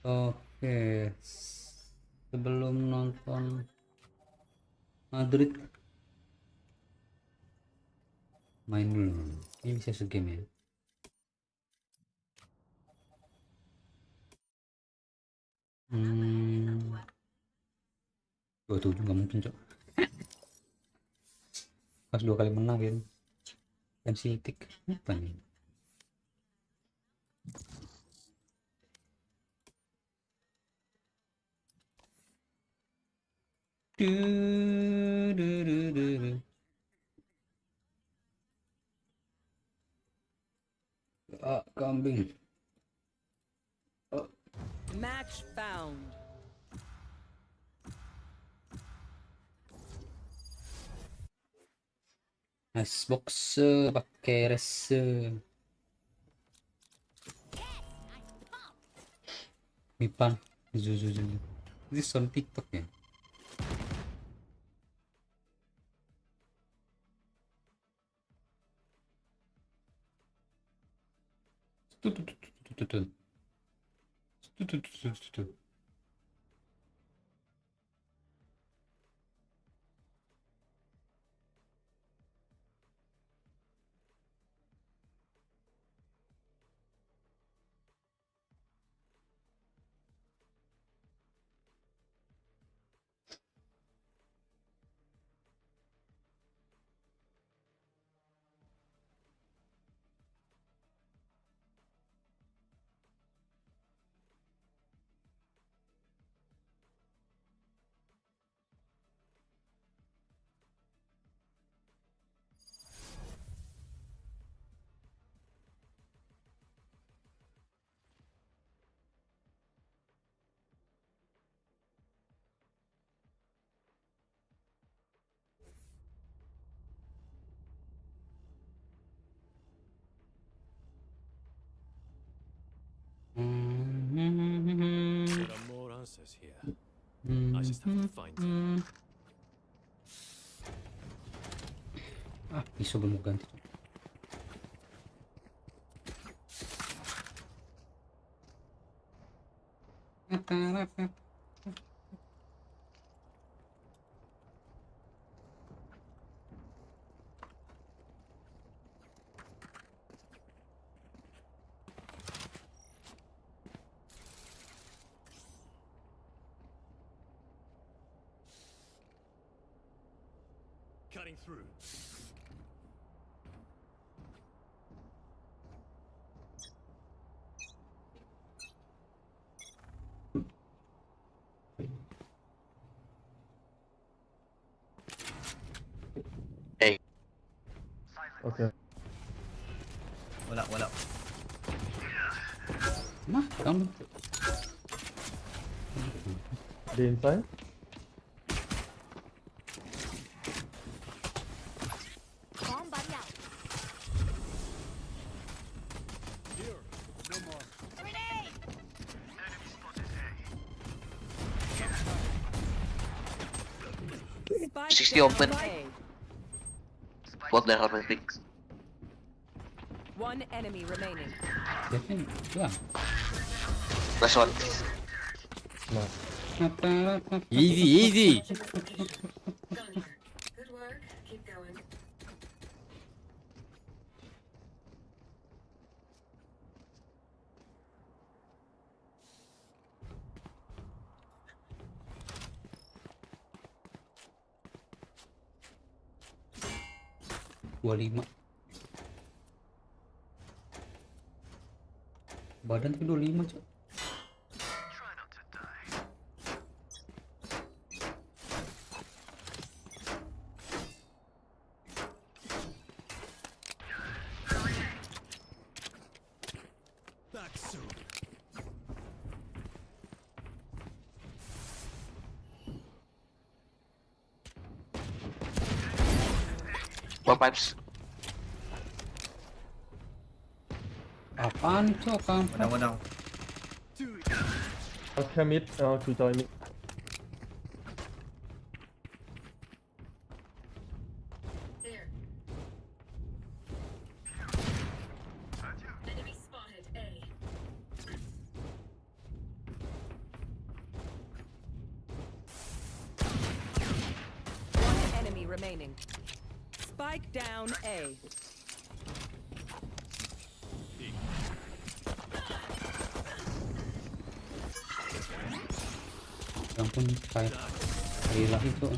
Oke, sebelum nonton Madrid main dulu. Ini bisa segame ya. Tuh nggak mungkin cok. Pas 2 kali menang kan. Pensil tik apa nih? Kambing. Match found. Nice box pakai rese. Mipan. Zuzu. Ini sound TikTok ya. Tuh. There are more answers here. I just have to find them. Pisau belum ganti. Cutting through. Hey. Okay. Wala. Mah, kamu. The inside? Bomb buddy out. Here. No more. Grenade! Enemy spotted A. Spike 60 down open. A. What the hell is this? One enemy remaining. Jadi, ya. Last one. Easy. Good work. Keep going. Lima. Badan tapi 25 cok. Try not to die. Back soon. One pipes. Apaan cok kampret? Wadang. Do it. I'll cam it to join me. There. Enemy spotted. remaining. Spike down A. Ya ampun, kayak lagi tuh.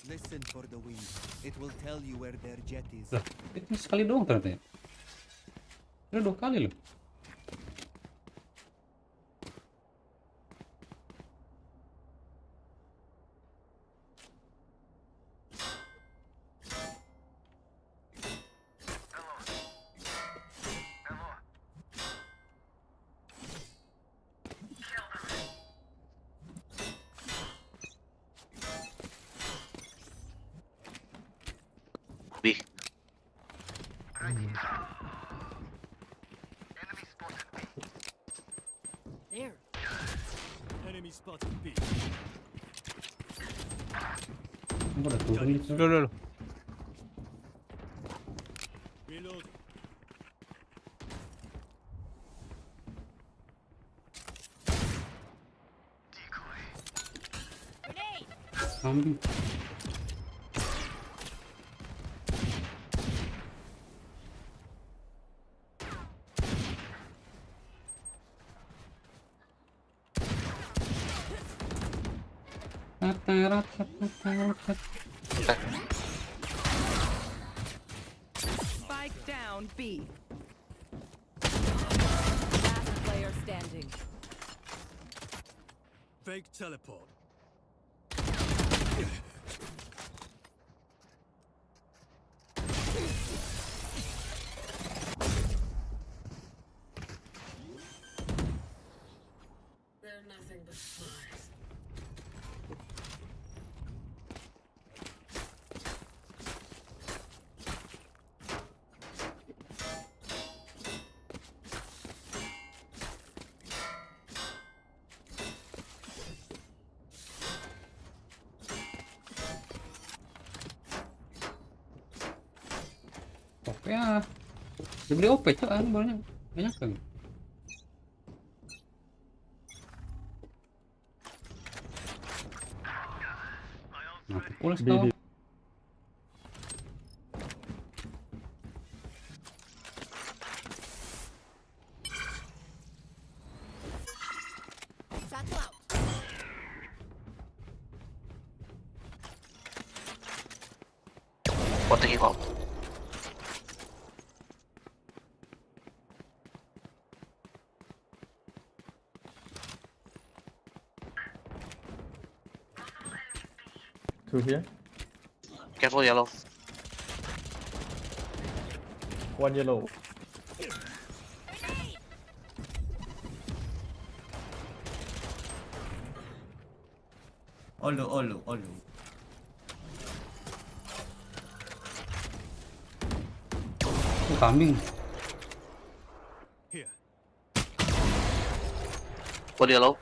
Listen for the wind. It will tell you where their jet is. Lah, itu sekali doang ternyata ya. Udah 2 kali loh. B. There. Enemy spotted B. Aku udah turun itu. Loh. Reloading. Kambing. Spike down B. Last player standing. Fake teleport. They're nothing but flies. Oke ya. Dibeli OP tuh banyak kan. Nah, pulas B, tau. B. Satchel out. What taking out? Two here. Careful, yellow. One yellow. Olu. Kambing. Here. One yellow.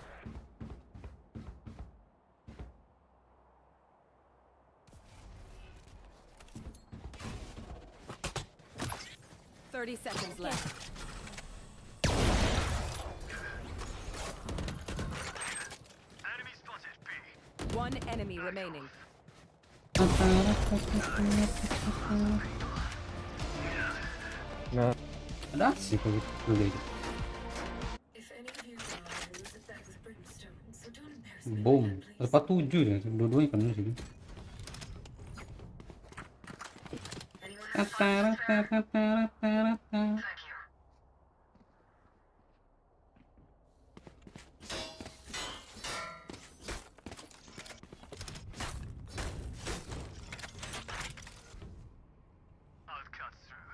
Seconds left. Enemy spotted B. One enemy remaining. Nah. Ada sih kalau gitu. If any of you guys are bad with brimstone, so don't embarrass me. Boom. 47 ya, dua-duanya penuh sih. I'll cut through.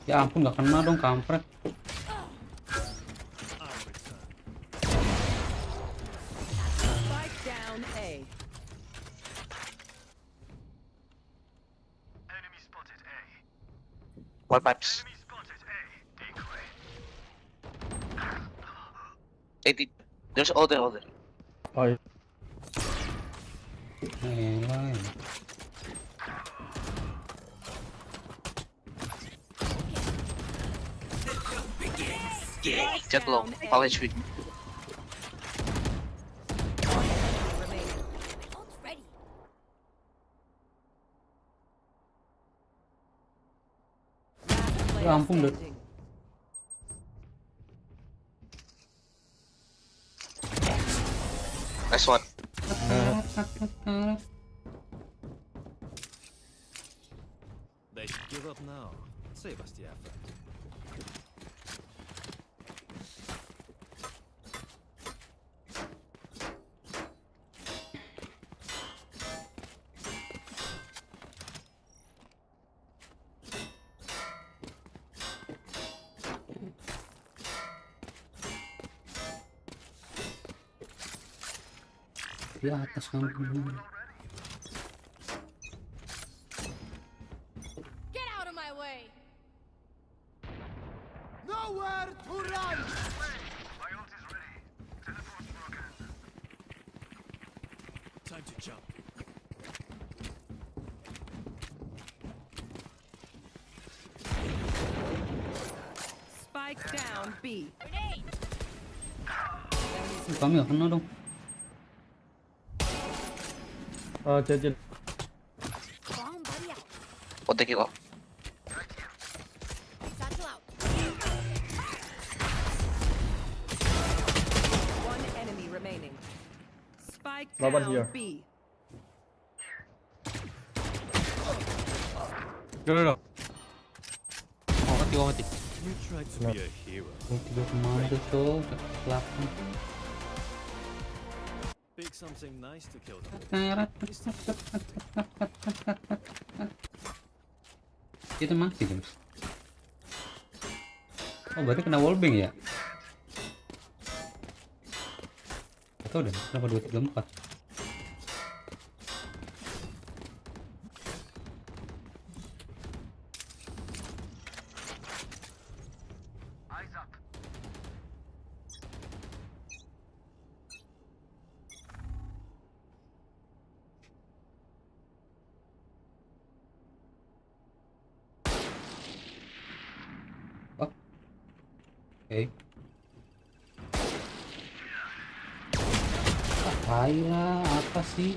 Ya ampun, gak kena dong, kampret. I'll return. Spike down A. Enemy spotted A. One pipes. Enemy spotted A. Decoy. 80. There's all there. I. Elah. Jet low. All HP. Remaining. Last player ampun deh. standing. Nice one. They should give up now. Save us the effort. Di atas kamu. Get out of my way! Nowhere to run! Time to jump. Spike down B. Kami gak kena dong. Jet. Bomb buddy out. I'll take it out. Satchel out. One enemy remaining. Spike Laban down here. B. Udah. Oh, mati. You tried to be a hero. Tiga kemana tuh? Belakang. Pick something nice to kill them. Kita mati dong. Oh, berarti kena wallbang ya? Atau udah kenapa 2, 3, 4? Oke. Ayolah, apa sih?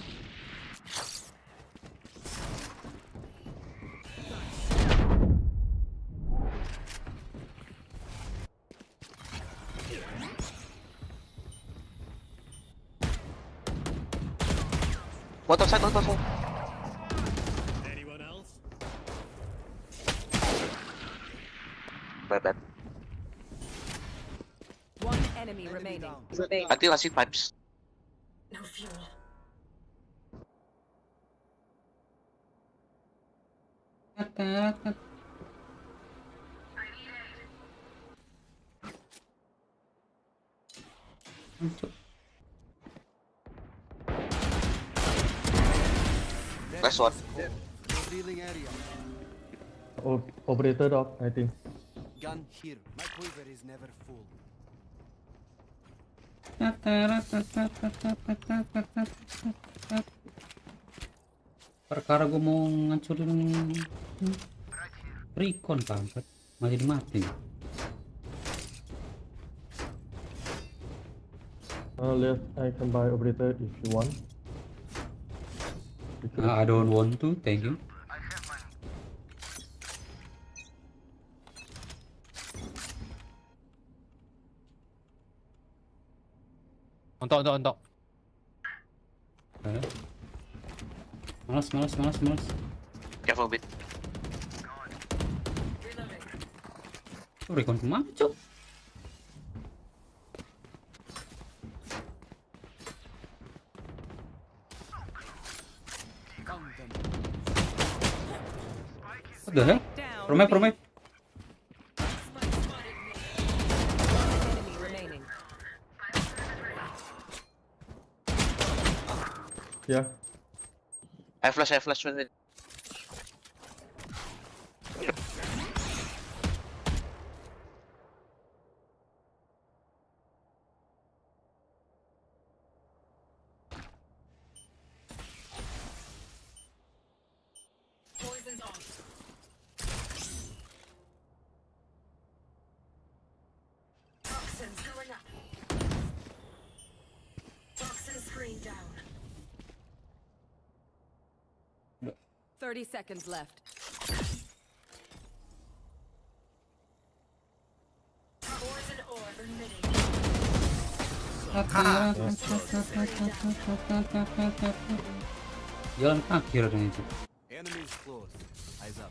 What outside? Anyone else? Bad. One enemy remaining. I think I see pipes. No fuel. Nice one. Revealing area. Operator dog, I think. Gun here. My quiver is never full. Perkara gue mau ngancurin recon kampret, malah jadi mati. Left, I can buy operator if you want. I don't want to, thank you. Untuk. Malas. Careful a bit. Tuh recon kemana cok? What the hell? Down Promep. enemy remaining. Yeah. I flash with it. Poison's off. 30 seconds left. Poison orb emitting. Jalan kaki radang itu. Enemies close. Eyes up.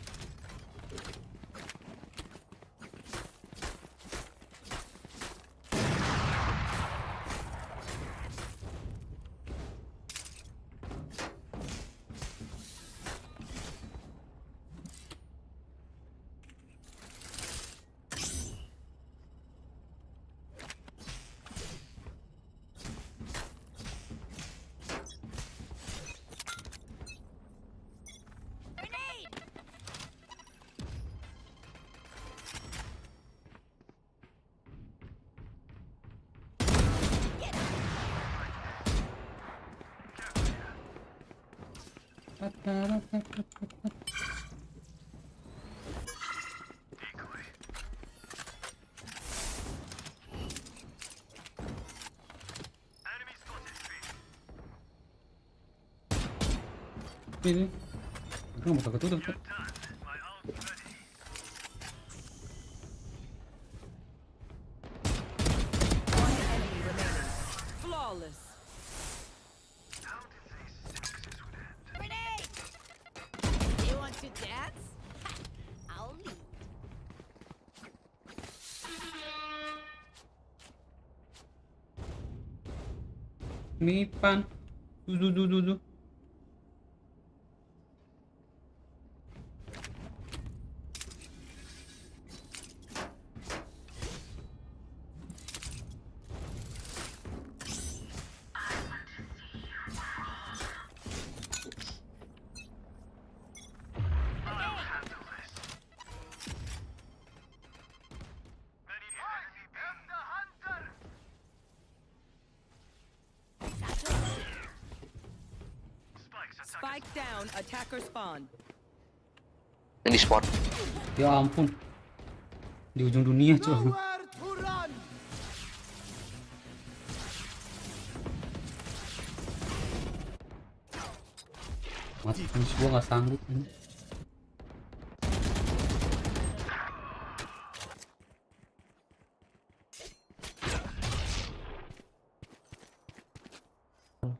Ini. Kamu bakal ketutup. One enemy remaining. Flawless. Grenade! You want to dance? I'll lead. Mipan. Dudu. Spike down. Attacker spawn. Ini spot. Ya ampun. Di ujung dunia, Cok. Nowhere to run. Mati gua nggak sanggup ini.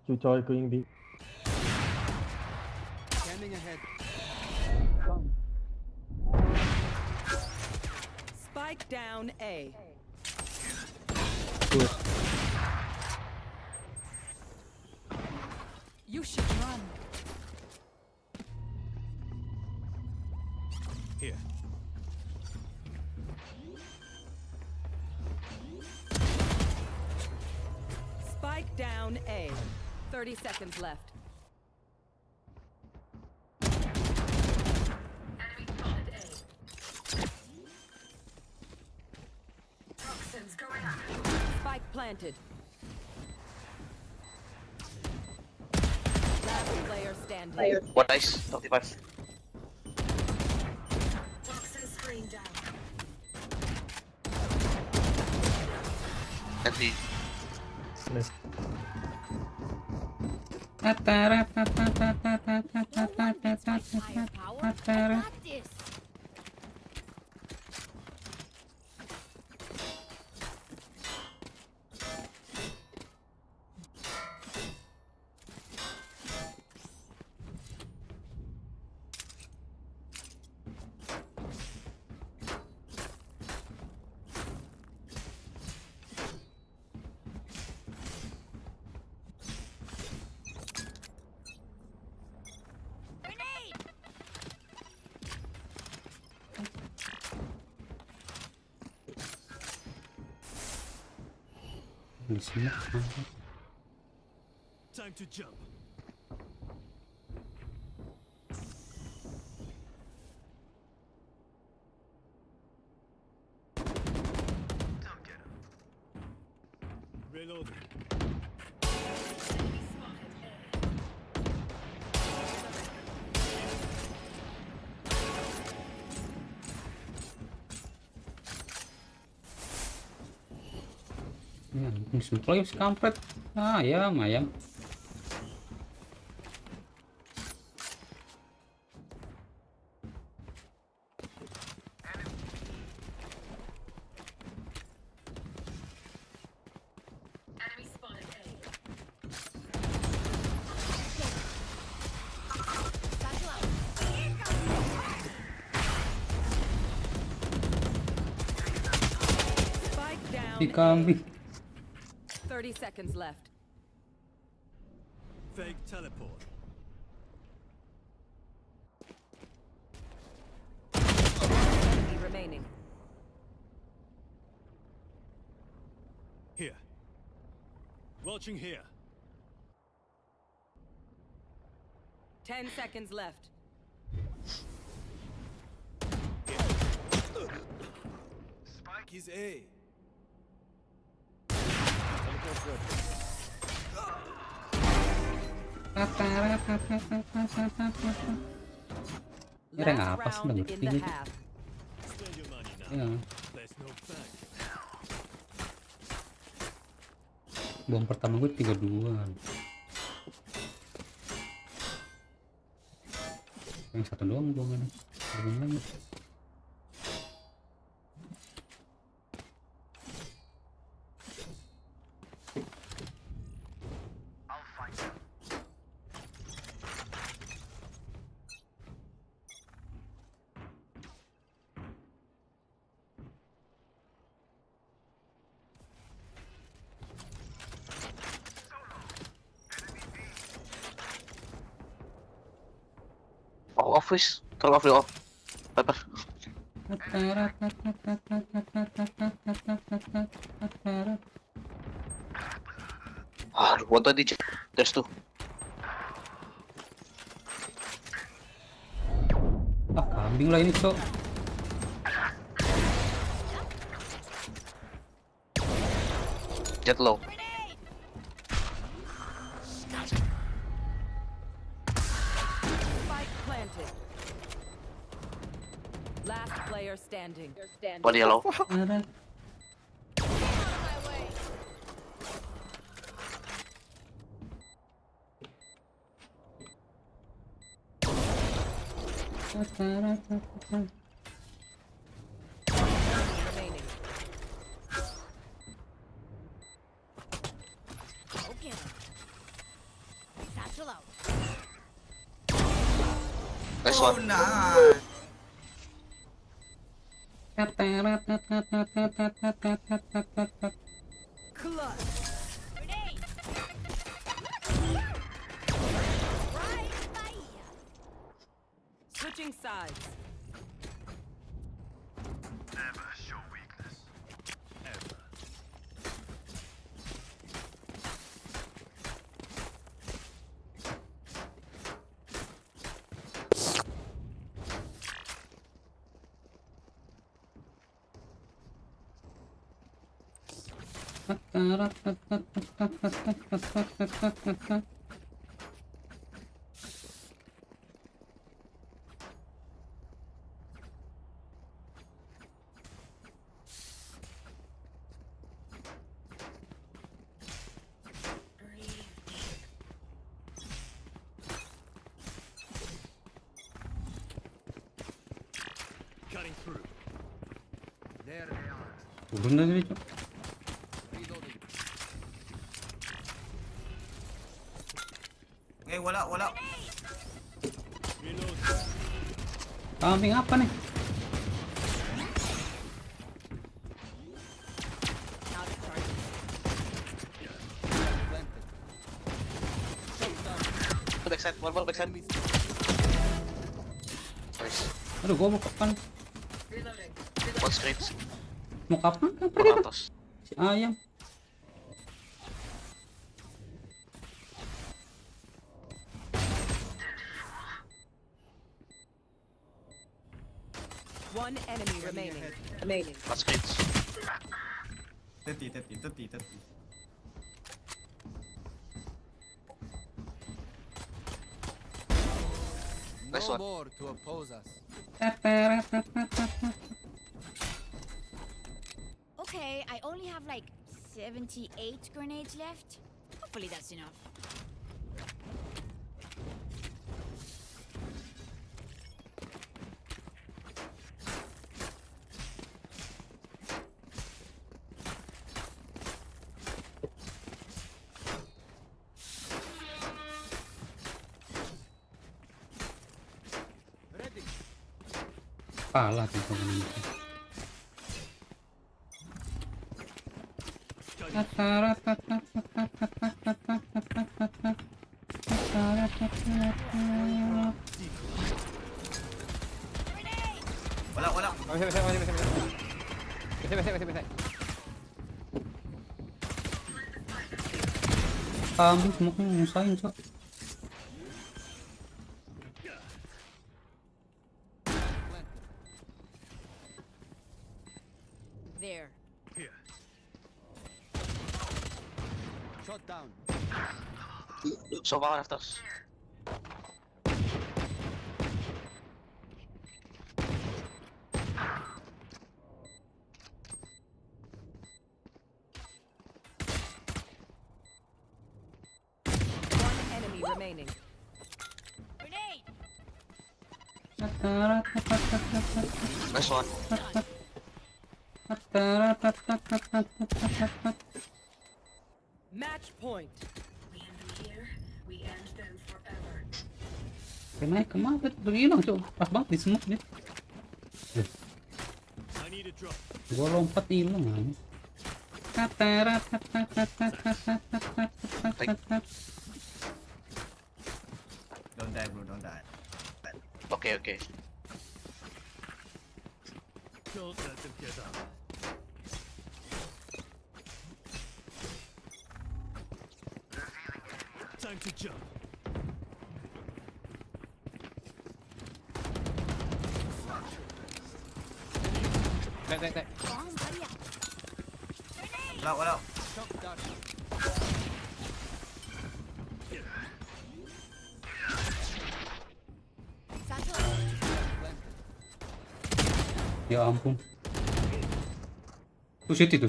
Chuchoy going B. Scanning ahead. Spike down A. Good. You should run. Here. Spike down A. 30 seconds left. Enemy spotted A. Toxins going up. Spike planted. Last player standing. One nice. 25. Toxin screen down. Let's see. Nice. Firepower? I got this. Grenade! Di sini. Time to jump. Reloading. Ya, musuh lagi si kampret. Ayam. down Di kambing. A. 30 seconds left. Fake teleport. Enemy remaining. Here. Watching here. 10 seconds left. Spike is A. Ini rank Last apa sih, round nggak in ngerti the gitu. half. Spend your money now. Iya, There's no bank. bom pertama gue 32-an. Yang satu doang bomannya. Belum lagi. Oh, off wis. Turn off, off. Viper. Aduh, what tadi? There's two. Ah, kambing lah ini, Cok. Jet low. Spike planted. Last player standing. Body yellow. Remaining. Okay. Satchel out. Nice one. Clutch. Grenade. Right by here. Switching sides. Never show weakness. Ever. Breathe. Cutting through. There they are. Turun dah ini, Cok. Reloading. Wala. Reload. Kambing apa nih? Now to charge. Planted. Backside. One more backside. Enemies. Nice. Aduh, gua mau kapan? Reloading. One straight. Mau kapan? Kapan One dia? atas. Si ayam. One enemy remaining. Remaining. One straight. 30. Nice No one. more to oppose us. Okay, I only have like 78 grenades left. Hopefully that's enough. Ready. Kalah kita ini. Wala. Bisa. Kambing smoke nyusahin cok. There. Shot down. So baka rafters. One enemy remaining. Grenade! Nice one. Match point. We end them here, we end them forever. Naik kemana? Berhilang cok. Pas banget di smoke nih. I need a drop. Gua lompat hilang aja. Don't die, bro. Don't die. Okay, okay. Don't let them get up. Time to jump. Baik. Bomb buddy. Wala. Shot down. Satchel. Ya ampun. Tuh city. One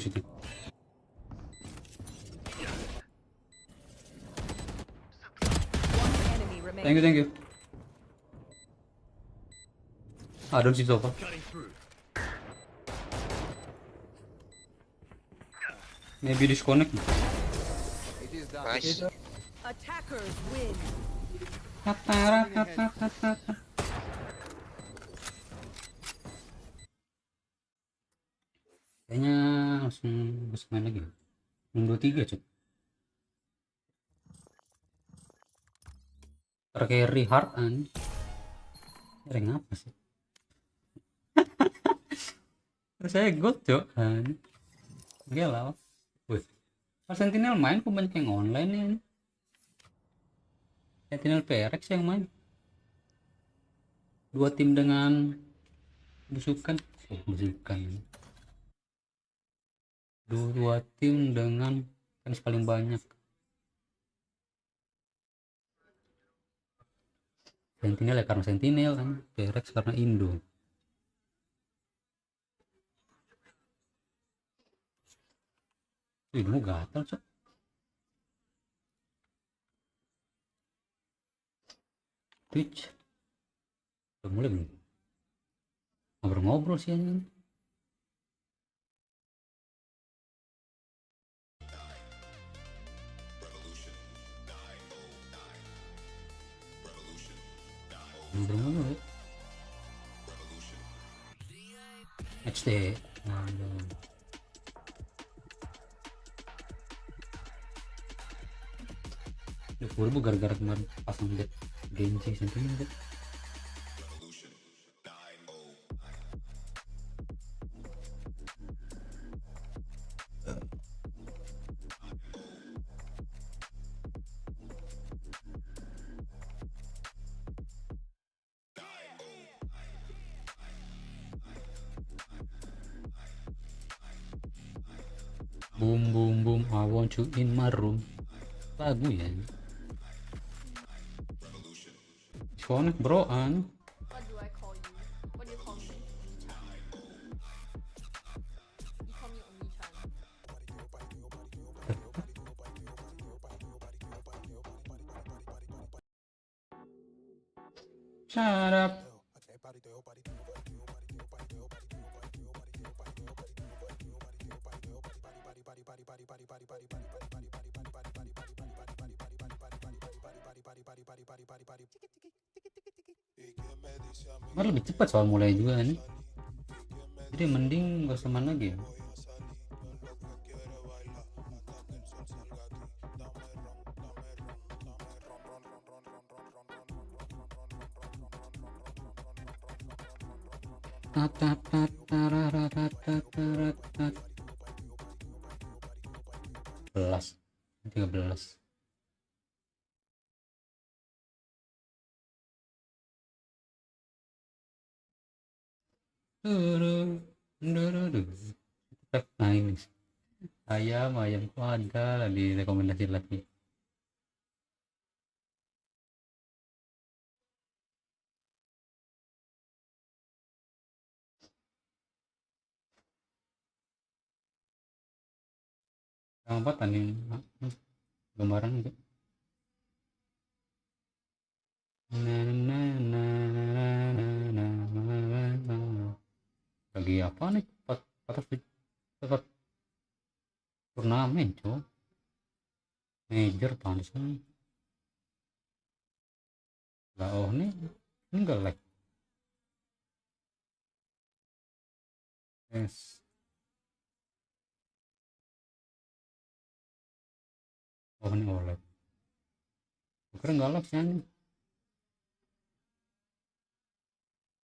enemy remaining. Thank you. I don't see so far. Cutting through. Maybe disconnect. It is done. Nice. Attackers win. Kayaknya langsung bisa main lagi. 2-3 cok. Carry hard an. Rank apa sih? Saya gold cok kan. Gila. Wih. Pas Sentinel main kok banyak yang online ya. Sentinel PRX yang main. 2 tim dengan busukan. Dua tim dengan fans paling banyak. Sentinel ya karena Sentinel kan, PRX karena Indo. Ini mau gatal cok. Twitch udah mulai belum? Ngobrol-ngobrol sih ini. Ngobrol-ngobrol ya. HD. Udah gara-gara kemarin pasang liat Genji Sentinel deh. Boom boom boom, I want you in my room. Lagu ya. Connect bro an. What do I call you? What do you call me? You call me Oni-chan. Shut up. Malah lebih cepat soal mulai juga nih. Jadi mending gak usah main lagi ya. belas 13. Nah ini ayamku ada lah di rekomendasi lagi. Yang apa tadi gambaran itu lagi apa nih tetap turnamen cuy major pantesan lah. Oh nih enggak like yes. Oh ini oleh keren nggak like sih nih.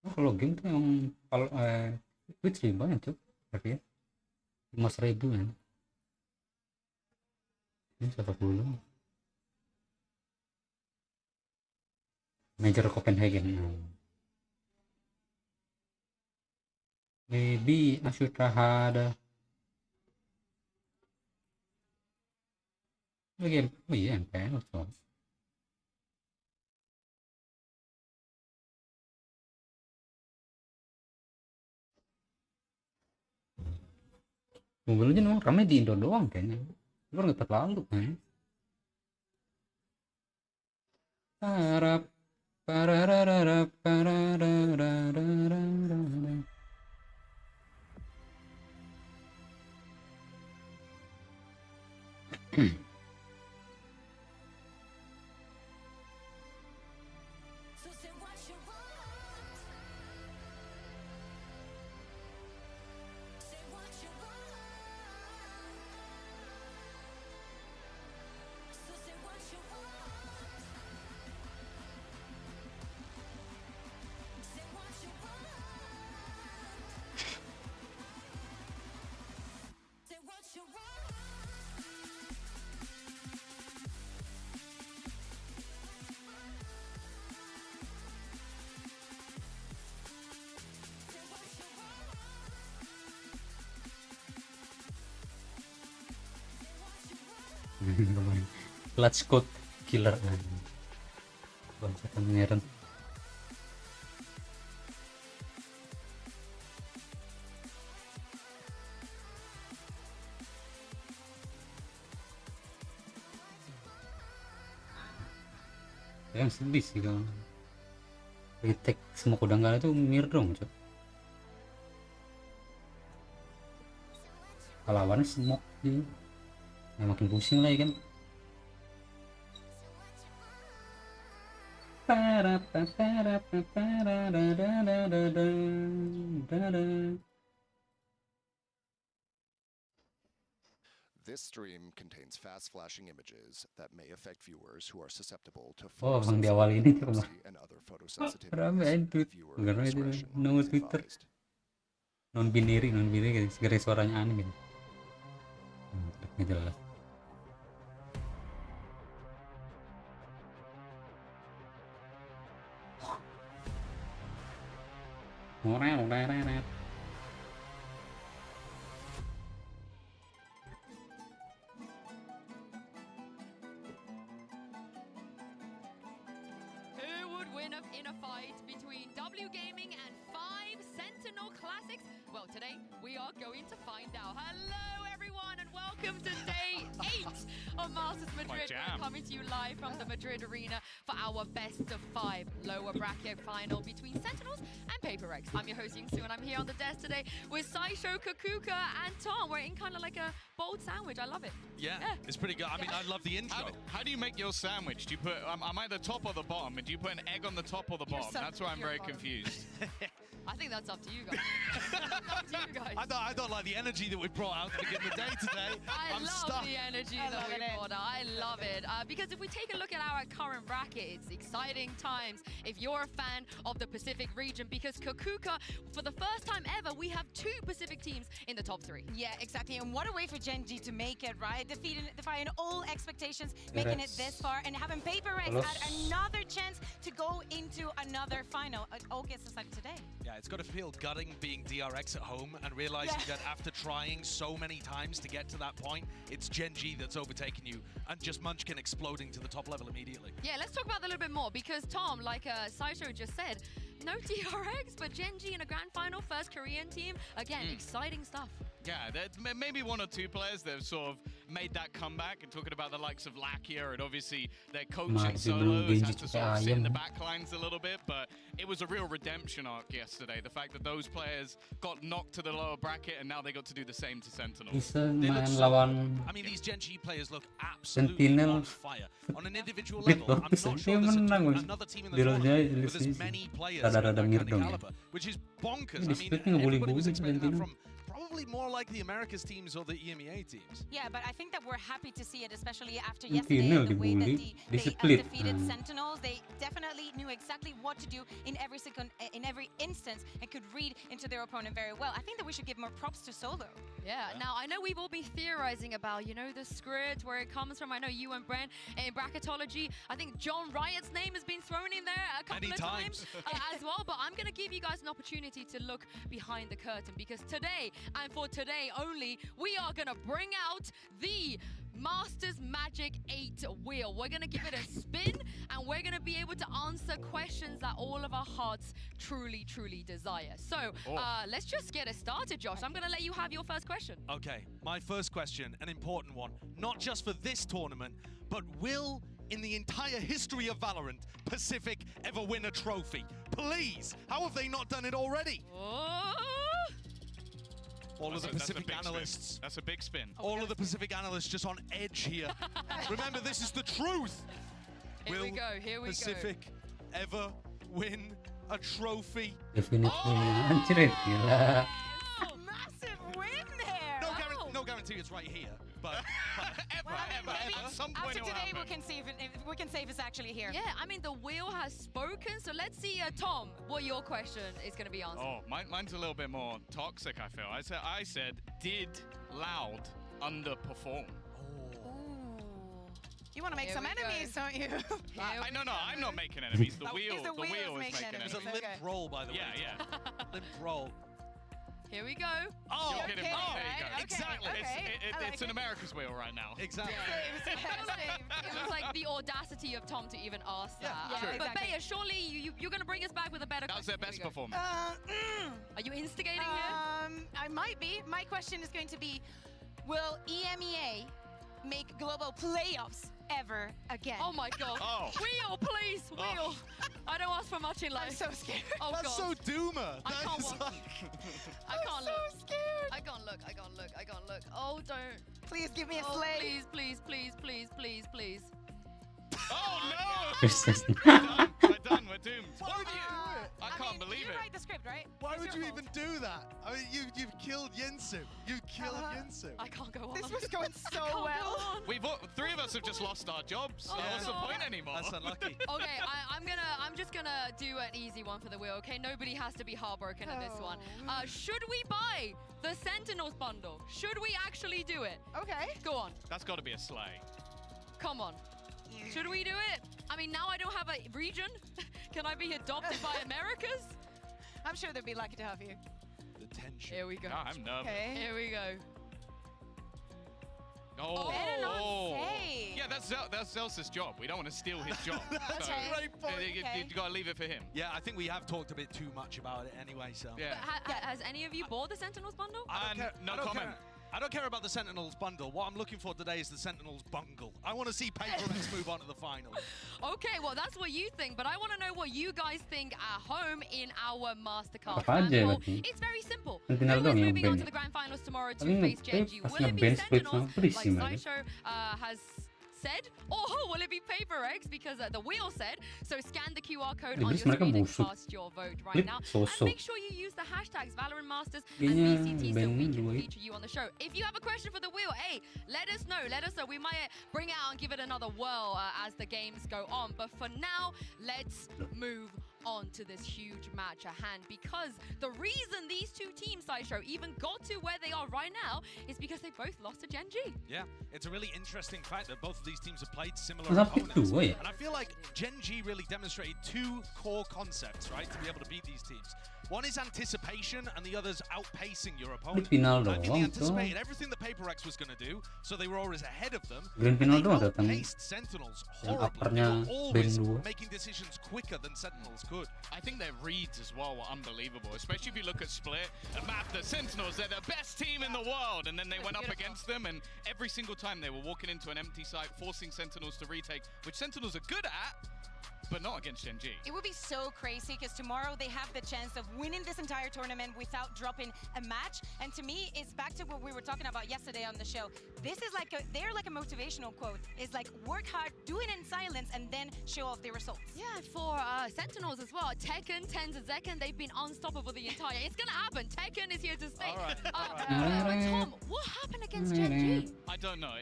Oh, kalau game tuh yang kalau Twitch sih banyak tuh tapi ya 5.000 ya. Ini siapa dulu Major Copenhagen. Maybe I should try harder. Game oh iya MPL so. Mobilnya memang ramai di Indo doang kayaknya. Luar nggak terlalu kan. Parap pararara pararara. Clutch code killer bangsa pangeran. Yang sedih sih kalau retake semua kudangkala itu mirdong cok. Kalau lawannya smoke sih ya makin pusing lagi kan. This stream contains fast flashing images that may affect viewers who are susceptible to Oh, bang di awal ini tuh and other photosensitivity. ramein tweet karena itu no Twitter non binary segera suaranya aneh gitu. Nggak jelas. Ngorel. Who would win in a fight between W Gaming and 5 Sentinel Classics? Well, today we are going to find out. Hello, everyone, and welcome to day 8 of Masters Madrid. We're coming to you live from the Madrid Arena for our best of 5 lower bracket final between Sentinels and Paper Rex. I'm your host Yingsu, and I'm here on the desk today with Saisho, Kakuka, and Tom. We're in kind of like a bold sandwich. I love it. Yeah, it's pretty good. I mean, I love the intro. How do you make your sandwich? Do you put, am I the top or the bottom? And do you put an egg on the top or the bottom? That's why I'm very confused. I think that's up to you guys. That's up to you guys. I don't like the energy that we brought out to begin the day today. I I'm love stuck. the energy that we brought out. I love it. Because if we take a look at our current bracket, it's exciting times if you're a fan of the Pacific region, because Kakuka, for the first time ever, we have 2 Pacific teams in the top 3. Yeah, exactly. And what a way for Gen G to make it, right? Defying all expectations, making it this far, and having Paper Rex at another chance to go into another final. All gets aside today. Yeah, it's got to feel gutting being DRX at home and realizing that after trying so many times to get to that point, it's Gen G that's overtaken you, and just Munchkin exploding to the top level immediately. Yeah, let's talk about that a little bit more, because Tom, like Saisho just said, no DRX, but Gen G in a grand final, first Korean team. Again, exciting stuff. Yeah, maybe 1 or 2 players that have sort of made that comeback, and talking about the likes of Lakia and obviously their coaching solos had to sort of sit in the back lines a little bit, but it was a real redemption arc yesterday. The fact that those players got knocked to the lower bracket and now they got to do the same to Sentinel. I mean, these Gen G players look absolutely on fire. On an individual level, I'm not sure there's another team in the tournament with as many players of that kind of caliber, which is bonkers. I mean, everybody was expecting that from probably more like the Americas teams or the EMEA teams. Yeah, but I think that we're happy to see it, especially after yesterday, the way that they defeated Sentinels. They definitely knew exactly what to do in every instance, and could read into their opponent very well. I think that we should give more props to Solo. Yeah, now I know we've all been theorizing about, you know, the script, where it comes from. I know you and Brent in bracketology, I think John Riot's name has been thrown in there a couple of times as well, but I'm going to give you guys an opportunity to look behind the curtain, because today, and for today only, we are going to bring out the Masters Magic 8 wheel. We're going to give it a spin, and we're going to be able to answer questions that all of our hearts truly desire. So let's just get it started, Josh. I'm going to let you have your first question. Okay, my first question, an important one, not just for this tournament, but will, in the entire history of Valorant, Pacific ever win a trophy? Please, how have they not done it already? All of the Pacific analysts. That's a big spin. All of the Pacific analysts just on edge here. Remember, this is the truth. Here we go. Pacific ever win a trophy? Definitely. Anjir, gila. Massive win there. No guarantee it's right here, but ever. At some point after today, we can see if it's actually here. Yeah, I mean, the wheel has spoken, so let's see, Tom, what your question is going to be answered. Oh, mine's a little bit more toxic, I feel. I said, did Loud underperform? You want to make some enemies, don't you? No, I'm not making enemies. The wheel is making There's enemies. a limp roll, by the way. Yeah. Limp roll. Here we go. Oh, you're kidding me. There you go. Okay, Exactly. okay. It's an America's wheel right now. Exactly. It was like the audacity of Tom to even ask that. True. But Bea, surely you're going to bring us back with a better question. That was their best performance. Are you instigating here? I might be. My question is going to be, will EMEA make global playoffs ever again? Oh my god. Wheel, please, wheel. I don't ask for much in life. I'm so scared. Oh That's god. so doomer. I can't watch. I can't look. I'm so scared. I can't look. Oh, don't. Please give me a Oh, slay. please. Oh no! We're done. We're doomed. Why would you do it? I can't believe you it. write the script, right? Why would you even do that? I mean, you've killed Yinsu. You've killed Yinsu. I can't go on. This was going so well. Three of us have just lost our jobs. So what's the point anymore? That's unlucky. Okay, I'm just gonna do an easy one for the wheel, okay? Nobody has to be heartbroken in this one. Should we buy the Sentinels bundle? Should we actually do it? Okay. Go on. That's got to be a slay. Come on. Should we do it? I mean, now I don't have a region. Can I be adopted by Americas? I'm sure they'd be lucky to have you. The tension. Here we go. I'm nervous. Okay. Here we go. Oh. Better not say. Yeah, that's Zelsa's job. We don't want to steal his job. That's so a great point. you got to leave it for him. Yeah, I think we have talked a bit too much about it anyway, so. Yeah. But has any of you bought the Sentinels bundle? No comment. I don't care about the Sentinels bundle. What I'm looking for today is the Sentinels bungle. I want to see Paper Rex move on to the final. Okay, well, that's what you think, but I want to know what you guys think at home in our Mastercard Apa aja panel. berarti? It's very simple. Sentinel Who is doang yang moving on ban to the grand finals tomorrow to Tapi face Gen G? pas Will it be nge-ban split Sentinels, sama Pris like sih, Mbak. Saisho has said, or will it be Paper X? Because the wheel said. So scan the QR code on Habis your mereka screen and busuk. cast your vote right Flip now. And sosok. make sure you use the hashtags Valorant Masters and Kayaknya VCT so band we can dua. feature you on the show. If you have a question for the wheel, hey, let us know. Let us know. We might bring it out and give it another whirl as the games go on. But for now, let's move on to this huge match at hand, because the reason these two teams, Sideshow, even got to where they are right now is because they both lost to Gen G. Yeah, it's a really interesting fact that both of these teams have played similar Sampai opponents. dua ya? And I feel like Gen G really demonstrated two core concepts, right, to be able to beat these teams. One is anticipation, and the other's outpacing your opponent. final I think they doang anticipated tuh. everything that Paper X was going to do, so they were always ahead of them. Grand And final they doang datang. outpaced Sentinels Yang horribly. They uppernya were always band 2. making decisions quicker than Sentinels could. I think their reads as well were unbelievable, especially if you look at Split, a map that Sentinels, they're the best team in the world, and then they went up against them, and every single time they were walking into an empty site, forcing Sentinels to retake, which Sentinels are good at, but not against Gen G. It would be so crazy because tomorrow they have the chance of winning this entire tournament without dropping a match. And to me, it's back to what we were talking about yesterday on the show. This is like they're like a motivational quote. It's like work hard, do it in silence, and then show off the results. Yeah, for Sentinels as well. Tekken, Tens, and Zekken, they've been unstoppable the entire. It's gonna happen. Tekken is here to stay. Tom, what happened against Gen G? I don't know.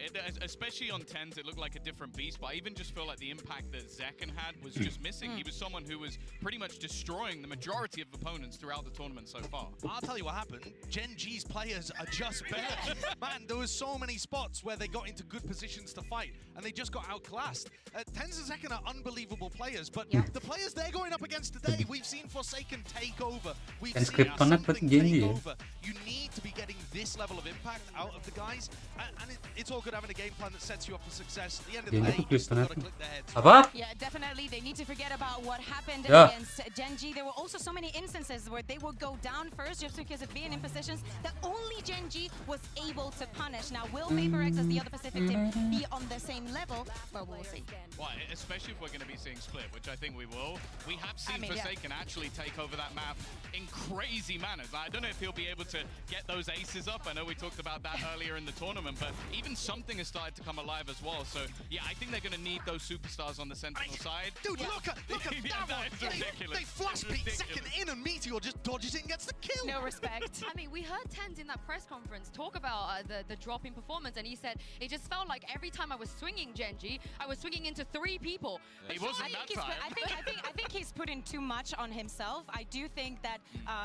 Especially on Tens, it looked like a different beast, but I even just feel like the impact that Zekken had was just missing. He was someone who was pretty much destroying the majority of opponents throughout the tournament so far. I'll tell you what happened. Gen G's players are just better. Man, there was so many spots where they got into good positions to fight, and they just got outclassed. Tens and Zekken are unbelievable players, but the players they're going up against today, we've seen Forsaken take over. We've Kan seen skrip banget buat something Gen take G ya. over. You need to be getting this level of impact out of the guys, and it's all good having a game plan that sets you up for success. At the end of the Gen G day, tuh you klip still banget. gotta click their heads. Apa? Yeah, definitely. They need to forget about what happened Yeah. against Gen G. There were also so many instances where they would go down first just because of being in positions that only Gen G was able to punish. Now, will Paper X as the other Pacific team be on the same level? Well, we'll see. Well, especially if we're going to be seeing Split, which I think we will. We have seen mean, Forsaken actually take over that map in crazy manners. I don't know if he'll be able to get those aces up. I know we talked about that earlier in the tournament, but even something has started to come alive as well. So, yeah, I think they're going to need those superstars on the Sentinel side. Dude, look at Yeah, that one. is ridiculous. They flash It's beat ridiculous. Second in, and Meteor just dodges it and gets the kill. No respect. I mean, we heard Tens in that press conference talk about the drop in performance, and he said it just felt like every time I was swinging Gen G, I was swinging into 3 people. He wasn't that time. I think he's putting too much on himself. I do think that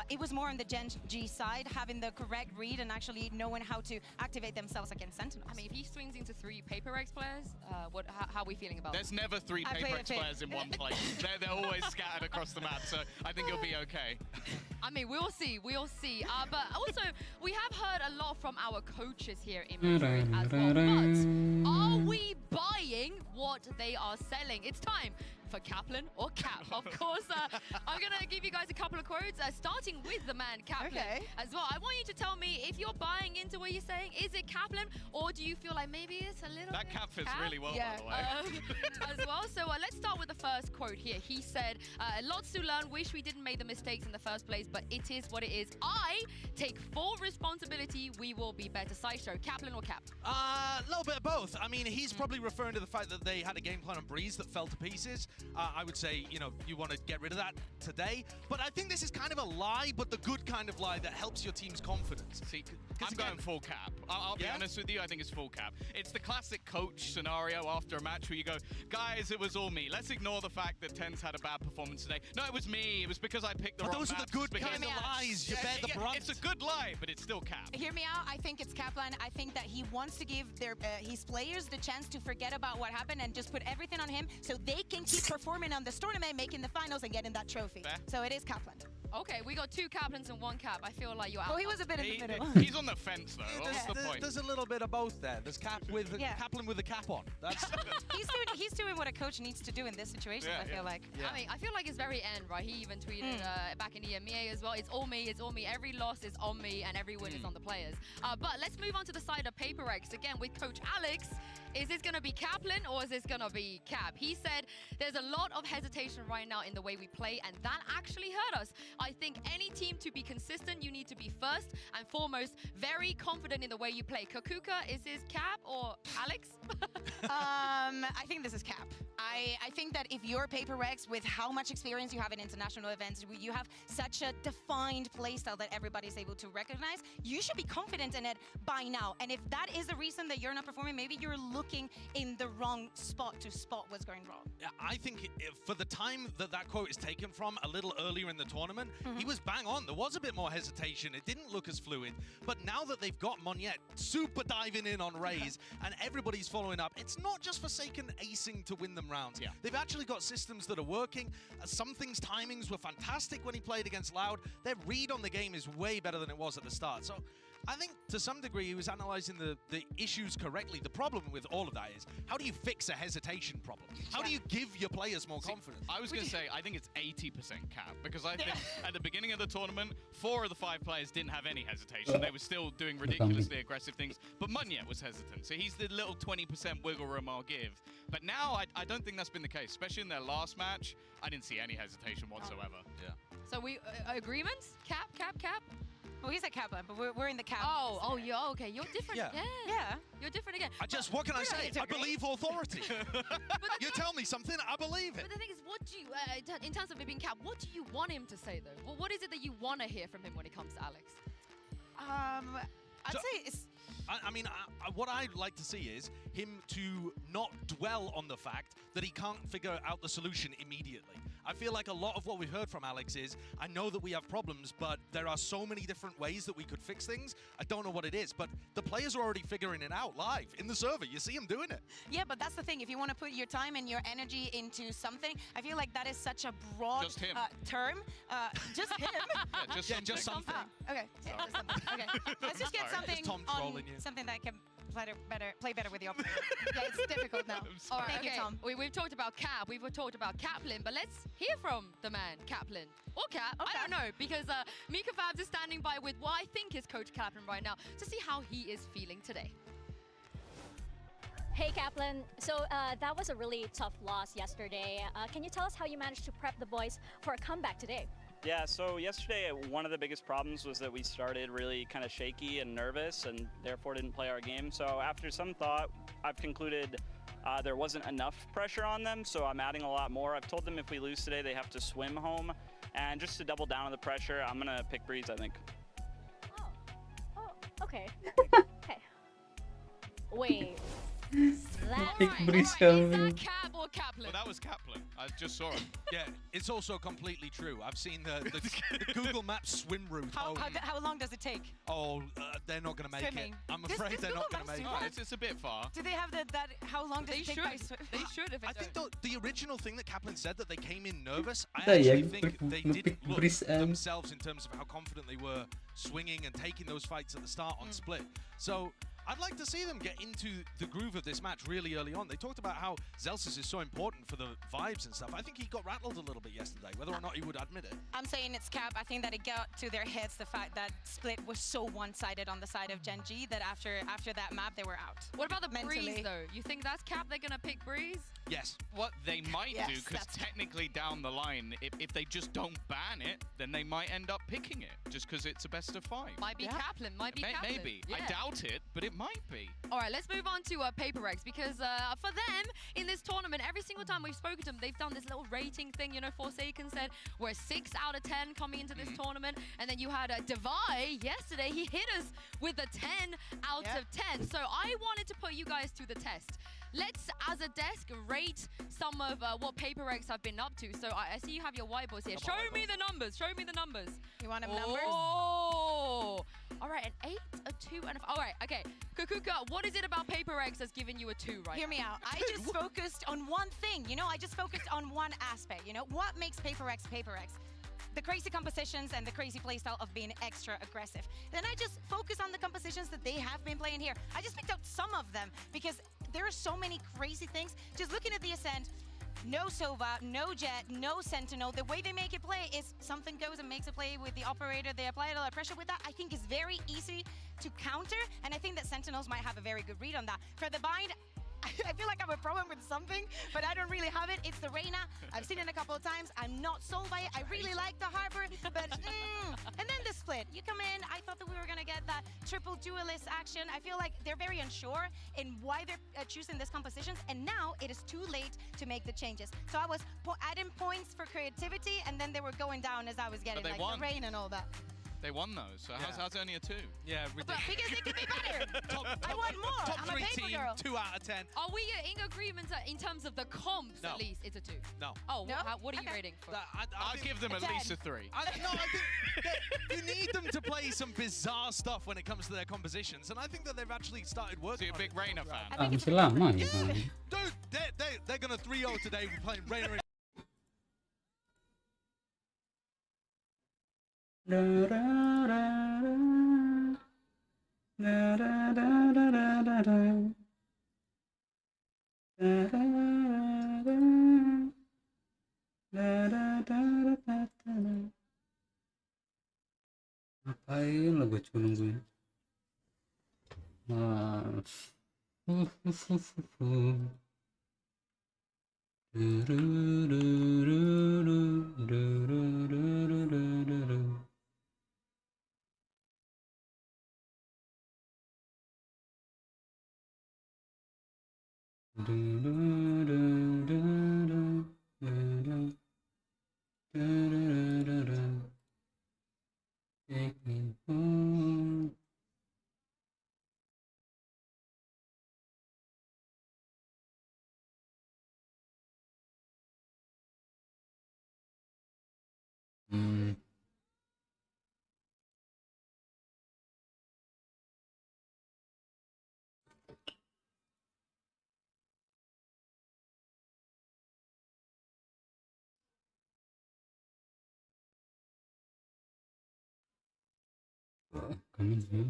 it was more on the Gen G side, having the correct read and actually knowing how to activate themselves against Sentinels. I mean, if he swings into 3 Paper X players, how are we feeling about There's never 3 I Paper play X it players in one place. They're always scattered across the map, so I think it'll be okay. I mean, we'll see. But also, we have heard a lot from our coaches here in Madrid as well. But are we buying what they are selling? It's time for Kaplan or Cap. Of course, I'm going to give you guys a couple of quotes, starting with the man Kaplan as well. I want you to tell me if you're buying into what you're saying. Is it Kaplan, or do you feel like maybe it's a little That bit cap fits Cap? really well, by the way. As well. So let's start with the first quote here. He said, lots to learn, wish we didn't make the mistakes in the first place, but it is what it is. I take full responsibility, we will be better. Sideshow, Kaplan or Cap? A little bit of both. I mean, he's probably referring to the fact that they had a game plan on Breeze that fell to pieces. I would say, you know, you want to get rid of that today. But I think this is kind of a lie, but the good kind of lie that helps your team's confidence. See, I'm going full Cap. I'll be honest with you, I think it's full Cap. It's the classic coach scenario after a match where you go, guys, it was all me. Let's ignore the fact that Tens had a bad performance today. No, it was me. It was because I picked the wrong those are the maps. good Because- kind of lies. You bear the brunt. It's a good lie, but it's still Cap. Hear me out. I think it's Kaplan. I think that he wants to give his players the chance to forget about what happened and just put everything on him so they can keep performing on this tournament, making the finals and getting that trophy. Fair. So it is Kaplan. Okay, we got 2 Kaplans and 1 Cap. I feel like you're out. Well, he was a bit in the middle. He's on the fence, though. What's the point? There's a little bit of both there. There's Kaplan with a cap on. That's he's doing what a coach needs to do in this situation, I feel like. Yeah. I mean, I feel like it's very end, right? He even tweeted back in the EMEA as well. It's all me, it's all me. Every loss is on me and every win is on the players. But let's move on to the side of Paper X again with Coach Alex. Is this going to be Kaplan or is this going to be Cap? He said there's a lot of hesitation right now in the way we play, and that actually hurt us. I think any team to be consistent, you need to be first and foremost very confident in the way you play. Kakuka, is this Cap or Alex? I think this is Cap. I think that if you're Paper Rex, with how much experience you have in international events, you have such a defined playstyle that everybody's able to recognize, you should be confident in it by now. And if that is the reason that you're not performing, maybe you're looking in the wrong spot to spot what's going wrong. Yeah, I think for the time that that quote is taken from, a little earlier in the tournament, he was bang on. There was a bit more hesitation. It didn't look as fluid. But now that they've got Moniette super diving in on Raze and everybody's following up, it's not just forsaken acing to win them rounds. Yeah. They've actually got systems that are working. Some things timings were fantastic when he played against Loud. Their read on the game is way better than it was at the start. So I think to some degree he was analyzing the issues correctly. The problem with all of that is, how do you fix a hesitation problem? How do you give your players more confidence? I was going to say, I think it's 80% Cap, because I think at the beginning of the tournament, 4 of the 5 players didn't have any hesitation. They were still doing ridiculously aggressive things, but Moniette was hesitant. So he's the little 20% wiggle room I'll give. But now I don't think that's been the case, especially in their last match. I didn't see any hesitation whatsoever. Yeah. So we agreements? Cap. Well, he's a Kaplan, but we're in the Cap. Oh, you're okay. You're different. Yeah. You're different again. What can I say? I believe authority. You tell me something, I believe it. But the thing is, what do you, in terms of it being Cap, what do you want him to say though? Well, what is it that you want to hear from him when it comes to Alex? I'd say it's... I mean, what I'd like to see is him to not dwell on the fact that he can't figure out the solution immediately. I feel like a lot of what we've heard from Alex is, I know that we have problems, but there are so many different ways that we could fix things. I don't know what it is, but the players are already figuring it out live in the server. You see them doing it. Yeah, but that's the thing. If you want to put your time and your energy into something, I feel like that is such a broad term. Just him? Just something. Okay. Yeah, just something. Okay. Let's just get something Tom trolling you. something that can play better with the operator. Yeah, it's difficult now. All right, Thank you, Tom. We've talked about Cap, we've talked about Kaplan, but let's hear from the man, Kaplan. Or Cap, I don't know, because Mika Fabs is standing by with what I think is Coach Kaplan right now to see how he is feeling today. Hey Kaplan, so that was a really tough loss yesterday. Can you tell us how you managed to prep the boys for a comeback today? Yeah, so yesterday one of the biggest problems was that we started really kind of shaky and nervous and therefore didn't play our game. So after some thought, I've concluded there wasn't enough pressure on them, so I'm adding a lot more. I've told them if we lose today, they have to swim home. And just to double down on the pressure, I'm going to pick Breeze, I think. Oh, okay. Okay. Wait. Is that Cap or Kaplan? Well, that was Kaplan. I just saw it. Yeah, it's also completely true. I've seen the Google Maps swim route home. How long does it take? Oh, they're not going to make Swimming. it. I'm afraid they're not going to make it. It's a bit far. Do they have that how long does it take by swim? They should if I think the original thing that Kaplan said, that they came in nervous, I Yeah, actually yeah, think they didn't look Breeze, themselves in terms of how confident they were swinging and taking those fights at the start on split. So I'd like to see them get into the groove of this match really early on. They talked about how Zelsis is so important for the vibes and stuff. I think he got rattled a little bit yesterday, whether or not he would admit it. I'm saying it's Cap. I think that it got to their heads the fact that Split was so one-sided on the side of Gen G that after that map, they were out. What about the Breeze, though? You think that's Cap? They're going to pick Breeze? Yes. What they might do, Yes, because technically down the line, if they just don't ban it, then they might end up picking it, just because it's a best of 5. Might be Kaplan, might be Kaplan. Maybe. Yeah. I doubt it, but it might be. All right, let's move on to Paper Rex, because for them, in this tournament, every single time we've spoken to them, they've done this little rating thing. You know, Forsaken said we're 6 out of 10 coming into this tournament. And then you had Devai yesterday. He hit us with a 10 out of 10. So I wanted to put you guys to the test. Let's, as a desk, rate some of what Paper Rex have been up to. So I see you have your whiteboards here. Show me the numbers. Show me the numbers. You want them numbers? Oh! All right, an 8, a 2, and a 5. All right, okay. Kakuka, what is it about Paper Rex that's giving you a 2 right Hear me out. I just focused on one thing. You know, I just focused on one aspect. You know, what makes Paper Rex Paper Rex? The crazy compositions and the crazy playstyle of being extra aggressive. Then I just focus on the compositions that they have been playing here. I just picked out some of them because there are so many crazy things. Just looking at the Ascent, no Sova, no Jet, no Sentinel. The way they make it play is something goes and makes a play with the operator. They apply a lot of pressure with that. I think is very easy to counter, and I think that Sentinels might have a very good read on that. For the bind, I feel like I have a problem with something, but I don't really have it. It's the Reyna. I've seen it a couple of times. I'm not sold by it. I really like the Harbor, but and then the split. You come in. I thought that we were gonna get that triple duelist action. I feel like they're very unsure in why they're choosing this compositions, and now it is too late to make the changes. So I was adding points for creativity, and then they were going down as I was getting like won. the rain and all that. They won those, so how's it only a 2? Yeah, But ridiculous. because it could be better. I want more. Top I'm a 3 paper team, girl. 2 out of 10. Are we in agreement in terms of the comps? No. At least it's a 2. No. Oh, No? what are you Okay. rating for? I'll give them at least a 3. I think you need them to play some bizarre stuff when it comes to their compositions, and I think that they've actually started So working you're a on big it. Reyna fan? Masih lama ya. Dude, they're gonna 3-0 today. We're playing Reyna. Ngapain lah gue cuma nungguin. Take me home. Coming here.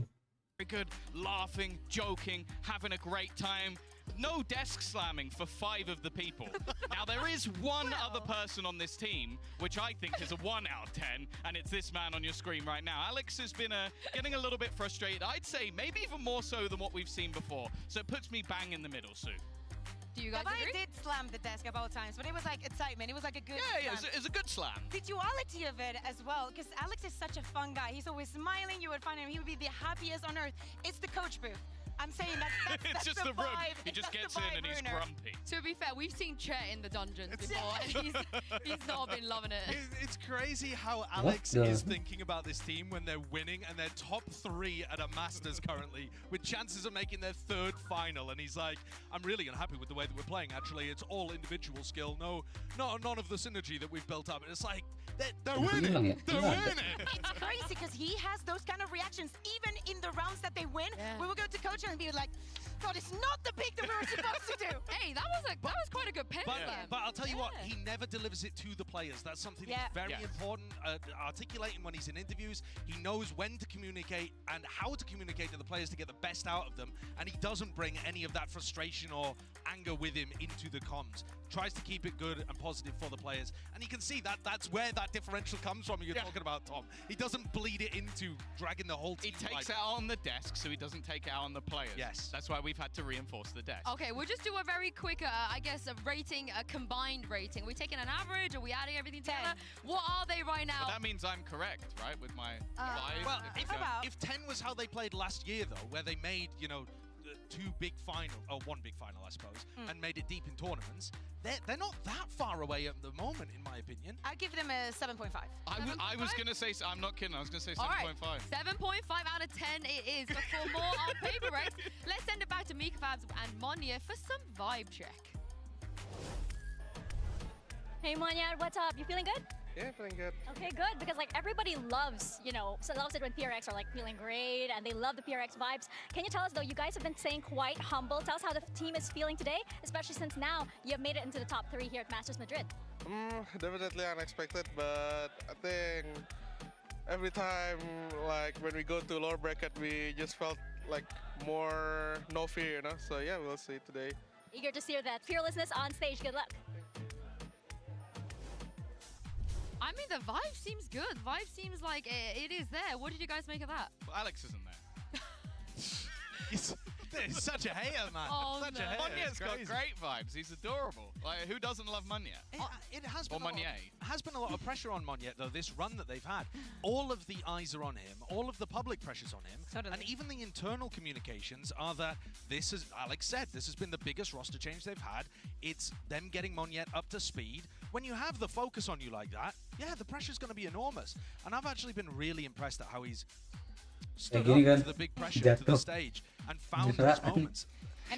Very good, laughing, joking, having a great time. No desk slamming for 5 of the people. Now, there is one other person on this team, which I think is a 1 out of 10, and it's this man on your screen right now. Alex has been getting a little bit frustrated. I'd say maybe even more so than what we've seen before. So it puts me bang in the middle, Sue. Do you guys I agree? did slam the desk a couple of times, but it was like excitement. It was like a good Yeah, slam. it's a good slam. The duality of it as well, because Alex is such a fun guy. He's always smiling. You would find him, he would be the happiest on earth. It's the coach booth. I'm saying that's It's just the the room. vibe. He just That's gets the in vibe, and he's Bruno. grumpy. To be fair, we've seen Chet in the dungeons before, and he's not been loving it. It's crazy how Alex is thinking about this team when they're winning and they're top 3 at a Masters currently with chances of making their 3rd final. And he's like, I'm really unhappy with the way that we're playing. Actually, it's all individual skill. None of the synergy that we've built up. And it's like, they're winning. They're winning. It's crazy because he has those kind of reactions even in the rounds that they win. We will go to coach and be like, God, it's not the pick that we were supposed to do. Hey, that was quite a good pen slam. But I'll tell you what, he never delivers it to the players. That's something that's very important. Articulating when he's in interviews, he knows when to communicate and how to communicate to the players to get the best out of them. And he doesn't bring any of that frustration or anger with him into the comms. Tries to keep it good and positive for the players. And you can see that that's where that differential comes from you're talking about, Tom. He doesn't bleed it into dragging the whole team. He takes it out on the desk, so he doesn't take it out on the players. Yes. That's why we've had to reinforce the desk. Okay, we'll just do a very quick, I guess, a rating, a combined rating. Are we taking an average? Are we adding everything together? What are they right now? But that means I'm correct, right, with my 5? Well, if 10 was how they played last year, though, where they made, 2 big final, or 1 big final, I suppose, and made it deep in tournaments, they're not that far away at the moment, in my opinion. I'd give them a 7.5. I was going to say, I'm not kidding, I was going to say 7.5. All right, 7.5 out of 10 it is. But for more on Paper Rex, let's send it back to Mika Fabs and Monya for some vibe check. Hey Monya, what's up? You feeling good? Yeah, feeling good. Okay, good, because like everybody loves, loves it when PRX are like feeling great and they love the PRX vibes. Can you tell us though, you guys have been staying quite humble. Tell us how the team is feeling today, especially since now you have made it into the top 3 here at Masters Madrid. Definitely unexpected, but I think every time, like when we go to lower bracket, we just felt like more no fear, So yeah, we'll see today. Eager to see that fearlessness on stage. Good luck. I mean, the vibe seems good. Vibe seems like it is there. What did you guys make of that? Well, Alex isn't there. He's such a hater, man. Oh, such no. a hater. Monyet's It's got crazy. great vibes. He's adorable. Like, who doesn't love Monyet? It has Or been a lot Monier. has been a lot of pressure on Monyet, though, this run that they've had. All of the eyes are on him, all of the public pressure's on him, Totally. and even the internal communications are that this is, Alex said, this has been the biggest roster change they've had. It's them getting Monyet up to speed. When you have the focus on you like that, yeah, the pressure's going to be enormous. And I've actually been really impressed at how he's stood gini up kan, to the big pressure, to the jatuh. stage, and found Bisa. those moments.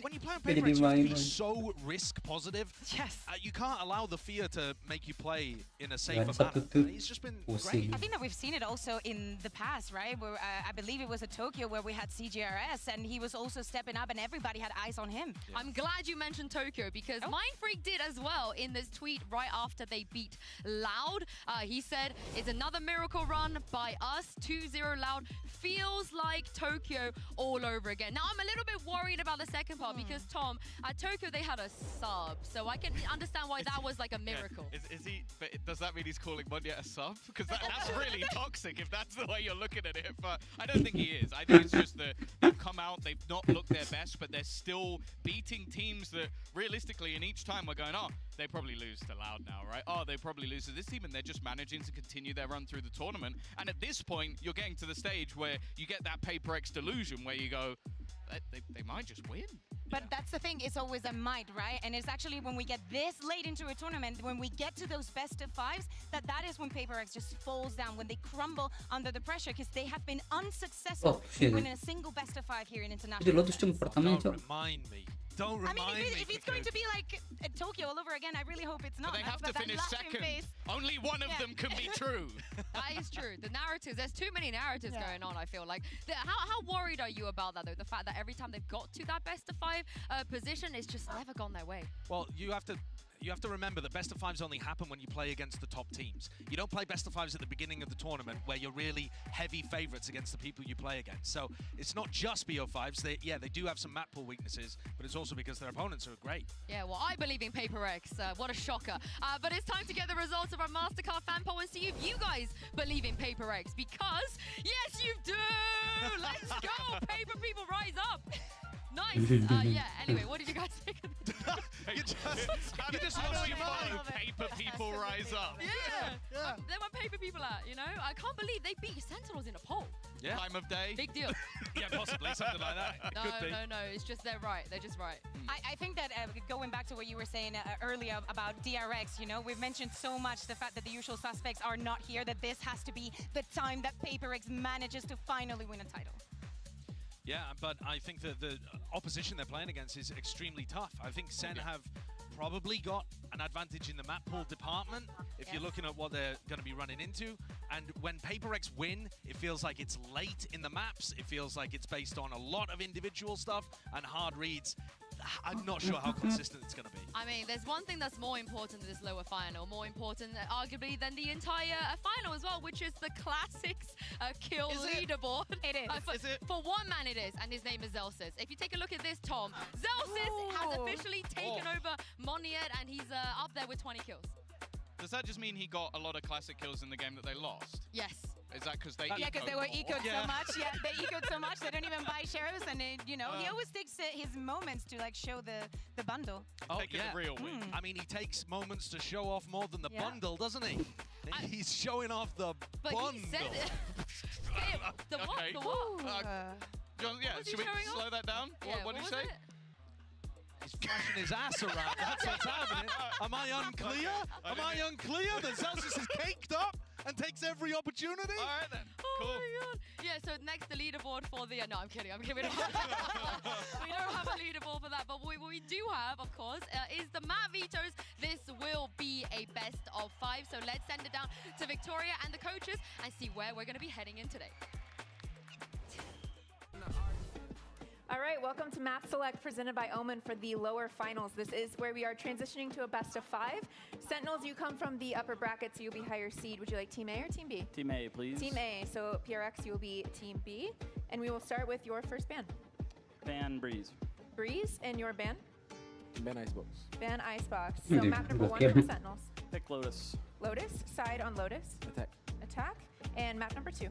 When you play on Jadi paper, you have to be main. so risk positive. Yes. You can't allow the fear to make you play in a safer Nggak manner. satu He's just been pusing. great. I think that we've seen it also in the past, right? Where I believe it was at Tokyo where we had CGRS and he was also stepping up and everybody had eyes on him. I'm glad you mentioned Tokyo because Mindfreak did as well in this tweet right after they beat Loud. He said, it's another miracle run by us, 2-0 Loud. Feels like Tokyo all over again. Now, I'm a little bit worried about the second part because, Tom, at Tokyo, they had a sub. So I can understand why that was like a miracle. Yeah. Is he? But does that mean he's calling Monyet a sub? Because that's really toxic if that's the way you're looking at it. But I don't think he is. I think it's just that they've come out, they've not looked their best, but they're still beating teams that realistically, in each time we're going, oh, they probably lose to Loud now, right? Oh, they probably lose to this team, and they're just managing to continue their run through the tournament. And at this point, you're getting to the stage where you get that Paper X delusion where you go, they might just win. But that's the thing, it's always a might, right? And it's actually when we get this late into a tournament, when we get to those best of fives, that is when Paper X just falls down, when they crumble under the pressure, because they have been unsuccessful in winning a single best of five here in Jadi international. Lotus cuma pertama Don't remind me. Don't remind me. If it's going to be like Tokyo all over again, I really hope it's not. But they have to That finish Latvian second. phase. Only one of them can be true. That is true. The narratives, there's too many narratives going on, I feel like. How worried are you about that, though? The fact that every time they've got to that best of five position, it's just never gone their way. Well, you have to remember that best of fives only happen when you play against the top teams. You don't play best of fives at the beginning of the tournament where you're really heavy favorites against the people you play against. So it's not just BO5s. They do have some map pool weaknesses, but it's also because their opponents are great. Yeah, well, I believe in Paper X. What a shocker. But it's time to get the results of our MasterCard fan poll and see if you guys believe in Paper X. Because, yes, you do! Let's go! Paper people, rise up! Nice. Yeah, anyway, what did you guys think of the you just How lost do your you mind. follow Paper people rise up? Yeah. They're my Paper people at, you know? I can't believe they beat Sentinels in a poll. Yeah. Time of day. Big deal. Yeah, possibly, something like that. Could be. No, it's just they're right. They're just right. I think that going back to what you were saying earlier about DRX, you know, we've mentioned so much the fact that the usual suspects are not here, that this has to be the time that Paper X manages to finally win a title. Yeah, but I think that the opposition they're playing against is extremely tough. I think Sen have probably got an advantage in the map pool department if you're looking at what they're going to be running into. And when Paper X win, it feels like it's late in the maps. It feels like it's based on a lot of individual stuff and hard reads. I'm not sure how consistent it's going to be. I mean, there's one thing that's more important than this lower final, more important arguably than the entire final as well, which is the Classics kill leaderboard. It is. For one man it is, and his name is Zelsis. If you take a look at this, Tom, Zelsis has officially taken over Monyet, and he's up there with 20 kills. Does that just mean he got a lot of classic kills in the game that they lost? Yes. Is that because they Yeah, because they were ecoed Yeah. so much. Yeah, they ecoed so much they don't even buy shares, and you know he always takes his moments to like show the bundle. Oh, taking a real win. I mean, he takes moments to show off more than the Yeah. bundle, doesn't he? He's showing off the But bundle. he said it. The what? Okay. The what? John, yeah, was he should we showing off? slow that down? Yeah, What did was you say? it? He's flashing his ass around. That's what's happening. Am I unclear? Am I unclear that Celsius is caked up and takes every opportunity? All right then. Oh Cool. my god. Yeah, so next the leaderboard for the... no, I'm kidding. We don't have a leaderboard for that. But what we do have, of course, is the Matt Vetoes. This will be a best of 5. So let's send it down to Victoria and the coaches and see where we're going to be heading in today. All right, welcome to Map Select presented by Omen for the lower finals. This is where we are transitioning to a best of 5. Sentinels, you come from the upper bracket, so you'll be higher seed. Would you like Team A or Team B? Team A, please. Team A, so PRX, you will be Team B. And we will start with your first ban. Ban Breeze. Breeze, and your ban? Ban Icebox. Ban Icebox. So map number 1 for the Sentinels. Pick Lotus. Lotus, side on Lotus. Attack. Attack. And map number 2.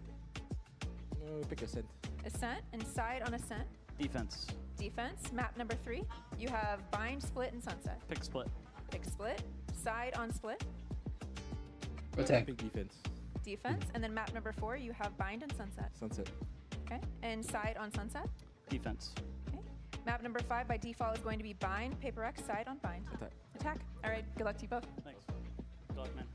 Pick Ascent. Ascent, and side on Ascent. Defense. Defense. Map number 3, you have bind, split, and sunset. Pick split. Pick split. Side on split. Attack. Big defense. Defense. And then map number 4, you have bind and sunset. Sunset. Okay. And side on sunset. Defense. Okay. Map number 5 by default is going to be bind, paper X, side on bind. Attack. Attack. All right. Good luck to you both. Thanks. Good luck, man.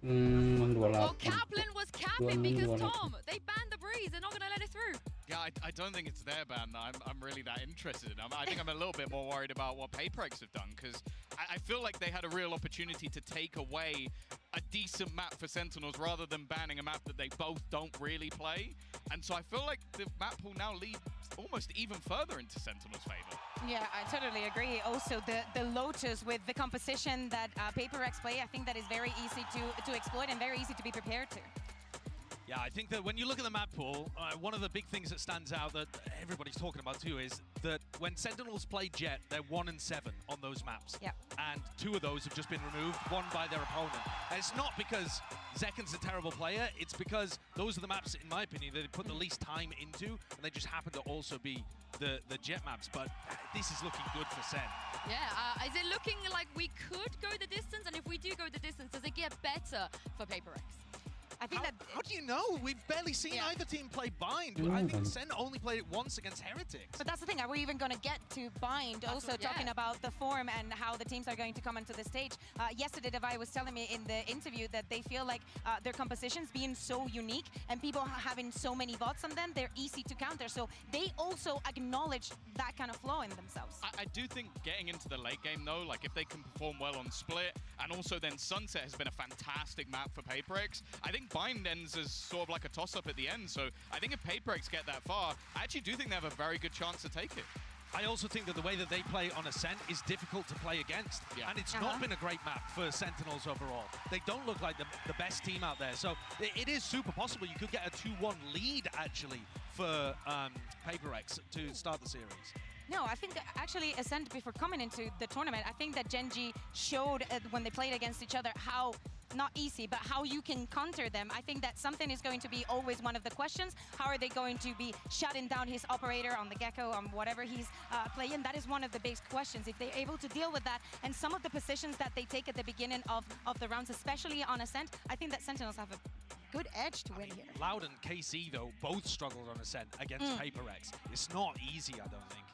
Well, Kaplan was capping because Tom, they banned the breeze. They're not going to let it through. Yeah, I don't think it's their ban that I'm really that interested in. I think I'm a little bit more worried about what PaperX have done, because I feel like they had a real opportunity to take away a decent map for Sentinels rather than banning a map that they both don't really play. And so I feel like the map pool now leads almost even further into Sentinels' favor. Yeah, I totally agree. Also, the Lotus with the composition that PaperX play, I think that is very easy to exploit and very easy to be prepared to. Yeah, I think that when you look at the map pool, one of the big things that stands out that everybody's talking about too is that when Sentinels play Jet, they're 1 and 7 on those maps. Yeah. And 2 of those have just been removed, 1 by their opponent. And it's not because Zekken's a terrible player, it's because those are the maps, in my opinion, that they put the least time into, and they just happen to also be the Jet maps. But this is looking good for Sen. Yeah, is it looking like we could go the distance? And if we do go the distance, does it get better for PaperX? I think how do you know? We've barely seen either team play Bind. I think Sen only played it once against Heretics. But that's the thing, are we even going to get to Bind? Also talking about the form and how the teams are going to come onto the stage. Yesterday, Devi was telling me in the interview that they feel like their compositions being so unique and people having so many bots on them, they're easy to counter. So they also acknowledge that kind of flaw in themselves. I do think getting into the late game, though, like if they can perform well on Split, and also then Sunset has been a fantastic map for PaperX. I think Bind ends as sort of like a toss-up at the end, so I think if PaperX get that far, I actually do think they have a very good chance to take it. I also think that the way that they play on Ascent is difficult to play against. Yeah. And it's not been a great map for Sentinels overall. They don't look like the best team out there. So it is super possible you could get a 2-1 lead, actually, for PaperX to start the series. No, I think that actually Ascent, before coming into the tournament, I think that Gen.G showed when they played against each other how, not easy, but how you can counter them. I think that something is going to be always one of the questions. How are they going to be shutting down his operator on the Gecko, on whatever he's playing? That is one of the big questions. If they're able to deal with that, and some of the positions that they take at the beginning of the rounds, especially on Ascent, I think that Sentinels have a good edge to win here. Loud and KC, though, both struggled on Ascent against PaperX. It's not easy, I don't think.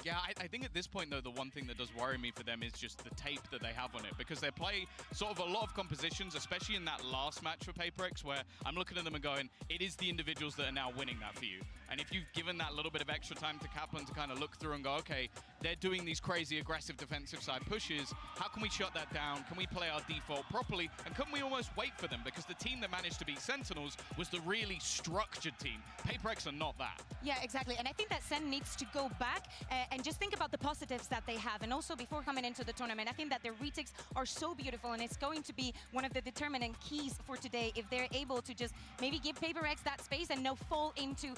Yeah, I think at this point, though, the one thing that does worry me for them is just the tape that they have on it, because they play sort of a lot of compositions, especially in that last match for PaperX, where I'm looking at them and going, it is the individuals that are now winning that for you. And if you've given that little bit of extra time to Kaplan to kind of look through and go, okay, they're doing these crazy aggressive defensive side pushes, how can we shut that down? Can we play our default properly? And can we almost wait for them? Because the team that managed to beat Sentinels was the really structured team. PaperX are not that. Yeah, exactly. And I think that Sen needs to go back and just think about the positives that they have. And also before coming into the tournament, I think that their retakes are so beautiful, and it's going to be one of the determinant keys for today if they're able to just maybe give PaperX that space and no fall into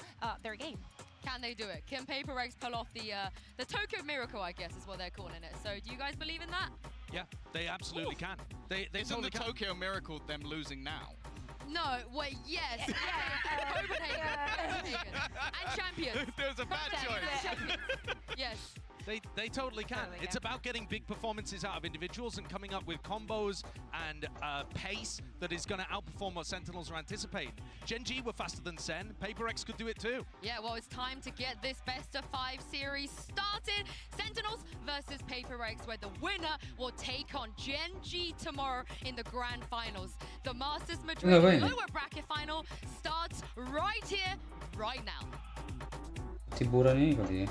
their game. Can they do it? Can PaperX pull off the Tokyo Miracle, I guess is what they're calling it. So do you guys believe in that? Yeah, they absolutely can. They Isn't totally the Tokyo Miracle them losing now? No, wait, yes. Copenhagen. And champions. There was a bad choice. Yes. They totally can. It's about getting big performances out of individuals and coming up with combos and pace that is going to outperform what Sentinels are anticipating. Gen.G were faster than Sen. PaperX could do it too. Yeah, well, it's time to get this best-of-5 series started. Sentinels versus PaperX, where the winner will take on Gen.G tomorrow in the grand finals. The Masters Madrid lower bracket final starts right here, right now. Ciburan ini kali ya.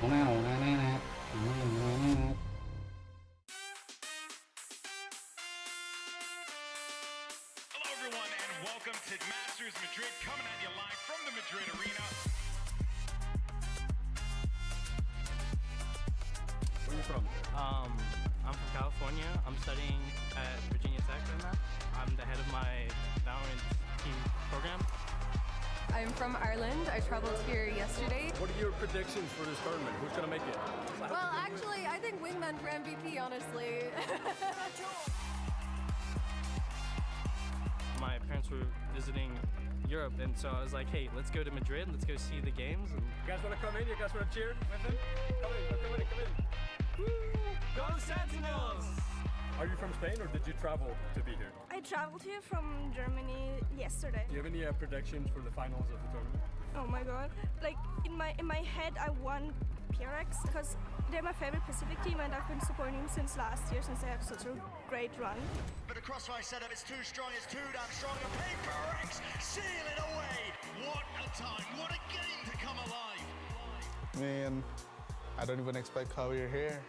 Hello everyone and welcome to Masters Madrid, coming at you live from the Madrid Arena. from? I'm from California. I'm studying at Virginia Tech right now. I'm the head of my VALORANT team program. I'm from Ireland. I traveled here yesterday. What are your predictions for this tournament? Who's gonna make it? Well, actually, I think Wingman for MVP, honestly. My parents were visiting Europe, and so I was like, hey, let's go to Madrid, let's go see the games. And You guys wanna come in? You guys wanna cheer with him? Come in. Woo! Go Sentinels! Are you from Spain or did you travel to be here? I traveled here from Germany yesterday. Do you have any predictions for the finals of the tournament? Oh my god. Like in my head I want PRX because they're my favorite Pacific team and I've been supporting them since last year since they had such a great run. But the crossfire setup is too strong, it's too damn strong, and PaperX seal it away! What a time, what a game to come alive! Man, I don't even expect how we're here.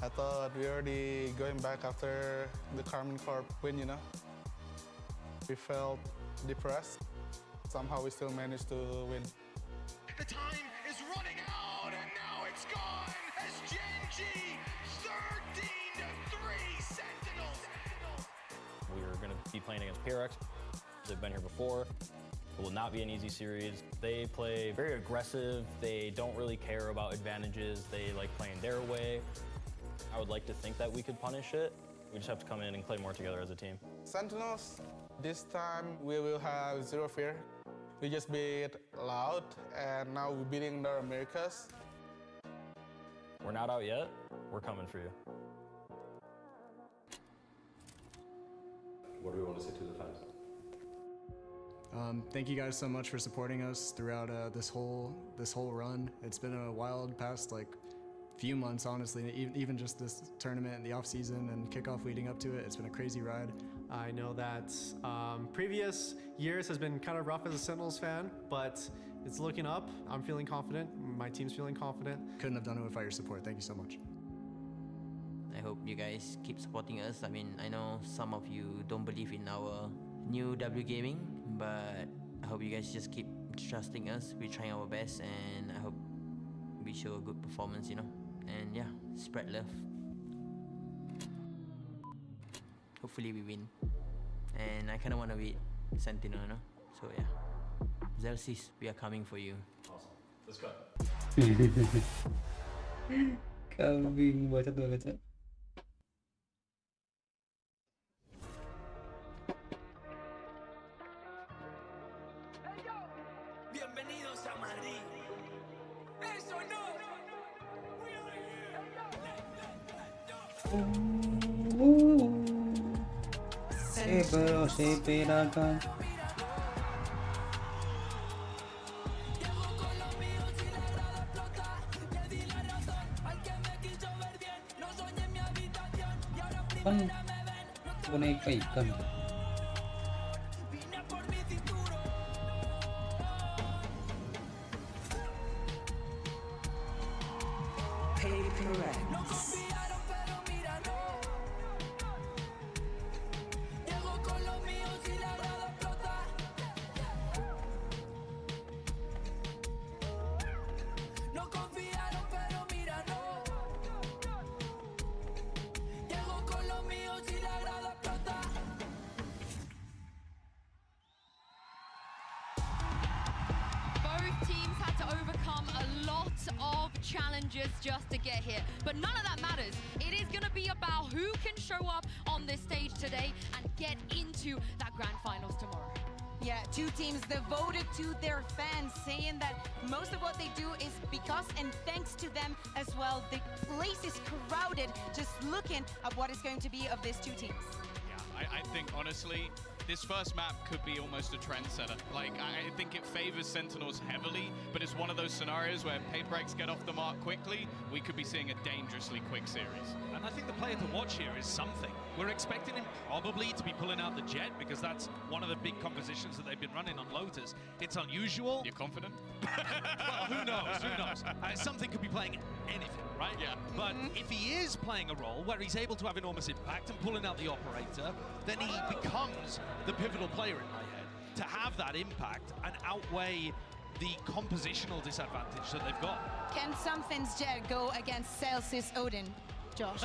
I thought we already going back after the Carmen Corp win, you know? We felt depressed. Somehow we still managed to win. The time is running out, and now it's gone as Gen G 13-3 Sentinels. We're going to be playing against PRX. They've been here before. It will not be an easy series. They play very aggressive. They don't really care about advantages. They like playing their way. I would like to think that we could punish it. We just have to come in and play more together as a team. Sentinels, this time we will have zero fear. We just beat Loud, and now we're beating the Americas. We're not out yet. We're coming for you. What do we want to say to the fans? Thank you guys so much for supporting us throughout this whole run. It's been a wild past few months, honestly. Even just this tournament and the off season and kickoff leading up to it, it's been a crazy ride. I know that previous years has been kind of rough as a Sentinels fan, but it's looking up. I'm feeling confident. My team's feeling confident. Couldn't have done it without your support. Thank you so much. I hope you guys keep supporting us. I mean, I know some of you don't believe in our new W Gaming, but I hope you guys just keep trusting us. We're trying our best, and I hope we show a good performance, you know. And yeah, spread love. Hopefully we win. And I kind of want to beat Sentinel, you know. So yeah, Zelsis, we are coming for you. Awesome. Let's go. Kambing bacot banget ya. Bienvenidos a Madrid. Eso no. Seperakan. Kan boneka ikan. Teams had to overcome a lot of challenges just to get here, but none of that matters. It is going to be about who can show up on this stage today and get into that grand finals tomorrow. Yeah, two teams devoted to their fans, saying that most of what they do is because and thanks to them as well. The place is crowded, just looking at what is going to be of these two teams. Yeah, I think honestly, this first map could be almost a trendsetter. Like, I think it favors Sentinels heavily, but it's one of those scenarios where PaperX get off the mark quickly, we could be seeing a dangerously quick series. And I think the player to watch here is something. We're expecting him probably to be pulling out the Jet because that's one of the big compositions that they've been running on Lotus. It's unusual. You're confident? Well, who knows? Who knows? Something could be playing anything, right? Yeah. But if he is playing a role where he's able to have enormous impact and pulling out the operator, then he becomes the pivotal player in my head. To have that impact and outweigh the compositional disadvantage that they've got. Can something's Jet go against Celsius Odin, Josh?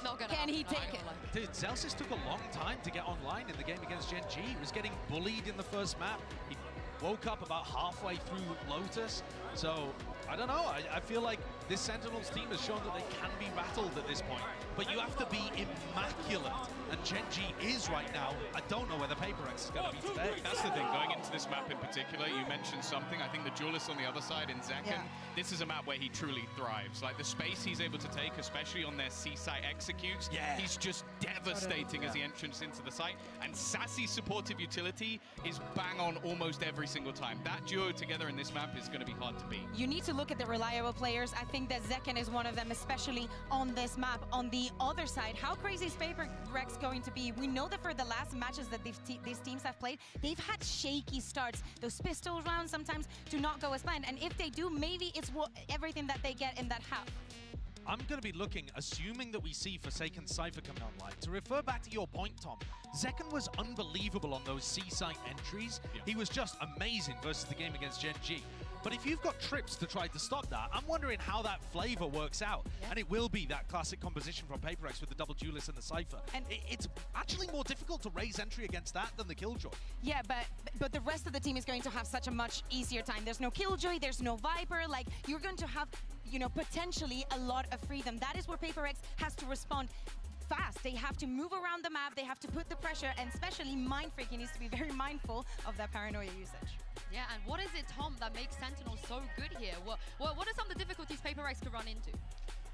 Not gonna Can he happen. take it? Dude, Celsius took a long time to get online in the game against Gen G. He was getting bullied in the first map. He woke up about halfway through Lotus. So, I don't know. I feel like this Sentinels team has shown that they can be rattled at this point. But you have to be immaculate. And Gen G is right now. I don't know where the PaperX is going to be today. That's the thing, going into this map in particular, you mentioned something. I think the duelist on the other side in Zekken, this is a map where he truly thrives. Like the space he's able to take, especially on their C-site executes, he's just devastating as he enters into the site. And Sassy's supportive utility is bang on almost every single time. That duo together in this map is going to be hard to beat. You need to look at the reliable players. I think that Zekken is one of them, especially on this map. On the other side, how crazy is PaperX going to be? We know that for the last matches that these teams have played, they've had shaky starts. Those pistol rounds sometimes do not go as planned. And if they do, maybe it's everything that they get in that half. I'm going to be looking, assuming that we see Forsaken Cypher coming online. To refer back to your point, Tom, Zekken was unbelievable on those C-site entries. He was just amazing versus the game against Gen G. But if you've got trips to try to stop that, I'm wondering how that flavor works out. And it will be that classic composition from PaperX with the double duelist and the Cypher. And it's actually more difficult to raise entry against that than the Killjoy. Yeah, but the rest of the team is going to have such a much easier time. There's no Killjoy, there's no Viper. Like, you're going to have, you know, potentially a lot of freedom. That is where PaperX has to respond fast. They have to move around the map, they have to put the pressure, and especially Mindfreaking needs to be very mindful of that paranoia usage. Yeah, and what is it, Tom, that makes Sentinels so good here? What are some of the difficulties PaperX could run into?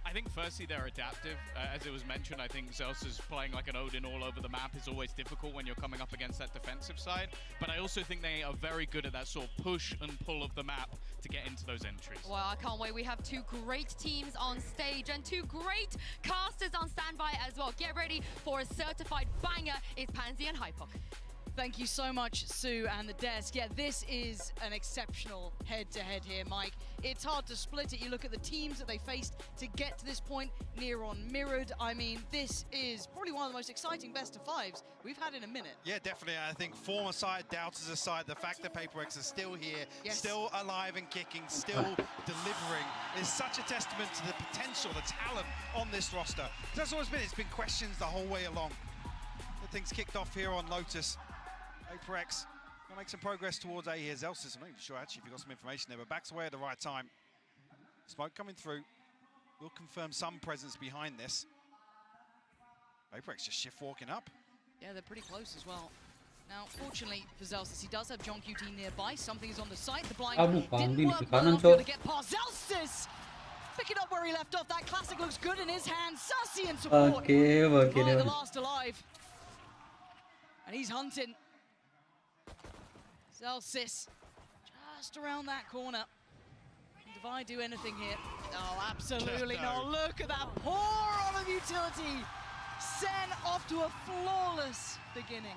I think firstly they're adaptive. As it was mentioned, I think Zelsa's playing like an Odin all over the map is always difficult when you're coming up against that defensive side. But I also think they are very good at that sort of push and pull of the map to get into those entries. Well, I can't wait. We have two great teams on stage and two great casters on standby as well. Get ready for a certified banger. It's Pansy and Hypok. Thank you so much, Sue and the desk. Yeah, this is an exceptional head-to-head here, Mike. It's hard to split it. You look at the teams that they faced to get to this point, near on mirrored. I mean, this is probably one of the most exciting best-of-5s we've had in a minute. Yeah, definitely. I think former side, doubters aside, the fact that PaperX is still here, still alive and kicking, still delivering, is such a testament to the potential, the talent on this roster. That's always been, it's been questions the whole way along. Things kicked off here on Lotus. PaperX gonna make some progress towards A here. Zelsis, I'm not even sure actually if you got some information there, but backs away at the right time. Smoke coming through. Will confirm some presence behind this. PaperX just shift walking up. Yeah, they're pretty close as well. Now, fortunately for Zelsis, he does have John QT nearby. Something is on the site. The blind didn't work well enough to get past Zelsis. Picking up where he left off. That classic looks good in his hands. Sassy in support. Okay, The last alive. And he's hunting. Zelsis just around that corner. Can Divide do anything here? Oh, absolutely not. Look at that pour on of utility. Sen off to a flawless beginning.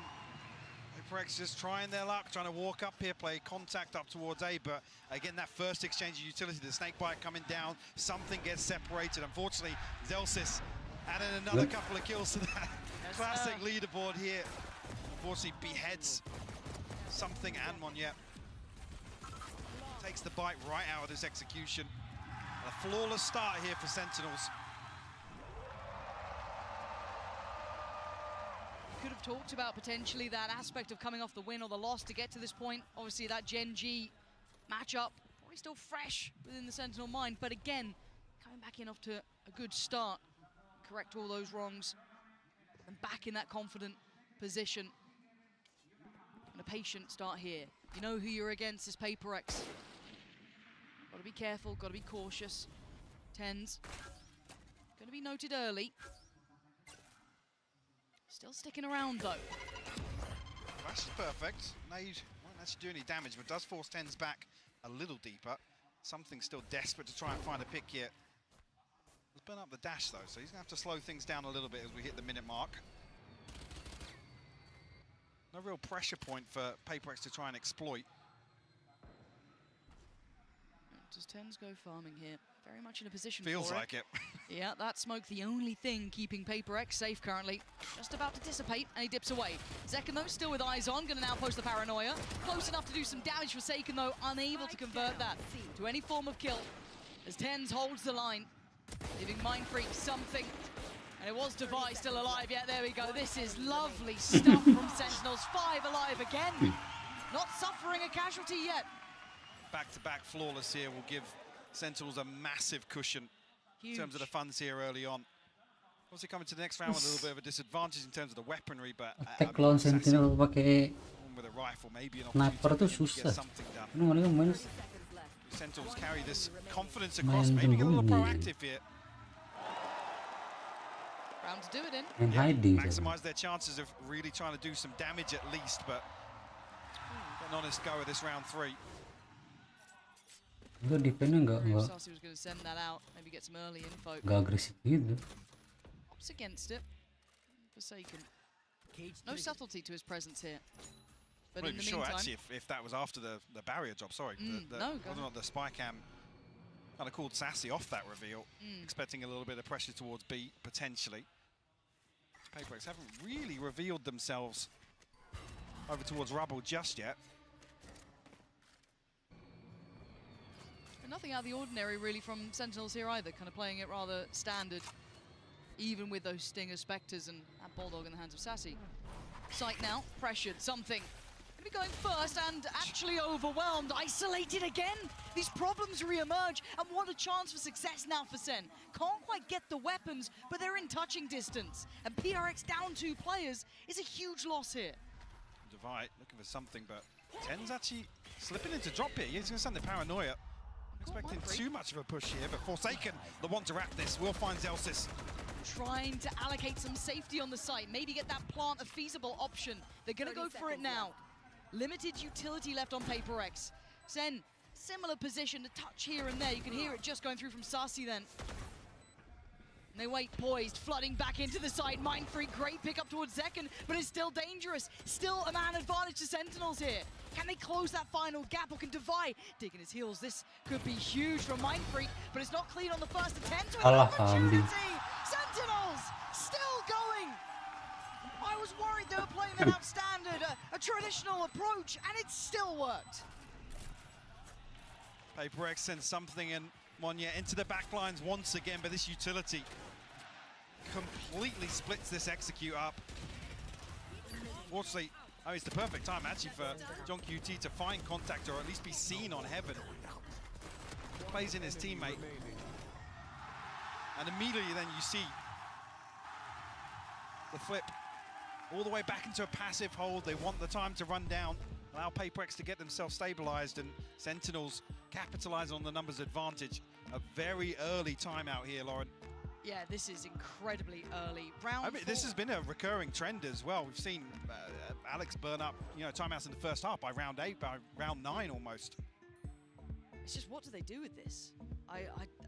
PaperX just trying their luck, trying to walk up here, play contact up towards A, but again, that first exchange of utility, the snakebite coming down, something gets separated. Unfortunately, Zelsis adding another couple of kills to that classic leaderboard here. Unfortunately, beheads something and Monye. Takes the bite right out of this execution. A flawless start here for Sentinels. Could have talked about potentially that aspect of coming off the win or the loss to get to this point. Obviously, that Gen G matchup probably still fresh within the Sentinel mind, but again, coming back in off to a good start, correct all those wrongs, and back in that confident position. And a patient start here. You know who you're against is PaperX. Got to be careful, got to be cautious. Tens, going to be noted early. Still sticking around though. Flash is perfect. Nade won't actually do any damage, but does force Tens back a little deeper. Something still desperate to try and find a pick here. Let's burn up the dash though, so he's gonna have to slow things down a little bit as we hit the minute mark. No real pressure point for PaperX to try and exploit. Does Tens go farming here? very much in a position Feels for like it. Yeah, that smoke, the only thing keeping Paper X safe currently. Just about to dissipate, and he dips away. Zekken, though, still with eyes on, gonna now post the paranoia. Close enough to do some damage for Saken, though, unable to convert that to any form of kill. As Tens holds the line, giving Mindfreak something. And it was Devi still alive. Yeah, there we go. This is lovely stuff from Sentinels. 5 alive again. Not suffering a casualty yet. Back-to-back flawless here will give Sentinels a massive cushion in terms of the funds here early on. Obviously coming to the next round with a little bit of a disadvantage in terms of the weaponry, but Attack lawan Sentinel pakai with a rifle, maybe an sniper tuh opportunity to susah. get something done. Ini mereka main Sentinels carry this confidence across, maybe get a little proactive here. Round to do it in. main hiding. Maximize their chances of really trying to do some damage at least, but get an honest go at this round 3. Enggak defense-nya enggak Sassy was going to send that out, maybe get some early info. enggak agresif gitu. Opts against it. Forsaken. No subtlety to his presence here. But I'm in not the sure meantime, actually if that was after the barrier drop. Sorry, no, go whether or not the spy cam kind of called Sassy off that reveal, expecting a little bit of pressure towards B potentially. Paper X haven't really revealed themselves over towards Rubble just yet. and nothing out of the ordinary really from Sentinels here either, kind of playing it rather standard, even with those Stinger Spectres and that Bulldog in the hands of Sassy. Sight now, pressured, something. Gonna be going first and actually overwhelmed, isolated again. These problems re-emerge, and what a chance for success now for Sen. Can't quite get the weapons, but they're in touching distance. And PRX down 2 players is a huge loss here. Devi looking for something, but Ten's actually slipping into drop here. He's gonna send the paranoia. Expecting too much of a push here, but Forsaken, the one to wrap this, will find Zelsis. Trying to allocate some safety on the site, maybe get that plant a feasible option. They're gonna go for it now. Limited utility left on Paper X. Sen, similar position, a touch here and there. You can hear it just going through from Sassy then. And they wait poised, flooding back into the side. Mindfreak, great pick up towards Zekken, but it's still dangerous. Still a man advantage to Sentinels here. Can they close that final gap, or can Devi digging his heels? This could be huge from Mindfreak, but it's not clean on the first attempt. Opportunity. Sentinels still going. I was worried they were playing an outstandard, a traditional approach, and it still worked. Paper X sends something and Monya into the back lines once again, but this utility completely splits this execute up. Fortunately, it's the perfect time actually for John QT to find contact or at least be seen on Heaven. Plays in his teammate. And immediately then you see the flip all the way back into a passive hold. They want the time to run down, allow Paper X to get themselves stabilized, and Sentinels capitalize on the numbers advantage. A very early timeout here, Lauren. Yeah, this is incredibly early. Round this has been a recurring trend as well. We've seen Alex burn up, timeouts in the first half by round 8, by round 9 almost. It's just, what do they do with this?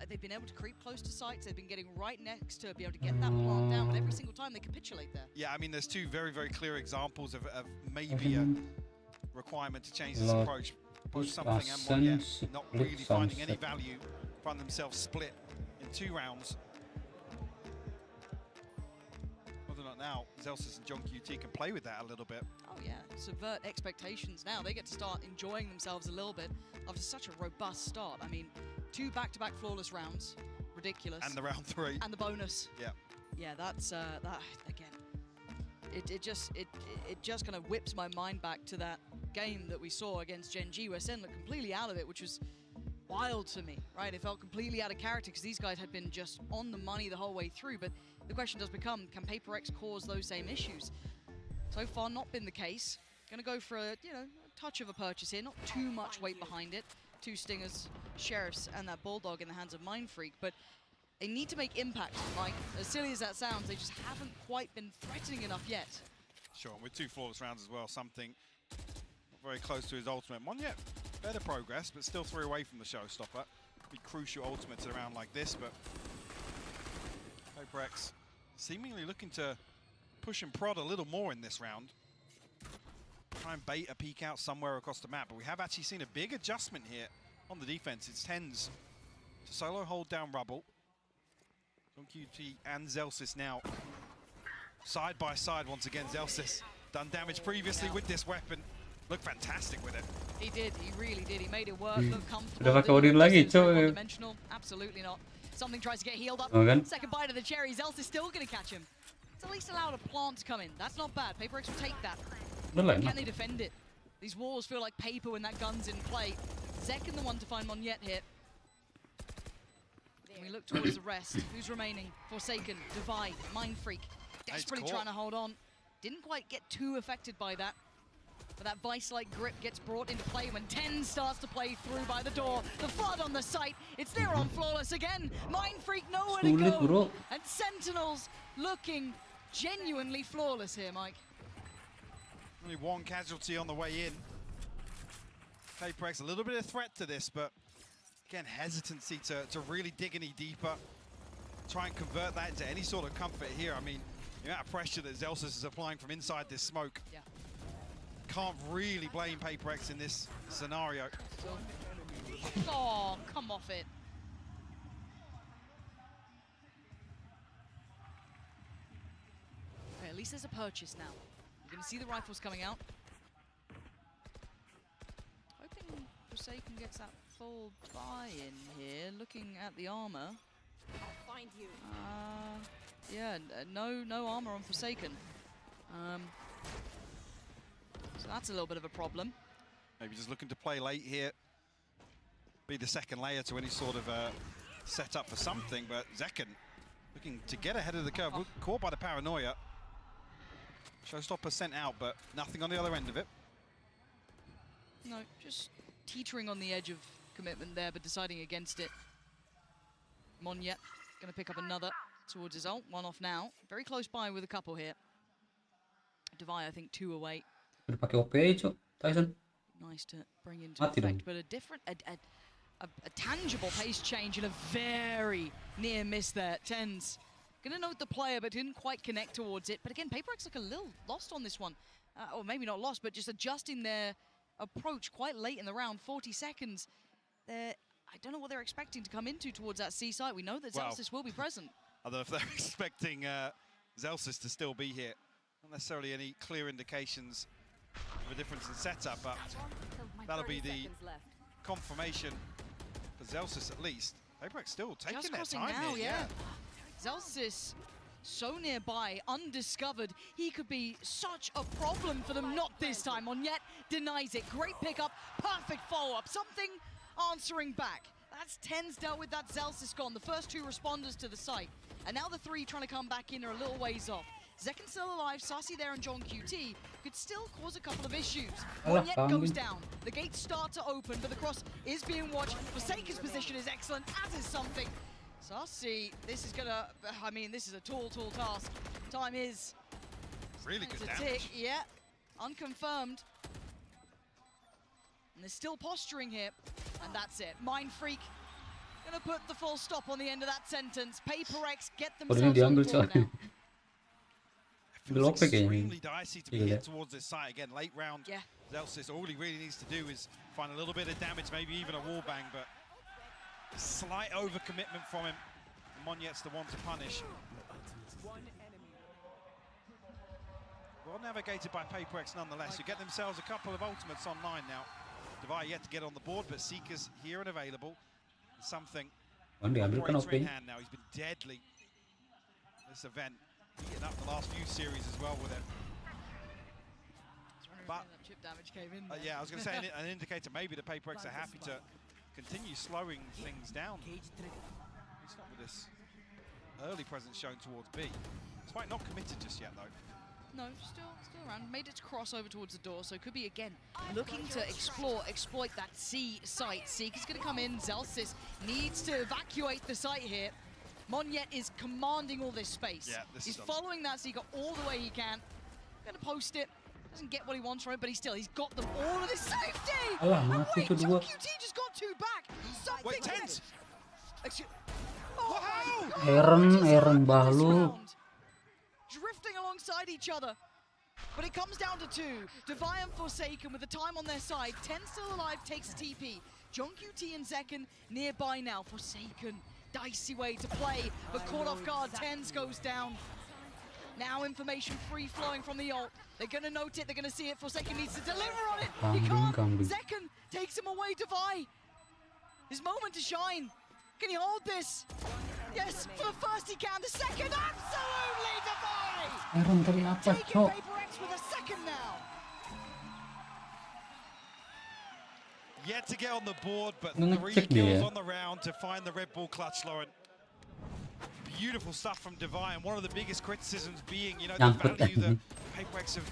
They've been able to creep close to sites. They've been getting right next to be able to get that plant down, but every single time they capitulate there. Yeah, I mean, there's 2 very, very clear examples of maybe a requirement to change this approach. Push something and one yet not really finding any value, find themselves split in 2 rounds. Whether or not now Zelsis and John QT can play with that a little bit. Oh yeah, subvert expectations now. They get to start enjoying themselves a little bit after such a robust start. I mean, 2 back-to-back flawless rounds, ridiculous. And the round 3. And the bonus. Yeah. Yeah, that's that again. It just kind of whips my mind back to that game that we saw against Gen G, where Sen looked completely out of it, which was wild to me, right? It felt completely out of character because these guys had been just on the money the whole way through. But the question does become, can Paper X cause those same issues? So far, not been the case. Gonna go for a touch of a purchase here, not too much weight behind it. 2 Stingers, Sheriffs, and that Bulldog in the hands of Mindfreak, but they need to make impact, Mike. As silly as that sounds, they just haven't quite been threatening enough yet. Sure, with 2 flawless rounds as well, something very close to his ultimate. One yet better progress, but still 3 away from the showstopper. Be crucial ultimates at a round like this, but Paper X seemingly looking to push and prod a little more in this round. Try and bait a peek out somewhere across the map, but we have actually seen a big adjustment here on the defense. It's Tens to solo hold down Rubble. QT and Zelsis now side by side once again. Zelsis done damage previously with this weapon. Looked fantastic with it. He did, he really did. He made it work, look comfortable. Udah pakai Odin lagi, coy. One-dimensional? Absolutely not. Something tries to get healed up. Oh, kan? Second bite of the cherry. Zelsis still going to catch him. It's at least allowed a plant to come in. That's not bad. PaperX will take that. Can they defend it? These walls feel like paper when that gun's in play. Zekken the one to find Monyet here. And we look towards the rest. Who's remaining? Forsaken, Divide, Mind Freak. Desperately trying to hold on. Didn't quite get too affected by that. But that vice-like grip gets brought into play when 10 starts to play through by the door. The flood on the site. It's there on Flawless again. Mind Freak nowhere to go. And Sentinels looking genuinely flawless here, Mike. Only one casualty on the way in. PaperX a little bit of threat to this, but again, hesitancy to really dig any deeper. Try and convert that into any sort of comfort here. I mean, the amount of pressure that Zelsis is applying from inside this smoke. Yeah. Can't really blame PaperX in this scenario. Oh, come off it. Okay, at least there's a purchase now. You're going to see the rifles coming out. Hoping Forsaken gets that full buy-in here. Looking at the armor. I'll find you. Yeah, no armor on Forsaken. So that's a little bit of a problem. Maybe just looking to play late here. Be the second layer to any sort of setup for something, but Zekken looking to get ahead of the curve. Caught by the paranoia. Showstopper sent out, but nothing on the other end of it. No, just teetering on the edge of commitment there, but deciding against it. Monyet going to pick up another towards his ult. One off now. Very close by with a couple here. Divide, I think, 2 away. Udah pakai OP, Cok. Tyson. Nice to bring into effect, but a different, a tangible pace change and a very near miss there. Tens gonna note the player, but didn't quite connect towards it. But again, PaperX look a little lost on this one, or maybe not lost, but just adjusting their approach quite late in the round. 40 seconds. I don't know what they're expecting to come into towards that C site. We know that Zelsis will be present. I don't know if they're expecting Zelsis to still be here. Not necessarily any clear indications of a difference in setup, but that'll be the confirmation for Zelsis at least. PaperX still taking their time now, here. yeah. Zelsis so nearby, undiscovered. He could be such a problem for them. Not this time. Monyet denies it. Great pickup, perfect follow-up. Something answering back. That's Tens dealt with that. Zelsis gone. The first 2 responders to the site. And now the 3 trying to come back in are a little ways off. Zekken still alive, Sassy there and John QT could still cause a couple of issues. Monyet goes down, the gates start to open, but the cross is being watched. Forsaken's position is excellent, as is something. Sassy, this is gonna, I mean, this is a tall task. Time is really good to tick, yeah, unconfirmed. And they're still posturing here, and that's it. Mind Freak gonna put the full stop on the end of that sentence. PaperX get themselves on the board now. It's extremely dicey to be hit towards this site again. Late round, Zelsis, all he really needs to do is find a little bit of damage, maybe even a wallbang, but slight overcommitment from him. Monyet's the one to punish. Well navigated by PaperX nonetheless, who get themselves a couple of ultimates online now. Divide yet to get on the board, but Seeker's here and available. Something operator in hand now. He's been deadly this event. Heating up the last few series as well with it. But that chip damage came in. yeah, I was going to say an indicator maybe the PaperX are happy to continue slowing things down. It's not with this early presence shown towards B. Despite not committed just yet though. No, still around. Made its cross over towards the door, so could be again looking to exploit that C site. Seeker's going to come in. Zelsis needs to evacuate the site here. Monyet is commanding all this space. Yeah, he's following that Seeker all the way he can. Gonna post it. Doesn't get what he wants from it, but he's got them all of this safety! Alah, wait, John QT just got 2 back! Something wait, Tens! Aaron Bahlu. Drifting alongside each other. But it comes down to 2. Divide and Forsaken with the time on their side. 10 still alive, takes a TP. John QT and Zekken nearby now. Forsaken, dicey way to play, but caught off guard. TenZ goes down. Now information free-flowing from the ult. They're going to note it, they're going to see it. Forsaken needs to deliver on it. He can't. Zekken takes him away, Devi. His moment to shine. Can he hold this? Yes, for the first he can. The second, absolutely Devi! Taking PaperX with a second now. Yet to get on the board, but Ngecek 3 kills dia. on the round to find the Red Bull clutch, Lauren. Beautiful stuff from Devi, and one of the biggest criticisms being, you know, the value that PaperX have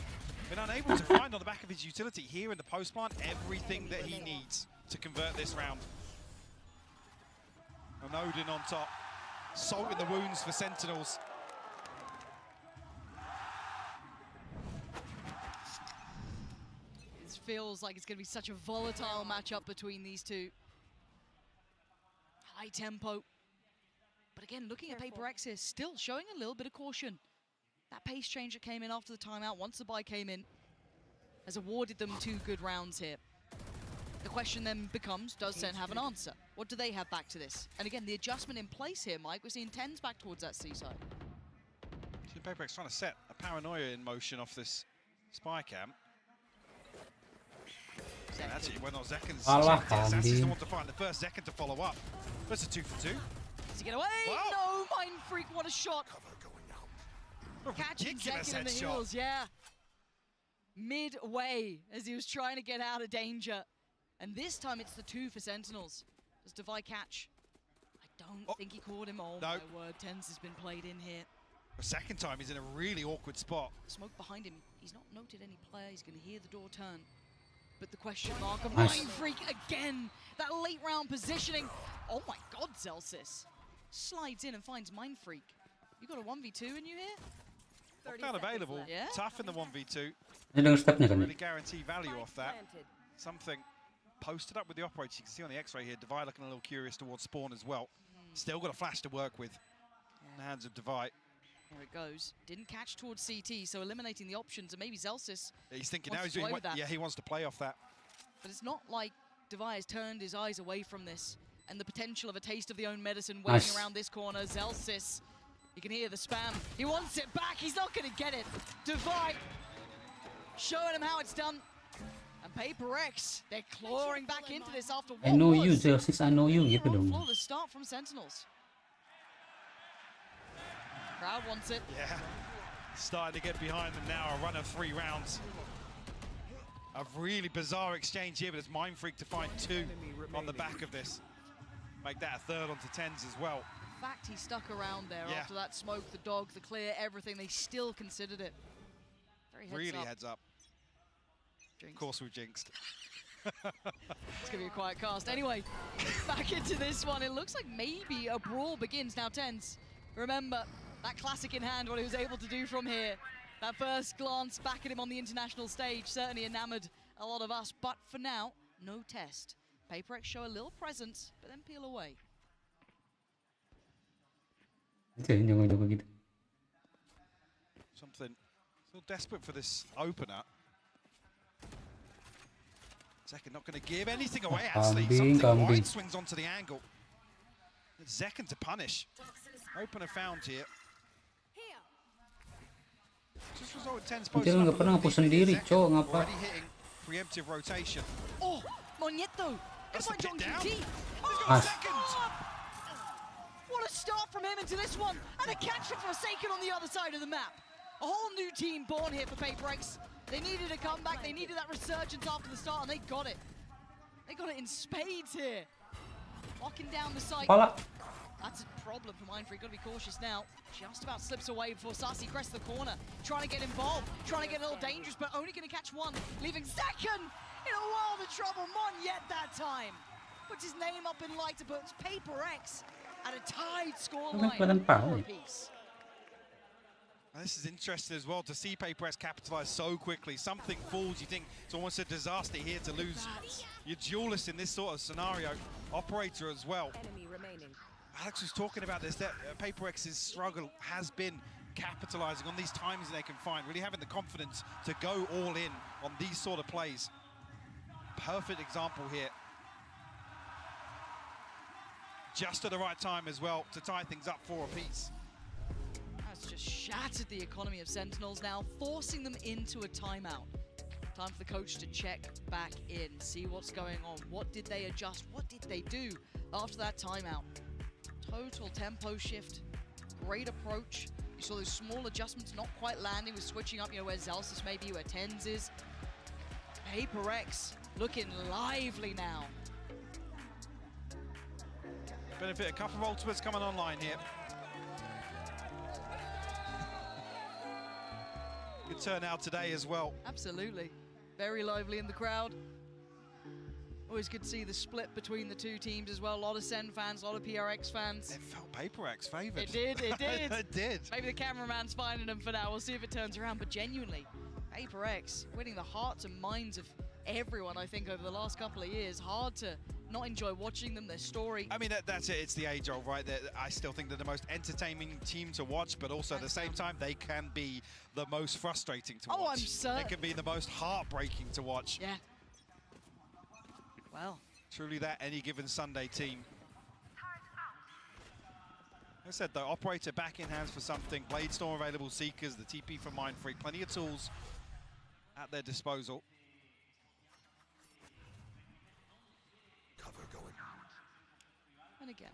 been unable to find on the back of his utility. Here in the post plant, everything that he needs to convert this round. And Odin on top, salt in the wounds for Sentinels. It feels like it's going to be such a volatile matchup between these two. High tempo. But again, looking at PaperX here, still showing a little bit of caution. That pace change that came in after the timeout, once the buy came in, has awarded them 2 good rounds here. The question then becomes, does Sen have an answer? What do they have back to this? And again, the adjustment in place here, Mike, we're seeing TenZ back towards that seaside. So PaperX trying to set a paranoia in motion off this spy camp. And actually, when Zekken's checked it, Sassy's the one to find the first Zekken to follow up. That's a 2 for 2. Does he get away? Wow. No, Mind Freak, what a shot. Catching Zekken in the heels, yeah. Midway, as he was trying to get out of danger. And this time it's the 2 for Sentinels. Does Devi catch? I don't think he caught him. Oh, my word, TenZ has been played in here. The second time he's in a really awkward spot. Smoke behind him. He's not noted any player. He's going to hear the door turn. But the question mark of Mind Freak again. That late round positioning. Oh my God, Zelsis. Slides in and finds Mind Freak. You got a 1v2 in you here? Not available. Yeah. Tough in the 1v2. Really guarantee value off that. Something posted up with the operator. You can see on the X-ray here, Devi looking a little curious towards spawn as well. Still got a flash to work with in the hands of Devi. There it goes. Didn't catch towards CT, so eliminating the options, and maybe Zelsis. He's thinking now he's doing yeah, he wants to play off that. But it's not like Devi has turned his eyes away from this, and the potential of a taste of the own medicine waiting around this corner. Zelsis, you can hear the spam. He wants it back. He's not going to get it. Devi showing him how it's done. And PaperX, they're clawing back into this after what I know was you, Zelsis, I know you, gitu dong. the start from Sentinels. Crowd wants it. Yeah, starting to get behind them now. A run of 3 rounds. A really bizarre exchange here, but it's Mind Freak to find 2 on the back of this. Make that a 3rd onto TenZ as well. In fact, he stuck around there after that smoke, the dog, the clear, everything. They still considered it. Very heads up. Jinxed. Of course we've jinxed. It's going to be a quiet cast. Anyway, back into this one. It looks like maybe a brawl begins now. TenZ, remember, that classic in hand, what he was able to do from here. That first glance back at him on the international stage certainly enamored a lot of us. But for now, no test. PaperX show a little presence, but then peel away. Something so desperate for this opener. Zekken not going to give anything away, actually. Something wide swings onto the angle. It's Zekken to punish. Opener found here. Just result in TenZ Dia nggak pernah aku sendiri, cowok ngapa? Already hitting preemptive rotation. Oh, Monieto. That's a pit down. What a start from him into this one. And a catch for Forsaken on the other side of the map. A whole new team born here for PaperX. They needed a comeback. They needed that resurgence after the start, and they got it. They got it in spades here. Locking down the site. That's a problem for Mind Freak. Got to be cautious now. Just about slips away before Sassy crests the corner. Trying to get involved. Trying to get a little dangerous, but only going to catch one. Leaving Zekken in a world of trouble. Monyet that time. Puts his name up in lights, but it's PaperX at a tied scoreline. This is interesting as well to see PaperX capitalize so quickly. Something falls, you think it's almost a disaster here to lose your duelist in this sort of scenario. Operator as well. Alex was talking about this, that PaperX's struggle has been capitalizing on these times they can find, really having the confidence to go all in on these sort of plays. Perfect example here. just at the right time as well to tie things up 4 apiece. That's just shattered the economy of Sentinels now, forcing them into a timeout. Time for the coach to check back in, see what's going on. What did they adjust? What did they do after that timeout? Total tempo shift, great approach. You saw those small adjustments not quite landing with switching up, where Zelsis may be, where Tens is. PaperX looking lively now. Benefit a couple of ultimates coming online here. Good turnout today as well. Absolutely. Very lively in the crowd. Always good to see the split between the two teams as well. A lot of Sen fans, a lot of PRX fans. It felt PaperX favoured. It did, it did. It did. Maybe the cameraman's finding them for now. We'll see if it turns around. But genuinely, PaperX winning the hearts and minds of everyone, I think, over the last couple of years. Hard to not enjoy watching them, their story. I mean, that's it. It's the age old, right? I still think they're the most entertaining team to watch, but also at the same time, they can be the most frustrating to watch. Oh, I'm certain. They can be the most heartbreaking to watch. Yeah. Well. Truly that any given Sunday team. Like I said, though, Operator back in hands for something. Bladestorm available, Seekers, the TP for Mindfreak. Plenty of tools at their disposal. And again,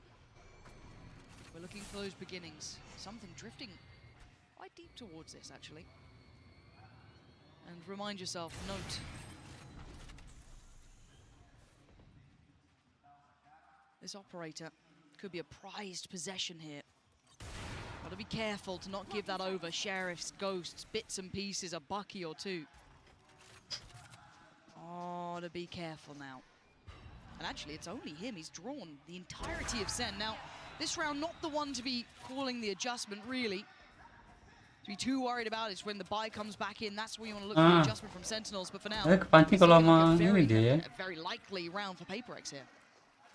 we're looking for those beginnings. Something drifting quite deep towards this, actually. And remind yourself, note. This Operator could be a prized possession here. Gotta be careful to not give that over. Sheriffs, Ghosts, bits and pieces, a Bucky or two. Oh, to be careful now. And actually, it's only him. He's drawn the entirety of Sen. Now, this round, not the one to be calling the adjustment, really. To be too worried about is when the buy comes back in. That's where you want to look for the adjustment from Sentinels. But for now, kepancing kalau sama ini dia. a very likely round for PaperX here.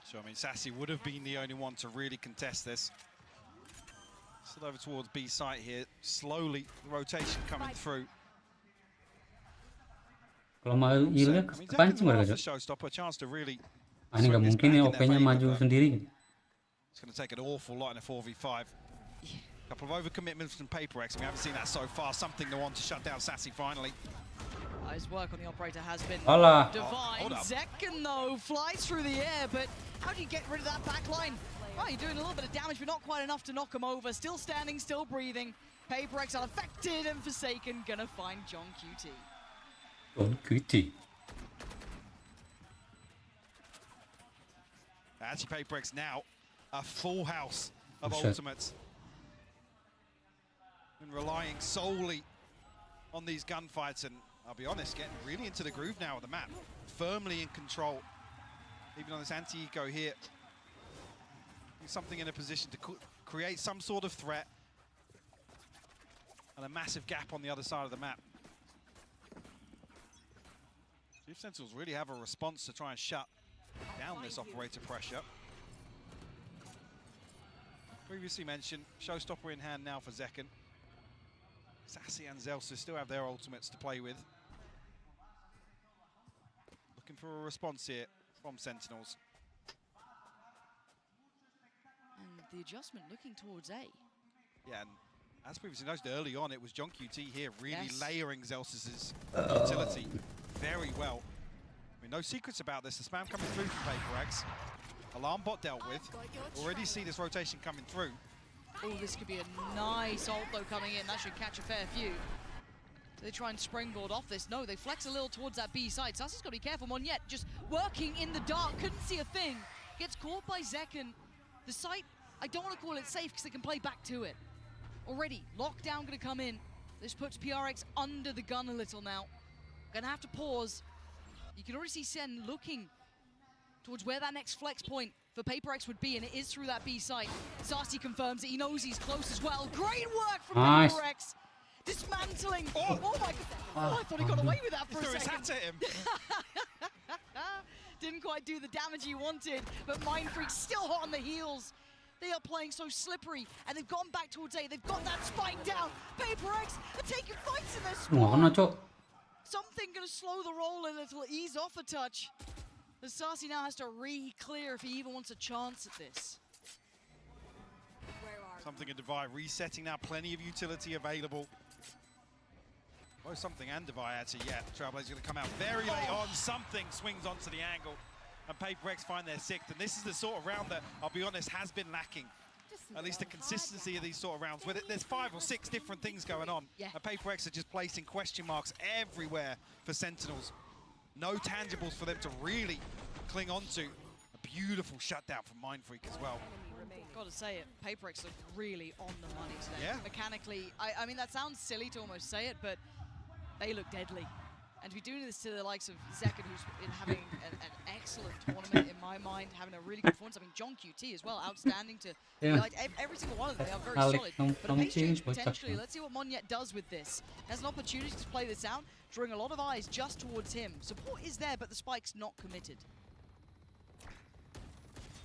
So, I mean, Sassy would have been the only one to really contest this. Still over towards B site here. Slowly, the rotation coming through. Kalau mau heal kepancing mereka. Showstopper, chance to really. Ini nggak mungkin ya OP-nya maju sendiri. It's going to take an awful lot in a 4v5. Couple of overcommitments from PaperX. We haven't seen that so far. Something to want to shut down Sassy finally. His work on the Operator has been Hola. divine. Zekken, though, flies through the air, but how do you get rid of that back line? Well, you're doing a little bit of damage, but not quite enough to knock him over. Still standing, still breathing. PaperX unaffected and Forsaken gonna find John QT. John QT. Actually, PaperX now a full house of ultimates. And relying solely on these gunfights, and I'll be honest, getting really into the groove now of the map. Firmly in control. Even on this anti-eco here. Something in a position to create some sort of threat. And a massive gap on the other side of the map. Chief Sentinels really have a response to try and shut down this Operator pressure. Previously mentioned, Showstopper in hand now for Zekken. Sassy and Zelsa still have their ultimates to play with. Looking for a response here from Sentinels. And the adjustment looking towards A. Yeah, and as previously noted early on, it was John QT here really layering Zelsis' Oh. utility very well. I mean, no secrets about this. The spam coming through from PaperX. Alarm bot dealt with. Already see this rotation coming through. Oh, this could be a nice ult, though, coming in. That should catch a fair few. Do they try and springboard off this? No, they flex a little towards that B side. Sassy's got to be careful. Monyet just working in the dark. Couldn't see a thing. Gets caught by Zekken. The site, I don't want to call it safe because they can play back to it. Already, lockdown going to come in. This puts PRX under the gun a little now. Going to have to pause. You can already see Sen looking towards where that next flex point for PaperX would be, and it is through that B site. Sassy confirms it. He knows he's close as well. Great work from PaperX. Dismantling. Oh my God. Oh, I thought he got away with that for a second. Threw his hat at him. Didn't quite do the damage he wanted, but Mindfreak still hot on the heels. They are playing so slippery, and they've gone back towards A. They've got that spike down. PaperX are taking fights in their spawn. Something going to slow the roll a little, ease off a touch. The Sassy now has to re-clear if he even wants a chance at this. Something in Divide resetting now, plenty of utility available. Both Something and Divide actually, yeah. Trailblazer's going to come out very late on. Something swings onto the angle, and Paper X find their 6th. And this is the sort of round that, I'll be honest, has been lacking. At least the consistency of these sort of rounds, where there's 5 or 6 different things going on. Yeah. And Paper X are just placing question marks everywhere for Sentinels. No tangibles for them to really cling on to. A beautiful shutdown from Mindfreak as well. Gotta say it, Paper X look really on the money today. Yeah. Mechanically, I mean, that sounds silly to almost say it, but they look deadly. And to be doing this to the likes of Zekken, who's been having an excellent tournament in my mind, having a really good performance. I mean, John QT as well, outstanding to like, every single one of them. They are very solid. But a pace change potentially. Let's see what Monyet does with this. Has an opportunity to play this out, drawing a lot of eyes just towards him. Support is there, but the spike's not committed.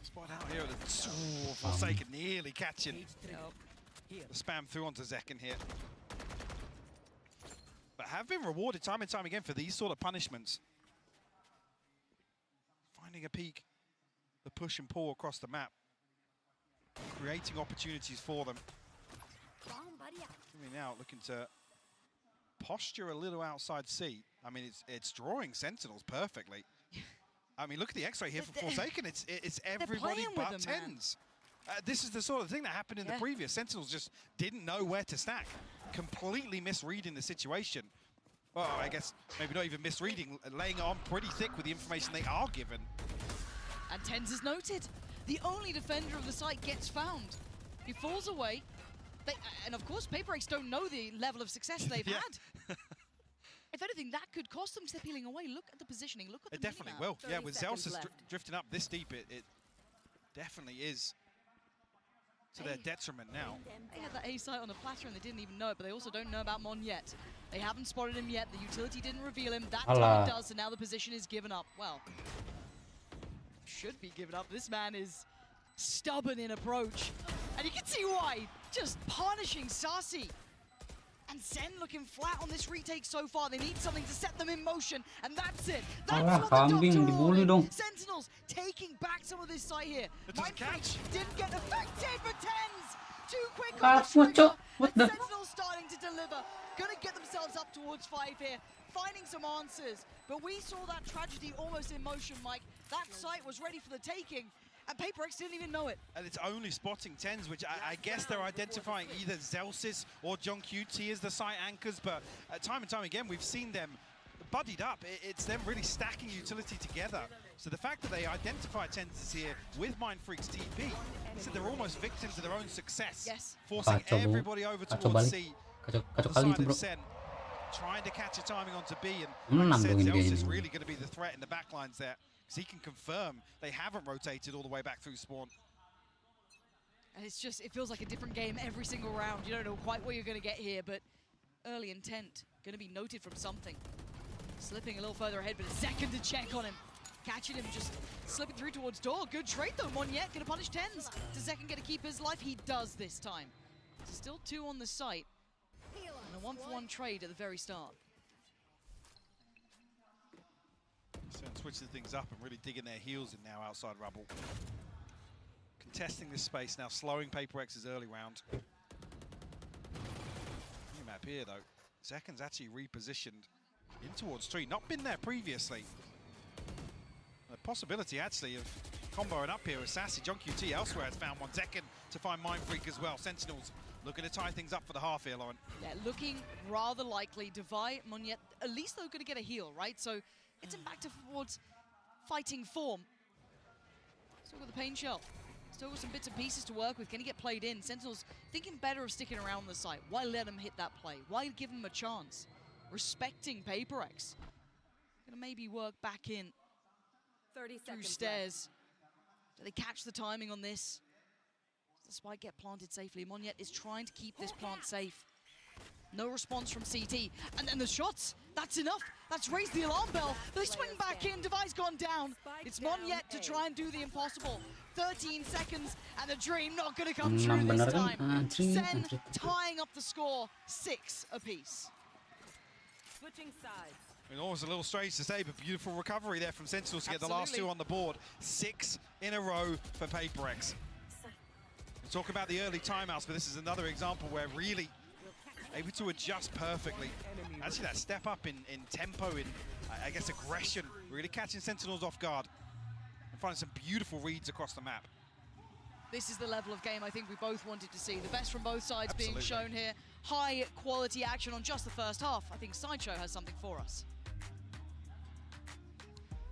Spot out here, the Forsaken nearly catching the spam through onto Zekken here. But have been rewarded time and time again for these sort of punishments. Finding a peak, the push and pull across the map, creating opportunities for them. Now looking to posture a little outside C. I mean, it's drawing Sentinels perfectly. I mean, look at the X-ray here for Forsaken. It's everybody but Tens. This is the sort of thing that happened in the previous. Sentinels just didn't know where to stack. Completely misreading the situation. Well, I guess maybe not even misreading, laying it on pretty thick with the information they are given. And Tens is noted. The only defender of the site gets found. He falls away. And of course, Paper X don't know the level of success they've had. If anything, that could cost them because they're peeling away. Look at the positioning. Look at the definitely will. Yeah, with Zelsis drifting up this deep, it definitely is to their detriment now. They had that A site on the platter and they didn't even know it, but they also don't know about Mon yet. They haven't spotted him yet. The utility didn't reveal him. That time it does, and now the position is given up. Well, should be given up. This man is stubborn in approach. And you can see why. Just punishing Sasi. And Sen looking flat on this retake so far. They need something to set them in motion, and that's it. That's what the Doctor Sentinels taking back some of this site here. Mindfreak didn't get affected, but Tens too quick on the trigger. And Sentinels starting to deliver. Gonna get themselves up towards 5 here, finding some answers. But we saw that tragedy almost in motion, Mike. That site was ready for the taking. And Paper X didn't even know it. And it's only spotting Tens, which I guess they're identifying either Zelsis or John QT as the site anchors, but time and time again, we've seen them buddied up. It's them really stacking utility together. So the fact that they identify Tens here with Mindfreak's TP, so they're almost victims of their own success. Forcing everybody over towards C. On the side of Sen, trying to catch a timing onto B, and like I said, Zelsis is really going to be the threat in the backlines there. Because he can confirm they haven't rotated all the way back through spawn. And it's just, it feels like a different game every single round. You don't know quite what you're going to get here, but early intent going to be noted from something. Slipping a little further ahead, but a second to check on him. Catching him, just slipping through towards door. Good trade though, Monyet going to punish Tens. Does Zekken get to keep his life? He does this time. So still 2 on the site. And a 1-for-1 trade at the very start. Switching things up and really digging their heels in now outside rubble. Contesting this space now, slowing Paper X's early round. New map here though. Zekken's actually repositioned in towards tree. Not been there previously. The possibility actually of comboing up here with Sassy. John QT elsewhere has found one. Zekken to find Mindfreak as well. Sentinels looking to tie things up for the half here, Lauren. Yeah, looking rather likely. Divide, Monyet, at least they're going to get a heal, right? So it's him back towards fighting form. Still got the pain shell. Still got some bits and pieces to work with. Can he get played in? Sentinels thinking better of sticking around the site. Why let him hit that play? Why give him a chance? Respecting Paper X. Gonna maybe work back in 30 through seconds stairs. Do they catch the timing on this? Does the spike get planted safely? Monyet is trying to keep this plant safe. No response from CT. And then the shots, that's enough. That's raised the alarm bell. They swing back in, Device gone down. It's Monyet to try and do the impossible. 13 seconds, and the dream not gonna come true this time. Sen tying up the score, 6 apiece. Switching sides. I mean, almost a little strange to say, but beautiful recovery there from Sentinels to get the last 2 on the board. 6 in a row for Paper X. talk about the early timeouts, but this is another example where really able to adjust perfectly. Actually, that step up in tempo, in I guess aggression, really catching Sentinels off guard and finding some beautiful reads across the map. This is the level of game I think we both wanted to see. The best from both sides Absolutely. being shown here. High quality action on just the first half. I think Sideshow has something for us.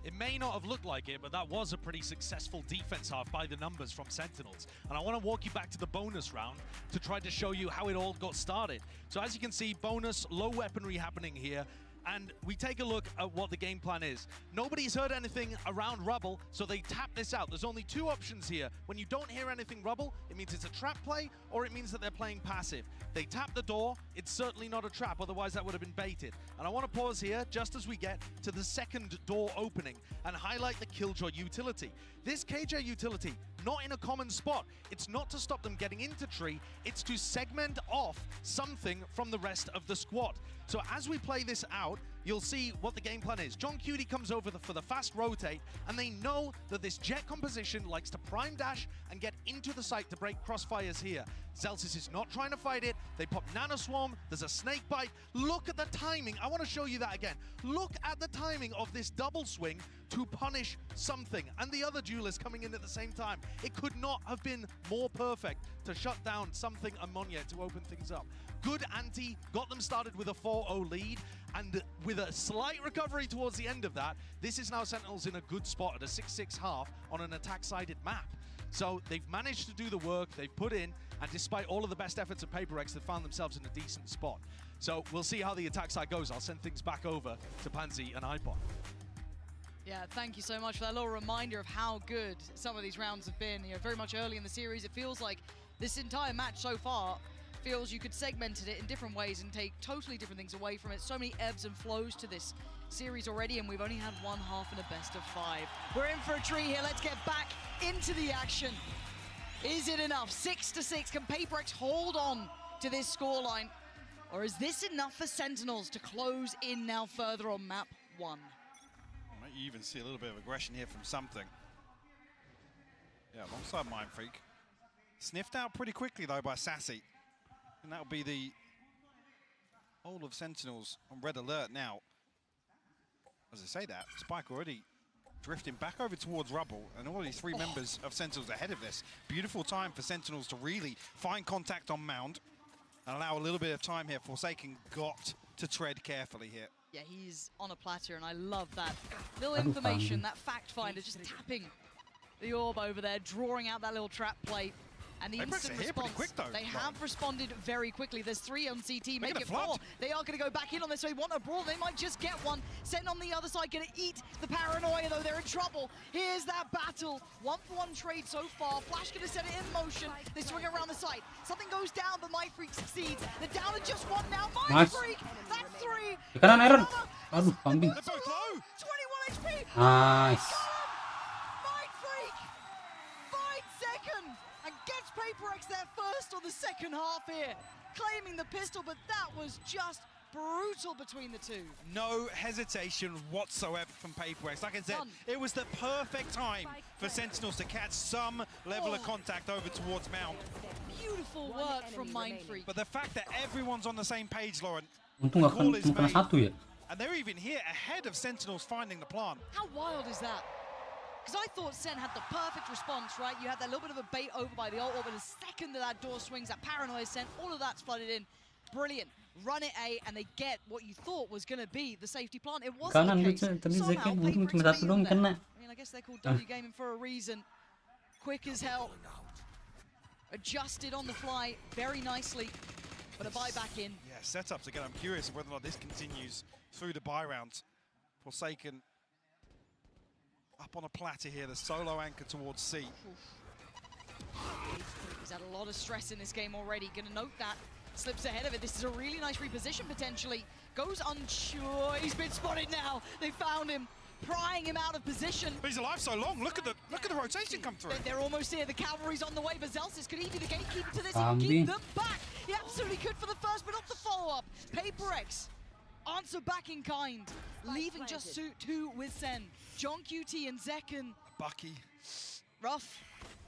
It may not have looked like it, but that was a pretty successful defense half by the numbers from Sentinels. And I want to walk you back to the bonus round to try to show you how it all got started. So as you can see, bonus, low weaponry happening here. And we take a look at what the game plan is. Nobody's heard anything around rubble, so they tap this out. There's only two options here. When you don't hear anything rubble, it means it's a trap play, or it means that they're playing passive. They tap the door, it's certainly not a trap, otherwise that would have been baited. And I want to pause here, just as we get to the second door opening, and highlight the Killjoy utility. This KJ utility, not in a common spot. It's not to stop them getting into tree, it's to segment off something from the rest of the squad. So as we play this out, you'll see what the game plan is. John Cutie comes over for the fast rotate, and they know that this jet composition likes to prime dash and get into the site to break crossfires here. Zelsis is not trying to fight it. They pop Nano Swarm. There's a snake bite. Look at the timing. I want to show you that again. Look at the timing of this double swing to punish something. And the other duelist coming in at the same time. It could not have been more perfect to shut down something and Monya to open things up. Good ante, got them started with a 4-0 lead, and with a slight recovery towards the end of that, this is now Sentinels in a good spot at a 6-6 half on an attack-sided map. So they've managed to do the work, they've put in, and despite all of the best efforts of PaperX, they've found themselves in a decent spot. So we'll see how the attack side goes. I'll send things back over to Pansy and iPod. Yeah, thank you so much for that little reminder of how good some of these rounds have been. You know, very much early in the series, it feels like this entire match so far feels you could segment it in different ways and take totally different things away from it. So many ebbs and flows to this series already, and we've only had one half in a best of 5. We're in for a treat here. Let's get back into the action. Is it enough? 6-6. Can PaperX hold on to this scoreline? Or is this enough for Sentinels to close in now further on map 1? Might you even see a little bit of aggression here from something. Yeah, alongside Mind Freak. Sniffed out pretty quickly though by Sassy. And that'll be the whole of Sentinels on red alert now. As I say that, Spike already drifting back over towards rubble, and already 3 members of Sentinels ahead of this. Beautiful time for Sentinels to really find contact on Mound and allow a little bit of time here. Forsaken got to tread carefully here. Yeah, he's on a platter, and I love that little information, that fact finder, just tapping the orb over there, drawing out that little trap play. And the instant response, they have responded very quickly. There's 3 on CT, make it 4. They are going to go back in on this. They want a brawl. They might just get one. Sen on the other side, going to eat the paranoia, though. They're in trouble. Here's that battle. 1-for-1 trade so far. Flash going to set it in motion. They swing around the site. Something goes down, but Mind Freak succeeds. They're down to just 1 now. Mind Freak, that's 3. Kanan Iron. Aduh, kambing. 21 HP. Nice. Mind Freak finds second and gets PaperX their first on the second half here, claiming the pistol, but that was just brutal between the two. No hesitation whatsoever from PaperX. Like I said, it was the perfect time for Sentinels to catch some level of contact over towards Mount. Beautiful work from Mind Freak. But the fact that everyone's on the same page, Lauren, Untung gak kena satu ya. and they're even here ahead of Sentinels finding the plant. How wild is that? Because I thought Sen had the perfect response, right? You had that little bit of a bait over by the ult, but the second that door swings, that paranoia Sen, all of that's flooded in. Brilliant. Run it A, and they get what you thought was going to be the safety plant. It wasn't Kanan the case. tadi Somehow, Zekin untung PaperX cuma satu beat dong them. kena. I mean, I guess they're called W Gaming for a reason. Quick as hell. Adjusted on the fly very nicely, but a buy back in. Yeah, setups again. I'm curious whether or not this continues through the buy round. Forsaken up on a platter here, the solo anchor towards C. He's had a lot of stress in this game already. Gonna note that. Slips ahead of it. This is a really nice reposition potentially. Goes unsure. He's been spotted now. They found him, prying him out of position. But he's alive so long. Look at the rotation come through. They're almost here. The cavalry's on the way, but Zelsis could he be the gatekeeper to this? He can keep them back. He absolutely could for the first, but not the follow-up. PaperX answer back in kind, leaving just 2 with Sen. John QT and Zekin. Bucky. Rough.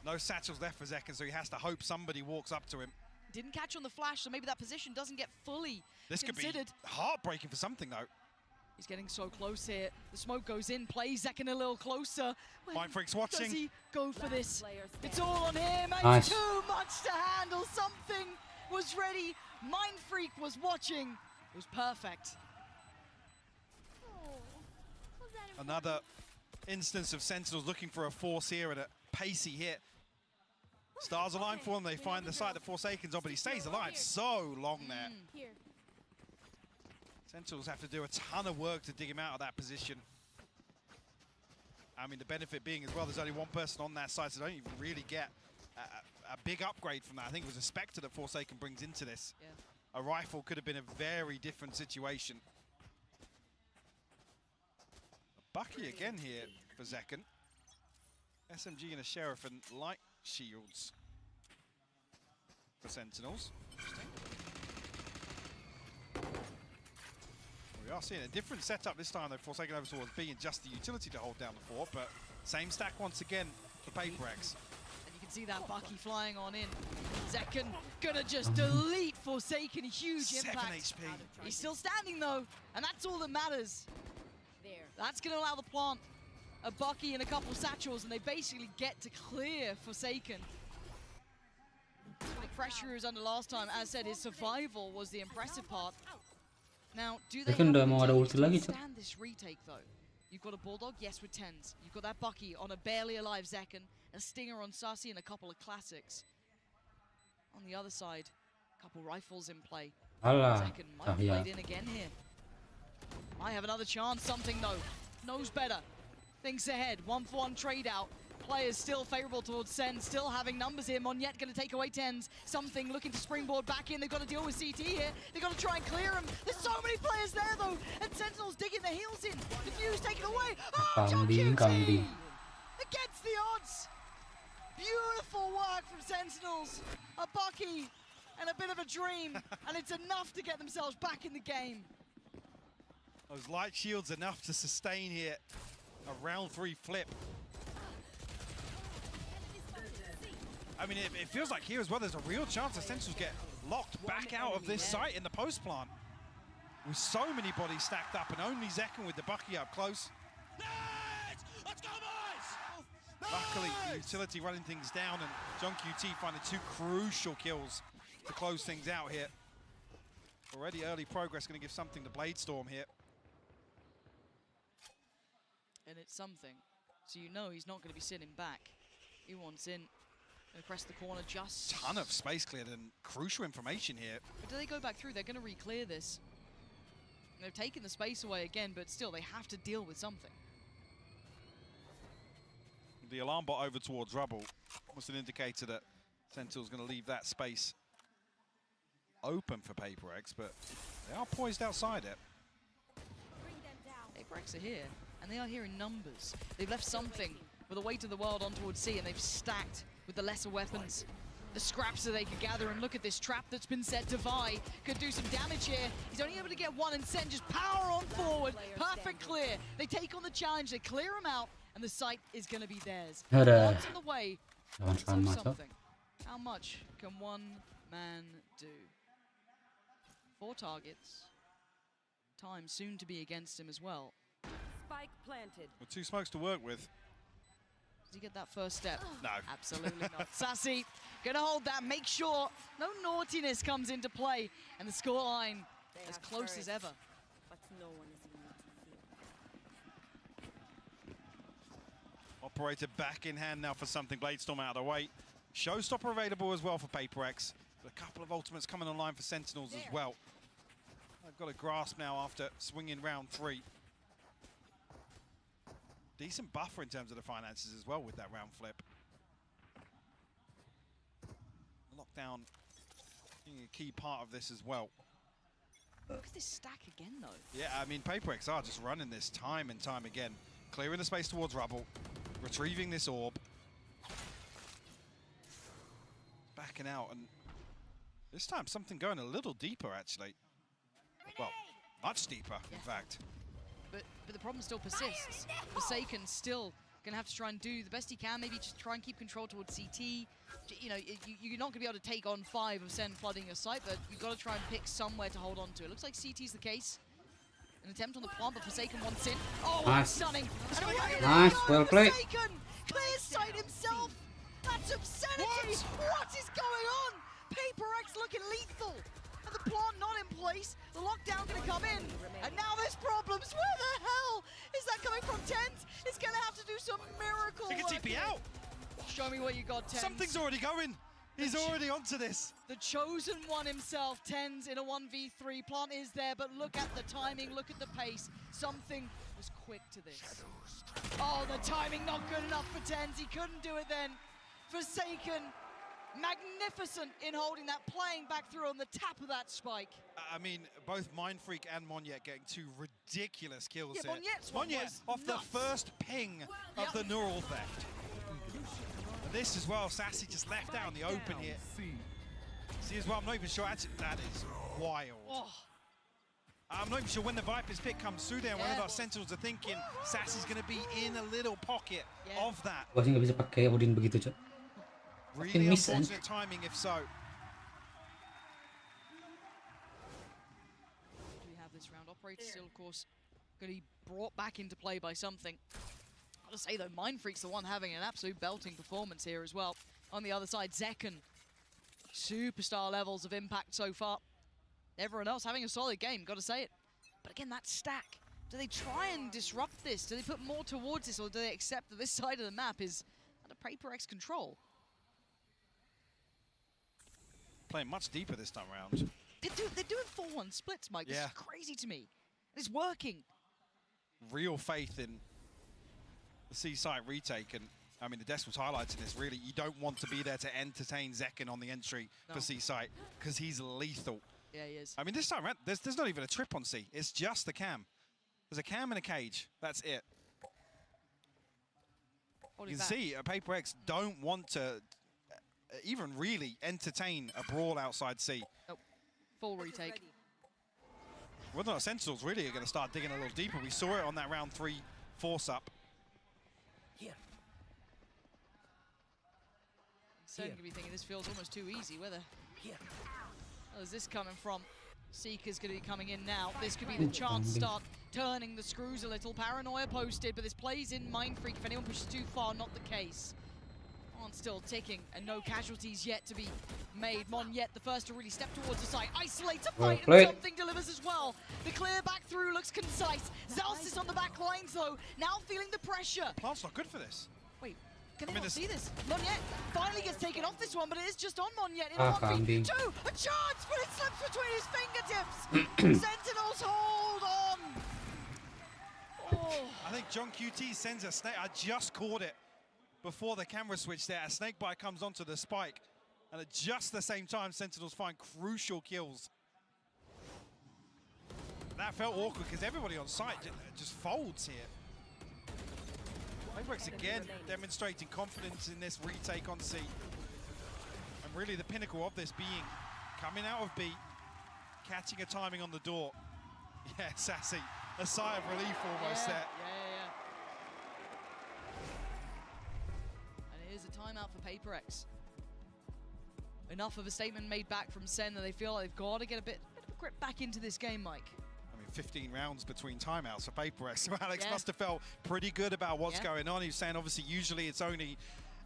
No satchels left for Zekken, so he has to hope somebody walks up to him. Didn't catch on the flash, so maybe that position doesn't get fully considered. Could be heartbreaking for something, though. He's getting so close here. The smoke goes in, plays Zekken a little closer. Mindfreak's watching. Does he go for this? It's all on him. Nice. It's too much to handle. Something was ready. Mindfreak was watching. It was perfect. Another instance of Sentinels looking for a force here and a pacey hit. Stars align for him. They find the site that Forsaken's on, but he stays alive so long there. Here. Sentinels have to do a ton of work to dig him out of that position. I mean, the benefit being as well, there's only one person on that side, so they don't even really get a big upgrade from that. I think it was a Spectre that Forsaken brings into this. Yeah. A rifle could have been a very different situation. Bucky again here for Zekken. SMG and a Sheriff and light shields for Sentinels. We are seeing a different setup this time though. Forsaken over towards B and just the utility to hold down the fort, but same stack once again for PaperX. And you can see that Bucky flying on in. Zekken gonna just delete Forsaken, huge 7 impact. HP. He's still standing though, and that's all that matters. That's gonna allow the plant a Bucky and a couple satchels, and they basically get to clear Forsaken. The pressure he was under last time, as said, his survival was the impressive part. Now, do they have udah mau ada to ulti lagi, Cok. stand this retake though? You've got a Bulldog, yes, with 10s. You've got that Bucky on a barely alive Zekken, a Stinger on Sussy, and a couple of classics. On the other side, a couple rifles in play. Alah, Zekken might be played in again here. Might have another chance, something though. Knows better. Thinks ahead, 1-for-1 trade out. Players still favorable towards Sen, still having numbers here. Monyet going to take away 10s. Something looking to springboard back in. They've got to deal with CT here. They've got to try and clear him. There's so many players there though. And Sentinels digging their heels in. Diffuse taken away. Oh, Jump QT! Against the odds. Beautiful work from Sentinels. A Bucky and a bit of a dream. And it's enough to get themselves back in the game. Those light shields enough to sustain here a round 3 flip. I mean, it feels like here as well, there's a real chance the Sentinels get locked back out of this site in the post plant. With so many bodies stacked up and only Zekken with the Bucky up close. Let's go, boys! Luckily, the utility running things down and John QT finding 2 crucial kills to close things out here. Already early progress going to give something to Bladestorm here. And it's something. So you know he's not going to be sitting back. He wants in. Gonna press the corner just. Ton of space cleared and crucial information here. But do they go back through? They're going to re-clear this. They've taken the space away again, but still they have to deal with something. The alarm bot over towards Rubble was an indicator that Sentinel's going to leave that space open for PaperX, but they are poised outside it. PaperX are here, and they are here in numbers. They've left something with a weight of the world on towards C, and they've stacked with the lesser weapons, the scraps that they could gather. And look at this trap that's been set. Devi could do some damage here. He's only able to get one, and Sen just power on forward. Perfect clear. They take on the challenge, they clear him out, and the site is going to be theirs. Ada. Once in the way, Lawan let's masuk. hope something. How much can one man do? 4 targets. Time soon to be against him as well. Spike planted. With 2 smokes to work with. Does he get that first step? No. Absolutely not. Sassy, gonna hold that, make sure no naughtiness comes into play, and the scoreline as close as ever. But no one is immune to fear. Operator back in hand now for something. Bladestorm out of the way. Showstopper available as well for PaperX. But a couple of ultimates coming online for Sentinels as well. I've got a grasp now after swinging round 3. Decent buffer in terms of the finances as well with that round flip. Lockdown being a key part of this as well. Look at this stack again though. Yeah, I mean, PaperX are just running this time and time again. Clearing the space towards Rubble. Retrieving this orb. Backing out, and this time something going a little deeper actually. Well, much deeper in fact. But the problem still persists. Forsaken still Gonna have to try and do the best he can, maybe just try and keep control towards CT. You know, you're not gonna be able to take on 5 of Sen flooding your site, but you've got to try and pick somewhere to hold on to. It looks like CT's the case. An attempt on the plant, but Forsaken wants in. Oh, Nice. stunning! Nice, well played. Forsaken clears sight himself! That's obscenity! What is going on? Paper X looking lethal! And the plant not in place, the lockdown gonna come in, and now there's problems. Where the hell is that coming from? Tens is gonna have to do some miracle He can work TP here. out. Show me what you got, Tens. Something's already going. He's already onto this. The chosen one himself, Tens in a 1v3. Plant is there, but look at the timing, look at the pace. Something was quick to this. Oh, the timing not good enough for Tens. He couldn't do it then. Forsaken, magnificent in holding that, playing back through on the tap of that spike. I mean, both Mindfreak and Monyet getting 2 ridiculous kills here. Monyet's one Monyet was off nuts. the first ping of the neural theft. And this as well, Sassy just left out in the open here. See as well, I'm not even sure, actually, that is wild. Oh. I'm not even sure when the Viper's pick comes through there, one of our Sentinels are thinking Sassy's going to be in a little pocket of that. Gua sih nggak bisa pakai Odin begitu, Cok. Really miss, unfortunate timing if so. We have this round. Operator still, of course, going to be brought back into play by something. Gotta say though, Mindfreak's the one having an absolute belting performance here as well. On the other side, Zekken, superstar levels of impact so far. Everyone else having a solid game, gotta say it. But again, that stack, do they try and disrupt this? Do they put more towards this, or do they accept that this side of the map is under Paper X control? Playing much deeper this time around. They're doing 4-1 splits, Mike. This is crazy to me. It's working. Real faith in the C-site retake, and I mean the Des was highlighting this, really, you don't want to be there to entertain Zekken on the entry for C-site, because he's lethal. Yeah, he is. I mean, this time around, there's not even a trip on C, it's just the cam. There's a cam and a cage, that's it. You can see Paper X don't want to even really entertain a brawl outside C. Nope. Full retake. Whether or not Sentinels really are going to start digging a little deeper. We saw it on that round 3 force-up. Sen could be thinking this feels almost too easy. Where is this coming from? Seeker's going to be coming in now. This could be the chance to start turning the screws a little. Paranoia posted, but this plays in Mindfreak. If anyone pushes too far, not the case. On still ticking, and no casualties yet to be made. Monyet, the first to really step towards the site. Isolates a fight, and something delivers as well. The clear back through looks concise. Zalsis on the back lines, though, now feeling the pressure. Plant's not good for this. Wait, can they not see this? Monyet finally gets taken off this one, but it is just on Monyet in Ah, 1v2. A chance, but it slips between his fingertips. Sentinels hold on. Oh. I think John QT sends a snake. I just caught it before the camera switch there. A snake bite comes onto the spike, and at just the same time, Sentinels find crucial kills. That felt awkward because everybody on site just folds here. Paper X again demonstrating confidence in this retake on C. And really the pinnacle of this being coming out of B, catching a timing on the door. Yeah, Sassy, a sigh of relief almost there. And it is a timeout for Paper X. Enough of a statement made back from Sen that they feel like they've got to get a bit of grip back into this game, Mike. I mean, 15 rounds between timeouts for Paper X. So Alex must have felt pretty good about what's going on. He was saying, obviously, usually it's only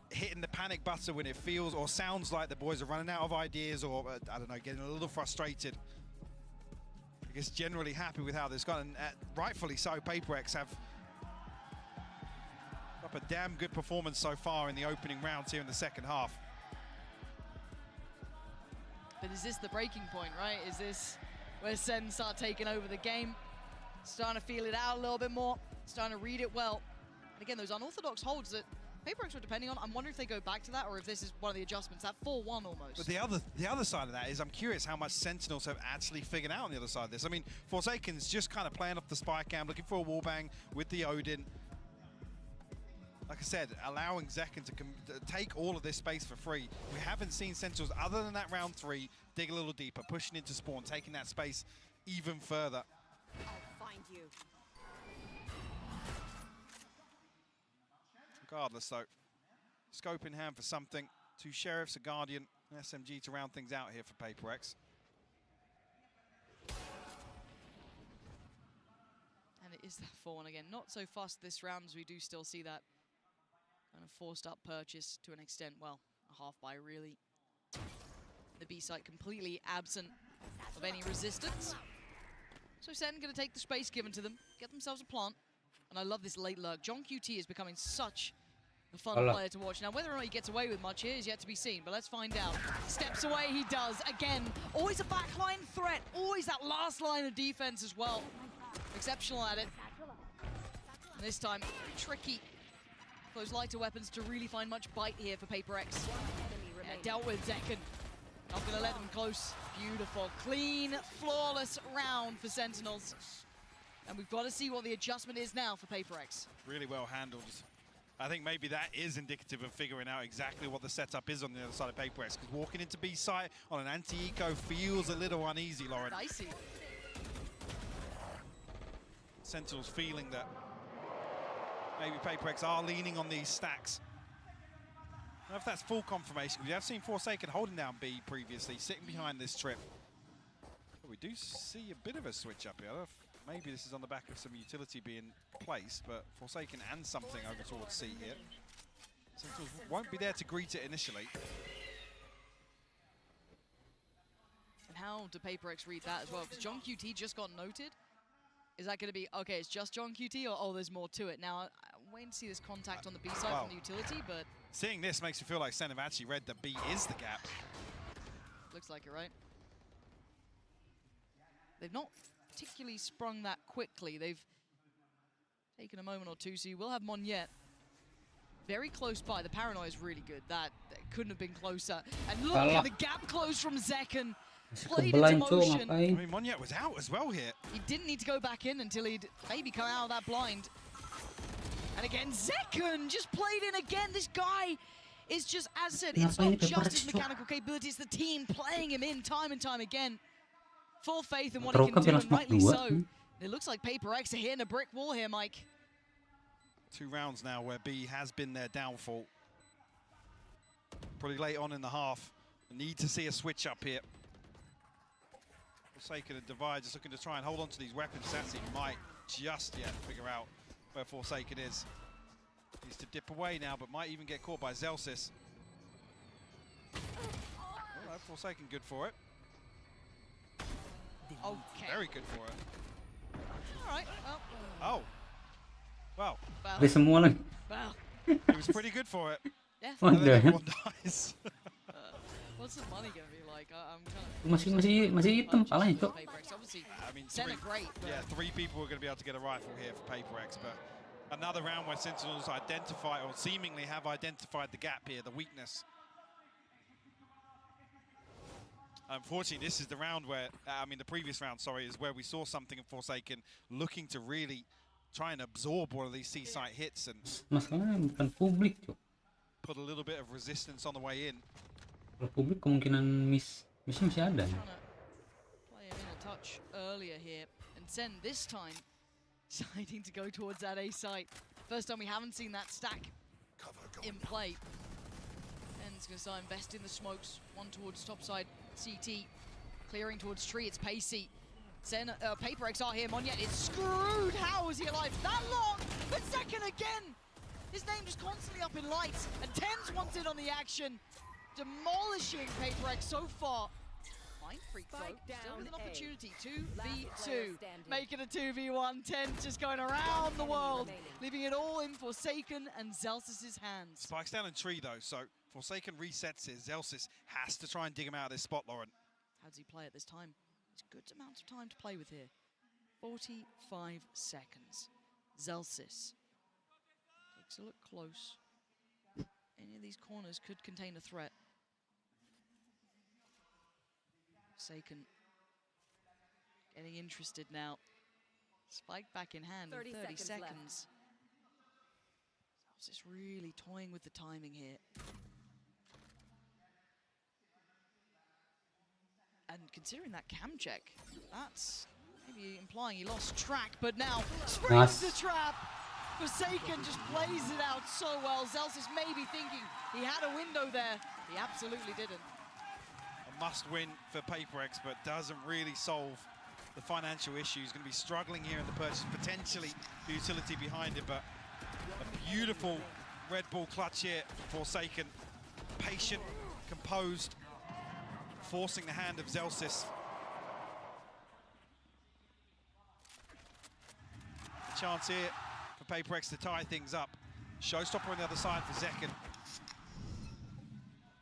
hitting the panic button when it feels or sounds like the boys are running out of ideas or, I don't know, getting a little frustrated. I guess generally happy with how this gone. And rightfully so, Paper X have up a damn good performance so far in the opening rounds here in the second half. But is this the breaking point, right? Is this where Sen start taking over the game? Starting to feel it out a little bit more, starting to read it well. And again, those unorthodox holds that Paper X were depending on, I'm wondering if they go back to that or if this is one of the adjustments, that 4-1 almost. But the other side of that is I'm curious how much Sentinels have actually figured out on the other side of this. I mean, Forsaken's just kind of playing off the spike cam, looking for a wallbang with the Odin. Like I said, allowing Zekken to take all of this space for free. We haven't seen Sentinels, other than that round 3, dig a little deeper, pushing into spawn, taking that space even further. I'll find you. Regardless, though, scope in hand for something. 2 Sheriffs, a Guardian, an SMG to round things out here for Paper X. And it is that 4-1 again. Not so fast this round, as we do still see that kind of forced up purchase to an extent. Well, a half buy really. The B site completely absent of any resistance. So Sen going to take the space given to them, get themselves a plant. And I love this late lurk. John QT is becoming such a fun player to watch. Now, whether or not he gets away with much here is yet to be seen, but let's find out. Steps away, he does. Again, always a backline threat, always that last line of defense as well. Exceptional at it. And this time, tricky. Those lighter weapons to really find much bite here for Paper X. Yeah, dealt with Zekken. Not going to let them close. Beautiful, clean, flawless round for Sentinels. And we've got to see what the adjustment is now for Paper X. Really well handled. I think maybe that is indicative of figuring out exactly what the setup is on the other side of Paper X, because walking into B site on an anti-eco feels a little uneasy, Lauren. Dicey. Sentinels feeling that maybe Paper X are leaning on these stacks. I don't know if that's full confirmation, because we have seen Forsaken holding down B previously, sitting behind this trip. But we do see a bit of a switch up here. I don't know if maybe this is on the back of some utility being placed, but Forsaken and something over towards C here. Sentinels won't be there to greet it initially. And how do Paper X read that as well? Because John QT just got noted. Is that going to be, okay, it's just John QT, or oh, there's more to it? Now, I'm waiting to see this contact on the B side from the utility, but... Seeing this makes me feel like Sen have actually read that B is the gap. Looks like it, right? They've not particularly sprung that quickly. They've taken a moment or two, so you will have Monyet very close by. The paranoia is really good. That couldn't have been closer. And look at the gap close from Zekken. Played into motion. I mean, Monyet was out as well here. He didn't need to go back in until he'd maybe come out of that blind. And again, Zekken just played in again. This guy is just, as I said, it's not just his mechanical capability, it's the team playing him in time and time again. Full faith in what he can do, and rightly so. It looks like Paper X are hitting a brick wall here, Mike. 2 rounds now where B has been their downfall. Probably late on in the half. Need to see a switch up here. Forsaken and Divide just looking to try and hold on to these weapons. Sassy might just yet figure out where Forsaken is. Needs to dip away now, but might even get caught by Zelsis. Oh, Forsaken good for it. Okay. Very good for it. All right. Oh. Well. Ada semua lagi. Well. It was pretty good for it. Yeah. And then everyone dies. What's the money gonna be like? I'm kind of masih hitam palanya, Cok. I mean, great. Yeah, 3 people are going to be able to get a rifle here for Paper X, but another round where Sentinels identify, or seemingly have identified the gap here, the weakness. Unfortunately, this is the round where, I mean, the previous round, sorry, is where we saw something in Forsaken looking to really try and absorb one of these C-site hits and Masalahnya bukan publik, Cok. put a little bit of resistance on the way in. Kalau publik kemungkinan missnya masih ada. Play him in a touch earlier here, and Sen this time deciding to go towards that A site. First time we haven't seen that stack in play. Sen's going to start investing the smokes. One towards top side CT, clearing towards tree. It's Pacey. Sen, Paper X are here. Monyet is screwed. How is he alive that long? But second again. His name just constantly up in lights, and Ten's wanted on the action. Demolishing Paper X so far. Mind Freak though, still with an opportunity. 2v2, making a 2v1. 10 just going around the world, leaving it all in Forsaken and Zelsis' hands. Spikes down in tree though, so Forsaken resets it. Zelsis has to try and dig him out of this spot, Lauren. How does he play at this time? It's a good amount of time to play with here. 45 seconds. Zelsis takes a look close. Any of these corners could contain a threat. Forsaken getting interested now. Spike back in hand in 30 seconds. Just really toying with the timing here. And considering that cam check, that's maybe implying he lost track, but now springs the trap. Forsaken just plays it out so well. Zelsis may be thinking he had a window there. He absolutely didn't. A must-win for PaperX, but doesn't really solve the financial issues. Going to be struggling here in the purchase, potentially the utility behind it, but a beautiful Red Bull clutch here for Forsaken. Patient, composed, forcing the hand of Zelsis. A chance here for PaperX to tie things up. Showstopper on the other side for Zekken.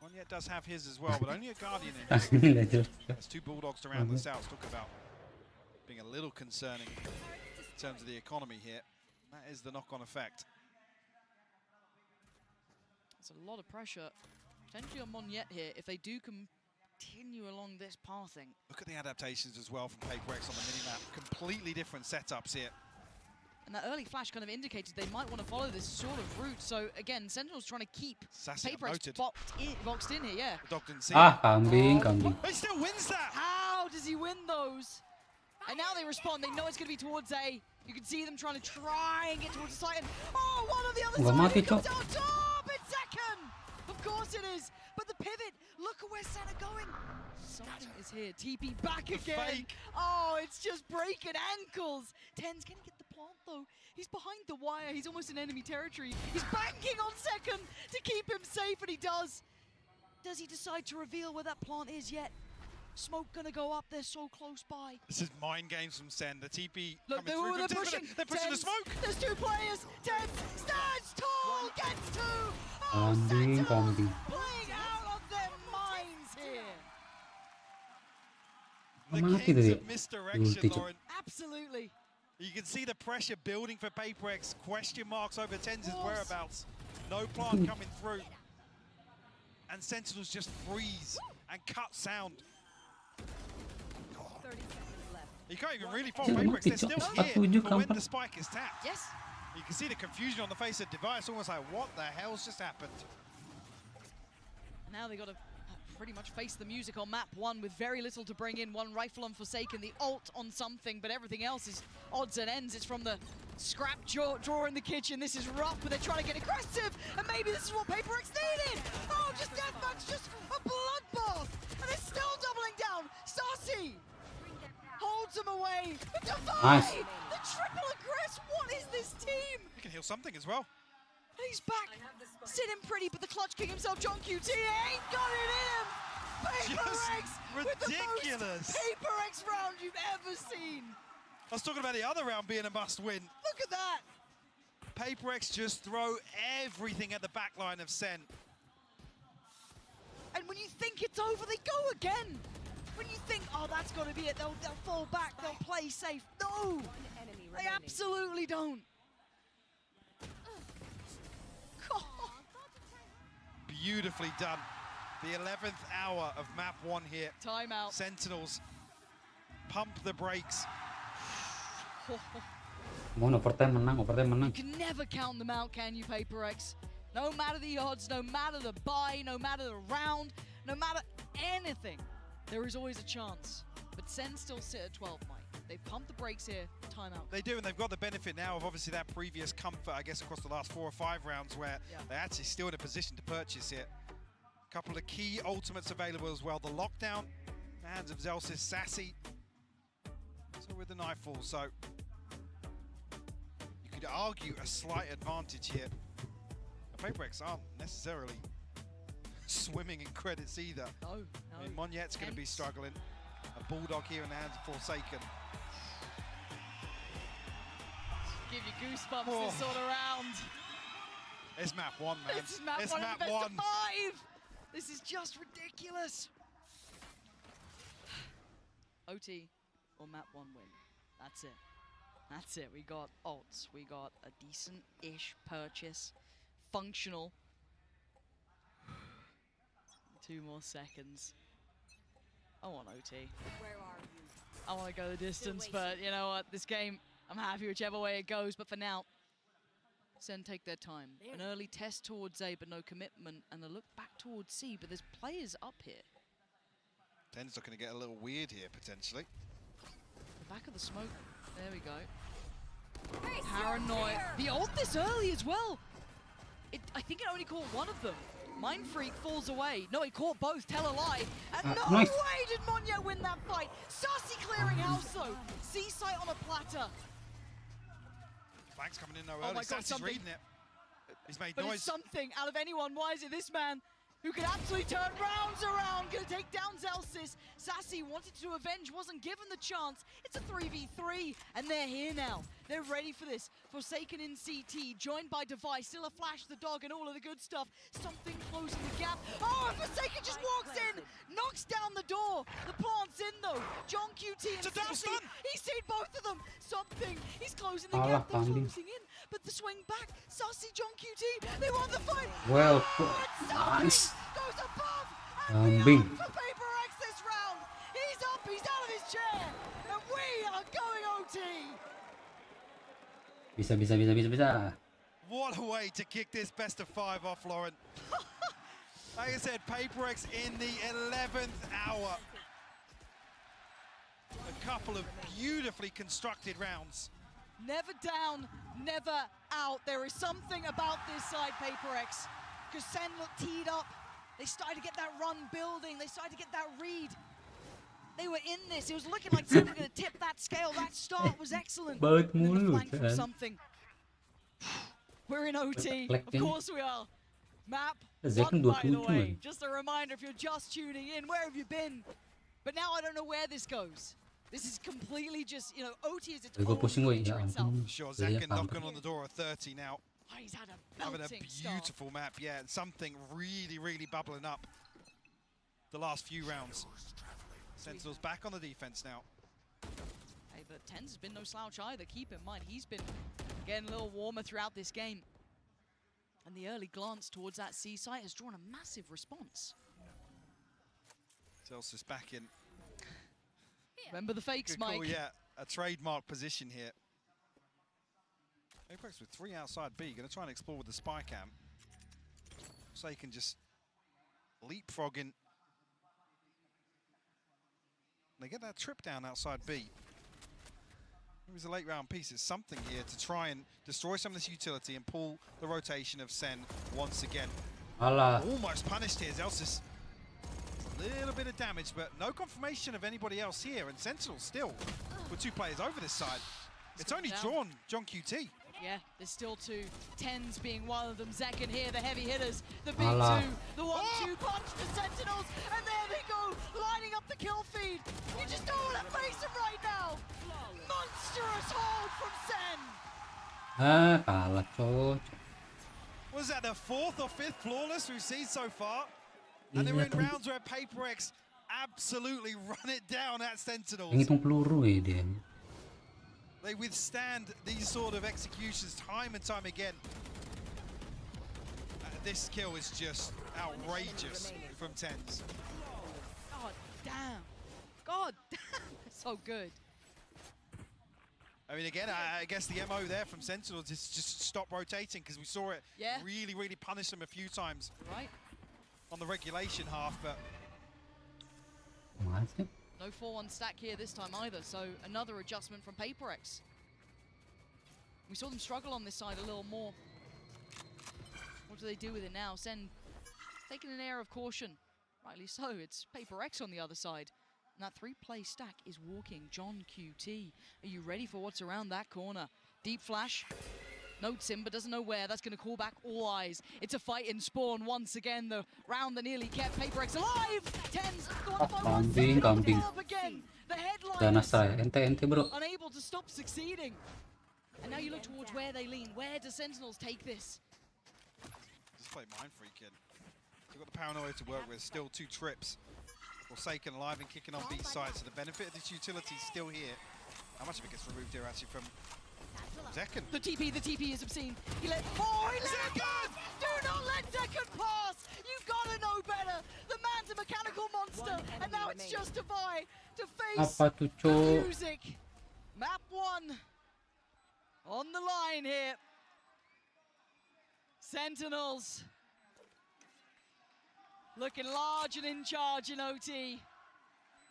One yet does have his as well, but only a Guardian in. There's two Bulldogs to round this out. Talk about being a little concerning in terms of the economy here. That is the knock-on effect. It's a lot of pressure, potentially on Monyet here, if they do continue along this pathing. Look at the adaptations as well from PaperX on the minimap. Completely different setups here. And that early flash kind of indicated they might want to follow this sort of route. So again, Sentinel's trying to keep PaperX boxed in here, yeah. The dog didn't see kambing. He still wins that! How does he win those? And now they respond. They know it's going to be towards A. You can see them trying to and get towards the site. And one on the other side comes out top. It's Zekken! Of course it is. But the pivot, look at where Sen are going. Something is here. TP back again. Fake. Oh, it's just breaking ankles. Tens, can he get the plant though? He's behind the wire. He's almost in enemy territory. He's banking on Zekken to keep him safe, and he does. Does he decide to reveal where that plant is yet? Smoke gonna go up, they're so close by. This is mind games from Sen. The TP Look, coming through. they're pushing. They're pushing the smoke. There's two players. Tens stands tall, gets two. Kambing. Playing out of their minds here. The case of misdirection, Lauren. Absolutely. You can see the pressure building for PaperX. Question marks over Tens' whereabouts. No plant coming through. And Sentinels just freeze and cut sound. You can't even really fault PaperX. They're still here for when the spike is tapped. Yes. You can see the confusion on the face of Device, almost like, what the hell's just happened? Now they got to pretty much face the music on map 1 with very little to bring in. One rifle on Forsaken, the ult on something, but everything else is odds and ends. It's from the scrap drawer in the kitchen. This is rough, but they're trying to get aggressive, and maybe this is what PaperX needed. Oh, just deathmatch, just a bloodbath, and they're still doubling down. Stassi holds him away. Nice. The triple aggress. What is this team? You can heal something as well. He's back, sitting pretty, but the Clutch King himself, John QT, ain't got it in him. PaperX with the most PaperX round you've ever seen. I was talking about the other round being a must-win. Look at that. PaperX just throw everything at the back line of Sen. And when you think it's over, they go again. When you think, oh, that's got to be it, they'll fall back, they'll play safe. No, they absolutely don't. Beautifully done. The 11th hour of map 1 here. Timeout. Sentinels pump the brakes. Overtime menang. You can never count them out, can you, PaperX? No matter the odds, no matter the buy, no matter the round, no matter anything, there is always a chance. But Sen still sit at 12, Mike. They've pumped the brakes here, timeout. They do, and they've got the benefit now of obviously that previous comfort, I guess, across the last 4 or 5 rounds where they're actually still in a position to purchase it. A couple of key ultimates available as well. The lockdown, in the hands of Zelsis, Sassy. So with the Nightfall, so you could argue a slight advantage here. The PaperX aren't necessarily swimming in credits either. No. I mean, Monyet's going to be struggling. A Bulldog here in the hands of Forsaken. Give you goosebumps this sort of round. It's map 1, man. This is map 1 of the best of 5. This is just ridiculous. OT or map 1 win. That's it. That's it. We got ults. We got a decent-ish purchase. Functional. 2 more seconds. I want OT. Where are you? I want to go the distance, but you know what? This game, I'm happy whichever way it goes, but for now, Sen take their time. An early test towards A, but no commitment, and a look back towards C, but there's players up here. Ten's looking to get a little weird here, potentially. The back of the smoke. There we go. Paranoid. The ult this early as well. I think it only caught one of them. Mind Freak falls away. No, he caught both. Tell a lie. And no nice. way did Monyo win that fight. Sassy clearing house though. Seaside on a platter. Flank's coming in though Oh early. my God, Sassy's reading it. He's made But noise. it's something out of anyone. Why is it this man who could absolutely turn rounds around, gonna take down Zelsis? Sassy wanted to avenge, wasn't given the chance. It's a 3v3, and they're here now. They're ready for this. Forsaken in CT, joined by Device, still a Flash the dog and all of the good stuff. Something closing the gap. Oh, and Forsaken just walks in, knocks down the door. The plant's in though. John QT and Sassy, he's seen both of them. Something, he's closing the gap, they're closing in. But the swing back, Sassy, John QT, they won the fight. Well, nice. Goes above Bing. for Paper X this round. He's up, he's out of his chair, and we are going OT. Bisa. What a way to kick this best of 5 off, Lauren. Like I said, Paper X in the 11th hour. A couple of beautifully constructed rounds. Never down, never out. There is something about this side, Paper X. Because Sen looked teed up. They started to get that run building. They started to get that read. They were in this. It was looking like Sen were going to tip that scale. That start was excellent. Baut And then the mulu flank from kan. something. We're in OT. Like Of course we are. Map Zaken 1, by the 27 way. kan. Just a reminder, if you're just tuning in, where have you been? But now I don't know where this goes. This is completely just, you know, OT is its Gue own pusing gue, ya feature itself. ampun. Sure, Lihat Zaken knocking tampil. on the door of 30 now. Oh, he's had a Having a belting start. beautiful map, yeah, and something really, really bubbling up the last few rounds. Sentinel's back on the defense now. Hey, but Tens has been no slouch either. Keep in mind, he's been getting a little warmer throughout this game. And the early glance towards that C site has drawn a massive response. Celsius back in. Remember the fakes, Good Mike? call, yeah, a trademark position here. Apex with 3 outside B, going to try and explore with the spy cam. So he can just leapfrog in. They get that trip down outside B. It was a late round piece. It's something here to try and destroy some of this utility and pull the rotation of Sen once again. Alah. Almost punished here. Zelsis. A little bit of damage, but no confirmation of anybody else here. And Sentinel still with 2 players over this side. It's only drawn John QT. Yeah, there's still 2. Tens being one of them. Zekken here, the heavy hitters. The big Alah. 2. The 1-2 punch for Sentinels. And there they go, lining up the kill feed. You just don't want to face him right now. Monstrous hold from Sen. Kalah cocok. Was that the 4th or 5th flawless we've seen so far? And they're in rounds where Paper X absolutely run it down at Sentinels. Yang hitung peluru ya dia. They withstand these sort of executions time and time again. This kill is just outrageous from Tens. God damn. God damn. That's so good. I mean, again, I guess the MO there from Sentinels is just stop rotating, because we saw it really, really punish them a few times on the regulation half, but No 4-1 stack here this time either, so another adjustment from Paper X. We saw them struggle on this side a little more. What do they do with it now? Sen taking an air of caution. Rightly so, it's Paper X on the other side. And that 3-play stack is walking John QT. Are you ready for what's around that corner? Deep flash. Notes him, but doesn't know where. That's going to call back all eyes. It's a fight in Spawn once again. The round that nearly kept Paper X alive. Tens, the 1-5-1 kambing. up again. The Dana headliners saya, ente bro. unable to stop succeeding. And now you look towards where they lean. Where do Sentinels take this? just play Mind Freak in. They've got the paranoia to work with. Still 2 trips. Forsaken alive and kicking on B side, so the benefit of this utility is still here. How much of it gets removed here actually from Zekken? The TP is obscene. He let it pass! Do not let Zekken pass! You gotta know better! The man's a mechanical monster, and now it's just Devi to face Apa tuh, the Cok? music. Map 1 on the line here. Sentinels looking large and in charge in OT.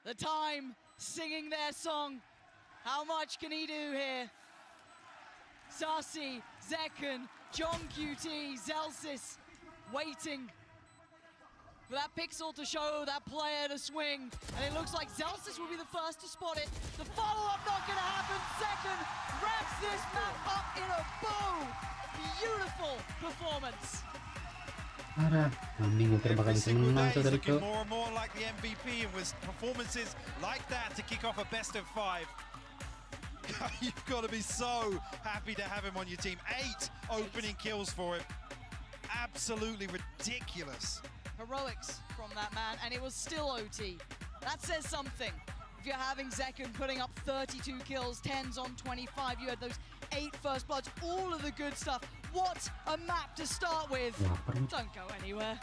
The time singing their song. How much can he do here? Sasi, Zekken, John QT, Zelsis waiting for that pixel to show that player to swing. And it looks like Zelsis will be the first to spot it. The follow-up not gonna happen. Zekken wraps this map up in a bow. Beautiful performance. Parah, Minggu bakal bisa menang tuh dari looking more and more like the MVP, and with performances like that to kick off a best of 5. You've got to be so happy to have him on your team. 8 opening kills for him. Absolutely ridiculous. Heroics from that man, and it was still OT. That says something. If you're having Zekken putting up 32 kills, 10s on 25, you had those 8 first bloods, all of the good stuff. What a map to start with. Don't go anywhere.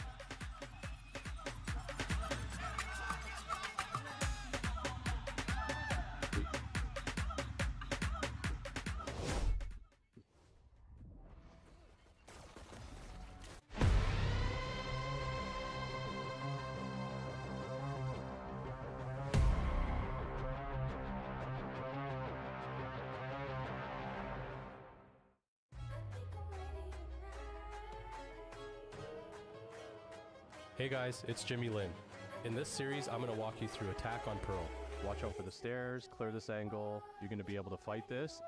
Hey guys, it's Jimmy Lin. In this series, I'm going to walk you through attack on Pearl. Watch out for the stairs, clear this angle, you're going to be able to fight this.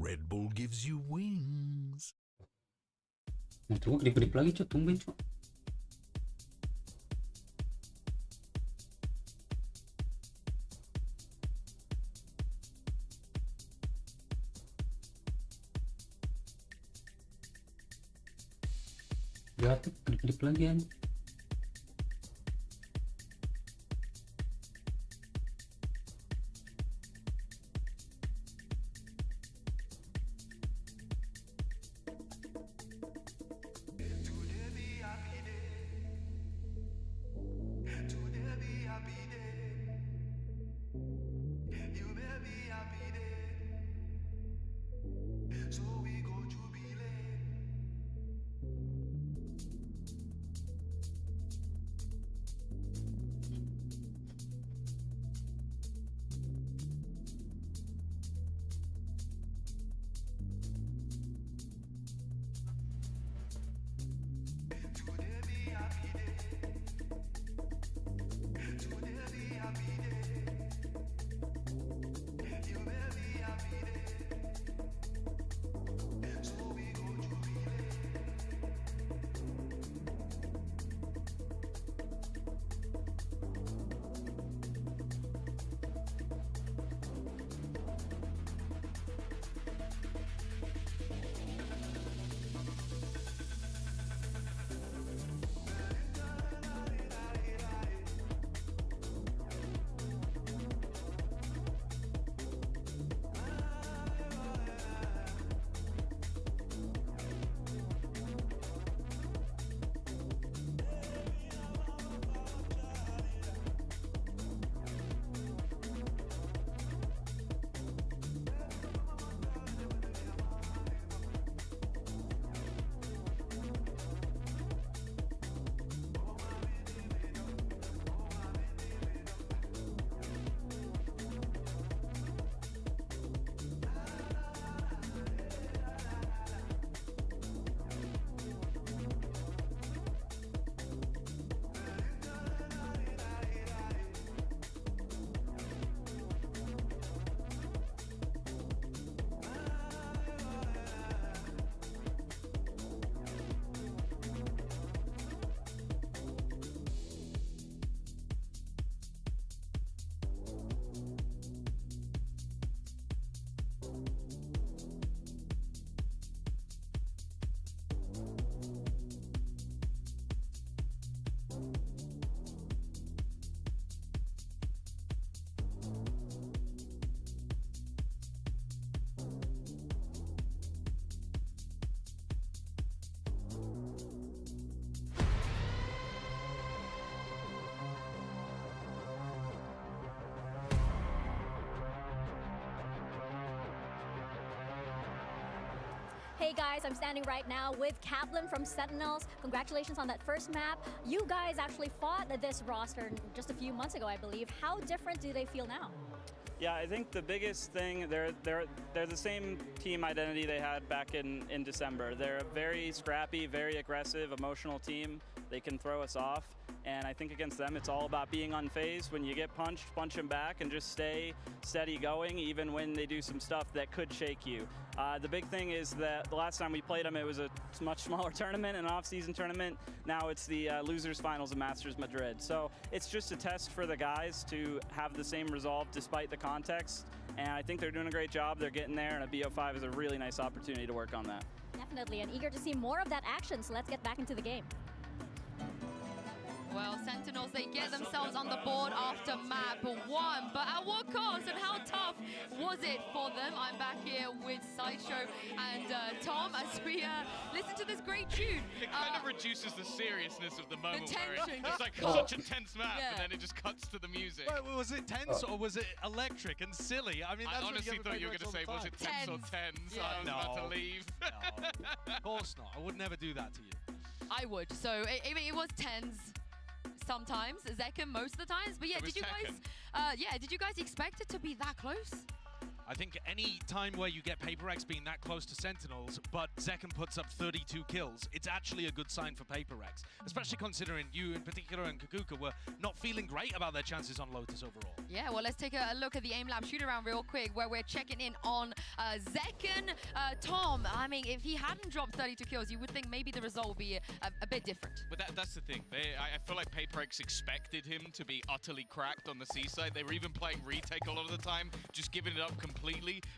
Red Bull gives you wings. Nah, tunggu kedip-kedip lagi, Cuk. Tungguin, Cuk. Jatuh, kedip-kedip lagi, anjing. Hey guys, I'm standing right now with Kaplan from Sentinels. Congratulations on that first map. You guys actually fought this roster just a few months ago, I believe. How different do they feel now? Yeah, I think the biggest thing, they're the same team identity they had back in December. They're a very scrappy, very aggressive, emotional team. They can throw us off. And I think against them, it's all about being unfazed. When you get punched, punch them back and just stay steady going, even when they do some stuff that could shake you. The big thing is that the last time we played them, it was a much smaller tournament, an off-season tournament. Now it's the losers finals of Masters Madrid. So it's just a test for the guys to have the same resolve despite the context. And I think they're doing a great job. They're getting there, and a BO5 is a really nice opportunity to work on that. Definitely, and eager to see more of that action, so let's get back into the game. Well, Sentinels, they get themselves on the board after map 1, but at what cost and how tough was it for them? I'm back here with Sideshow and Tom as we listen to this great tune. It kind of reduces the seriousness of the moment The where tension. it's like Oh. such a tense map, Yeah. and then it just cuts to the music. Well, was it tense or was it electric and silly? I mean, I that's what honestly you thought you were going to say, was it tense or tens? I was about to leave. No, of course not. I would never do that to you. I would. So it was tens sometimes, Zekken most of the times. But yeah, It was did you guys expect it to be that close? I think any time where you get Paper Rex being that close to Sentinels, but Zekken puts up 32 kills, it's actually a good sign for Paper Rex, especially considering you in particular and Kakuka were not feeling great about their chances on Lotus overall. Yeah, well, let's take a look at the aim lab shoot around real quick, where we're checking in on Zekken. Tom, I mean, if he hadn't dropped 32 kills, you would think maybe the result would be a bit different. But that's the thing. I feel like PaperX expected him to be utterly cracked on the seaside. They were even playing retake a lot of the time, just giving it up completely.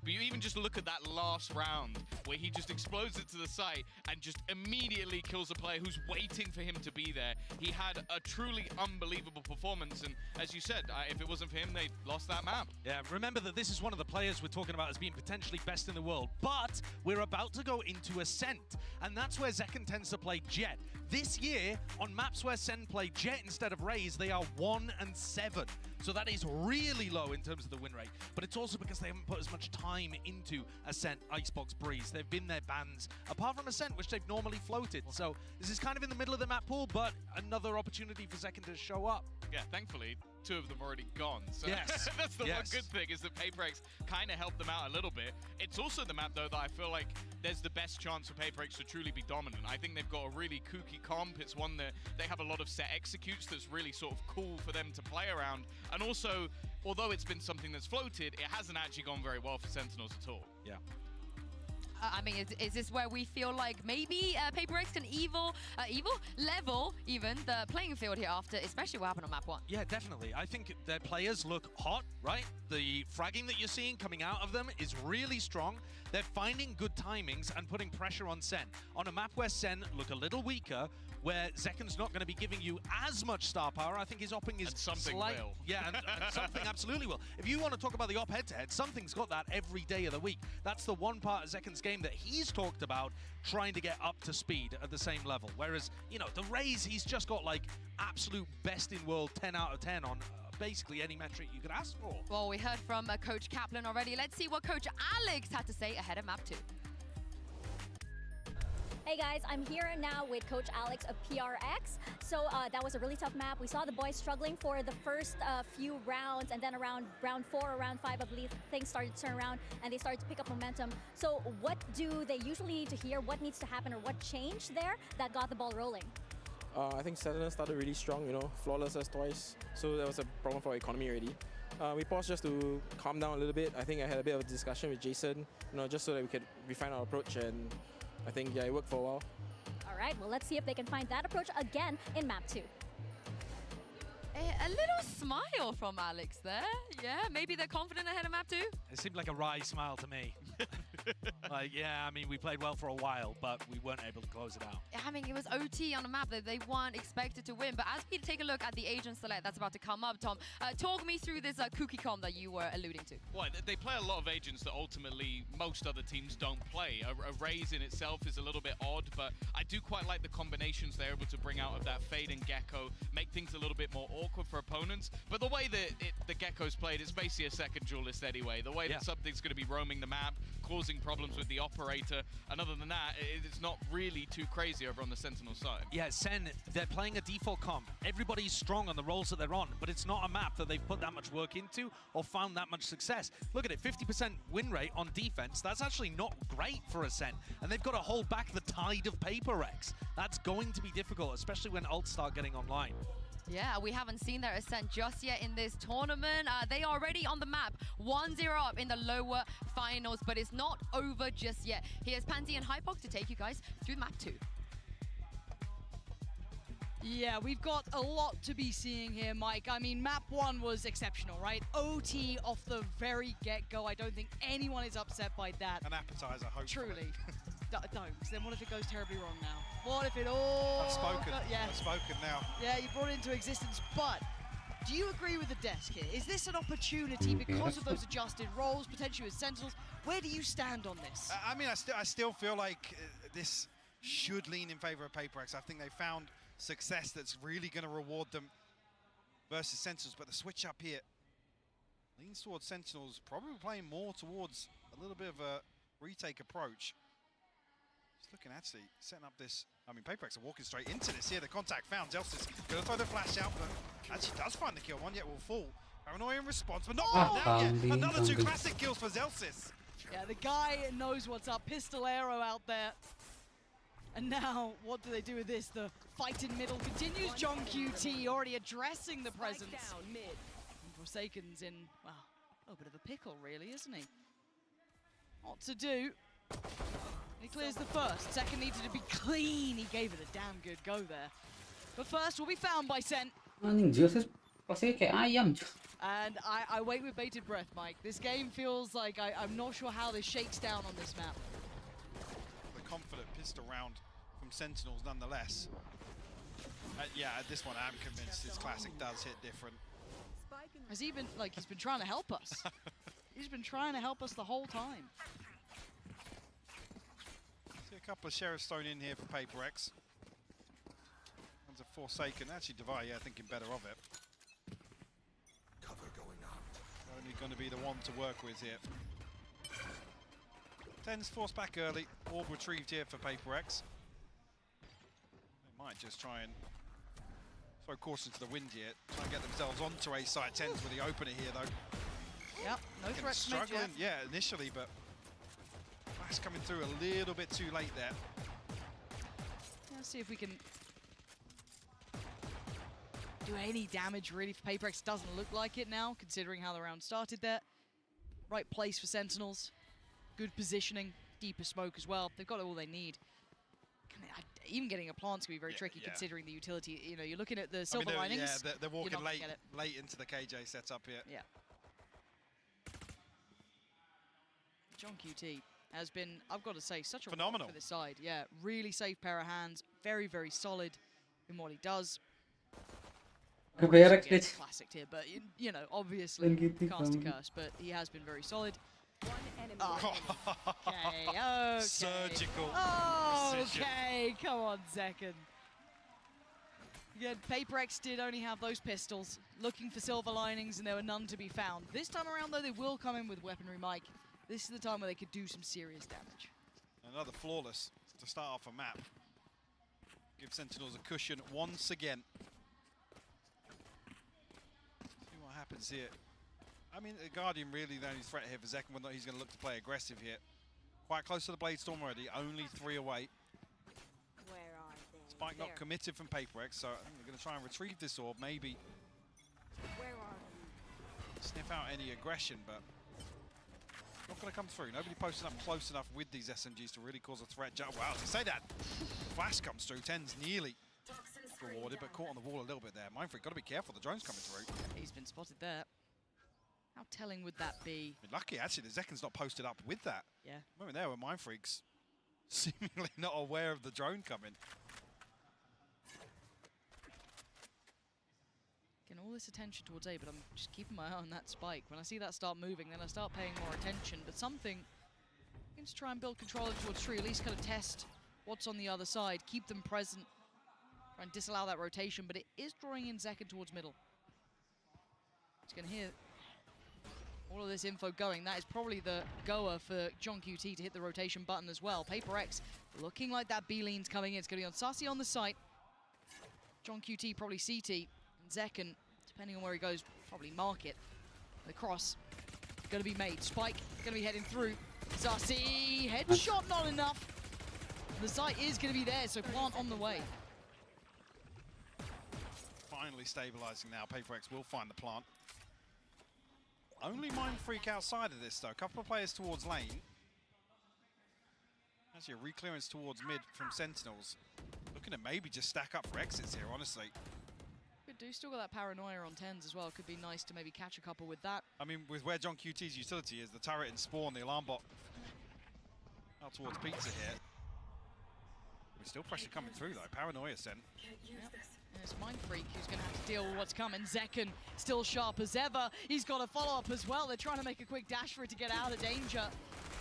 But you even just look at that last round where he just explodes it to the site and just immediately kills a player who's waiting for him to be there. He had a truly unbelievable performance. And as you said, if it wasn't for him, they lost that map. Yeah, remember that this is one of the players we're talking about as being potentially best in the world, but we're about to go into Ascent, and that's where Zekken tends to play Jet. This year, on maps where Sen play Jet instead of Raze, they are 1-7. So that is really low in terms of the win rate. But it's also because they haven't put as much time into Ascent, Icebox, Breeze. They've been their bans, apart from Ascent, which they've normally floated. So this is kind of in the middle of the map pool, but another opportunity for Zekken to show up. Yeah, thankfully, 2 of them already gone. So yes. That's the one good thing, is that PaperX kind of helped them out a little bit. It's also the map, though, that I feel like there's the best chance for PaperX to truly be dominant. I think they've got a really kooky comp. It's one that they have a lot of set executes that's really sort of cool for them to play around. And also, although it's been something that's floated, it hasn't actually gone very well for Sentinels at all. Yeah. I mean, is this where we feel like maybe PaperX can level even the playing field here after, especially what happened on map 1? Yeah, definitely. I think their players look hot, right? The fragging that you're seeing coming out of them is really strong. They're finding good timings and putting pressure on Sen. On a map where Sen look a little weaker, where Zekken's not going to be giving you as much star power, I think his opping is something will. Yeah, and something absolutely will. If you want to talk about the op head-to-head, something's got that every day of the week. That's the one part of Zekken's game that he's talked about, trying to get up to speed at the same level. Whereas, you know, the Raze, he's just got like absolute best in world 10 out of 10 on basically any metric you could ask for. Well, we heard from Coach Kaplan already. Let's see what Coach Alex had to say ahead of map 2. Hey guys, I'm here now with Coach Alex of PRX. So that was a really tough map. We saw the boys struggling for the first few rounds, and then around round 4 or round 5, I believe, things started to turn around and they started to pick up momentum. So what do they usually need to hear? What needs to happen, or what changed there that got the ball rolling? I think Sentinels started really strong, you know, flawless us twice. So that was a problem for our economy already. We paused just to calm down a little bit. I think I had a bit of a discussion with Jason, you know, just so that we could refine our approach, and I think, yeah, it worked for a while. All right, well, let's see if they can find that approach again in map 2. A little smile from Alex there. Yeah, maybe they're confident ahead of map 2. It seemed like a wry smile to me. Like, yeah, I mean, we played well for a while, but we weren't able to close it out. I mean, it was OT on a map that they weren't expected to win. But as we take a look at the agent select that's about to come up, Tom, talk me through this kooky comp that you were alluding to. Well, they play a lot of agents that ultimately most other teams don't play. A Raze in itself is a little bit odd, but I do quite like the combinations they're able to bring out of that Fade and Gecko, make things a little bit more awkward for opponents. But the way that the Gecko's played, it's basically a second duelist anyway. The way that something's going to be roaming the map, causing causing problems with the operator. And other than that, it's not really too crazy over on the Sentinel side. Yeah, Sen, they're playing a default comp. Everybody's strong on the roles that they're on, but it's not a map that they've put that much work into or found that much success. Look at it, 50% win rate on defense. That's actually not great for Ascent, and they've got to hold back the tide of Paper X. That's going to be difficult, especially when ults start getting online. Yeah, we haven't seen their Ascent just yet in this tournament. They are already on the map, 1-0 up in the lower finals, but it's not over just yet. Here's Pansy and Hypok to take you guys through map 2. Yeah, we've got a lot to be seeing here, Mike. I mean, map 1 was exceptional, right? OT off the very get-go. I don't think anyone is upset by that. An appetizer, hopefully. Truly. Don't, because then what if it goes terribly wrong now? What if it all... I've spoken. Yeah. I've spoken now. Yeah, you brought it into existence, but do you agree with the desk here? Is this an opportunity because of those adjusted roles, potentially with Sentinels? Where do you stand on this? I mean, I still feel like this should lean in favor of Paper X. I think they found success that's really going to reward them versus Sentinels, but the switch up here leans towards Sentinels, probably playing more towards a little bit of a retake approach. Just looking actually, setting up this, I mean, Paper X are walking straight into this here. The contact found, Zelsis going to throw the flash out, but actually does find the kill. One yet will fall. Paranoia in response, but not down yet. Another 2 classic kills for Zelsis. Yeah, the guy knows what's up. Pistolero out there. And now, what do they do with this? The fight in middle continues. John QT already addressing the presence. And Forsaken's in, well, a little bit of a pickle, really, isn't he? What to do? He clears the first. Second needed to be clean. He gave it a damn good go there. But first will be found by Sent. Anjing Zeus pasti kayak ayam. And I wait with bated breath, Mike. This game feels like I'm not sure how this shakes down on this map. The confident pistol round from Sentinels nonetheless. Yeah, at this one I'm convinced this classic does hit different. Has he been, like, he's been trying to help us. He's been trying to help us the whole time. See a couple of Sheriffs thrown in here for Paper X. One's a Forsaken. Actually, Devi, yeah, thinking better of it. Cover going out. Only going to be the one to work with here. Tens forced back early. Orb retrieved here for Paper X. They might just try and throw caution to the wind here. Try and get themselves onto A side. Tens with the opener here, though. Yep, no threat. Struggling, yeah, initially, but flash coming through a little bit too late there. Let's see if we can do any damage, really, for Paper X. Doesn't look like it now, considering how the round started there. Right place for Sentinels. Good positioning, deeper smoke as well. They've got all they need. Even getting a plant's going to be very tricky, considering the utility. You know, you're looking at the silver linings. Yeah, they're walking late into the KJ setup here. Yeah. John QT has been, I've got to say, such a phenomenal for this side. Yeah, really safe pair of hands. Very, very solid in what he does. Classic here, but you know, obviously cast a curse, but he has been very solid. Okay. Surgical precision. Okay, come on, Zekken. Again, Paper X did only have those pistols, looking for silver linings, and there were none to be found. This time around, though, they will come in with weaponry, Mike. This is the time where they could do some serious damage. Another flawless to start off a map. Give Sentinels a cushion once again. See what happens here. I mean, the Guardian really the only threat here for Zekken, whether he's going to look to play aggressive here. Quite close to the Blade Storm already, only 3 away. Where are they? Spike not committed from Paper X, so I think they're going to try and retrieve this orb, maybe. Where are you? Sniff out any aggression, but not going to come through. Nobody posting up close enough with these SMGs to really cause a threat. Wow, to say that, flash comes through. Tens nearly rewarded, but caught on the wall a little bit there. Mindfreak, got to be careful. The drone's coming through. He's been spotted there. How telling would that be? I mean, lucky, actually, the Zekken's not posted up with that. Yeah. Moment there where Mindfreak's seemingly not aware of the drone coming. Getting all this attention towards A, but I'm just keeping my eye on that spike. When I see that start moving, then I start paying more attention. But something, I'm going to try and build control towards Tree, at least kind of test what's on the other side, keep them present, try and disallow that rotation, but it is drawing in Zekken towards middle. He's going to hear all of this info going. That is probably the goer for John QT to hit the rotation button as well. Paper X looking like that B-lean's coming in. It's going to be on Sassy on the site. John QT probably CT. And Zekken, depending on where he goes, probably market. The cross going to be made. Spike going to be heading through. Sassy, headshot not enough. The site is going to be there, so plant on the way. Finally stabilizing now. Paper X will find the plant. Only Mind Freak outside of this, though. A couple of players towards lane. Actually, a re-clearance towards mid from Sentinels. Looking to maybe just stack up for exits here, honestly. Could do still got that paranoia on 10s as well. Could be nice to maybe catch a couple with that. I mean, with where John QT's utility is, the turret and spawn, the alarm bot out towards Pizza here. There's still pressure coming through, though. Paranoia sent. Yep. It's Mind Freak who's going to have to deal with what's coming. Zekken still sharp as ever. He's got a follow-up as well. They're trying to make a quick dash for it to get out of danger.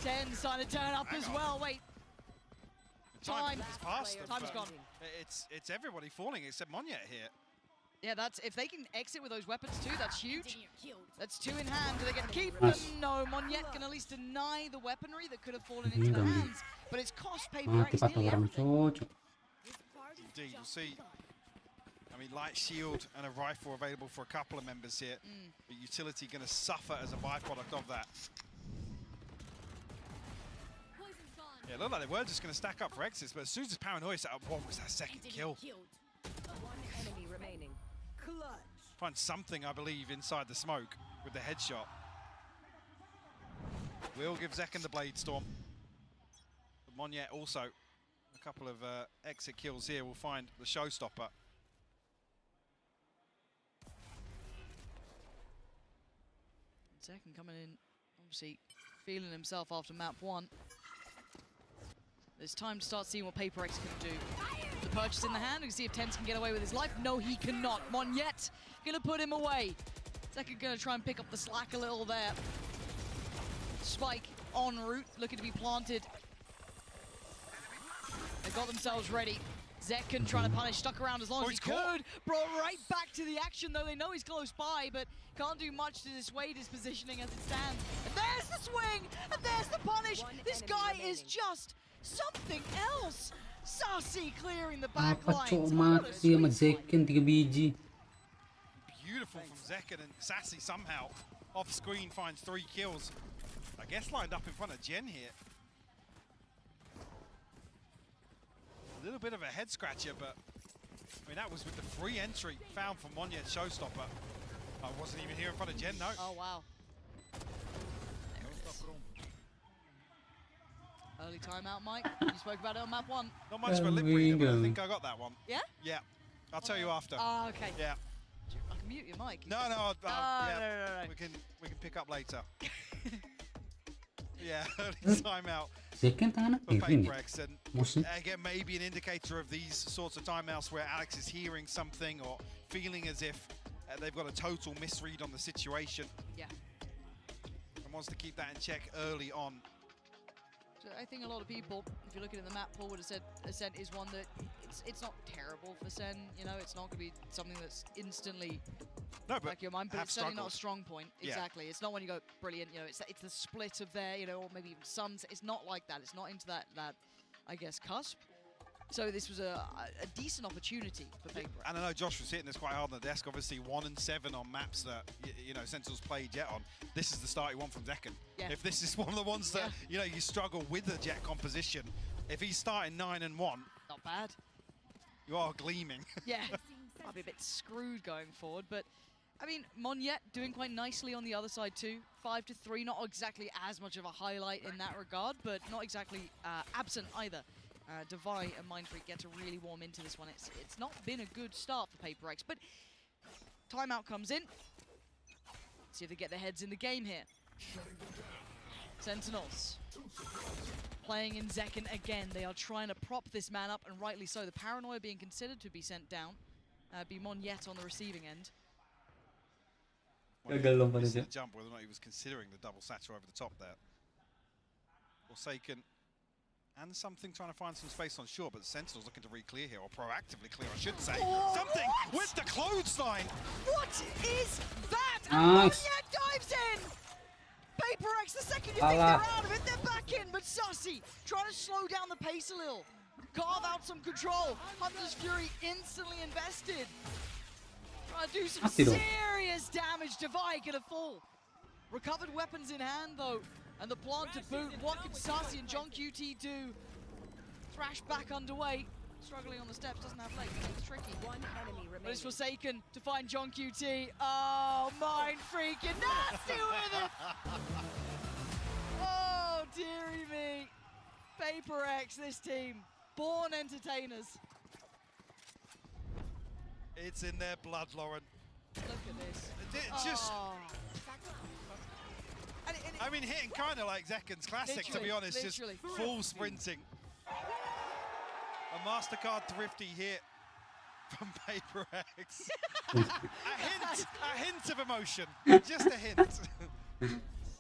10 starting to turn up as well. Wait. Time. It's past them, Time's gone. It's everybody falling except Monyet here. Yeah, that's if they can exit with those weapons too, that's huge. That's 2 in hand. Do they get to keep them? No, Monyet can at least deny the weaponry that could have fallen into their hands. But it's cost Paper X nearly everything. Indeed, you'll see. I mean, light shield and a rifle available for a couple of members here. But utility going to suffer as a byproduct of that. Yeah, it looked like they were just going to stack up for exits, but as soon as Paranoia set up, what was that second kill? One enemy remaining. Clutch. Find something, I believe, inside the smoke with the headshot. Will give Zekken the Blade Storm. But Monyet also, a couple of exit kills here will find the showstopper. Zekken coming in, obviously feeling himself after map 1. There's time to start seeing what Paper X can do. The purchase in the hand, we can see if Tens can get away with his life. No, he cannot. Monyet gonna put him away. Zekken gonna try and pick up the slack a little there. Spike en route, looking to be planted. They got themselves ready. Zekken trying to punish, stuck around as long as he could. Brought right back to the action, though they know he's close by, but can't do much to dissuade his positioning as it stands. And there's the swing, and there's the punish. This guy is just something else. Sassy clearing the back lines. Beautiful from Zekken, and Sassy somehow off screen finds 3 kills. I guess lined up in front of Jen here. A little bit of a head scratcher, but I mean that was with the free entry found from Monyet showstopper. I wasn't even here in front of Jen, no. Oh wow. Early timeout, Mike. You spoke about it on map 1. Not much of a lip reader, but I think I got that one. Yeah? Yeah. I'll tell you after. Oh, okay. Yeah. I can mute your mic. No, no, yeah. no. We can pick up later. Yeah, early timeout Second tangan for kiri. Paper X, and again maybe an indicator of these sorts of timeouts where Alex is hearing something or feeling as if they've got a total misread on the situation. Yeah. And wants to keep that in check early on. So I think a lot of people, if you're looking at the map pool, would have said Ascent is one that it's not terrible for Sen. You know, it's not going to be something that's instantly back your mind, but it's certainly not a strong point. Exactly. It's not when you go brilliant. You know, it's the split of their, you know, or maybe even Suns. It's not like that. It's not into that I guess cusp. So this was a decent opportunity for Paper. And I know Josh was hitting this quite hard on the desk. Obviously 1 and 7 on maps that you know Sentinels played Jet on. This is the start he won from Zekken. Yeah. If this is one of the ones that you know you struggle with the Jet composition, if he's starting 9 and 1, not bad. You are gleaming. Yeah, I'll be a bit screwed going forward, but I mean Monyet doing quite nicely on the other side too. 5-3, not exactly as much of a highlight in that regard, but not exactly absent either. Devi and Mind Freak get to really warm into this one. It's not been a good start for Paper X, but timeout comes in. See if they get their heads in the game here. Sentinels playing in Zekken again. They are trying to prop this man up, and rightly so. The paranoia being considered to be sent down. Be Monyet on the receiving end. The jump, whether or not he was considering the double satchel over the top there. Forsaken. And something trying to find some space on shore, but the Sentinel's looking to re-clear here, or proactively clear, I should say. Oh, something with the clothesline! What is that? And Monyet dives in! Paper X, the second you think they're out of it, they're back in. But Sussy trying to slow down the pace a little. Carve out some control. Hunter's Fury instantly invested. Trying to do some serious damage. Devi gonna fall. Recovered weapons in hand though. And the plant to boot. What can Sussy and John QT do? Thrash back underway. Struggling on the steps, doesn't have legs. It's tricky. One enemy remaining. But it's Forsaken to find John QT. Oh, mind freaking nasty with it! Oh, dearie me. Paper X, this team. Born entertainers. It's in their blood, Lauren. Look at this. It's just... I mean, hitting kind of like Zekken's classic, to be honest. Literally. Just full sprinting. A MasterCard thrifty hit from Paper X. a hint of emotion. Just a hint.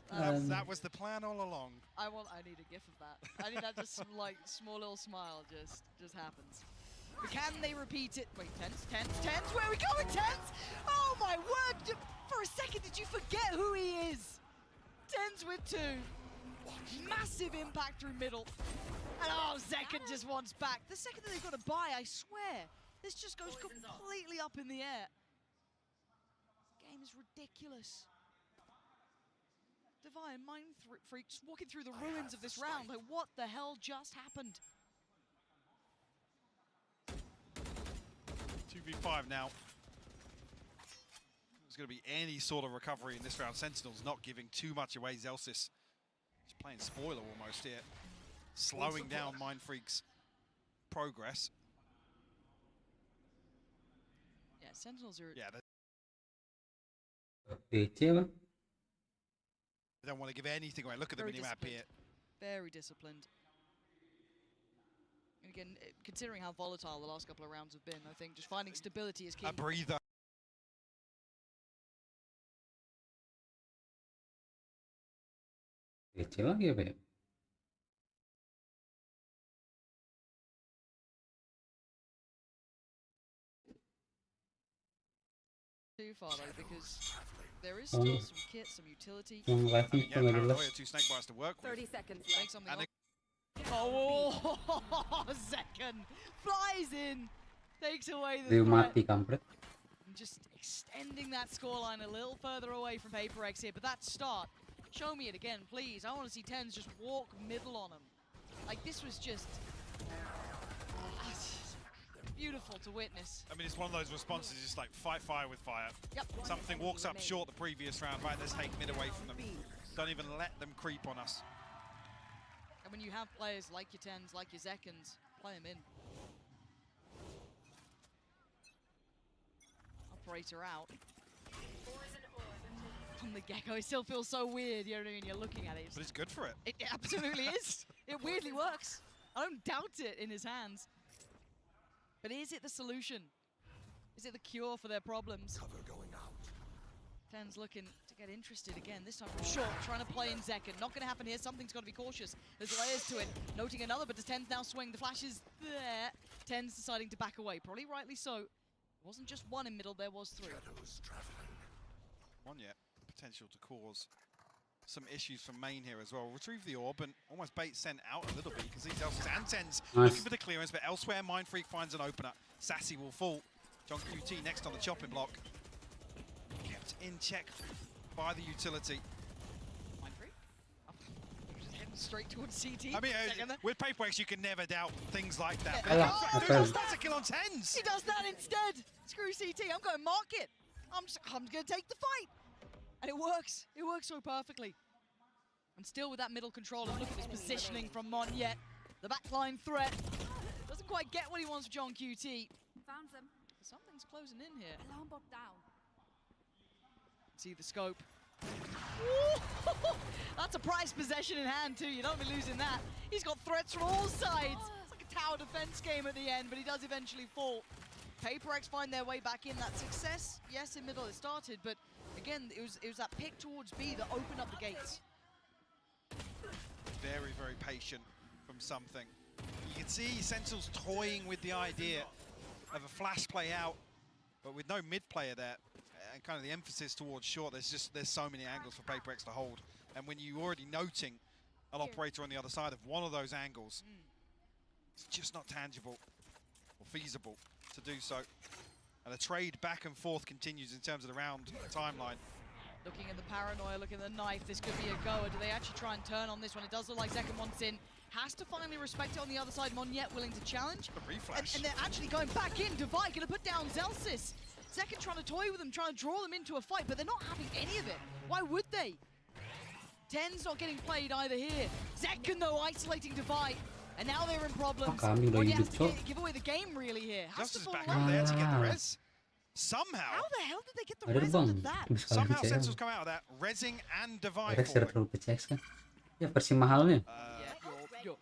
That was the plan all along. I need a gif of that. I need that just like small little smile just happens. But can they repeat it? Wait, Tens, where are we going, Tens? Oh my word! For a second, did you forget who he is? Tens with 2. Massive impact through middle. And oh, Zekken just wants back. The second that they've got to buy, I swear, this just goes completely up in the air. Game is ridiculous. Divine Mind Freaks walking through the ruins of this round. Like, what the hell just happened? 2v5 now. There's going to be any sort of recovery in this round. Sentinels not giving too much away. Zelsis just playing spoiler almost here. Slowing down Mind Freak's progress. Yeah, Sentinels are... Yeah, They don't want to give anything away. Look at the minimap here. Very disciplined. And again, considering how volatile the last couple of rounds have been, I think just finding stability is key. A breather. lagi apa ya? Too far though, because there is still some kit, some utility. Yeah, Paranoia, 2 snake bars to work with. 30 seconds Make something up. Oh, Zekken flies in, takes away the mati kampret. And just extending that scoreline a little further away from Paper X here, but that start, show me it again, please. I want to see Tens just walk middle on him. Like, this was just beautiful to witness. I mean, it's one of those responses, just like fight fire with fire. Yep. Something walks up short the previous round, right, let's take mid away from them. Don't even let them creep on us. And when you have players like your Tens, like your Zekkens, play them in. Operator out. From the get-go, it still feels so weird, you know what I mean? You're looking at it. But it's good for it. It absolutely is. It weirdly works. I don't doubt it in his hands. But is it the solution? Is it the cure for their problems? Cover going out. Tens looking to get interested again, this time from short, trying to play in Zekken. Not going to happen here, something's got to be cautious. There's layers to it. Noting another, but does Tens now swing? The flash is there. Tens deciding to back away, probably rightly so. It wasn't just one in middle, there was 3. One yet. Potential to cause some issues from main here as well. Retrieve the orb and almost bait sent out a little bit because these Elses and Tens looking for the clearance, but elsewhere Mind Freak finds an opener. Sassy will fall. John QT next on the chopping block. Kept in check by the utility. Mind Freak? Heading straight towards CT. I mean, with Paper X you can never doubt things like that. Yeah. That's a kill on Tens! He does that instead! Screw CT, I'm going market! I'm going to take the fight! And it works so perfectly. And still with that middle control, and look at this positioning from Mon yet. The backline threat. Doesn't quite get what he wants from John QT. Found them. Something's closing in here. Alarm bot down. See the scope. That's a prized possession in hand too, you don't be losing that. He's got threats from all sides. It's like a tower defense game at the end, but he does eventually fall. Paper X find their way back in. That success, yes, in middle it started, but again, it was that pick towards B that opened up the gates. Very, very patient from something. You can see Sentinels toying with the idea of a flash play out, but with no mid player there, and kind of the emphasis towards short, there's so many angles for Paper X to hold. And when you're already noting an operator on the other side of one of those angles, it's just not tangible or feasible to do so. And the trade back and forth continues in terms of the round timeline. Looking at the paranoia, looking at the knife, this could be a goer. Do they actually try and turn on this one? It does look like Zekken wants in. Has to finally respect it on the other side. Monyet willing to challenge. And they're actually going back in. Divide going to put down Zelsis. Zekken trying to toy with them, trying to draw them into a fight, but they're not having any of it. Why would they? 10's not getting played either here. Zekken, though, isolating Divide. And now they're in problems. Monyet has to give away the game, really, here. Has to Justice fall back away. up there to get the res. Somehow. How the hell did they get the res out of that? Somehow Sentinels come out of that, resing and Divide Rex falling. terlalu PCX kan? Ya versi mahalnya. Yo.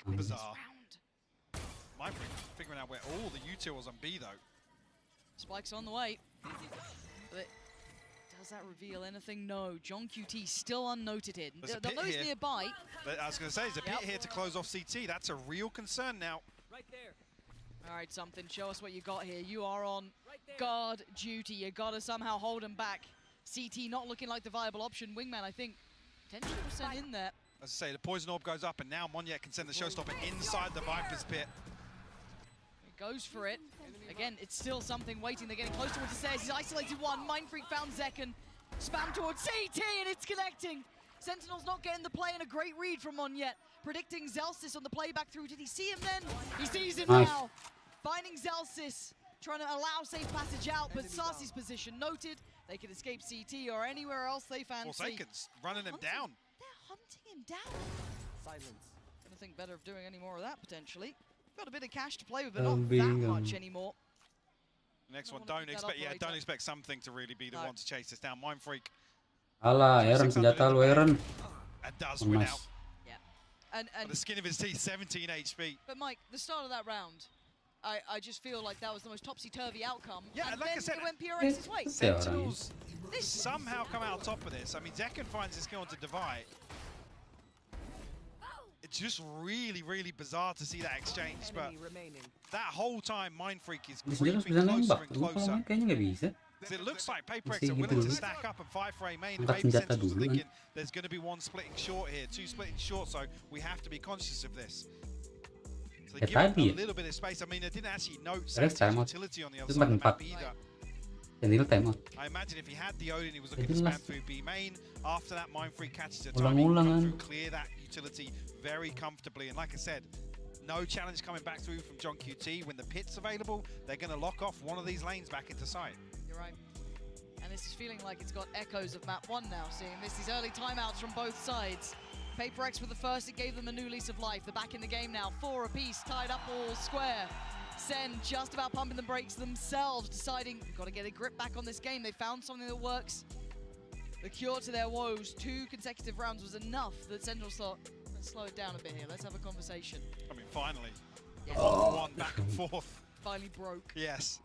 Bizarre. Mindfreak figuring out where all the utils on B though. Spike's on the way. But does that reveal anything? No. John QT still unnoted here. They'll know he's nearby. But I was going to say, there's a pit here to close off CT. That's a real concern now. Right there. All right, something. Show us what you got here. You are on guard duty. You got to somehow hold him back. CT not looking like the viable option. Wingman, I think, 10% in there. As I say, the poison orb goes up, and now Monyet can send the showstopper inside the Viper's pit. He goes for it. Again, it's still something waiting. They're getting close towards the stairs. He's isolated one. Mindfreak found Zekken. Spam towards CT, and it's connecting. Sentinel's not getting the play, and a great read from Monyet. Predicting Zelsis on the playback through. Did he see him then? He sees him now. Finding Zelsis. Trying to allow safe passage out, but Sarsi's position noted. They can escape CT or anywhere else they fancy. Forsaken's running him down. They're hunting him down. Silence. Gonna think better of doing any more of that, potentially. Got a bit of cash to play with, but not that much anymore. Next one, don't expect something to really be the one to chase this down. Mindfreak. Alah, Aaron senjata lu Aaron. And does win out. Yeah. And the skin of his teeth, 17 HP. But Mike, the start of that round, I just feel like that was the most topsy-turvy outcome. Yeah, and like then I said, it went PRX's way. Sentinels somehow come out on top of this. I mean, Zekken finds his skill onto Divide. It's just really, really bizarre to see that exchange, but that whole time Mindfreak is creeping closer and closer. Kayaknya nggak bisa. So it looks like Paperex are willing to stack up and fight for A main. Maybe Sentinels are thinking there's going to be one splitting short here, two splitting short, so we have to be conscious of this. So they give him a little bit of space. I mean, they didn't actually note Sentinel's utility on the other side of the map either. I imagine if he had the Odin, he was looking to spam through B main. After that, Mindfreak catches a timing, come through, clear that utility very comfortably. And like I said, no challenge coming back through from John QT. When the pit's available, they're going to lock off one of these lanes back into sight. You're right. And this is feeling like it's got echoes of map 1 now, seeing this. These early timeouts from both sides. Paperex with the first, it gave them a new lease of life. They're back in the game now, 4 apiece, tied up all square. Sen just about pumping the brakes themselves, deciding we've got to get a grip back on this game. They found something that works. The cure to their woes, 2 consecutive rounds was enough that Sentinels thought, let's slow it down a bit here, let's have a conversation. I mean, finally, Yeah. 1-1 back and forth. Finally broke. Yes,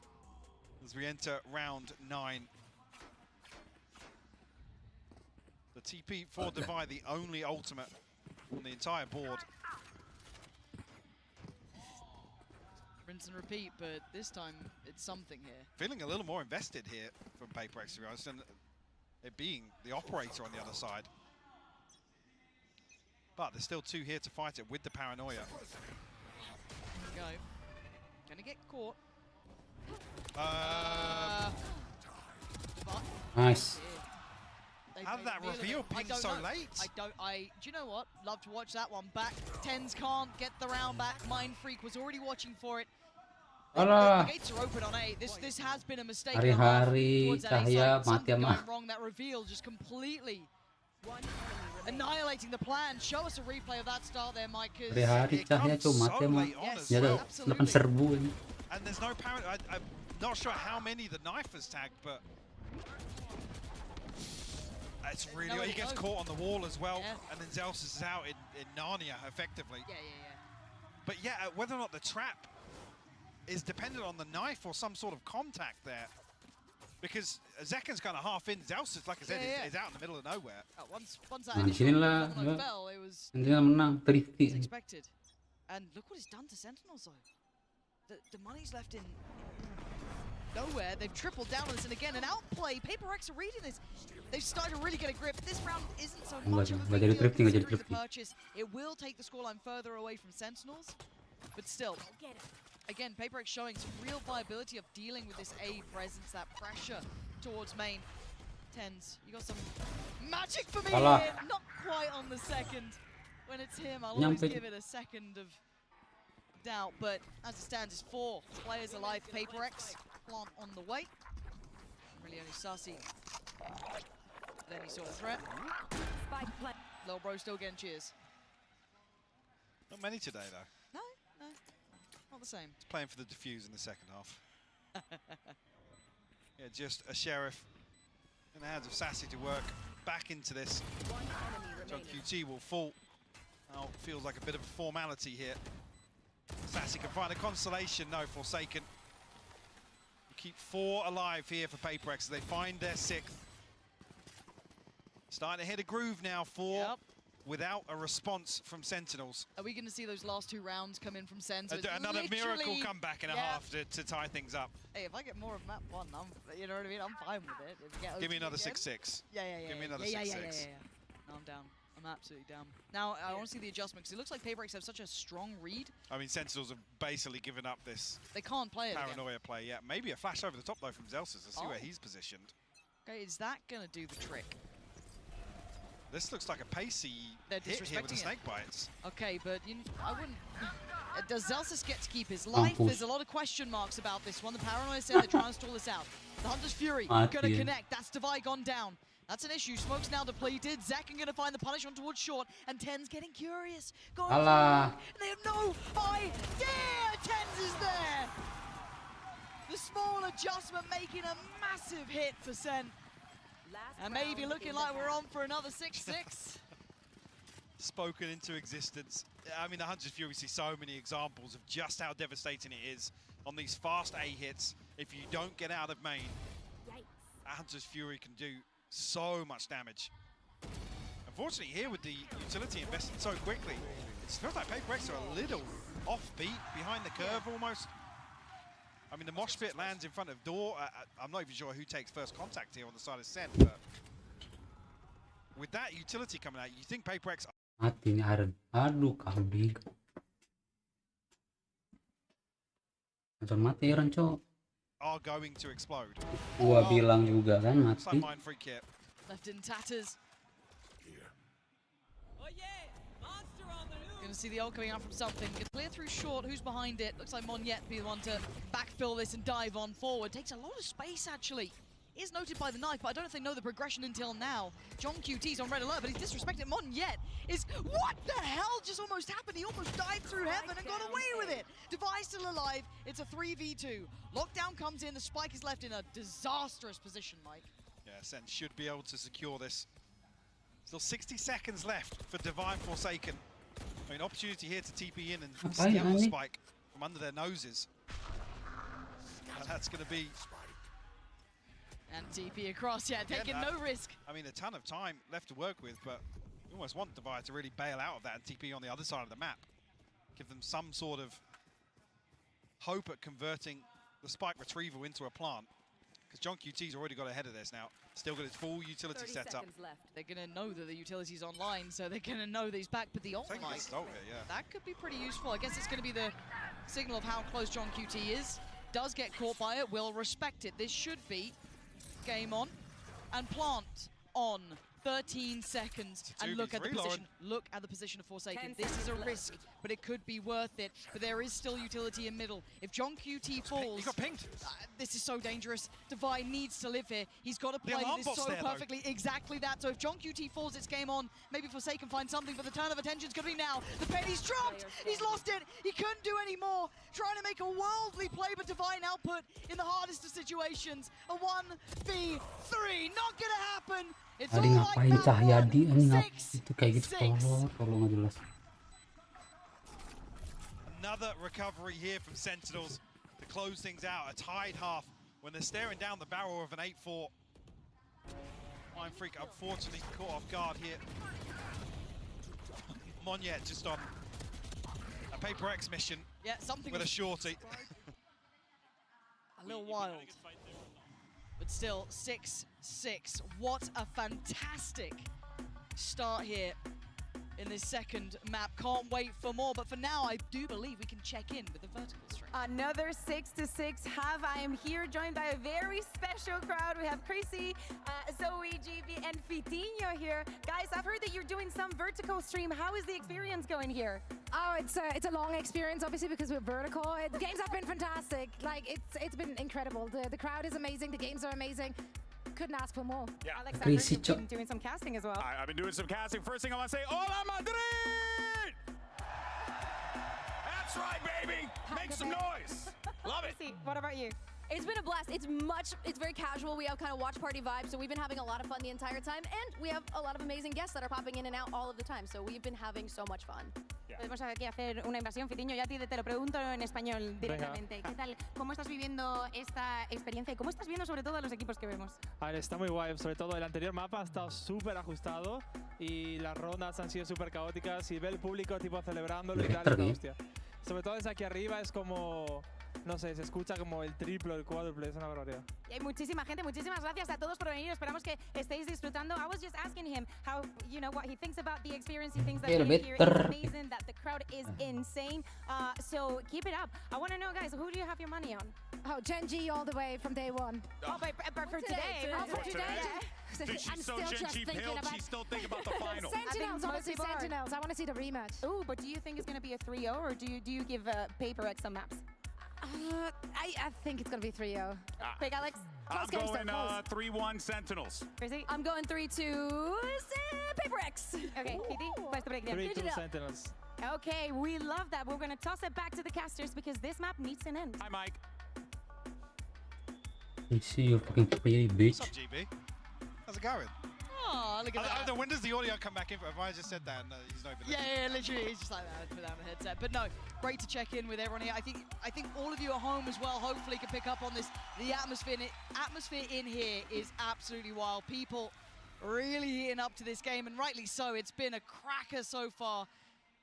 as we enter round 9. The TP for Divide, the only ultimate on the entire board. Rinse and repeat, but this time it's something here. Feeling a little more invested here from Paperex, to be honest, and it being the operator on the other side. But there's still 2 here to fight it with the paranoia. Here we go. Gonna get caught. Nice. How did that reveal ping so late? Do you know what? Love to watch that one back. 10s can't get the round back. Mindfreak was already watching for it. The gates are open on A. This has been a mistake. Hari-hari cahaya mati going wrong. That reveal just completely annihilating the plan. Show us a replay of that start there, Mike. Hari-hari cahaya cuma mati mah. Nyata 8.000. And there's no parent. I'm not sure how many the knife has tagged, but it's really, he gets caught on the wall as well, and then Zelsis is out in Narnia, effectively. Yeah. But yeah, whether or not the trap is dependent on the knife or some sort of contact there. Because Zekken's kind of half in, Zelsis, like I said, is out in the middle of nowhere. Once that initial domino fell, it was menang, nowhere. They've tripled down on this, and again, an outplay. Paper X are reading this. They've started to really get a grip. This round isn't so much of a big deal considering the purchase. It will take the scoreline further away from Sentinels, but still, again, Paper X showing some real viability of dealing with this A presence, that pressure towards main. Tens, you got some magic for me here. Not quite on the second. When it's him, I'll always give it a second of doubt, but as it stands, it's 4 players alive. Paper X, Plant on the way. Really only Sussy. Then he saw the threat. Lil Bro still getting cheers. Not many today, though. No, not the same. He's playing for the defuse in the second half. Yeah, just a Sheriff in the hands of Sassy to work back into this. So QT will fall. Now feels like a bit of a formality here. Sassy can find a consolation. No, Forsaken. Keep 4 alive here for Paper X as they find their 6th. Starting to hit a groove now for without a response from Sentinels. Are we going to see those last 2 rounds come in from Sen? So Another miracle comeback and a half to tie things up. Hey, if I get more of map 1, you know what I mean? I'm fine with it. If we get Give me another 6-6. Yeah. Give me another 6-6. No, I'm down. I'm absolutely down. Now, I want to see the adjustment, because it looks like Paper X have such a strong read. I mean, Sentinels have basically given up this They can't play it paranoia again. play. Yeah, maybe a flash over the top, though, from Zelsis. Let's see where he's positioned. Okay, is that going to do the trick? This looks like a pacey hit here with the snake bites. Okay, but I wouldn't... Does Zelsis get to keep his life? There's a lot of question marks about this one. The Paranoia said they're trying to stall this out. The Hunter's Fury going to connect. That's Devi gone down. That's an issue. Smoke's now depleted. Zack going to find the punish on towards short. And Ten's getting curious. Going forward. And they have no idea Tens is there. The small adjustment making a massive hit for Sen. And maybe looking like we're on for another 6-6. Spoken into existence. I mean, the Hunter's Fury see so many examples of just how devastating it is on these fast A hits. If you don't get out of main, Hunter's Fury can do so much damage. Unfortunately, here with the utility invested so quickly, it feels like Paper X are a little offbeat, behind the curve almost. I mean, the mosh pit lands in front of door. I'm not even sure who takes first contact here on the side of Sen, but with that utility coming out, you think Paper X... Mati nih Aren. Aduh, kambing. Langsung mati Aren, cok. Are going to explode. Gua bilang juga kan mati. Left in tatters. Gonna see the ult coming out from something. Gonna clear through short. Who's behind it? Looks like Monyet be the one to backfill this and dive on forward. Takes a lot of space actually. Is noted by the knife, but I don't know if they know the progression until now. John QT's on red alert, but he's disrespected. Monyet is... What the hell just almost happened? He almost dived through heaven and got away with it. Devi's still alive. It's a 3v2. Lockdown comes in. The spike is left in a disastrous position, Mike. Yeah, Sen should be able to secure this. Still 60 seconds left for Divine Forsaken. I mean, opportunity here to TP in and steal the spike from under their noses. And that's going to be... And TP across, yeah, taking no risk. I mean, a ton of time left to work with, but you almost want Devi to really bail out of that and TP on the other side of the map. Give them some sort of hope at converting the spike retrieval into a plant. Because John QT's already got ahead of this now. Still got his full utility set up. They're going to know that the utility's online, so they're going to know that he's back. But the ult, that could be pretty useful. I guess it's going to be the signal of how close John QT is. Does get caught by it, will respect it. This should be game on. And plant on. 13 seconds, and look at the position. Look at the position of Forsaken. This is a risk, but it could be worth it. But there is still utility in middle. If John QT falls, he got pinged. This is so dangerous. Devi needs to live here. He's got to play this so perfectly. Exactly that. So if John QT falls, it's game on. Maybe Forsaken finds something, but the turn of attention is going to be now. The penny's dropped. He's lost it. He couldn't do any more. Trying to make a worldly play, but Divine output in the hardest of situations. A 1v3. Not going to happen. Tadi ngapain Cahyadi ini itu kayak gitu tolong nggak jelas. Another recovery here from Sentinels to close things out. A tied half when they're staring down the barrel of an 8-4. Mind Freak unfortunately caught off guard here. Monyet just on a Paper X mission something with a shorty. A a little wild. But still, 6-6. What a fantastic start here in this second map. Can't wait for more, but for now, I do believe we can check in with the vertical stream. Another 6-6 half. I am here joined by a very special crowd. We have Chrissy, Zoe, GB, and Fitinho here. Guys, I've heard that you're doing some vertical stream. How is the experience going here? Oh, it's a long experience, obviously, because we're vertical. The games have been fantastic. Like, it's been incredible. The crowd is amazing. The games are amazing. Couldn't ask for more. Yeah. Alex, I've heard you've been doing some casting as well. I've been doing some casting. First thing I want to say, Hola Madrid! That's right, baby! Make some noise! Love it! Chrissy, what about you? It's been a blast. It's very casual. We have kind of watch party vibes, so we've been having a lot of fun the entire time, and we have a lot of amazing guests that are popping in and out all of the time, so we've been having so much fun. Podemos aquí hacer una invasión, Fitinho. Yo a ti te lo pregunto en español directamente. ¿Qué tal? ¿Cómo estás viviendo esta experiencia y cómo estás viendo sobre todo los equipos que vemos? A ver, está muy guay. Sobre todo el anterior mapa ha estado súper ajustado y las rondas han sido súper caóticas y ve el público tipo celebrándolo y tal. Es la hostia. Sobre todo desde aquí arriba es como... No sé, se escucha como el triplo, el cuádruple, es una barbaridad. Y hay muchísima gente, muchísimas gracias a todos por venir. Esperamos que estéis disfrutando. I was just asking him how, you know, what he thinks about the experience. He thinks that being here is amazing, that the crowd is insane. So keep it up. I want to know, guys, who do you have your money on? Oh, Gen G all the way from day one. Oh, but for today. For today. She's so Gen G pilled, she's still thinking about the final. Sentinels, honestly, Sentinels. I want to see the rematch. Ooh, but do you think it's going to be a 3-0 or do you give Paper X some maps? I think it's going to be 3-0. Big Alex? I'm going 3-1 Sentinels. Chrissy? I'm going 3-2 Paper X. Okay, Fiti, what's the breakdown? 3-2 Sentinels. Okay, we love that. We're going to toss it back to the casters because this map needs an end. Hi, Mike. I see you fucking pretty bitch. What's up, GB? How's it going? Oh, look at that. When does the audio come back in? Have I just said that and he's not even Yeah, literally, he's just like that without the headset. But no, great to check in with everyone here. I think all of you at home as well hopefully can pick up on this. The atmosphere in here is absolutely wild. People really heating up to this game, and rightly so. It's been a cracker so far.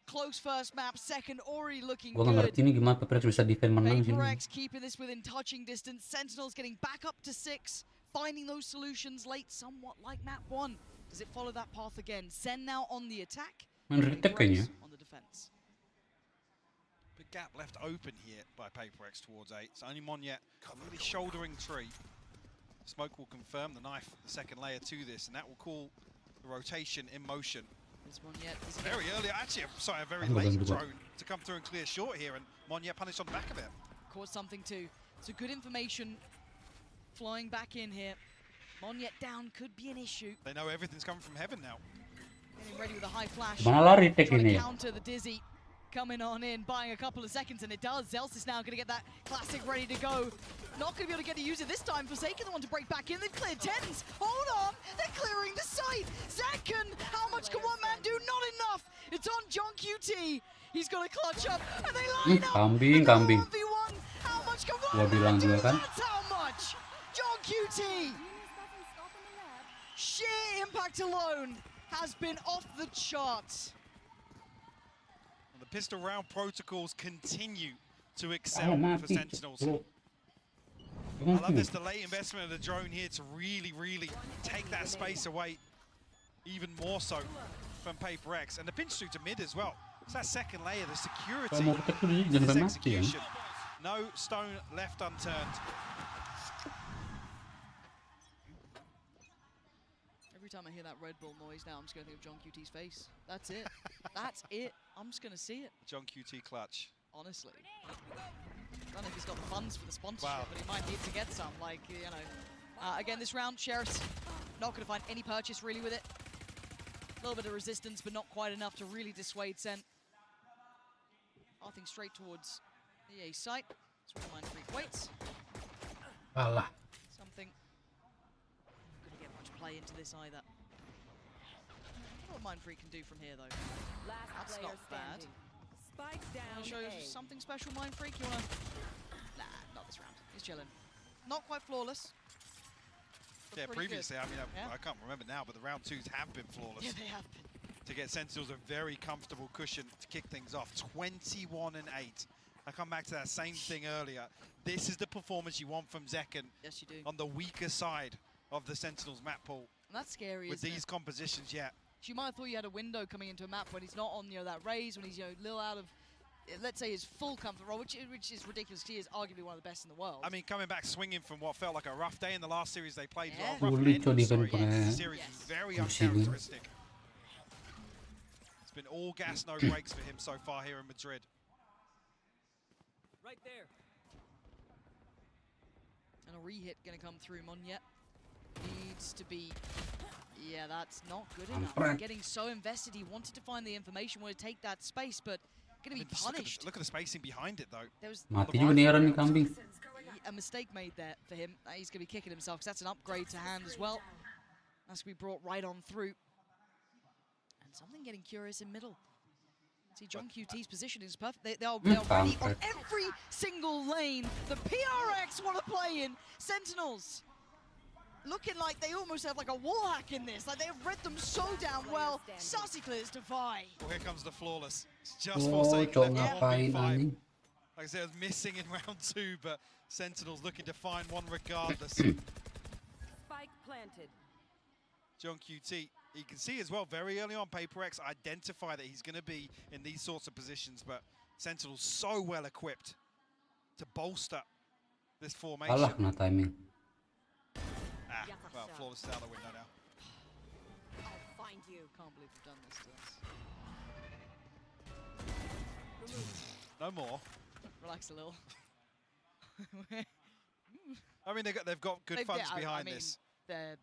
Close first map, second already looking Gua nggak ngerti good. nih gimana Paper X bisa defend menang sih. Paper X keeping this within touching distance. Sentinels getting back up to 6, finding those solutions late, somewhat like map 1. Does it follow that path again? Sen now on the attack. Main retake kayaknya. On the defense. Big gap left open here by Paper X towards 8. It's only Monyet really shouldering 3. Smoke will confirm the knife, the second layer to this, and that will call the rotation in motion. This Monyet is very early, actually, sorry, a very late drone to come through and clear short here, and Monyet punished on the back of it. Caught something too. So good information flowing back in here. Monyet down could be an issue. They know everything's coming from heaven now. Getting ready with a high flash. Mana lari tek Trying to ini. counter the Dizzy. Coming on in, buying a couple of seconds, and it does. Zels is now going to get that classic ready to go. Not going to be able to get to use it this time. Forsaken the one to break back in. They've cleared 10s. Hold on. They're clearing the site. Zaken, how much can one man do? Not enough. It's on John QT. He's got to clutch up, and they line up. Kambing. 1v1. How much can one man do? Kan? That's how much. John QT. Sheer impact alone has been off the charts. The pistol round protocols continue to excel for Sentinels. I love this delay investment of the drone here to really, really take that space away even more so from Paper X. And the pinch through to mid as well. It's that second layer, the security, this execution. No stone left unturned. Every time I hear that Red Bull noise now, I'm just going to think of John QT's face. That's it. That's it. I'm just going to see it. John QT clutch. Honestly. I don't know if he's got the funds for the sponsorship, Wow. but he might need to get some. Like, you know. Again, this round, Sheriff's not going to find any purchase really with it. A little bit of resistance, but not quite enough to really dissuade Sen. Arthing straight towards the A site. That's where Mind Freak waits. Alah. Something. Not going to get much play into this either. I don't know what Mind Freak can do from here, though. That's not bad. Spike down. Wanna show you something special, Mind Freak? You wanna? Nah, not this round. He's chilling. Not quite flawless. but Yeah, pretty previously, good. I mean, Yeah. I can't remember now, but the round 2s have been flawless. Yeah, they have been. To get Sentinels a very comfortable cushion to kick things off. 21-8 I come back to that same thing earlier. This is the performance you want from Zekken. Yes, you do. On the weaker side of the Sentinels map pool. And that's scary, with isn't these it? compositions, yeah. So you might have thought you had a window coming into a map when he's not on, that raise, when he's, a little out of, let's say, his full comfort role, which is ridiculous. He is arguably one of the best in the world. I mean, coming back swinging from what felt like a rough day in the last series they played. Yeah. Well, rough Sulit ending, to defend sorry. pakai The series was very kursi ini. uncharacteristic. It's been all gas, no brakes for him so far here in Madrid. Right there. And a re-hit going to come through. Monyet needs to be... Yeah, that's not good enough. Getting so invested, he wanted to find the information, wanted to take that space, but going to be punished. Look at the spacing behind it, though. There was Mati juga nih Aaron nih kambing. a mistake made there for him. He's going to be kicking himself because that's an upgrade to hand as well. That's going to be brought right on through. And something getting curious in middle. See, John QT's position is perfect. They are ready on every single lane. The PRX want to play in. Sentinels looking like they almost have like a wall hack in this. Like they have read them so damn well. Sassy clears Defy. Well, here comes the Flawless. It's just Forsaken left on 1v5. Like I said, it was missing in round 2, but Sentinels looking to find one regardless. Spike planted. John QT, you can see as well very early on, PaperX identify that he's going to be in these sorts of positions, but Sentinels so well equipped to bolster this formation. Kalah kena timing. Well, Flawless is out the window now. I'll find you. Can't believe we've done this to us. No more. Relax a little. I mean, they've got good funds behind this. They're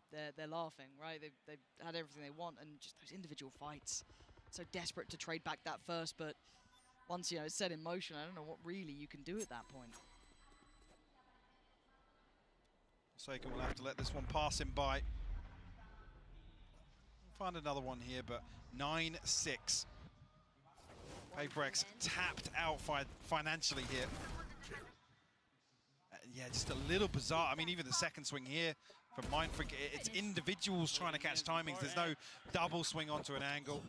laughing, right? They've had everything they want, and just those individual fights. So desperate to trade back that first, but once it's set in motion, I don't know what really you can do at that point. Forsaken will have to let this one pass him by. We'll find another one here, but 9-6. PaperX tapped out financially here. Yeah, just a little bizarre. I mean, even the second swing here from Mindfreak, it's individuals trying to catch timings. There's no double swing onto an angle.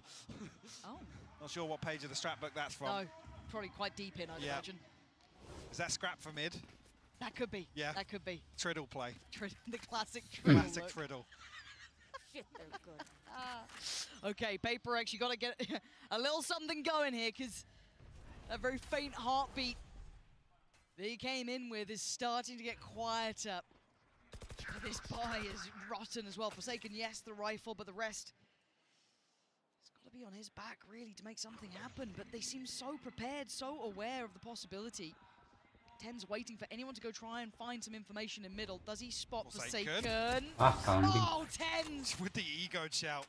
Oh. Not sure what page of the strat book that's from. No, probably quite deep in, I'd imagine. Is that scrap for mid? That could be. Yeah. That could be. Triddle play. The classic Triddle. Classic Triddle. Shit, they're good. Okay, PaperX, you got to get a little something going here, because a very faint heartbeat that he came in with is starting to get quieter. This buy is rotten as well. Forsaken, yes, the rifle, but the rest, it's got to be on his back, really, to make something happen. But they seem so prepared, so aware of the possibility. Ten's waiting for anyone to go try and find some information in middle. Does he spot Forsaken? Oh, Tens! With the ego shout.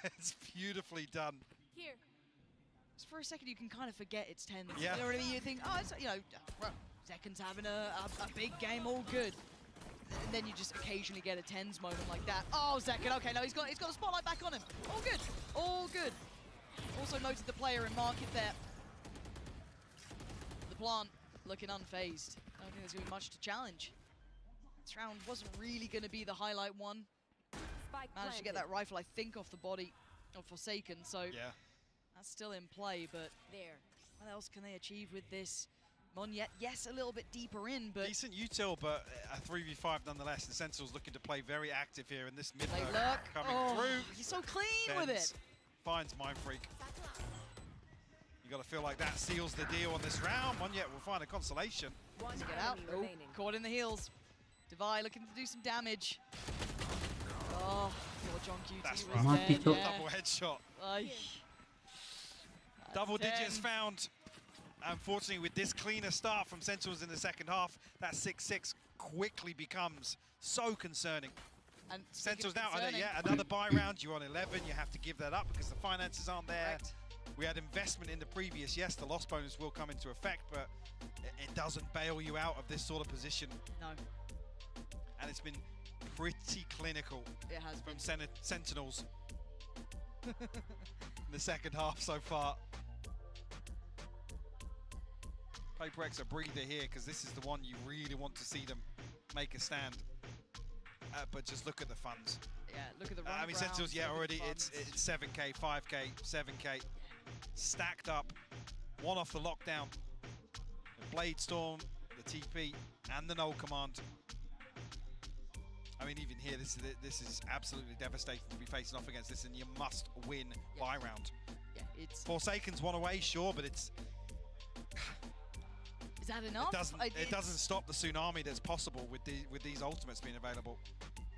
It's beautifully done. Here. Just for a second, you can kind of forget it's Tens. Yeah. You know what I mean? You think, oh, it's, well, Zekken's having a big game, all good. And then you just occasionally get a Tens moment like that. Oh, Zekken, okay, no, he's got a spotlight back on him. All good, all good. Also noted the player in market there. The plant looking unfazed. I don't think there's going to be much to challenge. This round wasn't really going to be the highlight one. Managed to get that rifle, I think, off the body of Forsaken, so that's still in play, but what else can they achieve with this? Monyet, yes, a little bit deeper in, but... Decent util, but a 3v5 nonetheless. The Sentinels looking to play very active here in this mid coming through. He's so clean with it. Finds Mindfreak. You got to feel like that seals the deal on this round. Monyet will find a consolation. To get out. Oh, caught in the heels. Devi looking to do some damage. Oh, poor John QT That's was rough. dead, yeah. Double headshot. Double digits found. Unfortunately, with this cleaner start from Sentinels in the second half, that 6-6 quickly becomes so concerning. And Sentinels now, another buy round. You're on 11. You have to give that up because the finances aren't there. Correct. We had investment in the previous. Yes, the loss bonus will come into effect, but it doesn't bail you out of this sort of position. No. And it's been pretty clinical from Sentinels in the second half so far. PaperX a breather here because this is the one you really want to see them make a stand. But just look at the funds. Yeah, look at the run I mean, Sentinels, already it's 7K, 5K, 7K. Stacked up. One off the lockdown. Blade Storm, the TP, and the null command. I mean, even here, this is absolutely devastating to be facing off against this, and you must win by round. Yeah, it's Forsaken's one away, sure, but it's... Is that enough? It doesn't stop the tsunami that's possible with these ultimates being available.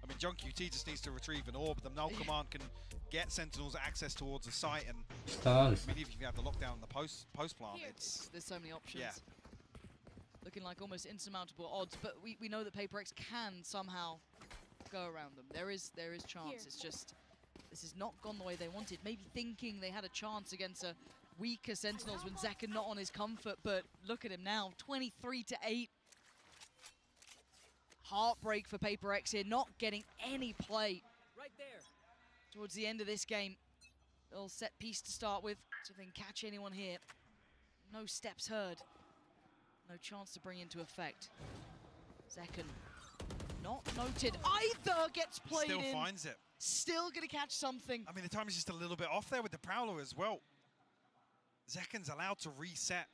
I mean, John QT just needs to retrieve an orb. The null command can get Sentinels access towards the site, and I mean, even if you have the lockdown and the post plant, there's so many options. Yeah. Looking like almost insurmountable odds, but we know that PaperX can somehow go around them. There is chance. It's just this has not gone the way they wanted. Maybe thinking they had a chance against a weaker Sentinels when Zekken not on his comfort, but look at him now, 23-8. Heartbreak for PaperX here, not getting any play. Right there. Towards the end of this game. Little set piece to start with, so if they can catch anyone here. No steps heard. No chance to bring into effect. Zekken, not noted either, gets played in. Still finds it. Still gonna catch something. I mean, the time is just a little bit off there with the Prowler as well. Zekken's allowed to reset.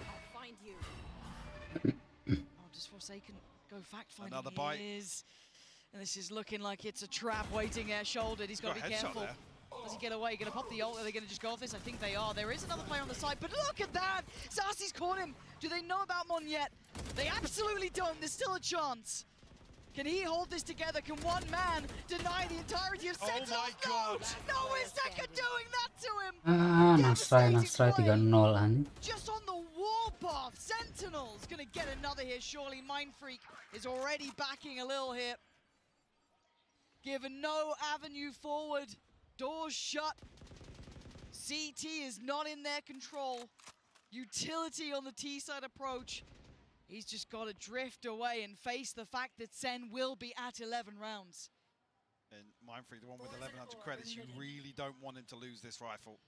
I'll find you. Oh, does Forsaken go fact-finding? Another bite. He is. And this is looking like it's a trap waiting there, shouldered. He's got to be careful. There. Does he get away? Gonna pop the ult? Are they gonna just go off this? I think they are. There is another player on the side, but look at that! Sassy's caught him. Do they know about Mon yet? They absolutely don't. There's still a chance. Can he hold this together? Can one man deny the entirety of Sentinels? Oh my God! No, is Zekken doing that to him? Nasrai 3-0 anjing. Just on the warpath, Sentinels gonna get another here, surely. Mindfreak is already backing a little here. Given no avenue forward, doors shut. CT is not in their control. Utility on the T-side approach. He's just got to drift away and face the fact that Sen will be at 11 rounds. And Mindfreak, the one with 1100 credits, you really don't want him to lose this rifle.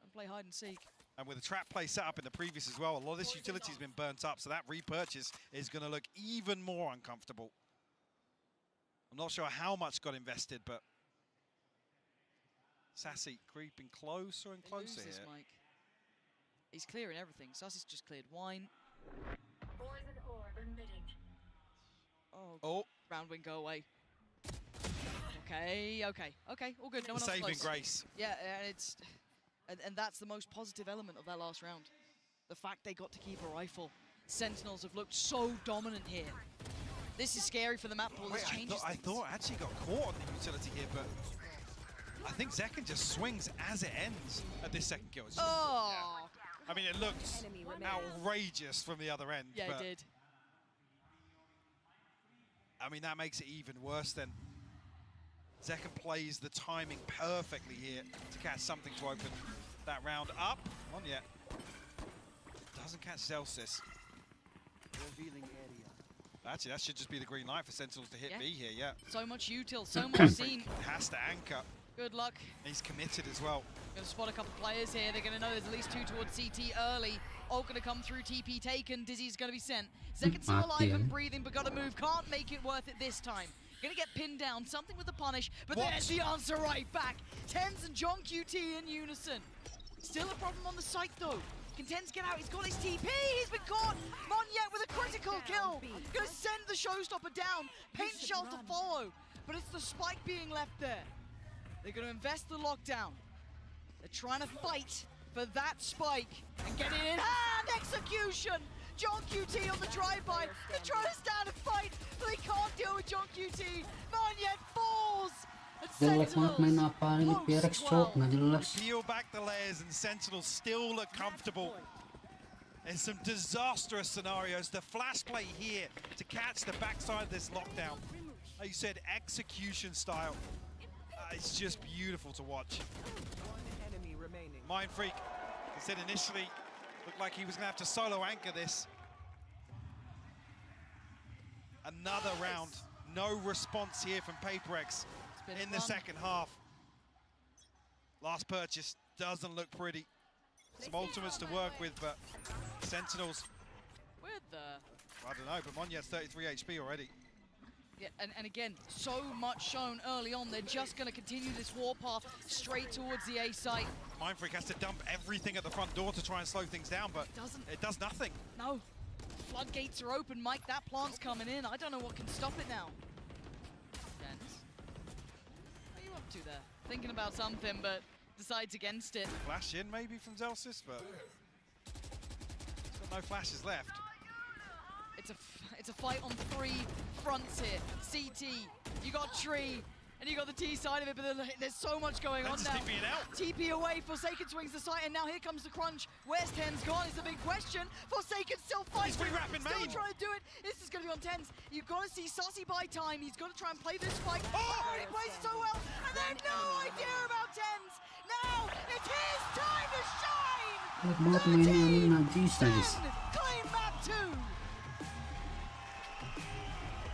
And play hide and seek. And with the trap play set up in the previous as well, a lot of this utility has been burnt up, so that repurchase is going to look even more uncomfortable. I'm not sure how much got invested, but Sassy creeping closer and closer here. Mike. He's clearing everything. Sassy's just cleared wine. Oh. Round wing, go away. Okay, all good. No one else Saving close. grace. Yeah, and that's the most positive element of that last round. The fact they got to keep a rifle. Sentinels have looked so dominant here. This is scary for the map pool. I thought I actually got caught on the utility here, but I think Zekken just swings as it ends at this second kill. Just, yeah. I mean, it looks outrageous from the other end. Yeah, but it did. I mean, that makes it even worse then. Zekken plays the timing perfectly here to catch something to open that round up. On yet. Doesn't catch Celsius. Revealing area. Actually, that should just be the green light for Sentinels to hit B here, yeah. So much util, so much seen. Has to anchor. Good luck. He's committed as well. Gonna spot a couple players here. They're gonna know there's at least two towards CT early. Ult gonna come through, TP taken, Dizzy's gonna be sent. Zekken still alive and breathing, but gotta move. Can't make it worth it this time. Gonna get pinned down, something with the punish, but there's the answer right back. Tens and John QT in unison. Still a problem on the site though. Can Tens get out? He's got his TP, he's been caught. Monyet with a critical kill. Gonna send the showstopper down. Paint shell to follow, but it's the spike being left there. They're gonna invest the lockdown. They're trying to fight for that spike and get it in hand. Execution! John QT on the drive-by. They're trying to stand and fight, but they can't deal with John QT. Monyet falls. Jelek banget main apa ini PRX cok, nggak jelas. Peel back the layers and Sentinels still look comfortable. In some disastrous scenarios, the flash play here to catch the backside of this lockdown. Like you said, execution style. It's just beautiful to watch. One enemy remaining. Mindfreak, he said initially, looked like he was gonna have to solo anchor this. Another round, no response here from PaperX in the second half. Last purchase doesn't look pretty. Some ultimates to work with, but Sentinels. Where the? I don't know, but Monyet's 33 HP already. Yeah, and again, so much shown early on. They're just going to continue this warpath straight towards the A site. Mind Freak has to dump everything at the front door to try and slow things down, but it does nothing. No. Floodgates are open, Mike. That plant's coming in. I don't know what can stop it now. Dens. What are you up to there? Thinking about something, but decides against it. Flash in maybe from Zelsis, but he's got no flashes left. It's a fight on 3 fronts here. CT, you got Tree, and you got the T side of it, but there's so much going on now. TP away, Forsaken swings the site, and now here comes the crunch. Where's Tens gone is the big question. Forsaken still fighting. He's re-wrapping Still main. trying to do it. This is going to be on Tens. You've got to see Saucy buy time. He's got to try and play this fight. Oh, he plays so well, and they have no idea about Tens. Now it's his time to shine. Banget mainnya anjing najis najis. Clean map 2.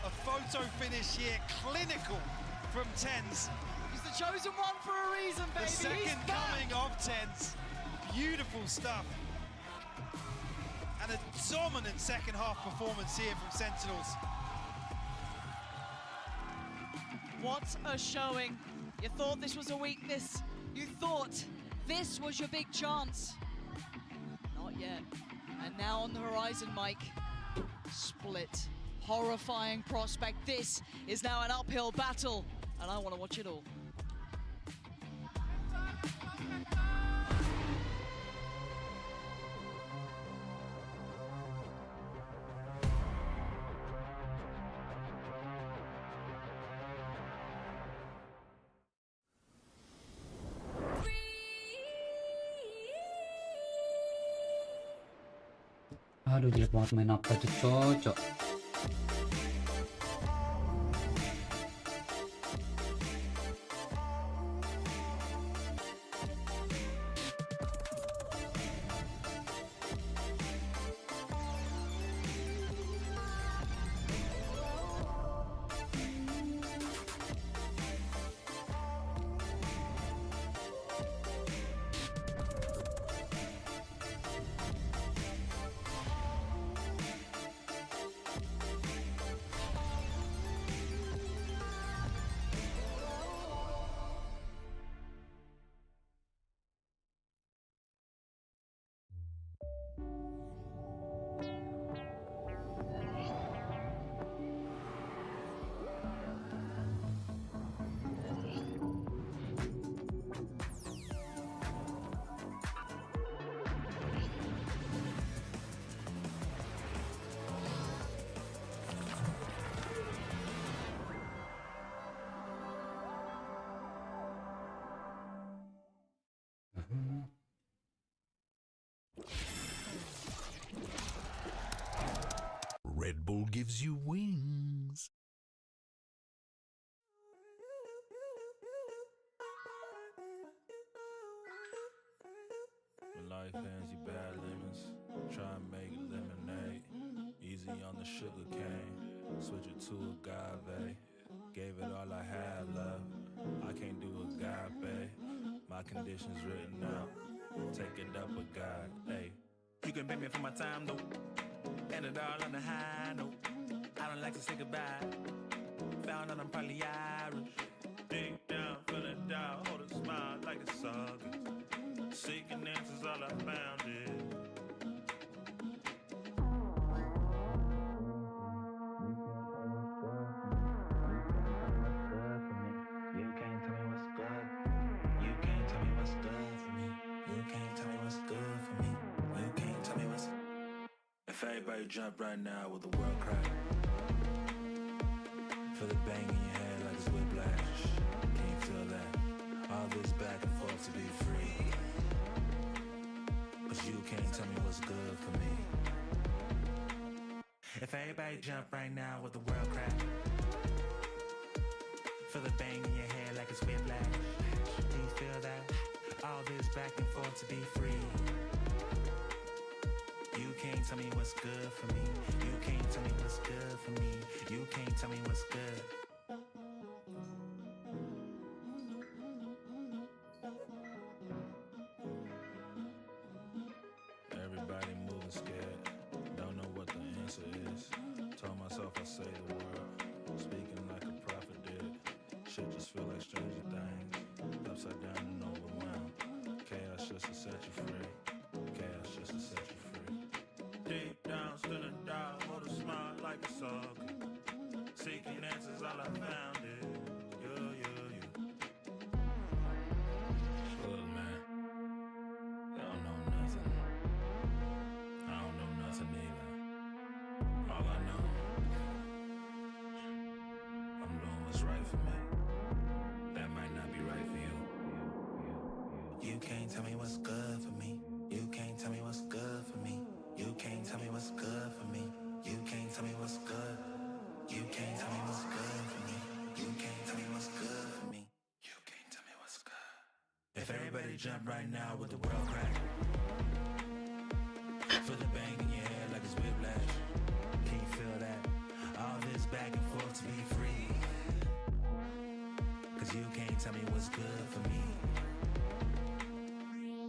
A photo finish here, clinical from Tens. He's the chosen one for a reason, baby. The second coming of Tens. Beautiful stuff. And a dominant second half performance here from Sentinels. What a showing. You thought this was a weakness. You thought this was your big chance. Not yet. And now on the horizon, Mike. Split. Horrifying prospect. This is now an uphill battle, and I want to watch it all. Aduh, jelek banget main apa tuh, cocok. Red Bull gives you wings. Life hands you bad lemons, try and make lemonade. Easy on the sugar cane, switch it to agave. Gave it all I had left, I can't do agape. My conditions written out, take it up a God. Hey, you can pay me for my time though, and it all on the high note. I don't like to say goodbye, found out I'm probably Irish. Deep down, feeling down, hold a smile like it's August. Seeking answers, all I found is you can't tell me what's good. You can't tell me what's good for me. You can't tell me what's good for me. You can't tell me what's. If everybody jump right now, will the world crack? Feel the bang in your head like it's whiplash. Can you feel that? All this back and forth to be free. But you can't tell me what's good for me. If everybody jump right now, will the world crack? Feel the bang in your head like it's whiplash. Can you feel that? All this back and forth to be free. You can't tell me what's good for me. You can't tell me what's good for me. You can't tell me what's good. Everybody moving scared, don't know what the answer is. Told myself I say the word, speaking like a prophet did. Shit just feel like stranger things, upside down and overwhelmed. Chaos just to set you free. Chaos just to set you free. Deep down, still in doubt, hold a smile like it's all good. Seeking answers, all I found is you. Look, man, you don't know nothing. I don't know nothing either. All I know, I'm doing what's right for me. That might not be right for you. You can't tell me what's good for me. You can't tell me what's good for me. You can't tell me what's good for me. You can't tell me what's good. You can't tell me what's good for me. You can't tell me what's good for me. You can't tell me what's good. If everybody jump right now with the world crack. Feel the bang in your head like it's whiplash. Can you feel that? All this back and forth to be free. Cause you can't tell me what's good for me.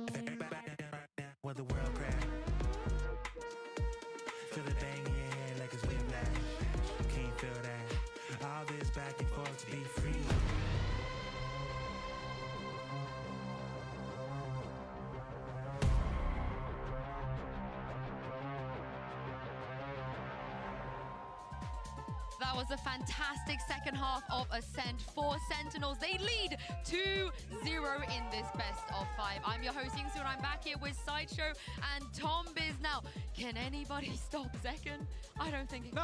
If everybody jump right now with the world crack. Feel the bang in your head like it's whiplash. Can you feel that? All this back and forth to be free. That was a fantastic second half of Ascent for Sentinels. They lead 2-0 in this best of 5. I'm your host, Yingsu, and I'm back here with Sideshow and Tom Biz. Now, can anybody stop Zekken? I don't think they can.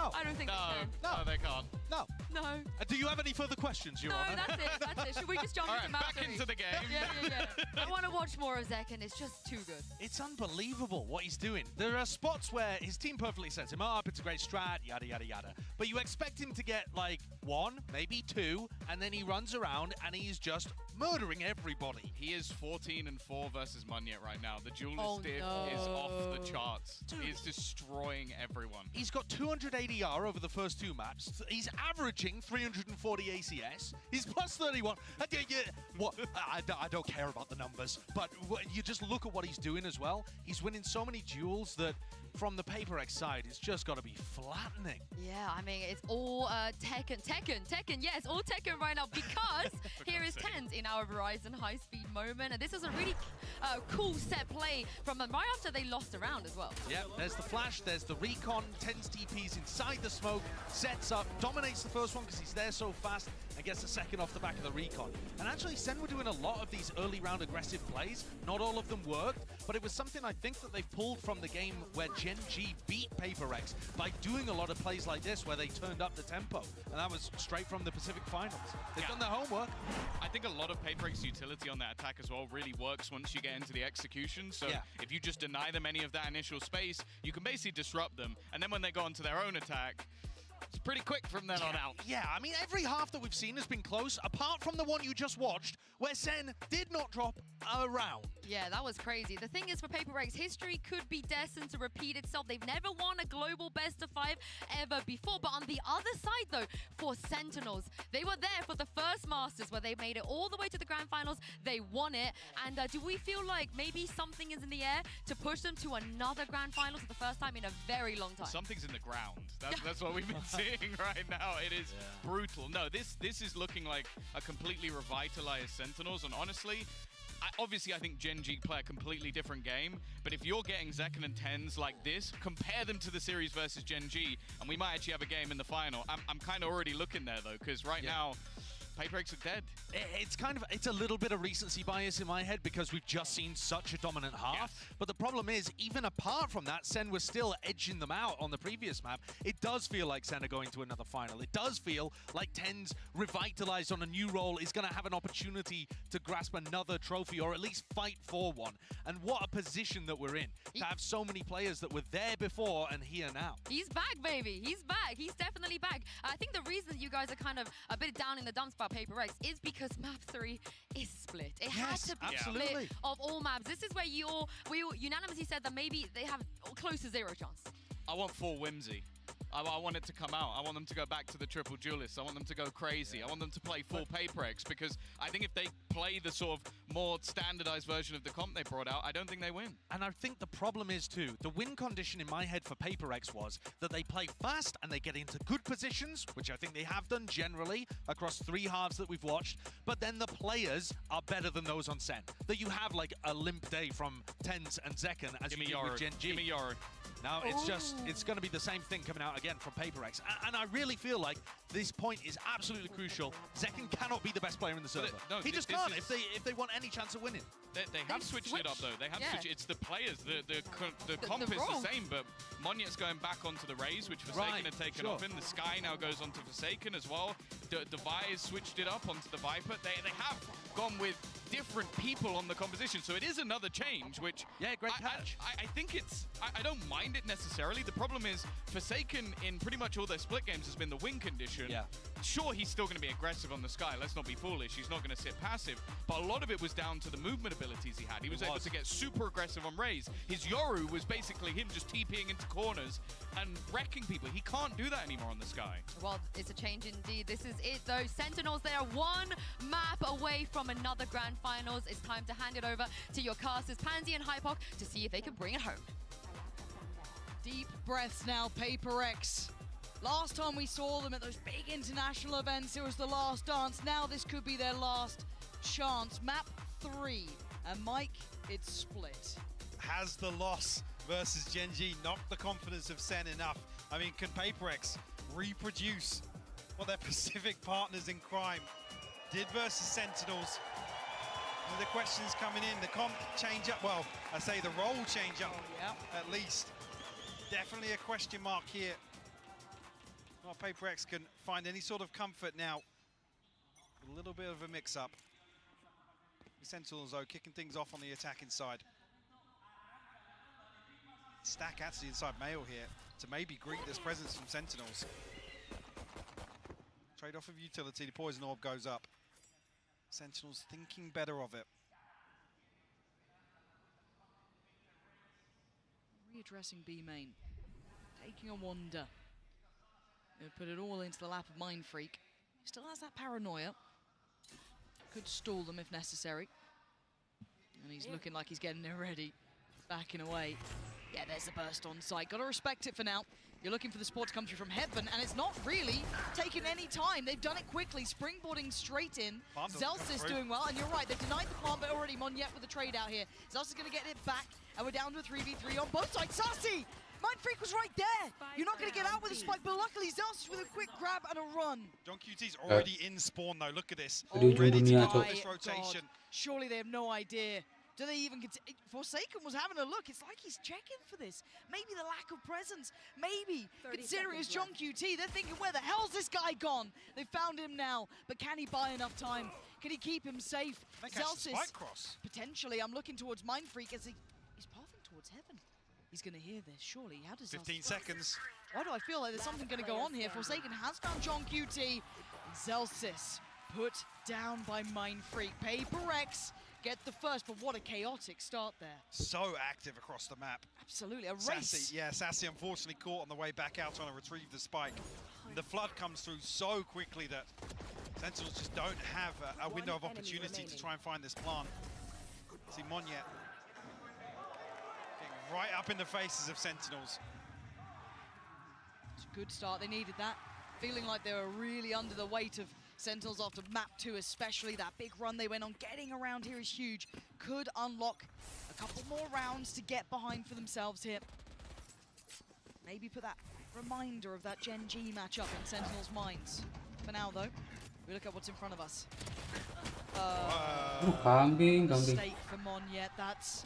No, they can't. No. No. Do you have any further questions, Your Honor? No, that's it. Should we just jump into back into the game. Yeah. I want to watch more of Zekken. It's just too good. It's unbelievable what he's doing. There are spots where his team perfectly sets him up, it's a great strat, yada, yada, yada. But you expect him to get like 1, maybe 2, and then he runs around and he's just murdering everybody. He is 14-4 versus Munyet right now. The duelist diff is off the charts. Dude, he is destroying everyone. He's got 200 ADR over the first 2 maps. He's averaging 340 ACS. He's plus 31. I don't care about the numbers, but you just look at what he's doing as well. He's winning so many duels that from the PaperX side, it's just got to be flattening. Yeah, I mean, it's all Tekken, yes, all Tekken right now, because here is TenZ in our Verizon high-speed moment, and this is a really cool set play from them right after they lost a round as well. Yeah, there's the flash, there's the recon, TenZ TPs inside the smoke, sets up, dominates the first one because he's there so fast, and gets the second off the back of the recon. And actually, Sen were doing a lot of these early round aggressive plays. Not all of them worked, but it was something I think that they pulled from the game where Gen G beat PaperX by doing a lot of plays like this where they turned up the tempo. And that was straight from the Pacific Finals. They've done their homework. I think a lot of PaperX utility on that attack as well really works once you get into the execution. So if you just deny them any of that initial space, you can basically disrupt them. And then when they go onto their own attack, it's pretty quick from then on out. Yeah, I mean, every half that we've seen has been close, apart from the one you just watched, where Sen did not drop a round. Yeah, that was crazy. The thing is, for PaperX, history could be destined to repeat itself. They've never won a global best of 5 ever before. But on the other side, though, for Sentinels, they were there for the first Masters, where they made it all the way to the Grand Finals. They won it. And do we feel like maybe something is in the air to push them to another Grand Finals for the first time in a very long time? Something's in the ground. That's what we've been seeing right now. It is brutal. No, this is looking like a completely revitalized Sentinels. And honestly, obviously, I think Gen G play a completely different game, but if you're getting Zekken and TenZ like this, compare them to the series versus Gen G, and we might actually have a game in the final. I'm kind of already looking there, though, because right now, PaperX are dead. It's a little bit of recency bias in my head because we've just seen such a dominant half. But the problem is, even apart from that, Sen was still edging them out on the previous map. It does feel like Sen are going to another final. It does feel like TenZ, revitalized on a new role, is going to have an opportunity to grasp another trophy or at least fight for one. And what a position that we're in to have so many players that were there before and here now. He's back, baby. He's back. He's definitely back. I think the reason you guys are kind of a bit down in the dumps about PaperX is because map 3 is split. It has to be split of all maps. This is where we unanimously said that maybe they have close to 0 chance. I want full Whimsy. I want it to come out. I want them to go back to the triple duelists. I want them to go crazy. I want them to play full Paper X, because I think if they play the sort of more standardized version of the comp they brought out, I don't think they win. And I think the problem is too, the win condition in my head for Paper X was that they play fast and they get into good positions, which I think they have done generally across 3 halves that we've watched, but then the players are better than those on Sen. That you have like a limp day from Tens and Zekken as you do with Gen G. Give me Yoru. Now it's going to be the same thing coming out again from Paper X. And I really feel like this point is absolutely crucial. Zekken cannot be the best player in the server. He just can't if they want any chance of winning. They have switched it up though. They have switched. It's the players. The comp is the same, but Monyet's going back onto the Raze, which Forsaken had taken off in. The Sky now goes onto Forsaken as well. Device switched it up onto the Viper. They have gone with different people on the composition, so it is another change, which great patch. I think it's I don't mind it necessarily. The problem is Forsaken in pretty much all their split games has been the win condition. Sure, he's still going to be aggressive on the Sky. Let's not be foolish. He's not going to sit passive. But a lot of it was down to the movement abilities he had. He was able to get super aggressive on Raze. His Yoru was basically him just TPing into corners and wrecking people. He can't do that anymore on the Sky. Well, it's a change indeed. This is it, though. Sentinels, they are 1 map away from another grand finals. It's time to hand it over to your casters, Pansy and Hypok, to see if they can bring it home. Deep breaths now, Paper X. Last time we saw them at those big international events, it was the last dance. Now this could be their last chance. Map 3. And Mike, it's split. Has the loss versus Gen G knocked the confidence of Sen enough? I mean, can Paper X reproduce what their Pacific partners in crime did versus Sentinels? And the questions coming in, the comp change up, well, I say the role change up at least. Definitely a question mark here. Well, Paper X can find any sort of comfort now. A little bit of a mix-up. Sentinels, though, kicking things off on the attacking side. Stack actually inside Mail here to maybe greet this presence from Sentinels. Trade off of utility, the Poison Orb goes up. Sentinels thinking better of it. Readdressing B main. Taking a wander. He'll put it all into the lap of Mind Freak. Still has that paranoia. Could stall them if necessary. And he's looking like he's getting it ready. Backing away. Yeah, there's the burst on site. Gotta respect it for now. You're looking for the support to come through from Heaven, and it's not really taking any time. They've done it quickly, springboarding straight in. Zelsis doing well, and you're right, they've denied the palm, but already Monyet with the trade out here. Zelsis is gonna get it back, and we're down to a 3v3 on both sides. Sassy! Mind Freak was right there! You're not gonna get out with a spike, but luckily Zelsis with a quick grab and a run. John QT's already in spawn though, look at this. Oh, Ready to go my on this rotation. God. Surely they have no idea. Do they even Forsaken was having a look. It's like he's checking for this. Maybe the lack of presence. Maybe, considering it's John QT, they're thinking, where the hell's this guy gone? They found him now, but can he buy enough time? Can he keep him safe? Zelsis, potentially, I'm looking towards Mind Freak as he's pathing towards Heaven. He's gonna hear this, surely. How does 15 seconds. Why do I feel like there's something gonna go on here? Forsaken has found John QT. Zelsis put down by Mind Freak. Paper X get the first, but what a chaotic start there. So active across the map. Absolutely, a race. Sassy, yeah, Sassy unfortunately caught on the way back out trying to retrieve the spike. And the flood comes through so quickly that Sentinels just don't have a window of opportunity to try and find this plant. See Monyet getting right up in the faces of Sentinels. It's a good start, they needed that. Feeling like they were really under the weight of Sentinels after map 2 especially. That big run they went on, getting around here is huge. Could unlock a couple more rounds to get behind for themselves here. Maybe put that reminder of that Gen G matchup in Sentinels' minds. For now though, we look at what's in front of us. Mistake for Monyet, that's...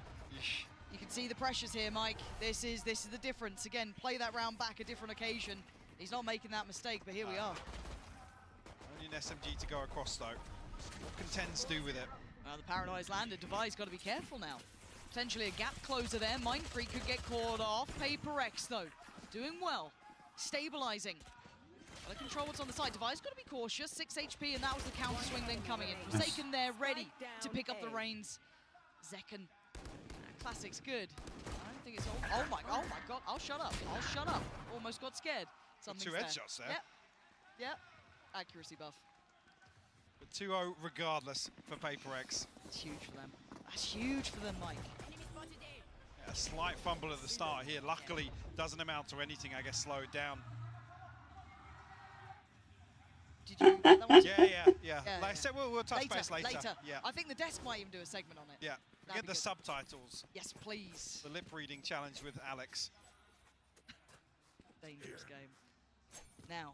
You can see the pressures here, Mike. This is the difference. Again, play that round back a different occasion. He's not making that mistake, but here we are. Only an SMG to go across though. What can Tens do with it? Well, the paranoia's landed. Devi's got to be careful now. Potentially a gap closer there. Mind Freak could get caught off. Paper X though, doing well. Stabilizing. Gotta control what's on the side. Devi's got to be cautious. 6 HP, and that was the counter swing then coming in. Forsaken there, ready to pick up the reins. Zekken. Classic's good. I don't think it's all. Oh my god, I'll shut up. Almost got scared. Something's Two there. headshots there. Yep. Accuracy buff. But 2-0 regardless for Paper X. It's huge for them. That's huge for them, Mike. Yeah, a slight fumble at the start here. Luckily, doesn't amount to anything, I guess, slowed down. Did you get that one? Yeah. Like I said, we'll touch base later. Yeah. I think the desk might even do a segment on it. Yeah. That'd Get be the good. subtitles. Yes, please. The lip reading challenge with Alex. Dangerous game. Now,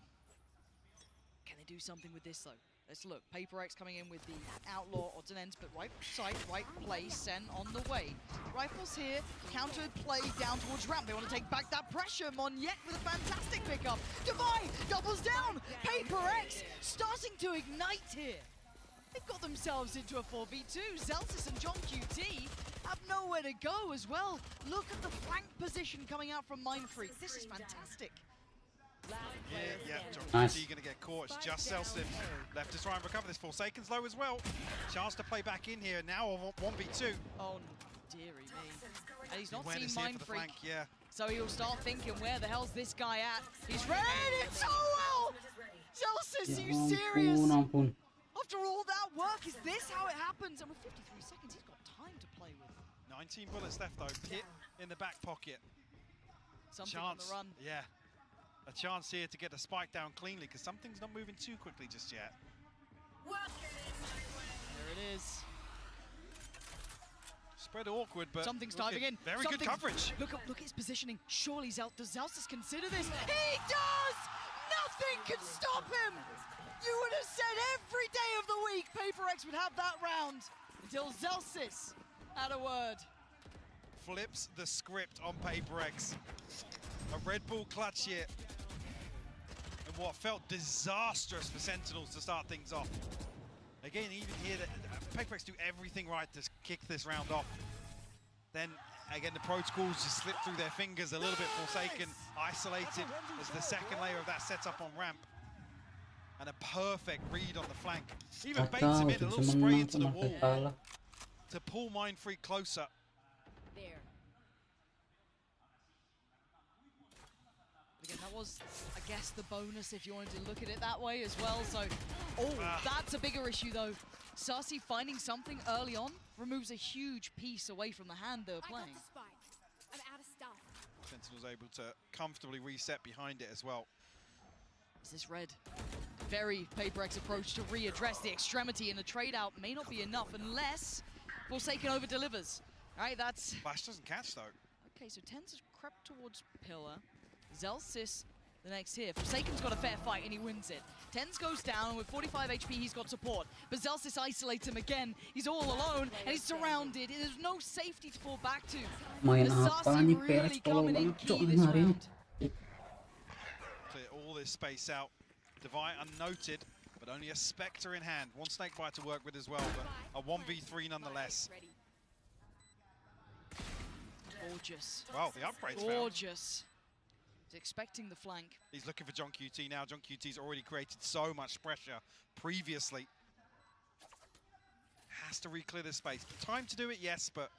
can they do something with this though? Let's look. Paper X coming in with the Outlaw Ordnance, but right side, right place, Sen on the way. Rifles here, countered play down towards ramp. They want to take back that pressure. Monyet with a fantastic pickup. Divine doubles down. Paper X starting to ignite here. They've got themselves into a 4v2. Zelsis and John QT have nowhere to go as well. Look at the flank position coming out from Mindfreak. This is fantastic. Yeah, John Nice. QT gonna get caught. It's just Selsin left to try and recover this. Forsaken's low as well. Chance to play back in here now on 1v2. Oh, dearie me. And he's not seen Awareness here for the Mindfreak. flank, yeah. So he'll start thinking, where the hell's this guy at? He's read it so well! Zelsis, you serious? Ampun. After all that work, is this how it happens? And with 53 seconds, he's got time to play with. 19 bullets left though. Pit in the back pocket. Something on Chance, the run. yeah. A chance here to get the spike down cleanly because something's not moving too quickly just yet. There it is. Spread awkward, but Something's look diving at- in. Very Something's, good coverage. Look at his positioning. Surely does Zelsis consider this? He does! Nothing can stop him! You would have said every day of the week Paper X would have that round until Zelsis had a word. Flips the script on Paper X. A Red Bull clutch here. And what felt disastrous for Sentinels to start things off. Again, even here, Paper X do everything right to kick this round off. Then, again, the protocols just slip through their fingers a little bit. Forsaken, isolated as the second layer of that setup on ramp. And a perfect read on the flank. Even baits him in, a little spray into the wall to pull Mindfreak closer. There. Again, that was, I guess, the bonus if you wanted to look at it that way as well. So, that's a bigger issue though. Sassy finding something early on removes a huge piece away from the hand they were playing. I'm out of stuff. Sentinel's able to comfortably reset behind it as well. Is this red? Very Paper X approach to readdress the extremity, and the trade out may not be enough unless Forsaken over delivers. All right, that's. Flash doesn't catch though. Okay, so Tens has crept towards Pillar. Zelsis the next here. Forsaken's got a fair fight and he wins it. Tens goes down, and with 45 HP he's got support. But Zelsis isolates him again. He's all alone and he's surrounded. There's no safety to fall back to. Main The apa Sassy nih really PS tolong coming in banget cok key nih this hari ini. round. Clear all this space out. Divine unnoted, but only a Spectre in hand. One Snakebite to work with as well, but a 1v3 nonetheless. Gorgeous. Wow, the upgrade's found. Gorgeous. He's expecting the flank. He's looking for John QT now. John QT's already created so much pressure previously. Has to re-clear this space. Time to do it, yes, but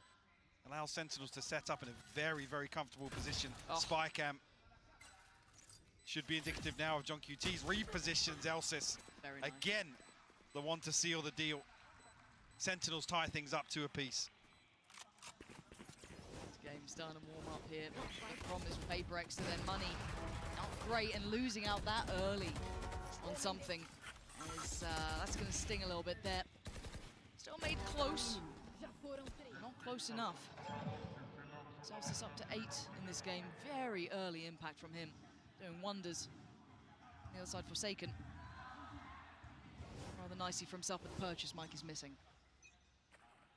allows Sentinels to set up in a very, very comfortable position. Spy cam should be indicative now of John QT's repositions Elsis. Very nice. Again, the one to seal the deal. Sentinels tie things up to a piece. Game's done and warm up here. The problem is with Paper X to their money. Not great, and losing out that early on something is that's going to sting a little bit there. Still made close. Not close enough. Zelsis up to 8 in this game. Very early impact from him. Doing wonders. On the other side, Forsaken. Rather nicely for himself, but the purchase Mike is missing.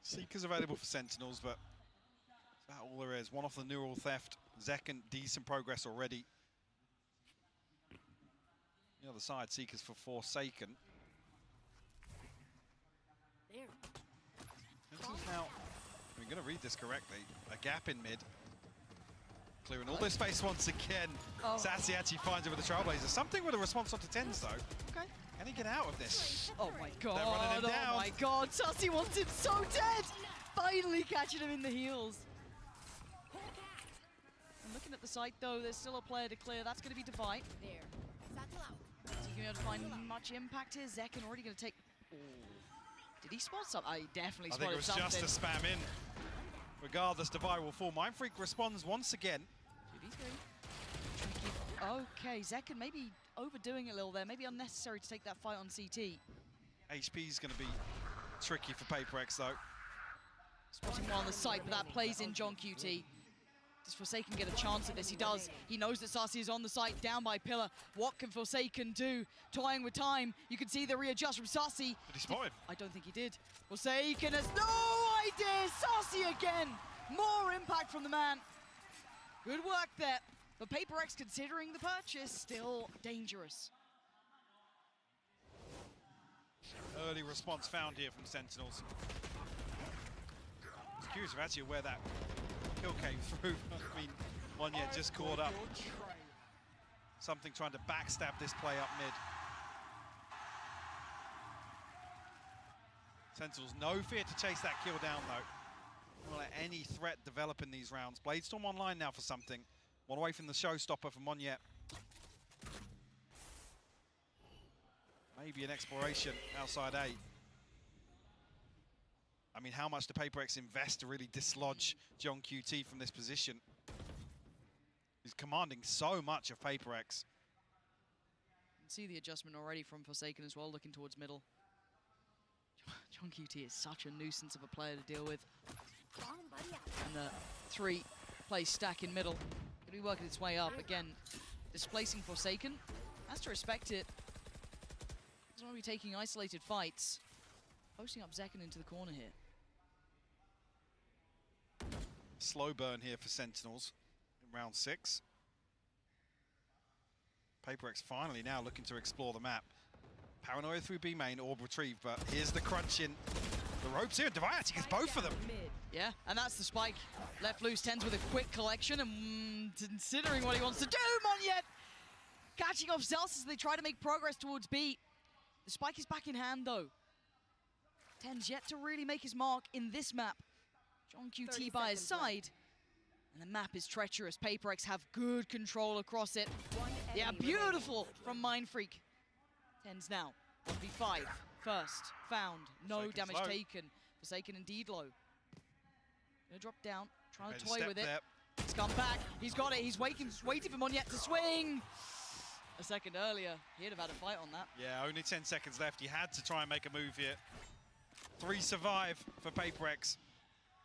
Seeker's available for Sentinels, but that's all there is. One off the neural theft. Zekken, decent progress already. The other side, Seekers for Forsaken. Sentinels now, we're going to read this correctly, a gap in mid. Clearing all this space once again. Sassy actually finds it with the Trailblazer. Something with a response onto Tens though. Okay. Can he get out of this? Oh my god, They're running him down. oh my god, Sassy wants him so dead! Finally catching him in the heels. And looking looking at the site, though. There's still a player to clear. That's going to be Divide. There. Satchel out. Is he going to be able to find much impact here? Zekken already going to take... Oh. Did he spot something? He definitely spotted I think it was something. just a spam in. Regardless, Divide will fall. Mindfreak responds once again. 2v3. Okay, Zekken maybe overdoing it a little there. Maybe unnecessary to take that fight on CT. HP is going to be tricky for PaperX, though. Spotting one on the site, but that plays in John QT. Does Forsaken get a chance at this? He does. He knows that Sassy is on the site, down by Pillar. What can Forsaken do? Toying with time. You can see the readjust from Sassy. Did he spot him? I don't think he did. Forsaken has no idea. Sassy again. More impact from the man. Good work there. But PaperX, considering the purchase, still dangerous. Early response found here from Sentinels. I was curious of actually where that kill came through. I mean, one yet just caught up. Something trying to backstab this play up mid. Sentinels, no fear to chase that kill down though. Don't let any threat develop in these rounds. Bladestorm online now for something. One away from the showstopper from Monyet. Maybe an exploration outside A. I mean, how much do PaperX invest to really dislodge John QT from this position? He's commanding so much of PaperX. You can see the adjustment already from Forsaken as well, looking towards middle. John QT is such a nuisance of a player to deal with. And the 3-play stack in middle. Gonna be working its way up. Again, displacing Forsaken. Has to respect it. Doesn't want to be taking isolated fights. Posting up Zekken into the corner here. Slow burn here for Sentinels in round 6. PaperX finally now looking to explore the map. Paranoia through B main, orb retrieved, but here's the crunch in the ropes here. Divide gets both of them. Yeah, and that's the spike. Left loose, Tens with a quick collection, and considering what he wants to do, Monyet catching off Zels as they try to make progress towards B. The spike is back in hand, though. Tens yet to really make his mark in this map. John QT by his side. And the map is treacherous. PaperX have good control across it. Yeah, beautiful from Mindfreak. Tens now. 1v5. First. Found. No damage taken. Forsaken indeed low. Gonna drop down. Trying to toy with it. He's come back. He's got it. He's waiting for Monyet to swing. A second earlier, he'd have had a fight on that. Yeah, only 10 seconds left. He had to try and make a move here. 3 survive for PaperX.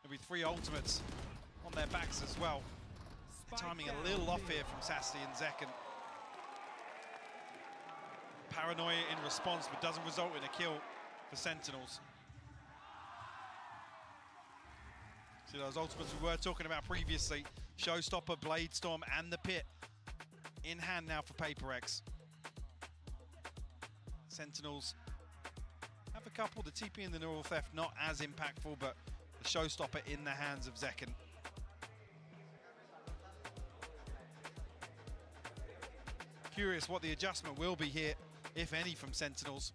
There'll be 3 ultimates on their backs as well. Timing a little off here from Sassy and Zekken. Paranoia in response, but doesn't result in a kill for Sentinels. See those ultimates we were talking about previously. Showstopper, Bladestorm, and the Pit in hand now for PaperX. Sentinels have a couple. The TP and the Neural Theft not as impactful, but the Showstopper in the hands of Zekken. Curious what the adjustment will be here, if any, from Sentinels.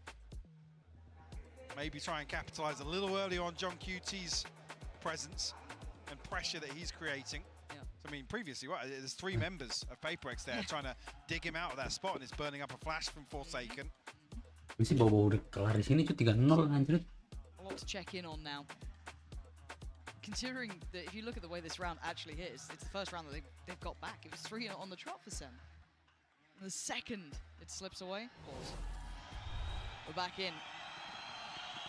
Maybe try and capitalize a little early on John QT's presence and pressure that he's creating. Yeah. So, I mean, previously, there's 3 members of PaperX there trying to dig him out of that spot, and it's burning up a flash from Forsaken. Ini sih bawa udah kelar di sini cuy 3-0 anjir. A lot to check in on now. Considering that if you look at the way this round actually hit, it's the first round that they've got back. It was 3 on the trot for Sen. And the second it slips away. Pause. We're back in.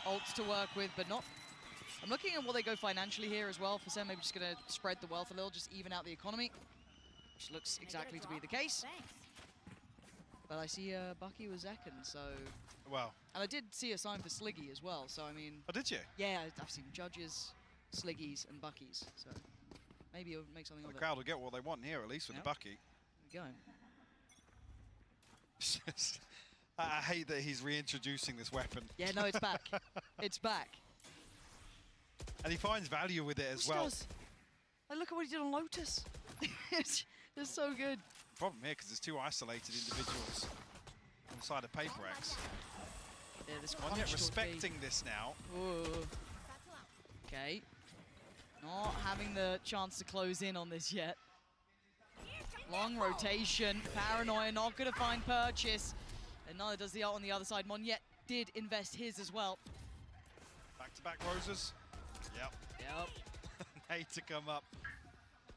Ults to work with, but not. I'm looking at what they go financially here as well. For Sen, maybe just going to spread the wealth a little, just even out the economy. Which looks exactly to be the case. But I see Bucky with Zekken, so... Well. And I did see a sign for Sliggy as well, so I mean... Oh, did you? Yeah, I've seen Judges, Sliggies, and Buckies, so maybe it'll make something of it. The crowd will get what they want here, at least with the Bucky. There we go. I hate that he's reintroducing this weapon. Yeah, no, it's back. It's back. And he finds value with it as well. Like, look at what he did on Lotus. It's so good. Problem here, because there's 2 isolated individuals on the side of PaperX. Yeah, this One yet respecting this now. Ooh. Okay. Not having the chance to close in on this yet. Long rotation. Paranoia not going to find purchase. And neither does the ult on the other side. Monyet did invest his as well. Back-to-back roses. Yep. Yep. Need to come up.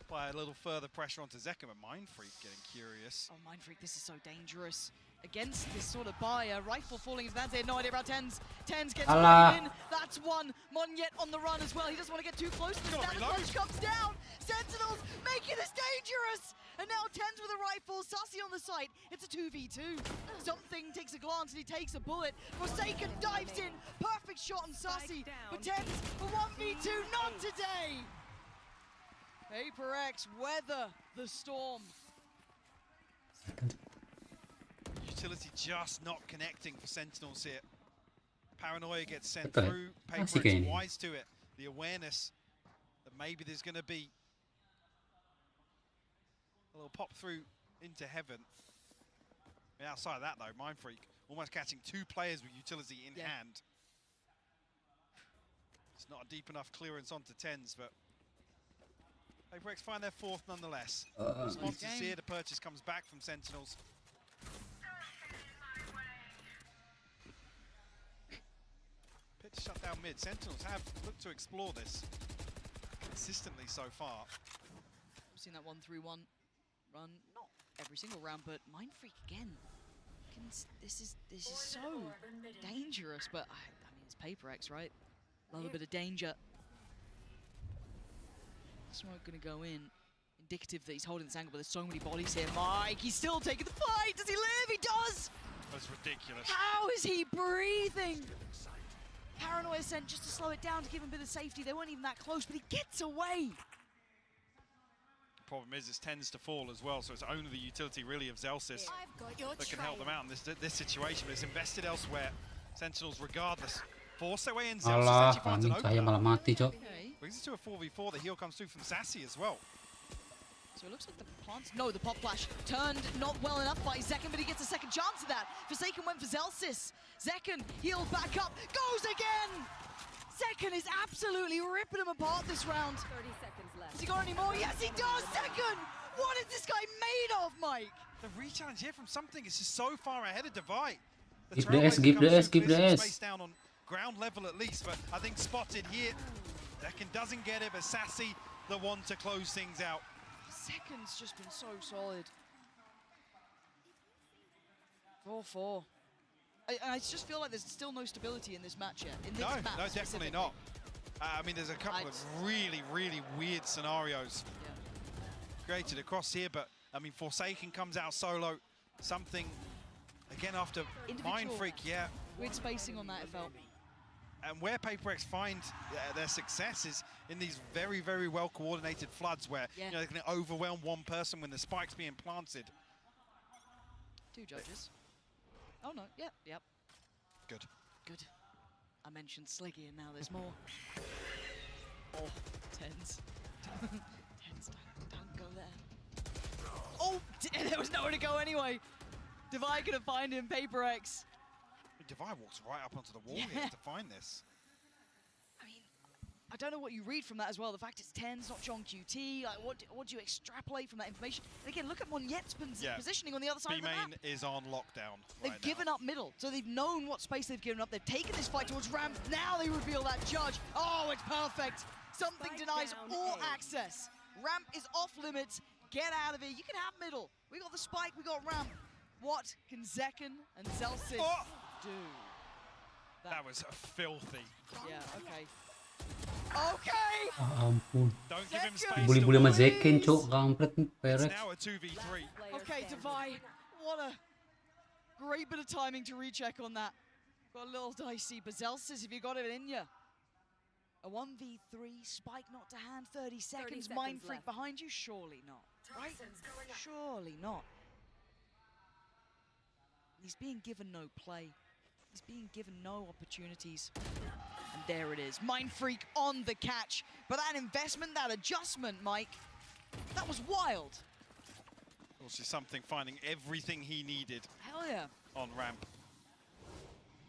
Apply a little further pressure onto Zekken, but Mindfreak getting curious. Oh, Mindfreak, this is so dangerous. Against this sort of buyer, rifle falling into hands. They had no idea about Tens. Tens gets right in. That's one. Monyet on the run as well. He doesn't want to get too close to the stand. Punch comes down. Sentinels making this dangerous. And now Tens with a rifle. Sassy on the site. It's a 2v2. Something takes a glance and he takes a bullet. Forsaken dives in. Perfect shot on Sassy. But Tens for 1v2. Not today. Paper X weather the storm. Utility just not connecting for Sentinels here. Paranoia gets sent through. Paper X wise to it. The awareness that maybe there's going to be a little pop through into heaven. I mean, outside of that though, Mindfreak almost catching 2 players with utility in hand. It's not a deep enough clearance onto Tens, but Paper X find their 4th nonetheless. Response is here, the purchase comes back from Sentinels. Pitch shut down mid. Sentinels have looked to explore this consistently so far. We've seen that 1-3-1 run, not every single round, but Mindfreak again. This is so dangerous, but I mean, it's Paper X, right? Love a bit of danger. Smoke gonna go in. Indicative that he's holding this angle, but there's so many bodies here. Mike, he's still taking the fight. Does he live? He does! That's ridiculous. How is he breathing? Paranoia sent just to slow it down to give him a bit of safety. They weren't even that close, but he gets away. Problem is, it tends to fall as well, so it's only the utility really of Zelsis that can help them out in this situation, but it's invested elsewhere. Sentinels, regardless, force their way in. Zelsis actually finds an opener. Brings it to a 4v4. The heal comes through from Sassy as well. So it looks like the plants. No, the pop flash turned not well enough by Zekken, but he gets a second chance of that. Forsaken went for Zelsis. Zekken healed back up, goes again. Zekken is absolutely ripping him apart this round. 30 seconds left. Has he got any more? Yes, he does. Zekken! What is this guy made of, Mike? The re-challenge here from Something is just so far ahead of Divide. Give the S, give the S, give the S. Space down on ground level at least, but I think spotted here. Zekken doesn't get it, but Sassy the one to close things out. Zekken's just been so solid. 4-4. I just feel like there's still no stability in this match yet. In this map no, definitely not. I mean, there's a couple of really, really weird scenarios created across here, but I mean, Forsaken comes out solo. Something, again, after Mindfreak, Weird spacing on that, it felt. And where Paper X find their success is in these very, very well-coordinated floods where you know, they can overwhelm one person when the spike's being planted. 2 judges. Oh no, yep. Good. I mentioned Sliggy and now there's more. Oh, Tens. Tens, don't go there. Oh, there was nowhere to go anyway. Divide couldn't find him, Paper X. Divide walks right up onto the wall here to find this. I mean, I don't know what you read from that as well. The fact it's Tens, not John QT. Like, what do you extrapolate from that information? And again, look at Monyet's positioning on the other side of the map. B-Main is on lockdown. They've given up middle, so they've known what space they've given up. They've taken this fight towards Ramp. Now they reveal that judge. Oh, it's perfect. Something denies all access. Ramp is off limits. Get out of here. You can have middle. We got the spike. We got Ramp. What can Zekken and Zelsis do? That was filthy. Yeah, okay. Okay! Ampun. Don't give him space. Bully-bully sama Zekken, cok. Kampret nih, It's Perex. now a 2v3. Okay, Divide. What a great bit of timing to recheck on that. Got a little dicey, but Zelsis, if you got it in you. A 1v3, spike not to hand, 30 seconds. Mindfreak behind you? Surely not, right? Surely not. He's being given no play. He's being given no opportunities. And there it is. Mindfreak on the catch. But that investment, that adjustment, Mike, that was wild. Also Something finding everything he needed. Hell yeah. On Ramp.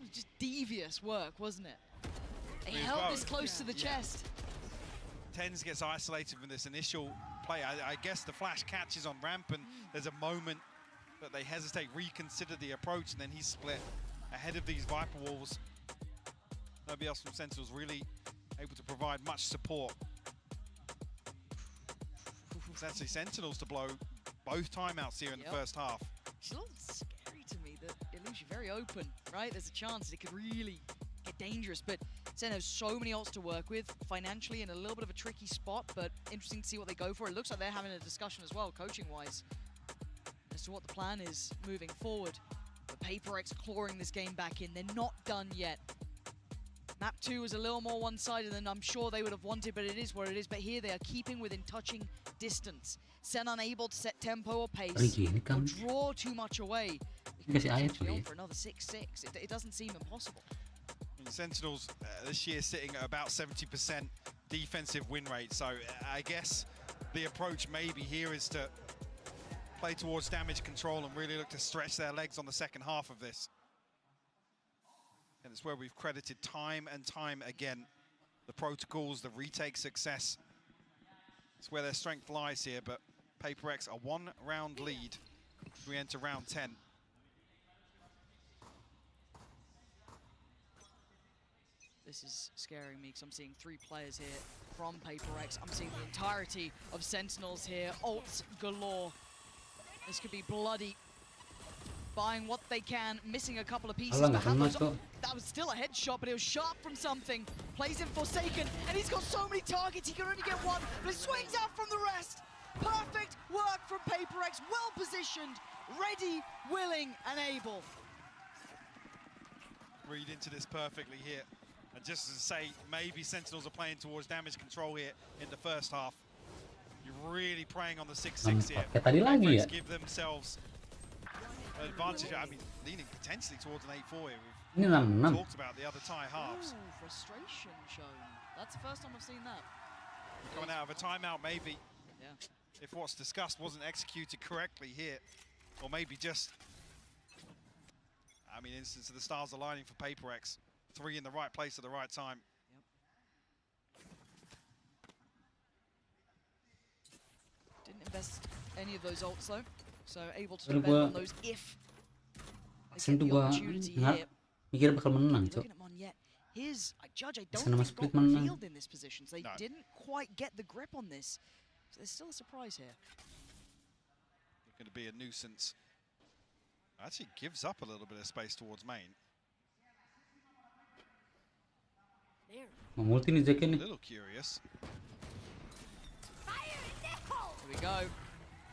It was just devious work, wasn't it? They held this close to the chest. Tens gets isolated from this initial play. I guess the flash catches on ramp, and there's a moment that they hesitate, reconsider the approach, and then he's split ahead of these Viper Walls. Nobody else from Sentinels really able to provide much support. It's actually Sentinels to blow both timeouts here in the first half. It's a little scary to me that it leaves you very open, right? There's a chance that it could really get dangerous, but Sen has so many ults to work with, financially in a little bit of a tricky spot, but interesting to see what they go for. It looks like they're having a discussion as well, coaching-wise, as to what the plan is moving forward. But PaperX clawing this game back in. They're not done yet. Map 2 is a little more one-sided than I'm sure they would have wanted, but it is what it is. But here they are keeping within touching distance. Sen unable to set tempo or pace, or draw too much away. They could be on for another 6-6. It doesn't seem impossible. Sentinels this year sitting at about 70% defensive win rate, so I guess the approach maybe here is to play towards damage control and really look to stretch their legs on the second half of this. And it's where we've credited time and time again the protocols, the retake success. It's where their strength lies here, but PaperX a 1-round lead as we enter round 10. This is scaring me because I'm seeing 3 players here from PaperX. I'm seeing the entirety of Sentinels here. Ults galore. This could be bloody. Buying what they can, missing a couple of pieces. But that was still a headshot, but it was sharp from something. Plays in Forsaken, and he's got so many targets, he can only get one, but it swings out from the rest. Perfect work from PaperX, well positioned, ready, willing, and able. Read into this perfectly here. And just to say, maybe Sentinels are playing towards damage control here in the first half. You're really preying on the 6-6 here. PaperX give themselves an advantage. I mean, leaning potentially towards an 8-4 here. We've talked about the other tie halves. Ooh, frustration shown. That's the first time I've seen that. Coming out of a timeout, maybe. Yeah. If what's discussed wasn't executed correctly here, or maybe just, I mean, instance of the stars aligning for PaperX. 3 in the right place at the right time. Yep. Didn't invest any of those ults though, so able to spend on those if they get the opportunity here. Looking at Monyet, I don't think got the field in this position, so they didn't quite get the grip on this. So there's still a surprise here. Looking to be a nuisance. Actually gives up a little bit of space towards main. A little curious. Here we go.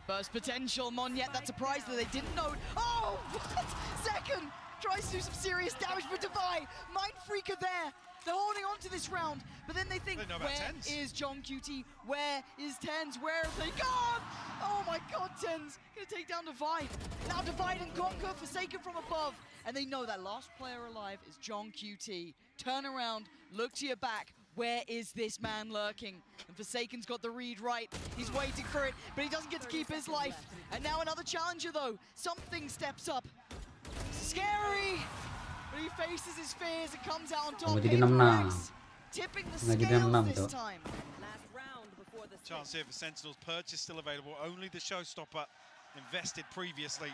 Burst potential, Monyet, that surprise that they didn't know. Oh, what? Second! Tries to do some serious damage for Divide. Mind Freaker there. They're holding on to this round, but then they think, where is John QT? Where is Tens? Where have they gone? Oh my god, Tens gonna take down Divide. Now Divide and Conquer, Forsaken from above. And they know that last player alive is John QT. Turn around, look to your back. Where is this man lurking? And Forsaken's got the read right. He's waiting for it, but he doesn't get to keep his life. And now another challenger though. Something steps up. Scary! But he faces his fears and comes out on top. PaperX tipping the scales this time. Chance here for Sentinels. Purchase still available. Only the showstopper invested previously.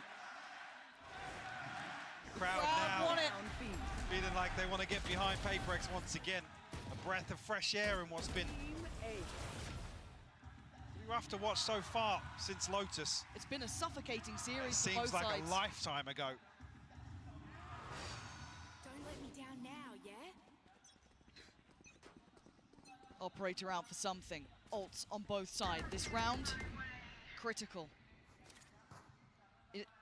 Crowd now feeling like they want to get behind PaperX once again. A breath of fresh air in what's been rough to watch so far since Lotus. It's been a suffocating series. It seems like a lifetime ago. Don't let me down now, yeah? Operator out for something. Ults on both sides. This round, critical.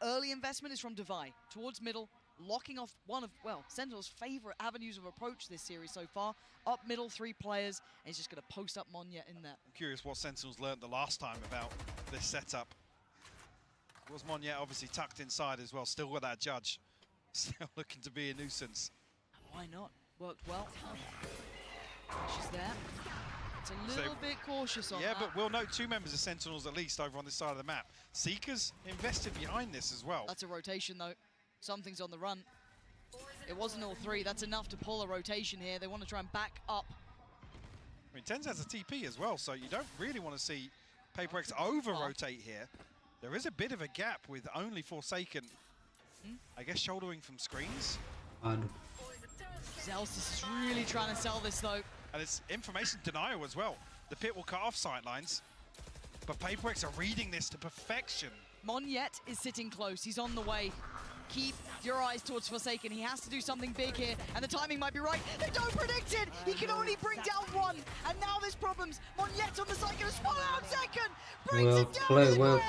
Early investment is from Divide towards middle, locking off one of, well, Sentinel's favorite avenues of approach this series so far. Up middle, 3 players, and he's just going to post up Monyet in there. I'm curious what Sentinels learned the last time about this setup. Was Monyet obviously tucked inside as well, still with that judge. Still looking to be a nuisance. Why not? Worked well. She's there. It's a little bit cautious on that. Yeah, but we'll note 2 members of Sentinels at least over on this side of the map. Seekers invested behind this as well. That's a rotation though. Something's on the run. It wasn't all 3. That's enough to pull a rotation here. They want to try and back up. I mean, Tens has a TP as well, so you don't really want to see PaperX over-rotate here. There is a bit of a gap with only Forsaken, I guess, shouldering from screens. Zelsis is really trying to sell this, though. And it's information denial as well. The pit will cut off sightlines, but PaperX are reading this to perfection. Monyet is sitting close. He's on the way. Keep your eyes towards Forsaken. He has to do something big here, and the timing might be right. They don't predict it! He can only bring down one, and now there's problems. Monyet on the side, gonna spot out second! Brings it down to the ground!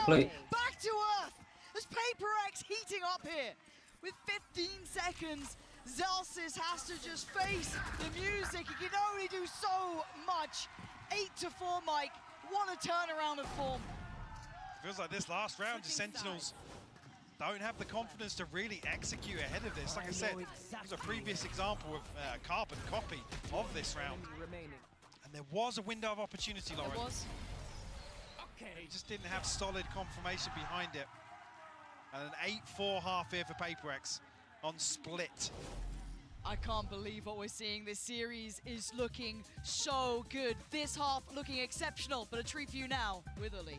Back to earth! There's PaperX heating up here. With 15 seconds, Zelsis has to just face the music. He can only do so much. 8-4, Mike. What a turnaround of form. Feels like this last round, the Sentinels don't have the confidence to really execute ahead of this. Like I said, it was a previous example of carbon copy of this round. And there was a window of opportunity, Lauren. There was. Okay. Just didn't have solid confirmation behind it. And an 8-4 half here for PaperX on split. I can't believe what we're seeing. This series is looking so good. This half looking exceptional, but a treat for you now with Uli.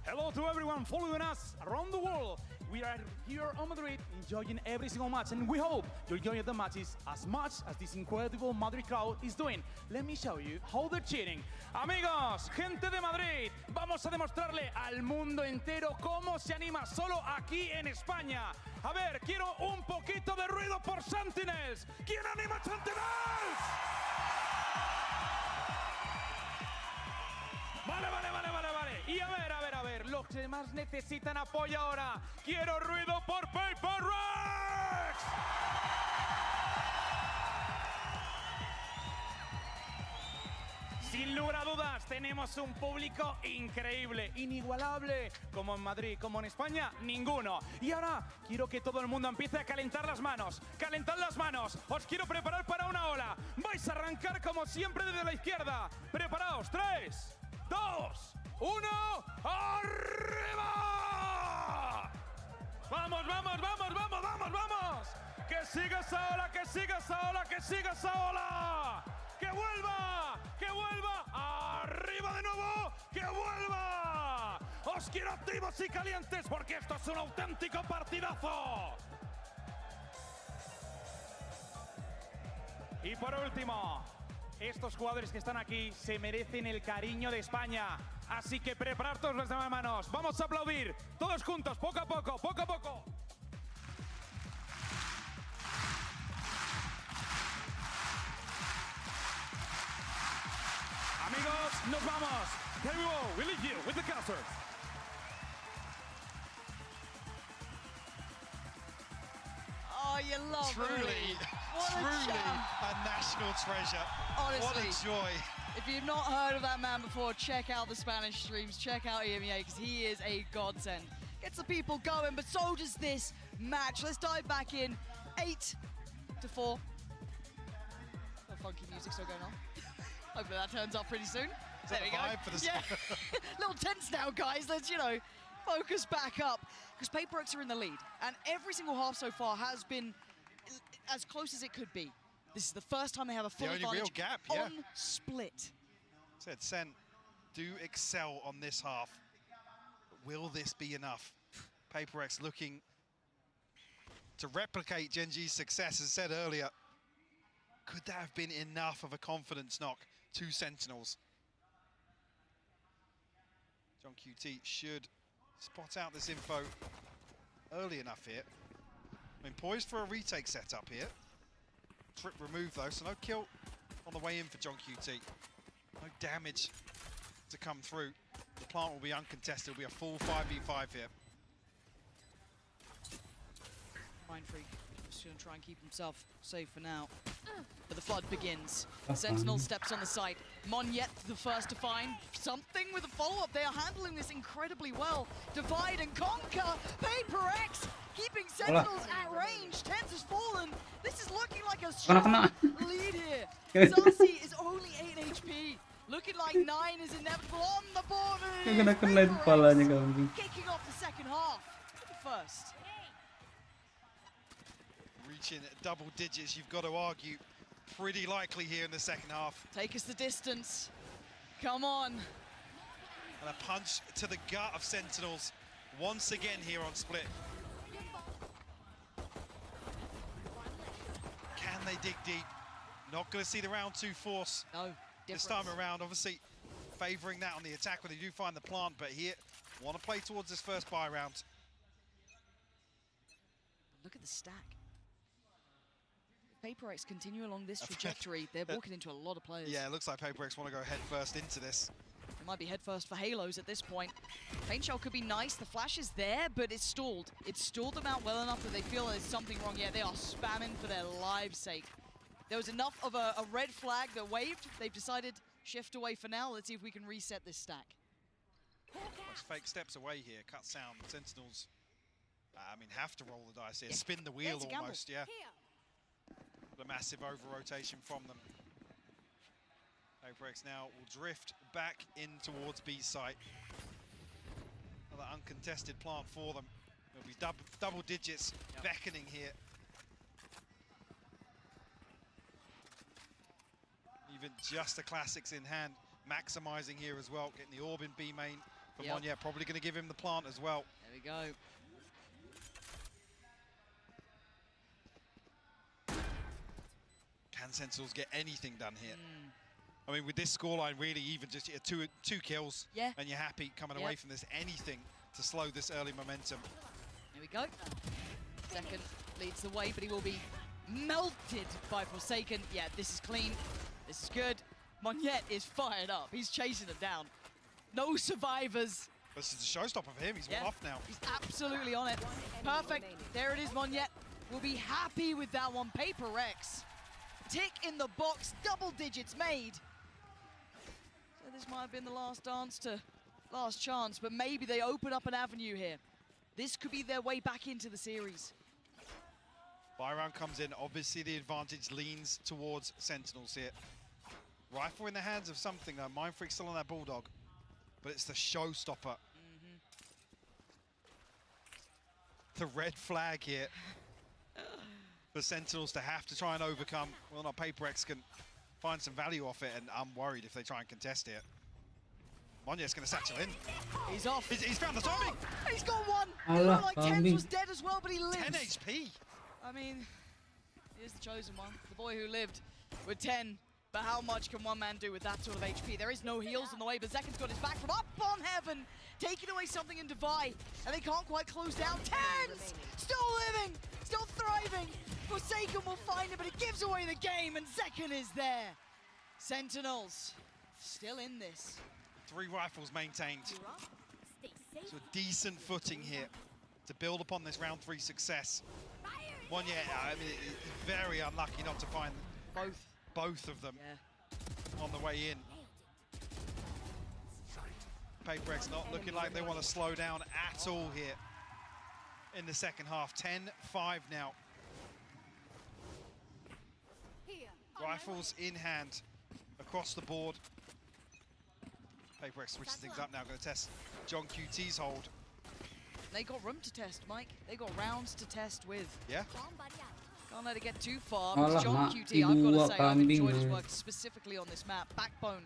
Hello to everyone following us around the world. We are here on Madrid enjoying every single match, and we hope you're enjoying the matches as much as this incredible Madrid crowd is doing. Let me show you how they're cheering. Amigos, gente de Madrid, vamos a demostrarle al mundo entero cómo se anima solo aquí en España. A ver, quiero un poquito de ruido por Sentinels. ¿Quién anima a Sentinels? Vale. Y a ver, los que más necesitan apoyo ahora. Quiero ruido por PaperX. Sin lugar a dudas, tenemos un público increíble, inigualable. Como en Madrid, como en España, ninguno. Y ahora quiero que todo el mundo empiece a calentar las manos. ¡Calentad las manos! Os quiero preparar para una ola. Vais a arrancar como siempre desde la izquierda. Preparaos, 3, 2, 1, ¡arriba! ¡Vamos! ¡Que siga esa ola, que siga esa ola, que siga esa ola! ¡Que vuelva! ¡Arriba de nuevo! ¡Que vuelva! ¡Os quiero activos y calientes porque esto es un auténtico partidazo! Y por último, estos jugadores que están aquí se merecen el cariño de España. Así que preparad todas las demás manos. Vamos a aplaudir todos juntos, poco a poco. Amigos, nos vamos. Here we go. We leave you with the casters. Oh, you love it. Truly a national treasure. Honestly, what a joy. If you've not heard of that man before, check out the Spanish streams, check out EMEA, because he is a godsend. Gets the people going, but so does this match. Let's dive back in. 8-4. Got funky music still going on. Hopefully that turns up pretty soon. There we go. Little tense now, guys. Let's, focus back up. Because PaperX are in the lead. And every single half so far has been as close as it could be. This is the first time they have a full advantage real gap, on split. Said Sen do excel on this half. But will this be enough? PaperX looking to replicate Gen G's success, as said earlier. Could that have been enough of a confidence knock to Sentinels? John QT should spot out this info early enough here. I mean, poised for a retake setup here. Trip removed though, so no kill on the way in for John QT. No damage to come through. The plant will be uncontested. It'll be a full 5v5 here. Mind Freak just gonna try and keep himself safe for now. But the flood begins. Sentinel steps on the site. Monyet the first to find something with a follow-up. They are handling this incredibly well. Divide and conquer. PaperX keeping Sentinels at range. Tense has fallen. This is looking like a strong lead here. Zarsi is only 8 HP. Looking like 9 is inevitable on the border. Kicking off the second half. The first. Reaching double digits, you've got to argue pretty likely here in the second half. Take us the distance. Come on. And a punch to the gut of Sentinels once again here on Split. Can they dig deep? Not going to see the round 2 force. No, this time around, obviously favouring that on the attack when they do find the plant, but here, want to play towards this first buy round. Look at the stack. If PaperX continue along this trajectory, they're walking into a lot of players. Yeah, it looks like PaperX want to go head first into this. It might be head first for Halos at this point. Paint Shell could be nice. The flash is there, but it's stalled. It's stalled them out well enough that they feel there's something wrong. Yeah, they are spamming for their lives' sake. There was enough of a red flag that waved. They've decided shift away for now. Let's see if we can reset this stack. Those fake steps away here, cut sound. Sentinels, I mean, have to roll the dice here. Yeah. Spin the wheel almost, yeah. The massive over-rotation from them. PaperX now will drift back in towards B's site. Another uncontested plant for them. There'll be double digits beckoning here. Even just the classics in hand, maximizing here as well, getting the orb in B main for Monyet, probably going to give him the plant as well. There we go. Can Sentinels get anything done here? I mean, with this scoreline, really even just two kills, and you're happy coming away from this. Anything to slow this early momentum. Here we go. Second leads the way, but he will be melted by Forsaken. Yeah, this is clean. This is good. Monyet is fired up. He's chasing them down. No survivors. This is a showstopper for him. He's one off now. He's absolutely on it. Perfect. There it is, Monyet. We'll be happy with that one. PaperX. Tick in the box. Double digits made. So this might have been the last chance, but maybe they open up an avenue here. This could be their way back into the series. Buy round comes in. Obviously, the advantage leans towards Sentinels here. Rifle in the hands of something, though. Mind Freak still on that Bulldog, but it's the showstopper. The red flag here for Sentinels to have to try and overcome. Well, not PaperX can find some value off it, and I'm worried if they try and contest it. Monyet's going to satchel in. He's off. He's found the timing. He's got one. It looked like Thames was dead as well, but he lives. 10 HP. I mean, here's the chosen one. The boy who lived with 10. But how much can one man do with that sort of HP? There is no heals on the way, but Zekin's got his back from up on heaven, taking away something in Divide, and they can't quite close down. Tens! Still living, still thriving. Forsaken will find him, but it gives away the game, and Zekin is there. Sentinels, still in this. 3 rifles maintained. So a decent footing here to build upon this round 3 success. Monyet, I mean, very unlucky not to find both of them on the way in. PaperX not looking like they want to slow down at all here in the second half. 10-5 now. Rifles in hand across the board. PaperX switches things up now, going to test John QT's hold. They got room to test, Mike. They got rounds to test with. Yeah. Can't let it get too far. Because John QT, I've got to say, I've enjoyed his work specifically on this map. Backbone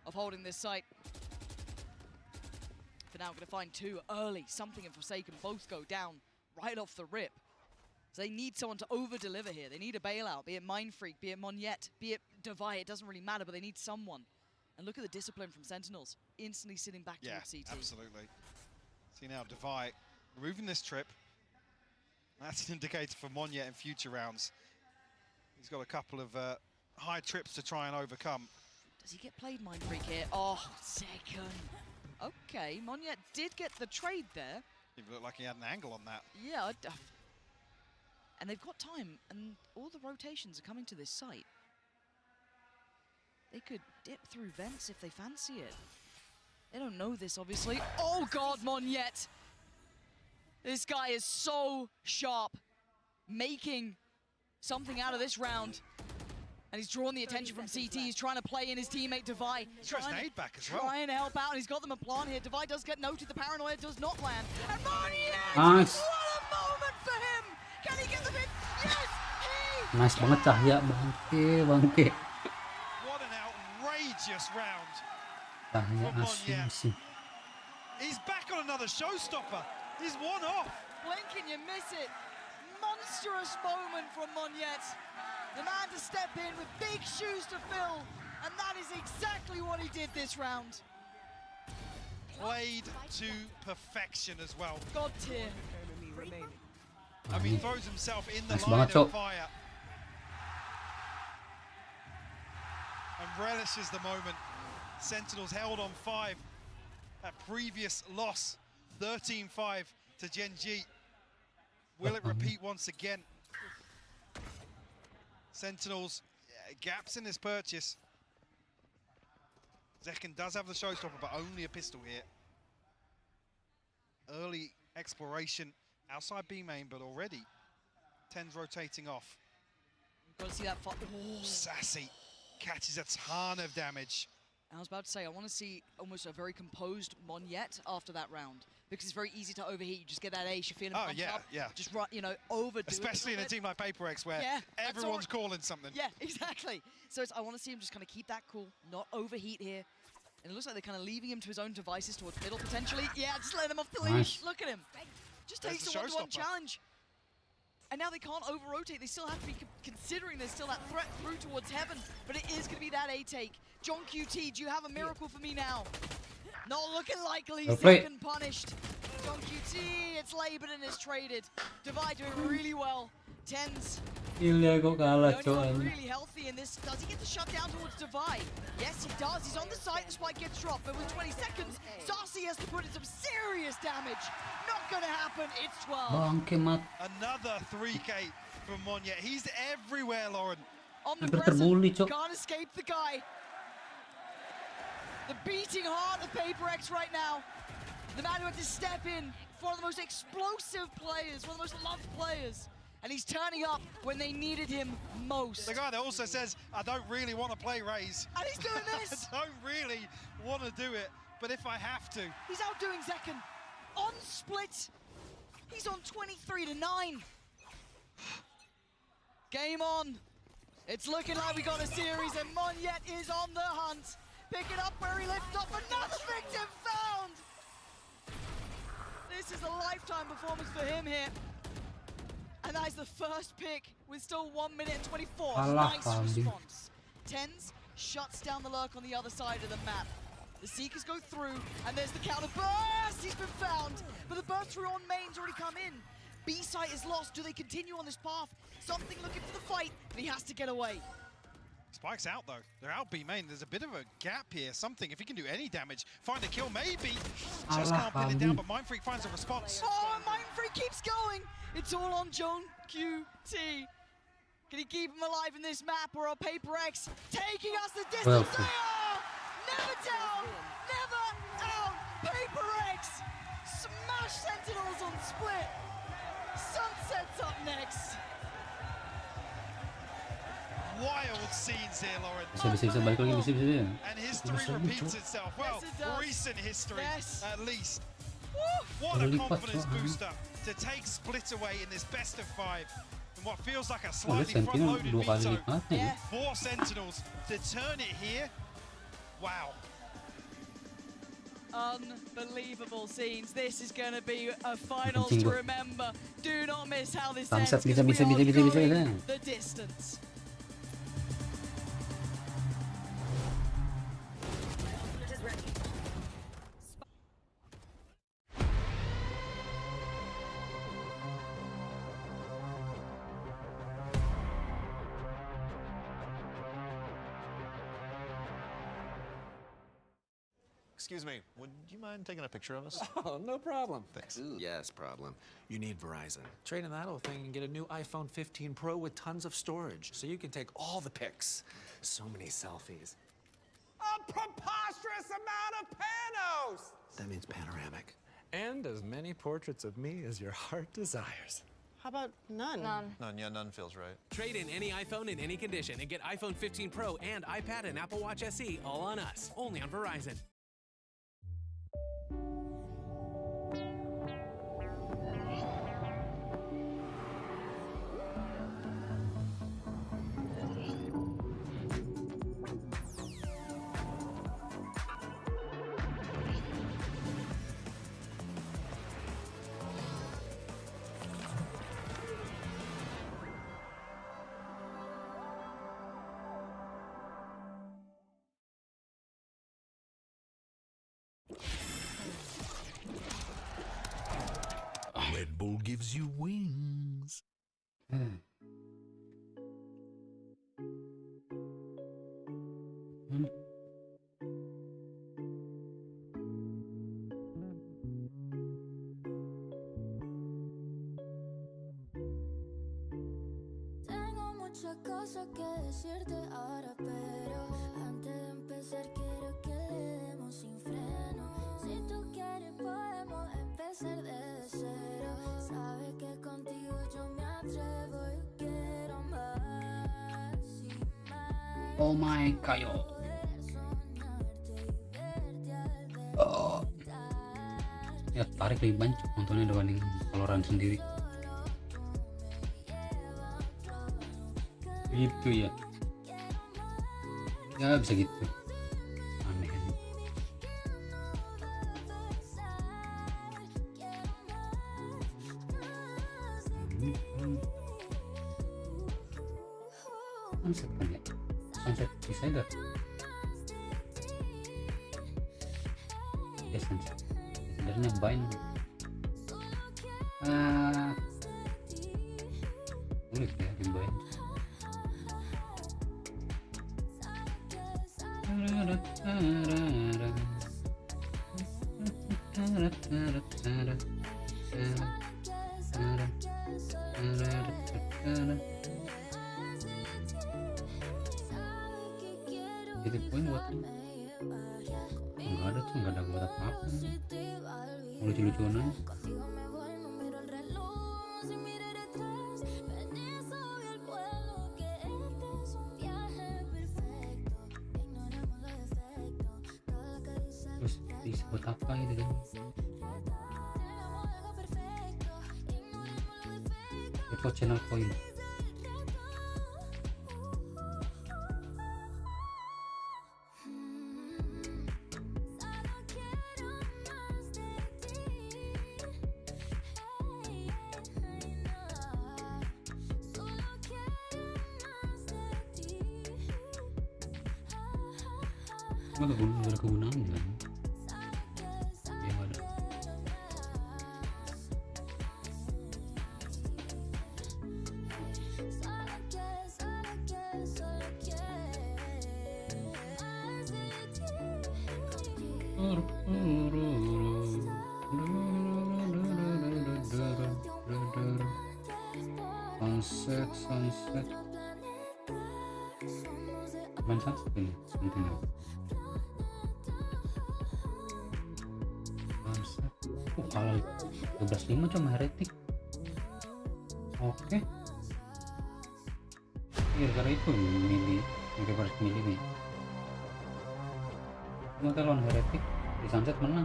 of holding this site. For now, going to find 2 early. Something and Forsaken both go down right off the rip. So they need someone to over-deliver here. They need a bailout, be it Mind Freak, be it Monyet, be it Divide. It doesn't really matter, but they need someone. And look at the discipline from Sentinels. Instantly sitting back towards CT. Absolutely. See now, Divide removing this trip. That's an indicator for Monyet in future rounds. He's got a couple of high trips to try and overcome. Does he get played, Mind Freak here? Oh, second. Okay, Monyet did get the trade there. It looked like he had an angle on that. Yeah, and they've got time, and all the rotations are coming to this site. They could dip through vents if they fancy it. They don't know this, obviously. Oh, God, Monyet! This guy is so sharp, making something out of this round. And he's drawn the attention from CT. He's trying to play in his teammate Divide. He's trying to aid back as well. Trying to help out, and he's got them a plant here. Divide does get noted. The paranoia does not land. And Monyet! Nice. What a moment for him! Can he get the bit? Yes, he Nice banget cahya, bangke. What an outrageous round. Cahya asyik. He's back on another showstopper. He's one off. Blink and you miss it. Monstrous moment from Monyet. The man to step in with big shoes to fill, and that is exactly what he did this round. Played to perfection as well. God tier. I mean, throws himself in the Nice line banget, of Cok. fire. And relishes the moment. Sentinels held on 5. That previous loss, 13-5 to Gen G. Will it repeat once again? Sentinels, gaps in this purchase. Zekken does have the showstopper, but only a pistol here. Early exploration outside B main, but already 10's rotating off. Got to see that. Sassy catches a ton of damage. I was about to say, I want to see almost a very composed Monyet after that round, because it's very easy to overheat. You just get that ace, you're feeling pumped up. Just run, overdo Especially it. in a team like PaperX where everyone's calling something. Yeah, exactly. So I want to see him just kind of keep that cool, not overheat here. And it looks like they're kind of leaving him to his own devices towards middle, potentially. Yeah, just let him off the leash. Look at him. Just takes the one-to-one challenge. And now they can't over-rotate. They still have to be considering there's still that threat through towards heaven. But it is going to be that A-take. John QT, do you have a miracle for me now? Not looking likely. Second punished. John QT, it's labeled and it's traded. Divide doing really well. 10's. Gila kok kalah, Cok. Really healthy in this. Does he get the shutdown towards Divide? Yes, he does. He's on the site. The spike gets dropped. But with 20 seconds, Zarcy has to put in some serious damage. Not going to happen. It's 12. Bangke mat. Another 3K from Monyet. He's everywhere, Lauren. Terbully, Cok. Can't escape the guy. The beating heart of PaperX right now. The man who had to step in for one of the most explosive players, one of the most loved players. And he's turning up when they needed him most. The guy that also says, I don't really want to play Raze. And he's doing this. I don't really want to do it, but if I have to. He's outdoing Zekken. On split, he's on 23-9. Game on. It's looking like we got a series, and Monyet is on the hunt. Picking up where he left off. Another victim found. This is a lifetime performance for him here. And that is the first pick with still 1 minute and 24. Nice response. 10's shuts down the lurk on the other side of the map. The Seekers go through, and there's the counter burst. He's been found, but the burst through on main's already come in. B site is lost. Do they continue on this path? Something looking for the fight, but he has to get away. Spike's out though. They're out B main. There's a bit of a gap here. Something, if he can do any damage, find a kill maybe. Just can't pin it down, but Mindfreak finds a response. Oh, and Mindfreak keeps going. It's all on John QT. Can he keep him alive in this map, or are PaperX taking us the distance? They are! Never down, never out. PaperX smash Sentinels on split. Sunset's up next. Wild scenes here, Lauren. Bisa balik lagi, bisa. And history repeats itself. Well, recent history at least. What a confidence booster to take split away in this best of 5. In what feels like a slightly front-loaded veto. 4 Sentinels to turn it here. Wow. Unbelievable scenes. This is going to be a finals to remember. Do not miss how this ends. Bisa. The distance. Excuse me, would you mind taking a picture of us? Oh, no problem. Thanks. Ooh, yes, problem. You need Verizon. Trade in that old thing and get a new iPhone 15 Pro with tons of storage, so you can take all the pics. So many selfies. A preposterous amount of panos! That means panoramic. And as many portraits of me as your heart desires. How about none? None, yeah, none feels right. Trade in any iPhone in any condition and get iPhone 15 Pro and iPad and Apple Watch SE all on us. Only on Verizon. Red Bull gives you wings. Tengo muchas cosas que decirte ahora, pero antes de empezar quiero que le demos sin freno. Si tú quieres podemos empezar desde cero. Sabes que contigo yo me atrevo y quiero más y más. Oh my god. Oh. Ya tarik lebih banyak nontonnya dibanding Valorant sendiri. Gitu ya. Ya bisa gitu. Aneh. Sunset kan ya? Sunset Decider. Ya sunset. Decidernya bind. Sulit ya di bind. Jadi poin buat nggak ada tuh, nggak ada buat apa-apa, lucu-lucuan aja. Terus disebut apa itu kan? Itu channel koin. Ada kegunaan kan? Ya ada. Sunset. Bukan sunset ini, penting ya. Kalah 12-5 cuma heretik. Oke. Gara-gara itu milih Enquiries milih nih. Cuma lawan heretik di sunset menang.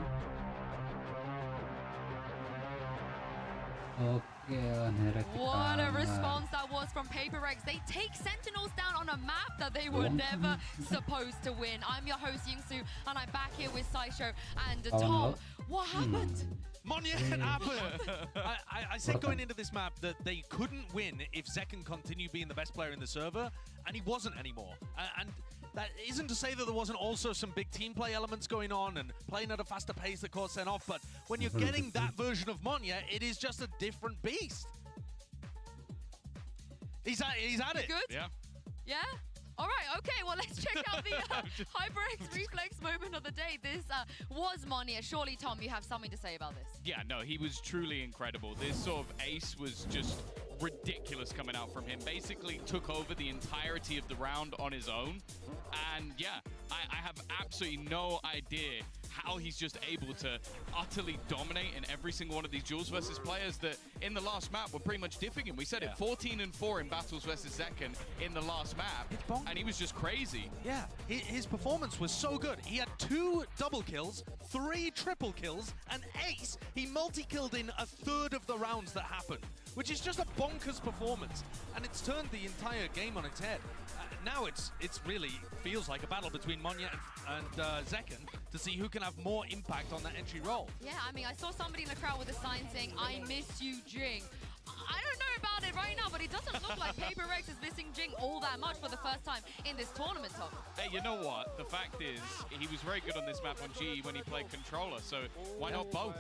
Oke, heretik. What a response that was from PaperX. They take Sentinels down on a map that they were never supposed to win. I'm your host Yingsu, and I'm back here with Saisho and Tom. What happened? Monya and Apple. I said going into this map that they couldn't win if Zekken continued being the best player in the server, and he wasn't anymore. And that isn't to say that there wasn't also some big team play elements going on and playing at a faster pace that caught Sen off, but when you're getting that version of Monya, it is just a different beast. He's at it. Good? Yeah. Yeah? All right, okay, well, let's check out the HyperX reflex moment of the day. This was Monya. Surely, Tom, you have something to say about this. Yeah, no, he was truly incredible. This sort of ace was just ridiculous coming out from him. Basically took over the entirety of the round on his own. And yeah, I have absolutely no idea how he's just able to utterly dominate in every single one of these duels versus players that in the last map were pretty much dipping him. We said it, 14-4 in battles versus Zekken in the last map, and he was just crazy. Yeah, his performance was so good. He had 2 double kills, 3 triple kills, an ace. He multi-killed in a third of the rounds that happened, which is just a bonkers performance, and it's turned the entire game on its head. Now it's really feels like a battle between Monya and Zekken to see who can have more impact on that entry role. Yeah, I mean, I saw somebody in the crowd with a sign saying, "I miss you, Jing." I don't know about it right now, but it doesn't look like Paper Rex is missing Jing all that much for the first time in this tournament, Tom. Hey, you know what? The fact is, he was very good on this map on G when he played controller, so why not both?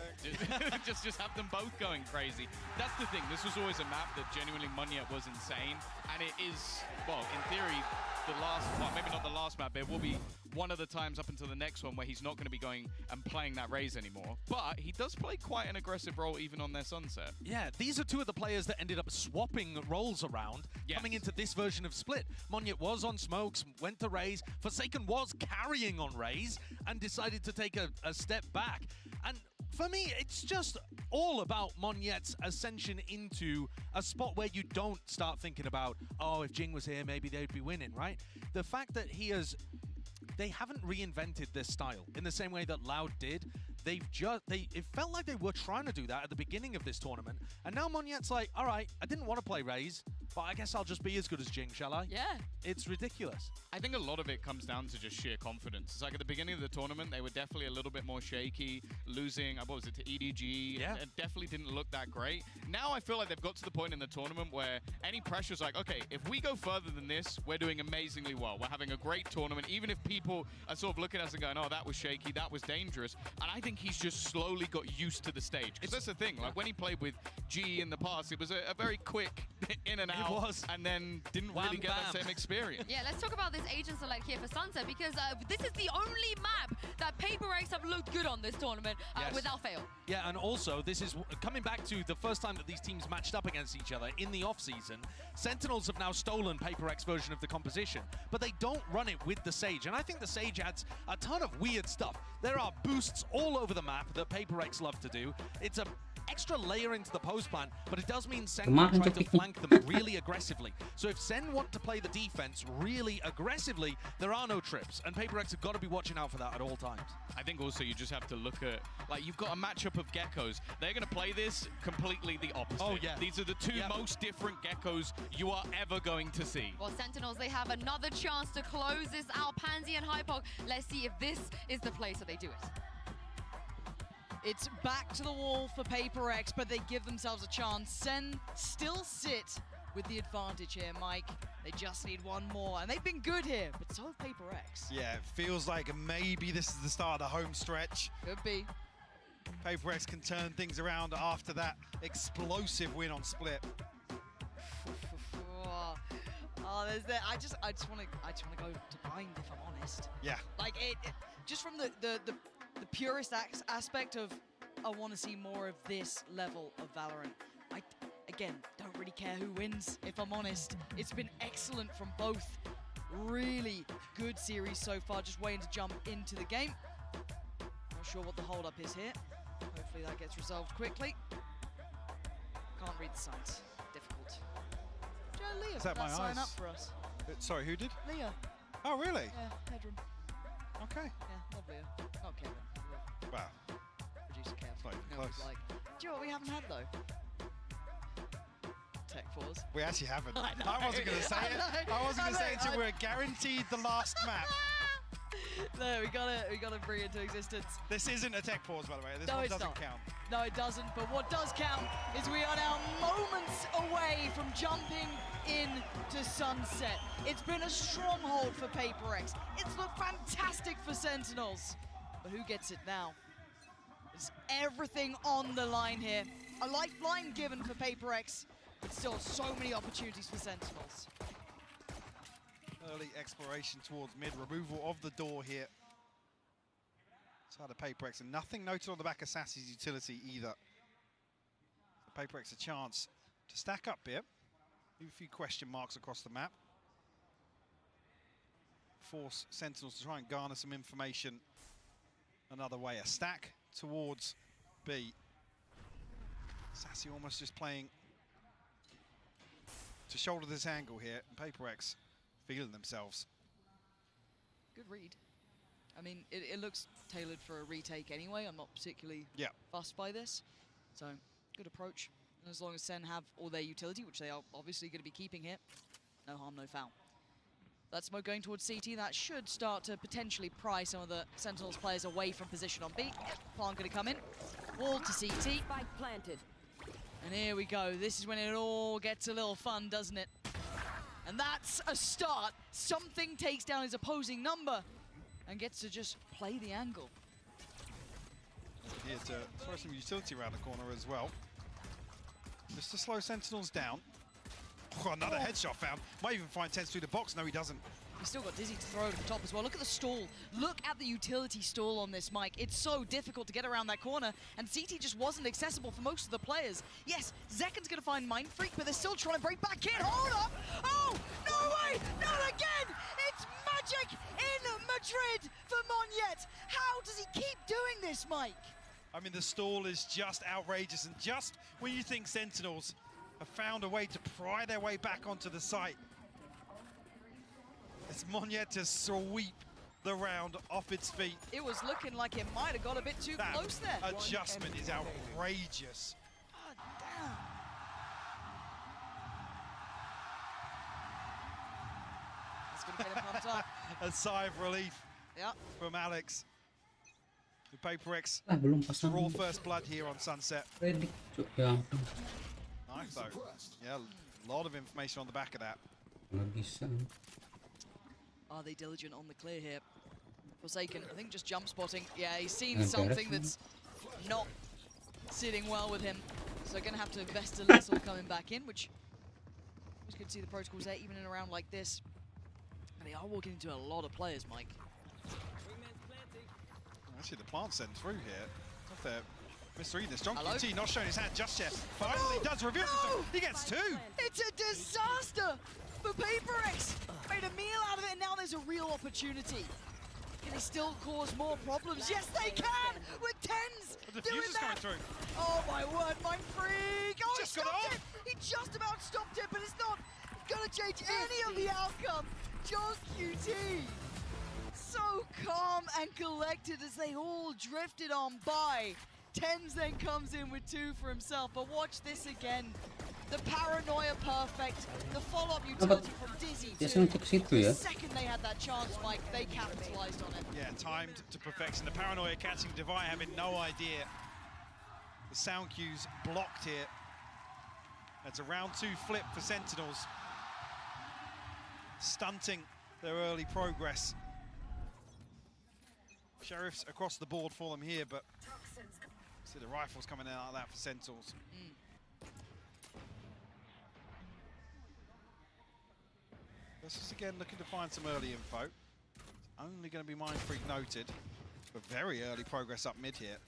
just have them both going crazy. That's the thing. This was always a map that genuinely Monyet was insane, and it is, well, in theory, the last, well, maybe not the last map, but it will be one of the times up until the next one where he's not going to be going and playing that Raze anymore. But he does play quite an aggressive role even on their Sunset. Yeah, these are two of the players that ended up swapping roles around coming into this version of Split. Monyet was on Smokes, went to Raze. Forsaken was carrying on Raze and decided to take a step back. And for me, it's just all about Monyet's ascension into a spot where you don't start thinking about, oh, if Jing was here, maybe they'd be winning, right? The fact that they haven't reinvented this style in the same way that Loud did. It felt like they were trying to do that at the beginning of this tournament. And now Monyet's like, all right, I didn't want to play Raze, but I guess I'll just be as good as Jing, shall I? Yeah. It's ridiculous. I think a lot of it comes down to just sheer confidence. It's like at the beginning of the tournament, they were definitely a little bit more shaky, losing, what was it, to EDG. Yeah. It definitely didn't look that great. Now I feel like they've got to the point in the tournament where any pressure's like, okay, if we go further than this, we're doing amazingly well. We're having a great tournament, even if people are sort of looking at us and going, oh, that was shaky, that was dangerous. And I think he's just slowly got used to the stage. Because that's the thing, like when he played with G in the past, it was a very quick in and out. It was. And then didn't really get that same experience. Yeah, let's talk about this agent select here for Sunset, because this is the only map that Paper Rex have looked good on this tournament without fail. Yeah, and also this is coming back to the first time that these teams matched up against each other in the off-season. Sentinels have now stolen Paper X version of the composition, but they don't run it with the Sage. And I think the Sage adds a ton of weird stuff. There are boosts all over the map that Paper X love to do. It's a extra layer into the post plan, but it does mean Sen can try to flank them really aggressively. So if Sen want to play the defense really aggressively, there are no trips, and Paper X have got to be watching out for that at all times. I think also you just have to look at, like, you've got a matchup of Geckos. They're going to play this completely the opposite. Oh, yeah. These are the two most different Geckos you are ever going to see. Well, Sentinels, they have another chance to close this out. Pansy and Hypok, let's see if this is the place that they do it. It's back to the wall for Paper X, but they give themselves a chance. Sen still sit with the advantage here, Mike. They just need one more, and they've been good here, but so have Paper X. Yeah, it feels like maybe this is the start of the home stretch. Could be. Paper X can turn things around after that explosive win on Split. Oh, there's that. I just want to go to blind, if I'm honest. Yeah. Like it just from the purest aspect of, I want to see more of this level of Valorant. I, again, don't really care who wins, if I'm honest. It's been excellent from both. Really good series so far, just waiting to jump into the game. Not sure what the hold-up is here. Hopefully that gets resolved quickly. Can't read the signs. Difficult. Joe, Leah, Is that my sign eyes? up for us. Sorry, who did? Leah. Oh, really? Yeah, headroom. Okay. Yeah, love Leah. Not Kevin. Wow. Producer Kev. Not even No, close. he's like, do you know what we haven't had though? Tech Force. We actually haven't. I know. I wasn't going to say it. I wasn't going to say it until we're guaranteed the last map. No, we gotta bring it to existence. This isn't a tech pause, by the way. This No, one it's doesn't not. count. No, it doesn't. But what does count is we are now moments away from jumping into Sunset. It's been a stronghold for Paper X. It's looked fantastic for Sentinels. But who gets it now? It's everything on the line here. A lifeline given for Paper X, but still so many opportunities for Sentinels. Early exploration towards mid, removal of the door here. Side of Paper X, and nothing noted on the back of Sassy's utility either. So Paper X a chance to stack up here. Leave a few question marks across the map. Force Sentinels to try and garner some information another way. A stack towards B. Sassy almost just playing to shoulder this angle here, and Paper X feeling themselves. Good read. I mean, it looks tailored for a retake anyway. I'm not particularly fussed by this. So, good approach. And as long as Sen have all their utility, which they are obviously going to be keeping here, no harm, no foul. That smoke going towards CT, that should start to potentially pry some of the Sentinels players away from position on B. Plant going to come in. Wall to CT. Spike planted. And here we go. This is when it all gets a little fun, doesn't it? And that's a start. Something takes down his opposing number and gets to just play the angle. Here to throw some utility around the corner as well. Just to slow Sentinels down. Oh, another headshot found. Might even find Tense through the box. No, he doesn't. He's still got Dizzy to throw to the top as well. Look at the stall. Look at the utility stall on this mic. It's so difficult to get around that corner, and CT just wasn't accessible for most of the players. Yes, Zekken's going to find Mind Freak, but they're still trying to break back in. Hold up! Oh, no way! Not again! It's magic in Madrid for Monyet. How does he keep doing this, Mike? I mean, the stall is just outrageous, and just when you think Sentinels have found a way to pry their way back onto the site, it's Monyet to sweep the round off its feet. It was looking like it might have got a bit too close there. Adjustment is outrageous. God damn. That's going to get him pumped up. A sigh of relief Yeah. from Alex. The Paper X belum pasang. raw first blood here on Sunset. Predict, cuk. Ya ampun. Nice though. Yeah, a lot of information on the back of that. Nggak bisa. Are they diligent on the clear here? Forsaken, I think just jump spotting. Yeah, he's seen something that's not sitting well with him. So going to have to invest a little coming back in, which always good to see the protocols there, even in a round like this. And they are walking into a lot of players, Mike. Actually, the plant sent through here. Not there. Mr. Edith, John QT not showing his hand just yet. Finally does reveal himself. He gets two. It's a disaster for Paper X. Made a meal out of it, and now there's a real opportunity. Can they still cause more problems? Yes, they can! With Tens The doing diffuser's that! coming through. Oh my word, Mind Freak! Oh, Just he got stopped it it! He just about stopped it, but it's not gonna change any of the outcome. John QT, so calm and collected as they all drifted on by. Tens then comes in with two for himself, but watch this again. The paranoia perfect, the follow-up utility from Dizzy too. The second they had that chance, Mike, they capitalized on it. Yeah, timed to perfection. The paranoia catching Devi having no idea. The sound cues blocked here. That's a round two flip for Sentinels. Stunting their early progress. Sheriffs across the board for them here, but see the rifles coming out like that for Sentinels. This is again looking to find some early info. Only going to be Mind Freak noted, but very early progress up mid here.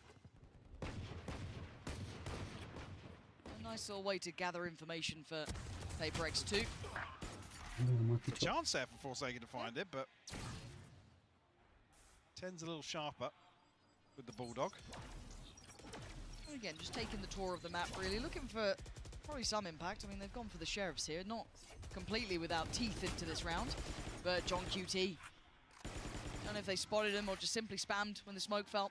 A nice little way to gather information for Paper X2. A chance there for Forsaken to find it, but Ten's a little sharper with the Bulldog. And again, just taking the tour of the map, really looking for probably some impact. I mean, they've gone for the Sheriffs here, not completely without teeth into this round, but John QT, don't know if they spotted him or just simply spammed when the smoke fell,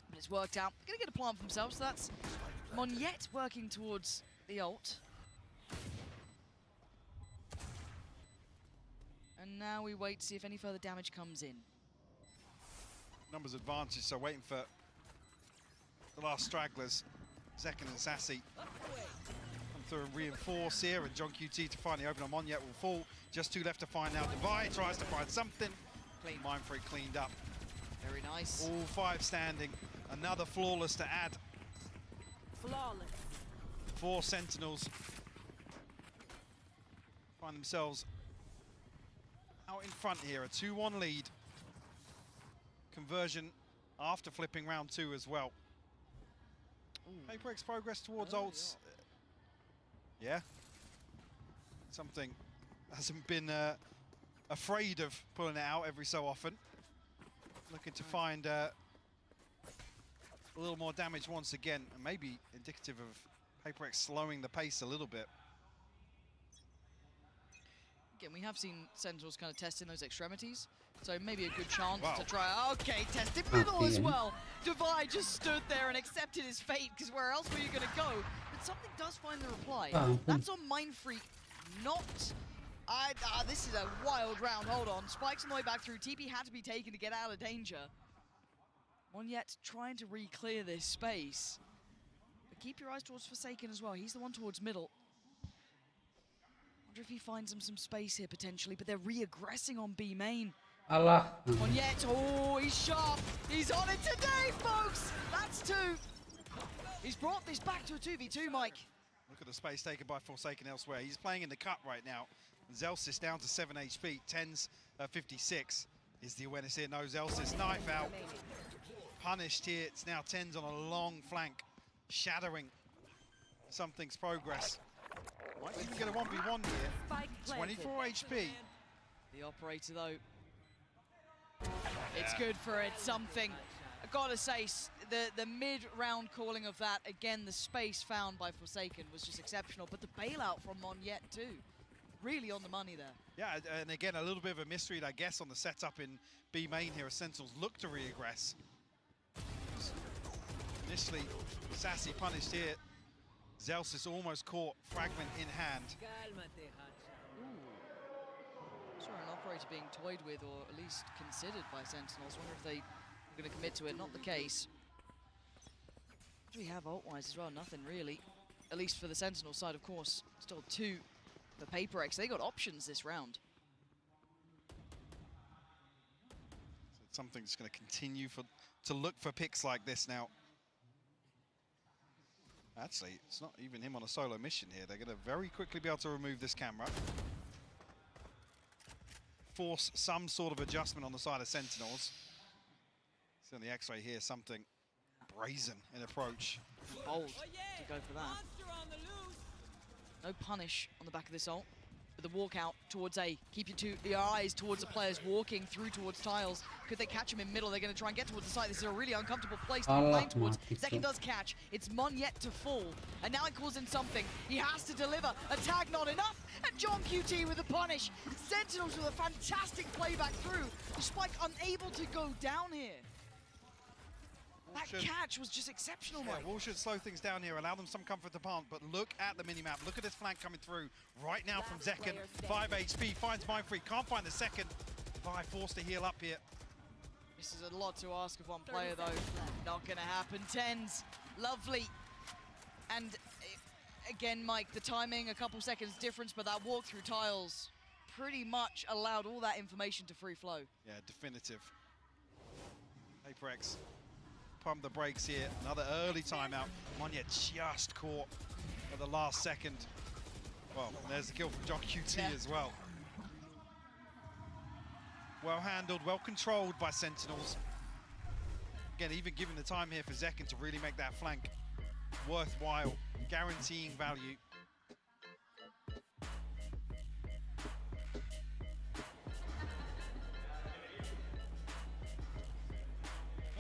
but it's worked out. Gonna get a plant for themselves, so that's Monyet working towards the ult. And now we wait to see if any further damage comes in. Numbers advantage, so waiting for the last stragglers, Zekken and Sassy. Come through and reinforce here, and John QT to finally open on Monyet will fall. Just two left to find now. Devi tries to find something. Clean. Mind Freak cleaned up. Very nice. All five standing. Another flawless to add. Flawless. 4 Sentinels find themselves out in front here. A 2-1 lead. Conversion after flipping round 2 as well. Paper X progress towards ults. Yeah. Something hasn't been afraid of pulling it out every so often. Looking to find a little more damage once again, and maybe indicative of Paper X slowing the pace a little bit. Again, we have seen Sentinels kind of testing those extremities, so maybe a good chance to try. Okay, tested middle as well. Devi just stood there and accepted his fate, because where else were you going to go? But something does find the reply. That's on Mind Freak, not... this is a wild round. Hold on. Spikes on the way back through. TP had to be taken to get out of danger. Monyet trying to re-clear this space. keep your eyes towards Forsaken as well. He's the one towards middle. Wonder if he finds him some space here potentially, but they're re-aggressing on B main. Allah. On yet, oh, he's sharp. He's on it today, folks. That's 2. He's brought this back to a 2v2, Mike. Look at the space taken by Forsaken elsewhere. He's playing in the cut right now. Zelsis down to 7 HP, 10's 56 is the awareness here. No, Zelsis, knife out. Punished here, it's now 10's on a long flank, shadowing something's progress. Might even get a 1v1 here. 24 HP. The operator, though, it's good for it, something. I gotta say, the mid-round calling of that, again, the space found by Forsaken was just exceptional, but the bailout from Monyet too, really on the money there. Yeah, and again, a little bit of a misread, I guess, on the setup in B main here as Sentinels look to re-aggress. Initially, Sassy punished here. Zelsis almost caught, fragment in hand. Saw an operator being toyed with, or at least considered by Sentinels. Wonder if they were going to commit to it. Not the case. What do we have ult-wise as well? Nothing really. At least for the Sentinel side, of course. Still 2 for PaperX. They got options this round. So something's going to continue to look for picks like this now. Actually, it's not even him on a solo mission here. They're going to very quickly be able to remove this camera. Force some sort of adjustment on the side of Sentinels. See on the X-ray here, something brazen in approach. Bold to go for that. No punish on the back of this ult. But the walkout towards A. Keep your eyes towards the players walking through towards tiles. Could they catch him in middle? They're going to try and get towards the side. This is a really uncomfortable place to be playing towards. Second does catch. It's Monyet to fall. And now it calls in something. He has to deliver. A tag not enough. And John QT with a punish. Sentinels with a fantastic playback through. The Spike unable to go down here. That catch was just exceptional, Mike. Wall should slow things down here, allow them some comfort to punt, but look at the minimap. Look at this flank coming through right now from Zekken. 5 HP, finds Mindfreak, can't find the second. Vi forced to heal up here. This is a lot to ask of one player, though. Not going to happen. 10's. Lovely. And again, Mike, the timing, a couple seconds difference, but that walk through tiles pretty much allowed all that information to free flow. Yeah, definitive. HyperX pump the brakes here. Another early timeout. Monyet just caught at the last second. Well, there's the kill from John QT as well. Well handled, well controlled by Sentinels. Again, even given the time here for Zekken to really make that flank worthwhile, guaranteeing value.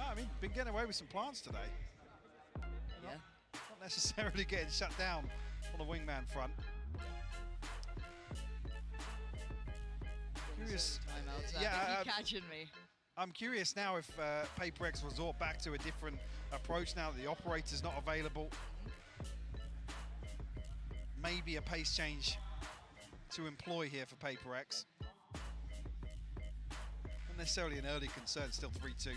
I mean, been getting away with some plants today. Yeah. Not necessarily getting shut down on the wingman front. Curious. Yeah, you catching me. I'm curious now if PaperX resort back to a different approach now that the operator's not available. Maybe a pace change to employ here for PaperX. Not necessarily an early concern, still 3-2.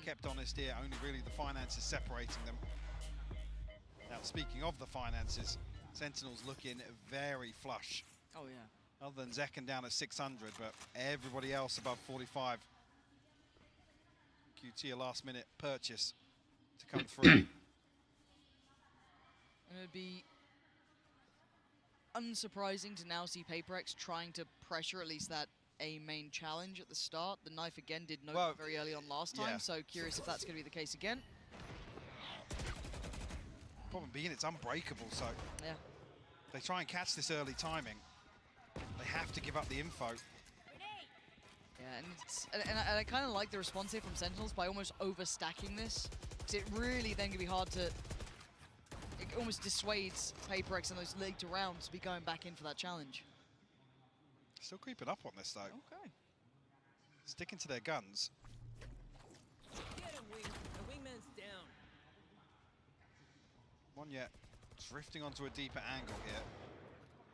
Kept honest here, only really the finances separating them. Now, speaking of the finances, Sentinels looking very flush. Oh, yeah. Other than Zekken down at 600, but everybody else above 45. QT a last-minute purchase to come through. And it would be unsurprising to now see PaperX trying to pressure at least that A main challenge at the start. The knife again did note very early on last time, so curious if that's going to be the case again. Problem being it's unbreakable, so yeah, they try and catch this early timing. They have to give up the info. Yeah, and I kind of like the response here from Sentinels by almost overstacking this, because it really then can be hard to. It almost dissuades PaperX in those later rounds to be going back in for that challenge. Still creeping up on this though. Okay. Sticking to their guns. Get him, Wing. The wingman's down. Monyet drifting onto a deeper angle here.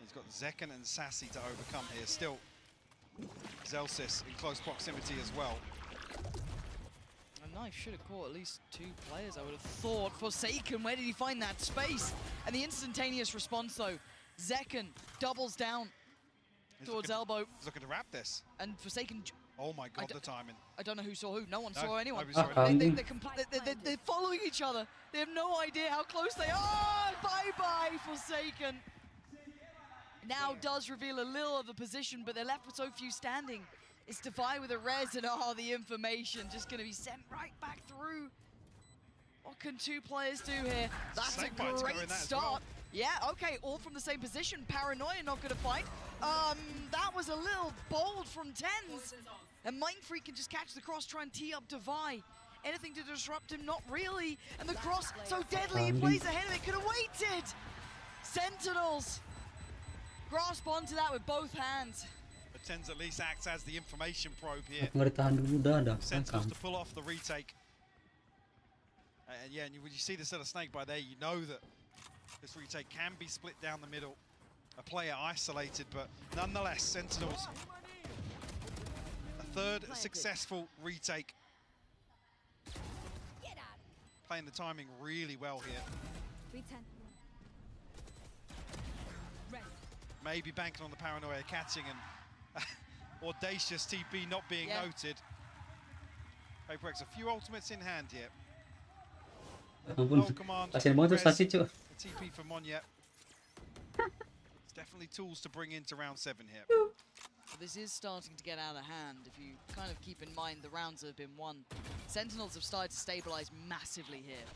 He's got Zekken and Sassy to overcome here. Still, Zelsis in close proximity as well. And Knife should have caught at least 2 players, I would have thought. Forsaken, where did he find that space? And the instantaneous response, though. Zekken doubles down towards elbow. He's looking to wrap this. And Forsaken... Oh my god, the timing. I don't know who saw who. No one saw anyone. Nobody saw They're following each other. They have no idea how close they are. Bye-bye, Forsaken. Now does reveal a little of the position, but they're left with so few standing. It's Defy with a res, and the information just going to be sent right back through. What can 2 players do here? That's a great start. Yeah, okay, all from the same position. Paranoia not going to fight. That was a little bold from Tens. And Mind Freak can just catch the cross, try and tee up Defy. Anything to disrupt him? Not really. And the cross, so deadly, he plays ahead of it. Could have waited. Sentinels grasp onto that with both hands. But Tens at least acts as the information probe here. Aku ngeri tahan dulu dah. Sentinels to pull off the retake. And yeah, and when you see this little snake by there, you know that this retake can be split down the middle. A player isolated, but nonetheless, Sentinels. A 3rd successful retake. Playing the timing really well here. 310. Maybe banking on the Paranoia catching and audacious TP not being noted. PaperX, a few ultimates in hand here. Ampun, kasihan banget tuh Sachi, cuy. TP for Monyet. It's definitely tools to bring into round 7 here. So this is starting to get out of hand. If you kind of keep in mind the rounds that have been won, Sentinels have started to stabilize massively here.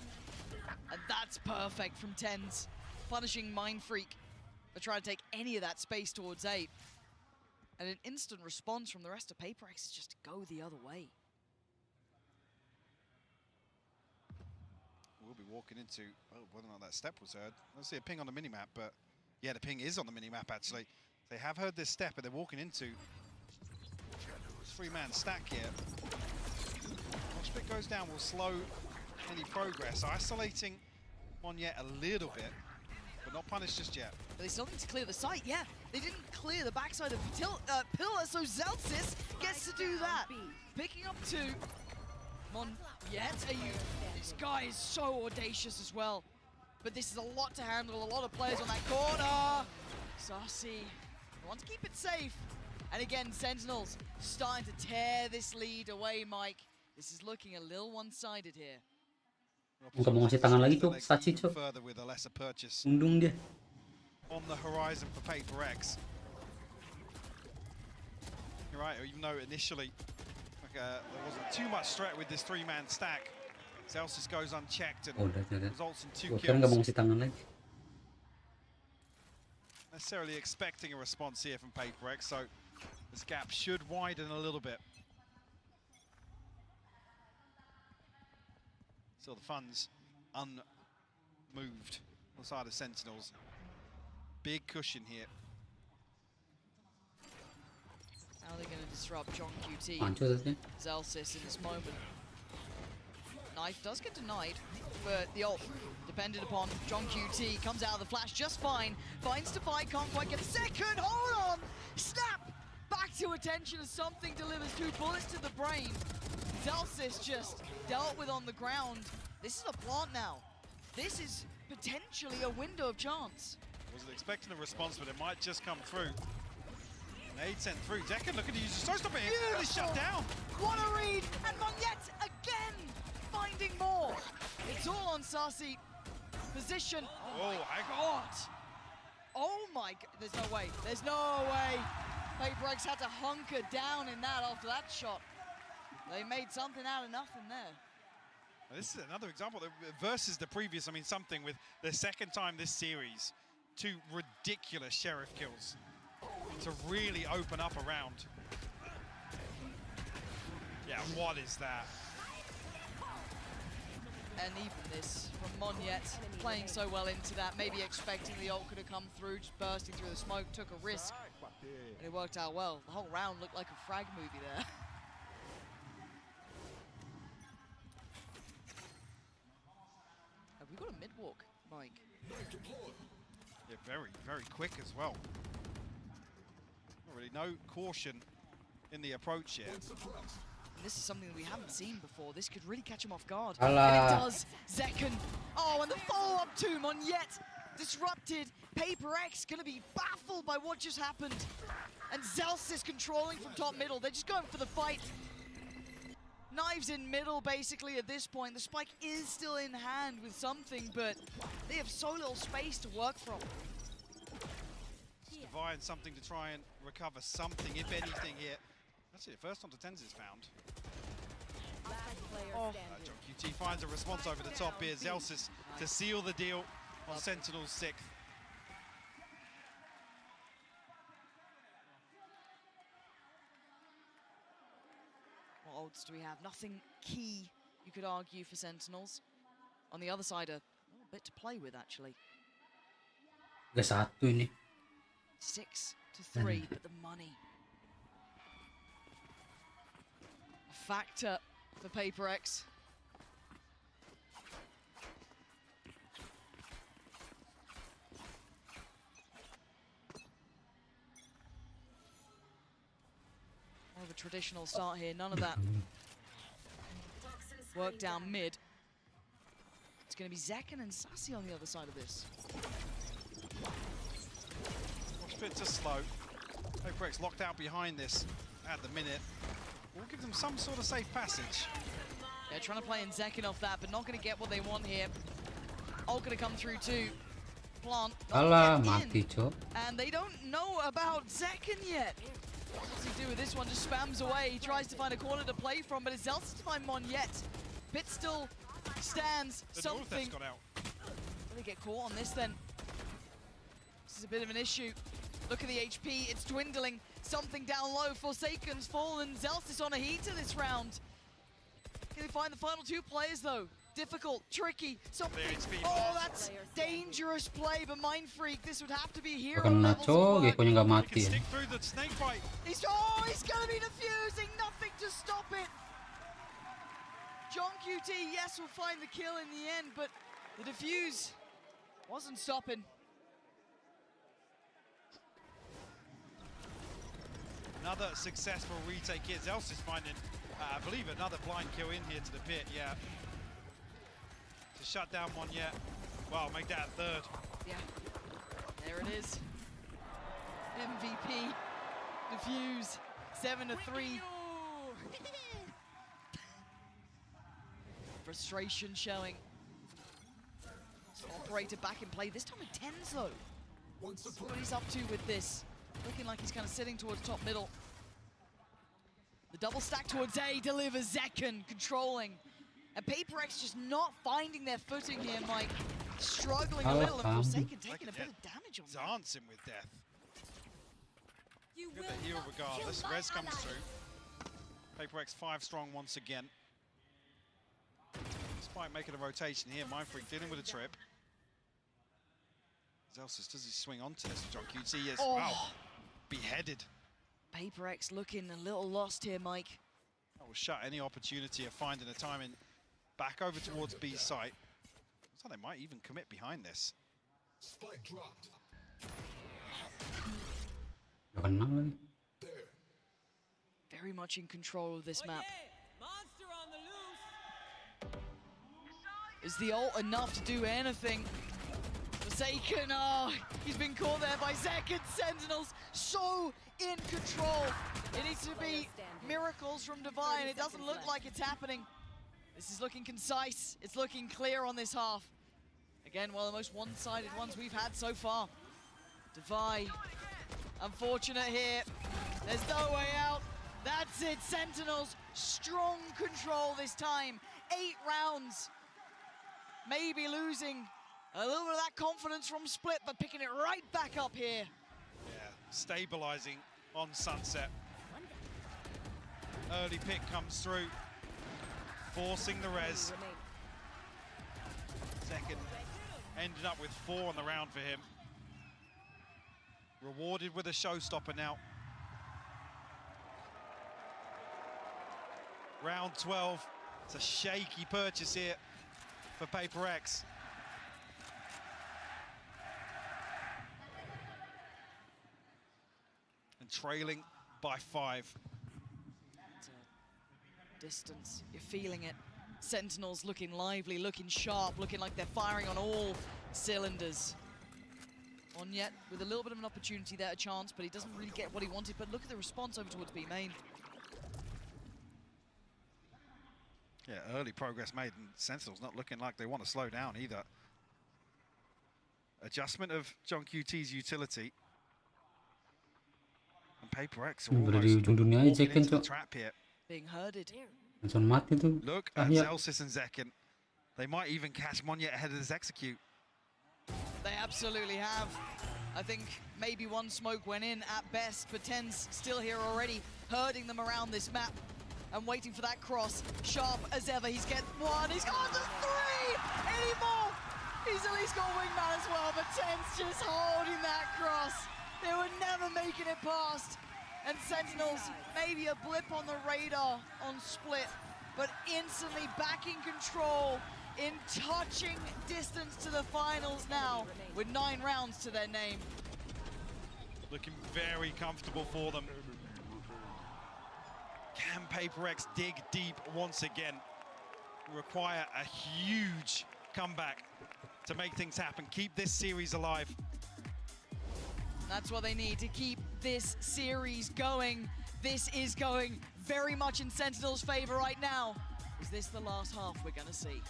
And that's perfect from Tens, punishing Mind Freak for trying to take any of that space towards 8. And an instant response from the rest of PaperX is just to go the other way. We'll be walking into, oh, whether or not that step was heard. I don't see a ping on the minimap, but yeah, the ping is on the minimap actually. They have heard this step, and they're walking into 3-man stack here. Once it goes down, will slow any progress. Isolating Monyet a little bit, but not punished just yet. But they still need to clear the site, yeah. They didn't clear the backside of Pillar, so Zelsis gets to do that. Picking up 2. Monyet, this guy is so audacious as well. But this is a lot to handle, a lot of players on that corner. Saucy wants to keep it safe. And again, Sentinels starting to tear this lead away, Mike. This is looking a little one-sided here. Nggak mau ngasih tangan lagi tuh, Sachi, cuy. Further with a lesser purchase Undung dia. on the horizon for PaperX. You're right, even though initially there wasn't too much threat with this 3-man stack, Celsius goes unchecked and results in 2 Kira nggak mau kills. ngasih tangan lagi. Necessarily expecting a response here from PaperX, so this gap should widen a little bit. Still the funds unmoved on the side of Sentinels. Big cushion here. How are they going to disrupt John QT? Hancur. Zelsis in this moment. Knife does get denied, but the ult depended upon John QT. Comes out of the flash just fine. Finds Defy, can't quite get a second. Hold on! Snap! Back to attention as something delivers 2 bullets to the brain. Zelsis just dealt with on the ground. This is a plant now. This is potentially a window of chance. Wasn't expecting a response, but it might just come through. Nade sent through. Decken looking to use the stop it. Really shut down. What a read! And Monyet again finding more. It's all on Saucy. Position. Oh my God! Oh my God! There's no way. There's no way. PaperX had to hunker down in that after that shot. They made something out of nothing there. This is another example versus the previous. I mean, something with the second time this series, 2 ridiculous sheriff kills to really open up a round. Yeah, what is that? And even this from Monyet, playing so well into that, maybe expecting the ult could have come through, just bursting through the smoke, took a risk, and it worked out well. The whole round looked like a frag movie there. Have we got a mid-walk, Mike? Yeah, very, very quick as well. Not really no caution in the approach here. This is something that we haven't seen before. This could really catch him off guard. Alah. And it does. Zekken. Oh, and the follow-up to Monyet. Disrupted. Paper X going to be baffled by what just happened. And Zels is controlling from top middle. They're just going for the fight. Knives in middle, basically, at this point. The spike is still in hand with something, but they have so little space to work from. Divine something to try and recover something, if anything, here. That's it, first onto tens is found. John QT finds a response over the top here. Zelsis to seal the deal on Sentinel's 6th. What odds do we have? Nothing key, you could argue, for Sentinels. On the other side, a little bit to play with, actually. 1 ini. 6 to 3, but the money. A factor for Paper X. More of a traditional start here, none of that work down mid. It's going to be Zekken and Sassy on the other side of this. Bits are slow. Paper X locked out behind this at the minute. We'll give them some sort of safe passage. They're trying to play in Zekken off that, but not going to get what they want here. Ult going to come through too. Plant. Alah, mati, cok. And they don't know about Zekken yet. What does he do with this one? Just spams away. He tries to find a corner to play from, but it's Zelsis to find Monyet. Pit still stands. The something. got out. Will they get caught on this then? This is a bit of an issue. Look at the HP, it's dwindling. Something down low, Forsaken's fallen. Zelsis on a heater this round. Can they find the final 2 players though? Difficult, tricky, something. Oh, that's dangerous play, but Mind Freak, this would have to be hero levels of work. Gekkonya nggak mati. Stick through the snake bite. He's gonna be defusing, nothing to stop it. John QT, yes, will find the kill in the end, but the defuse wasn't stopping. Another successful retake here. Zels is finding, I believe, another blind kill in here to the pit, yeah. To shut down Monyet. Well, make that a 3rd. Yeah, there it is. MVP, defuse, 7 to 3. Frustration showing. Operator back in play, this time with 10s though. See what he's up to with this. Looking like he's kind of sitting towards top middle. The double stack towards A delivers Zekken controlling. And Paper X just not finding their footing here, Mike. Struggling a little, and Forsaken taking a bit of damage on that. Dancing with death. Good the heal regardless. Res comes through. Paper X 5 strong once again. Despite making a rotation here, Mind Freak dealing with a trip. Zelsis, does he swing onto this? John QT, yes. Oh. Wow. Beheaded. Paper X looking a little lost here, Mike. That will shut any opportunity of finding a timing back over towards B's site. Looks like they might even commit behind this. Spike dropped. Very much in control of this map. Monster on the loose. Is the ult enough to do anything? Forsaken, oh, he's been caught there by Zekken. Sentinels so in control. It needs to be miracles from Divine. It doesn't look like it's happening. This is looking concise. It's looking clear on this half. Again, one of the most one-sided ones we've had so far. Divine, unfortunate here. There's no way out. That's it, Sentinels, strong control this time. 8 rounds, maybe losing a little bit of that confidence from Split, but picking it right back up here. Yeah, stabilizing on Sunset. Early pick comes through, forcing the res. Second ended up with 4 on the round for him. Rewarded with a showstopper now. Round 12, it's a shaky purchase here for Paper X. And trailing by 5. Distance, you're feeling it. Sentinels looking lively, looking sharp, looking like they're firing on all cylinders. Onyet with a little bit of an opportunity there, a chance, but he doesn't really get what he wanted. But look at the response over towards B main. Yeah, early progress made, and Sentinels not looking like they want to slow down either. Adjustment of John QT's utility. And Paper X are Udah di almost ujung dunia aja walking Zekken, into the Cok. trap here. Being herded. Langsung mati tuh. Look at Cahya. Zelsis and Zekken. They might even catch Monyet ahead of this execute. They absolutely have. I think maybe one smoke went in at best, but Ten's still here already, herding them around this map and waiting for that cross. Sharp as ever, he's get one, he's got the three! Anymore! He's at least got Wingman as well, but Ten's just holding that cross. They were never making it past. And Sentinels, maybe a blip on the radar on Split, but instantly back in control, in touching distance to the finals now, with 9 rounds to their name. Looking very comfortable for them. Can Paper X dig deep once again? Require a huge comeback to make things happen. Keep this series alive. That's what they need to keep this series going. This is going very much in Sentinel's favor right now. Is this the last half we're gonna see?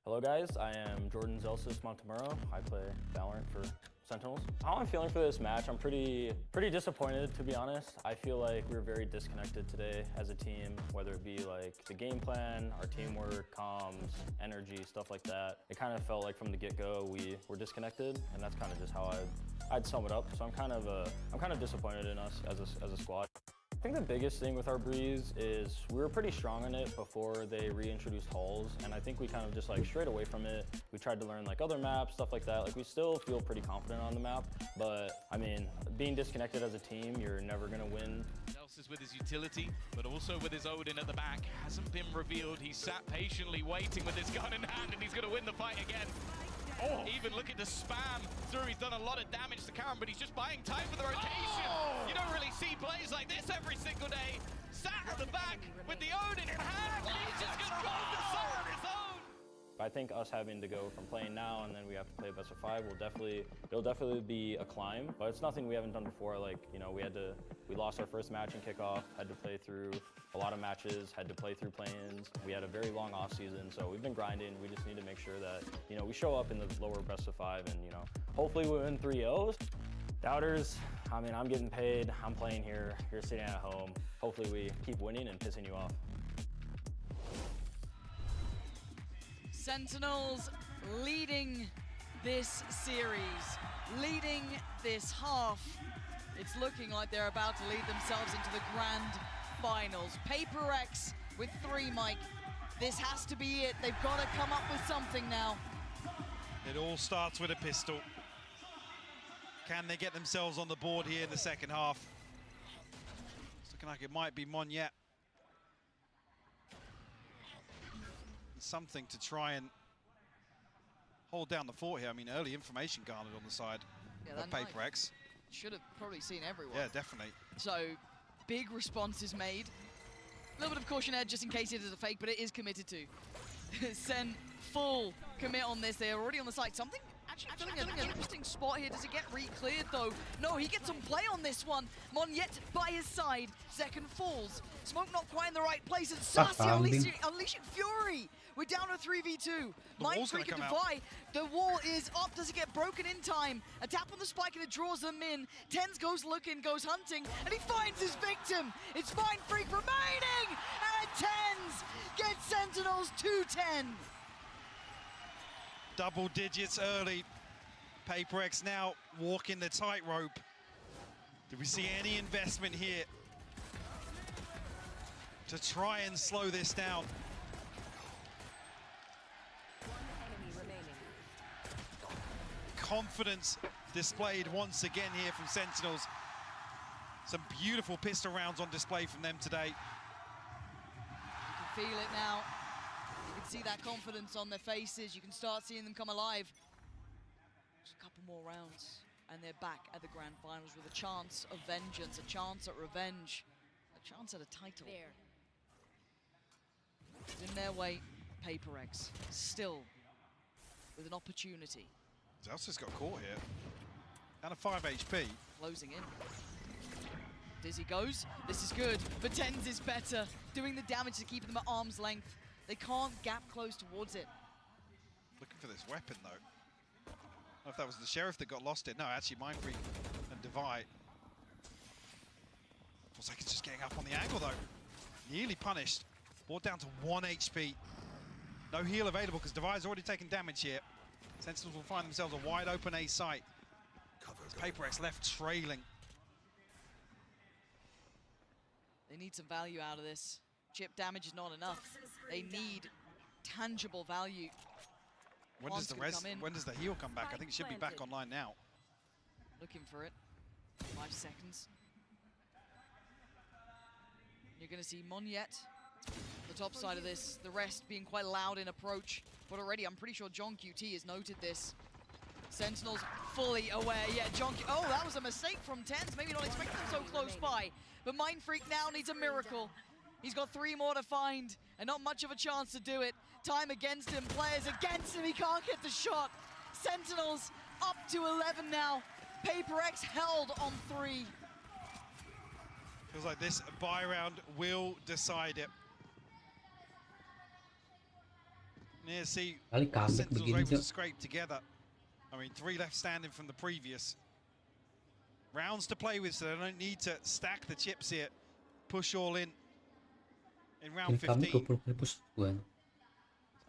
Hello guys, I am Jordan Zelsis Montemuro. I play Valorant for Sentinels. How I'm feeling for this match, I'm pretty disappointed, to be honest. I feel like we were very disconnected today as a team, whether it be like the game plan, our teamwork, comms, energy, stuff like that. It kind of felt like from the get-go we were disconnected, and that's kind of just how I'd sum it up. So I'm kind of disappointed in us as a squad. I think the biggest thing with our Breeze is we were pretty strong in it before they reintroduced hulls, and I think we kind of just like strayed away from it. We tried to learn like other maps, stuff like that. Like we still feel pretty confident on the map, but I mean, being disconnected as a team, you're never gonna win. Is with his utility, but also with his Odin at the back. Hasn't been revealed. He's sat patiently waiting with his gun in hand, and he's going to win the fight again. Oh. Even looking to spam through. He's done a lot of damage to Karen, but he's just buying time for the rotation. Oh. You don't really see plays like this every single day. Sat at the back with the Odin in hand. He's just going to go the sun on his own. I think us having to go from playing now and then we have to play a best of 5 it'll definitely be a climb, but it's nothing we haven't done before. Like, you know, we lost our first match in kickoff, had to play through a lot of matches, had to play through play-ins. We had a very long off season, so we've been grinding. We just need to make sure that, you know, we show up in the lower best of 5 and, you know, hopefully we win 3-0s. Doubters, I mean, I'm getting paid, I'm playing here, you're sitting at home. Hopefully we keep winning and pissing you off. Sentinels leading this series, leading this half. It's looking like they're about to lead themselves into the grand finals. Paper X with 3, Mike. This has to be it. They've got to come up with something now. It all starts with a pistol. Can they get themselves on the board here in the second half? It's looking like it might be Monyet. Something to try and hold down the fort here. I mean, early information garnered on the side of Paper X. Should have probably seen everyone. Yeah, definitely. So, big responses made. A little bit of caution edge just in case it is a fake, but it is committed to. Sen full commit on this. They're already on the site. Something actually filling an interesting spot here. Does it get re-cleared though? No, he gets some play on this one. Monyet by his side. Second falls. Smoke not quite in the right place. And Sassy unleashing Fury. We're down to 3v2. Mind Freak and Defy. The wall is up. Does it get broken in time? A tap on the spike and it draws them in. Tens goes looking, goes hunting, and he finds his victim. It's Mind Freak remaining, and Tens gets Sentinels 2-10. Double digits early. Paper X now walking the tightrope. Do we see any investment here to try and slow this down? Confidence displayed once again here from Sentinels. Some beautiful pistol rounds on display from them today. You can feel it now. You can see that confidence on their faces. You can start seeing them come alive. Just a couple more rounds, and they're back at the grand finals with a chance of vengeance, a chance at revenge, a a chance at a title. In their way, PaperX still with an opportunity. Zelsa's got caught here. Down to 5 HP. Closing in. Dizzy goes. This is good, but Tens is better. Doing the damage to keep them at arm's length. They can't gap close towards it. Looking for this weapon, though. I don't know if that was the Sheriff that got lost it. No, actually, Mind Freak and Divide. Forsaken's just getting up on the angle, though. Nearly punished. Brought down to 1 HP. No heal available because Divide's already taken damage here. Sentinels will find themselves a wide open A site. PaperX left trailing. They need some value out of this. Chip damage is not enough. They need tangible value. When does the heal come back? I think it should be back online now. Looking for it. 5 seconds. You're going to see Monyet, the top side of this, the rest being quite loud in approach. But already, I'm pretty sure John QT has noted this. Sentinels fully aware. Yeah, oh, that was a mistake from Tens. Maybe not expecting them so close by. But Mind Freak now needs a miracle. He's got 3 more to find, and not much of a chance to do it. Time against him, players against him. He can't get the shot. Sentinels up to 11 now. PaperX held on 3. Feels like this buy round will decide it. Yeah, see, Sentinels were able to scrape together. I mean, 3 left standing from the previous. Rounds to play with, so they don't need to stack the chips here. Push all in round 15.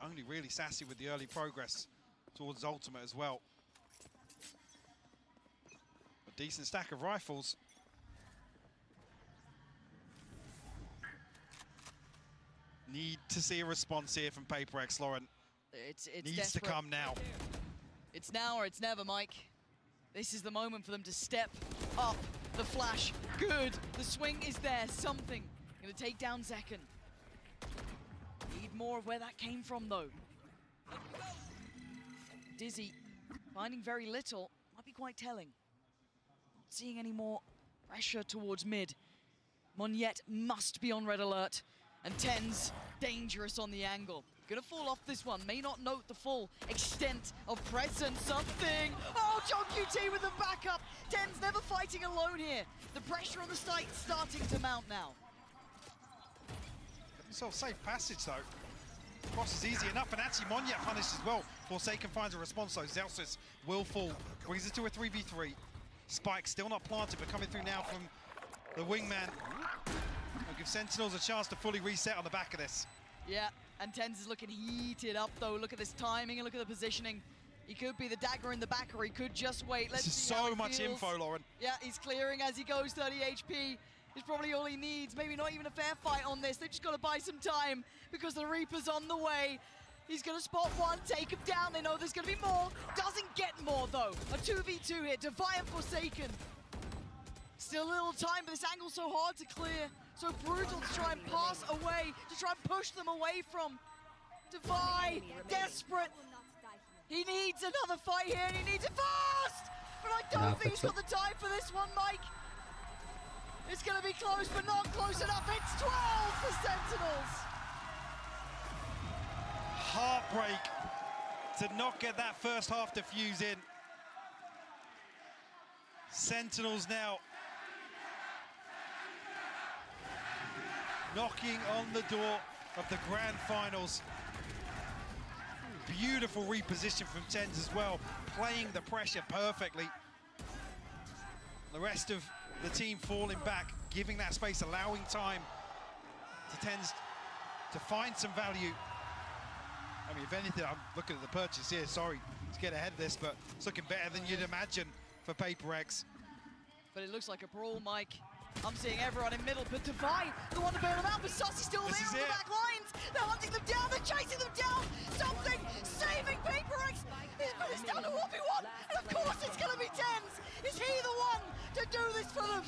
Only really sassy with the early progress towards Ultimate as well. A decent stack of rifles. Need to see a response here from PaperX, Lauren. It's needs desperate. to come now. It's now or it's never, Mike. This is the moment for them to step up. The flash, good. The swing is there, something. Gonna take down Zekken. Need more of where that came from, though. Dizzy, finding very little, might be quite telling. Not seeing any more pressure towards mid. Monyet must be on red alert. And Tens, dangerous on the angle. Gonna fall off this one, may not note the full extent of presence. Something! Oh, John QT with the backup! Tens never fighting alone here. The pressure on the site starting to mount now. So safe passage though. Cross is easy enough, and actually Monyet punished as well. Forsaken finds a response though. Zelsis will fall, brings it to a 3v3. Spike still not planted, but coming through now from the wingman. Will give Sentinels a chance to fully reset on the back of this. Yeah, and Tens is looking heated up though. Look at this timing and look at the positioning. He could be the dagger in the back, or he could just wait. Let's see so how it much feels. info, Lauren. Yeah, he's clearing as he goes. 30 HP is probably all he needs. Maybe not even a fair fight on this. They've just got to buy some time because the Reaper's on the way. He's going to spot one, take him down. They know there's going to be more. Doesn't get more though. A 2v2 here. Defiant Forsaken. Still a little time, but this angle's so hard to clear. So brutal to try and pass away, to try and push them away from. Devi, desperate. He needs another fight here, and he needs it fast! But I don't think he's got the time for this one, Mike. It's going to be close, but not close enough. It's 12 for Sentinels. Heartbreak to not get that first half defuse in. Sentinels now knocking on the door of the grand finals. Beautiful reposition from Tens as well, playing the pressure perfectly. The rest of the team falling back, giving that space, allowing time to Tens to find some value. I mean, if anything, I'm looking at the purchase here, sorry to get ahead of this, but it's looking better than you'd imagine for PaperX. But it looks like a brawl, Mike. I'm seeing everyone in middle, but Devi, the one to bail them out, but Sussy still there on the back lines. They're hunting them down, they're chasing them down. Something saving PaperX. But it's down to 1v1, and of course it's going to be Tens. Is he the one to do this for them?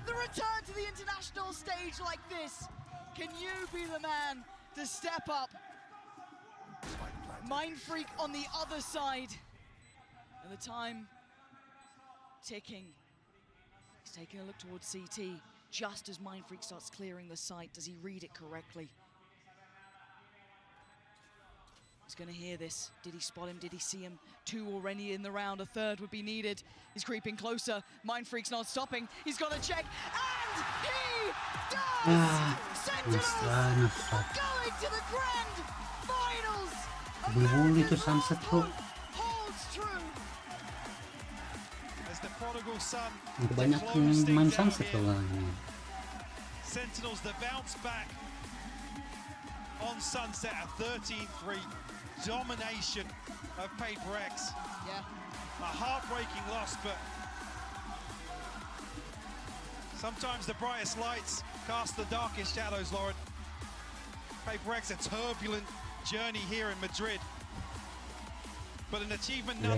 The return to the international stage like this. Can you be the man to step up? Mind Freak on the other side. And the time ticking. He's taking a look towards CT. just as Mind Freak starts clearing the site. Does he read it correctly? He's going to hear this. Did he spot him? Did he see him? 2 already in the round. A third would be needed. He's creeping closer. Mind Freak's not stopping. He's got to check. And he does! Sentinels going to the grand finals! Bully itu Sunset bro. Holds true. As the prodigal son, Banyak yang main Sunset loh ini. Sentinels that bounce back on Sunset, a 13-3 domination of Paper X. Yeah. A heartbreaking loss, but sometimes the brightest lights cast the darkest shadows, Lauren. Paper X, a turbulent journey here in Madrid, but an achievement none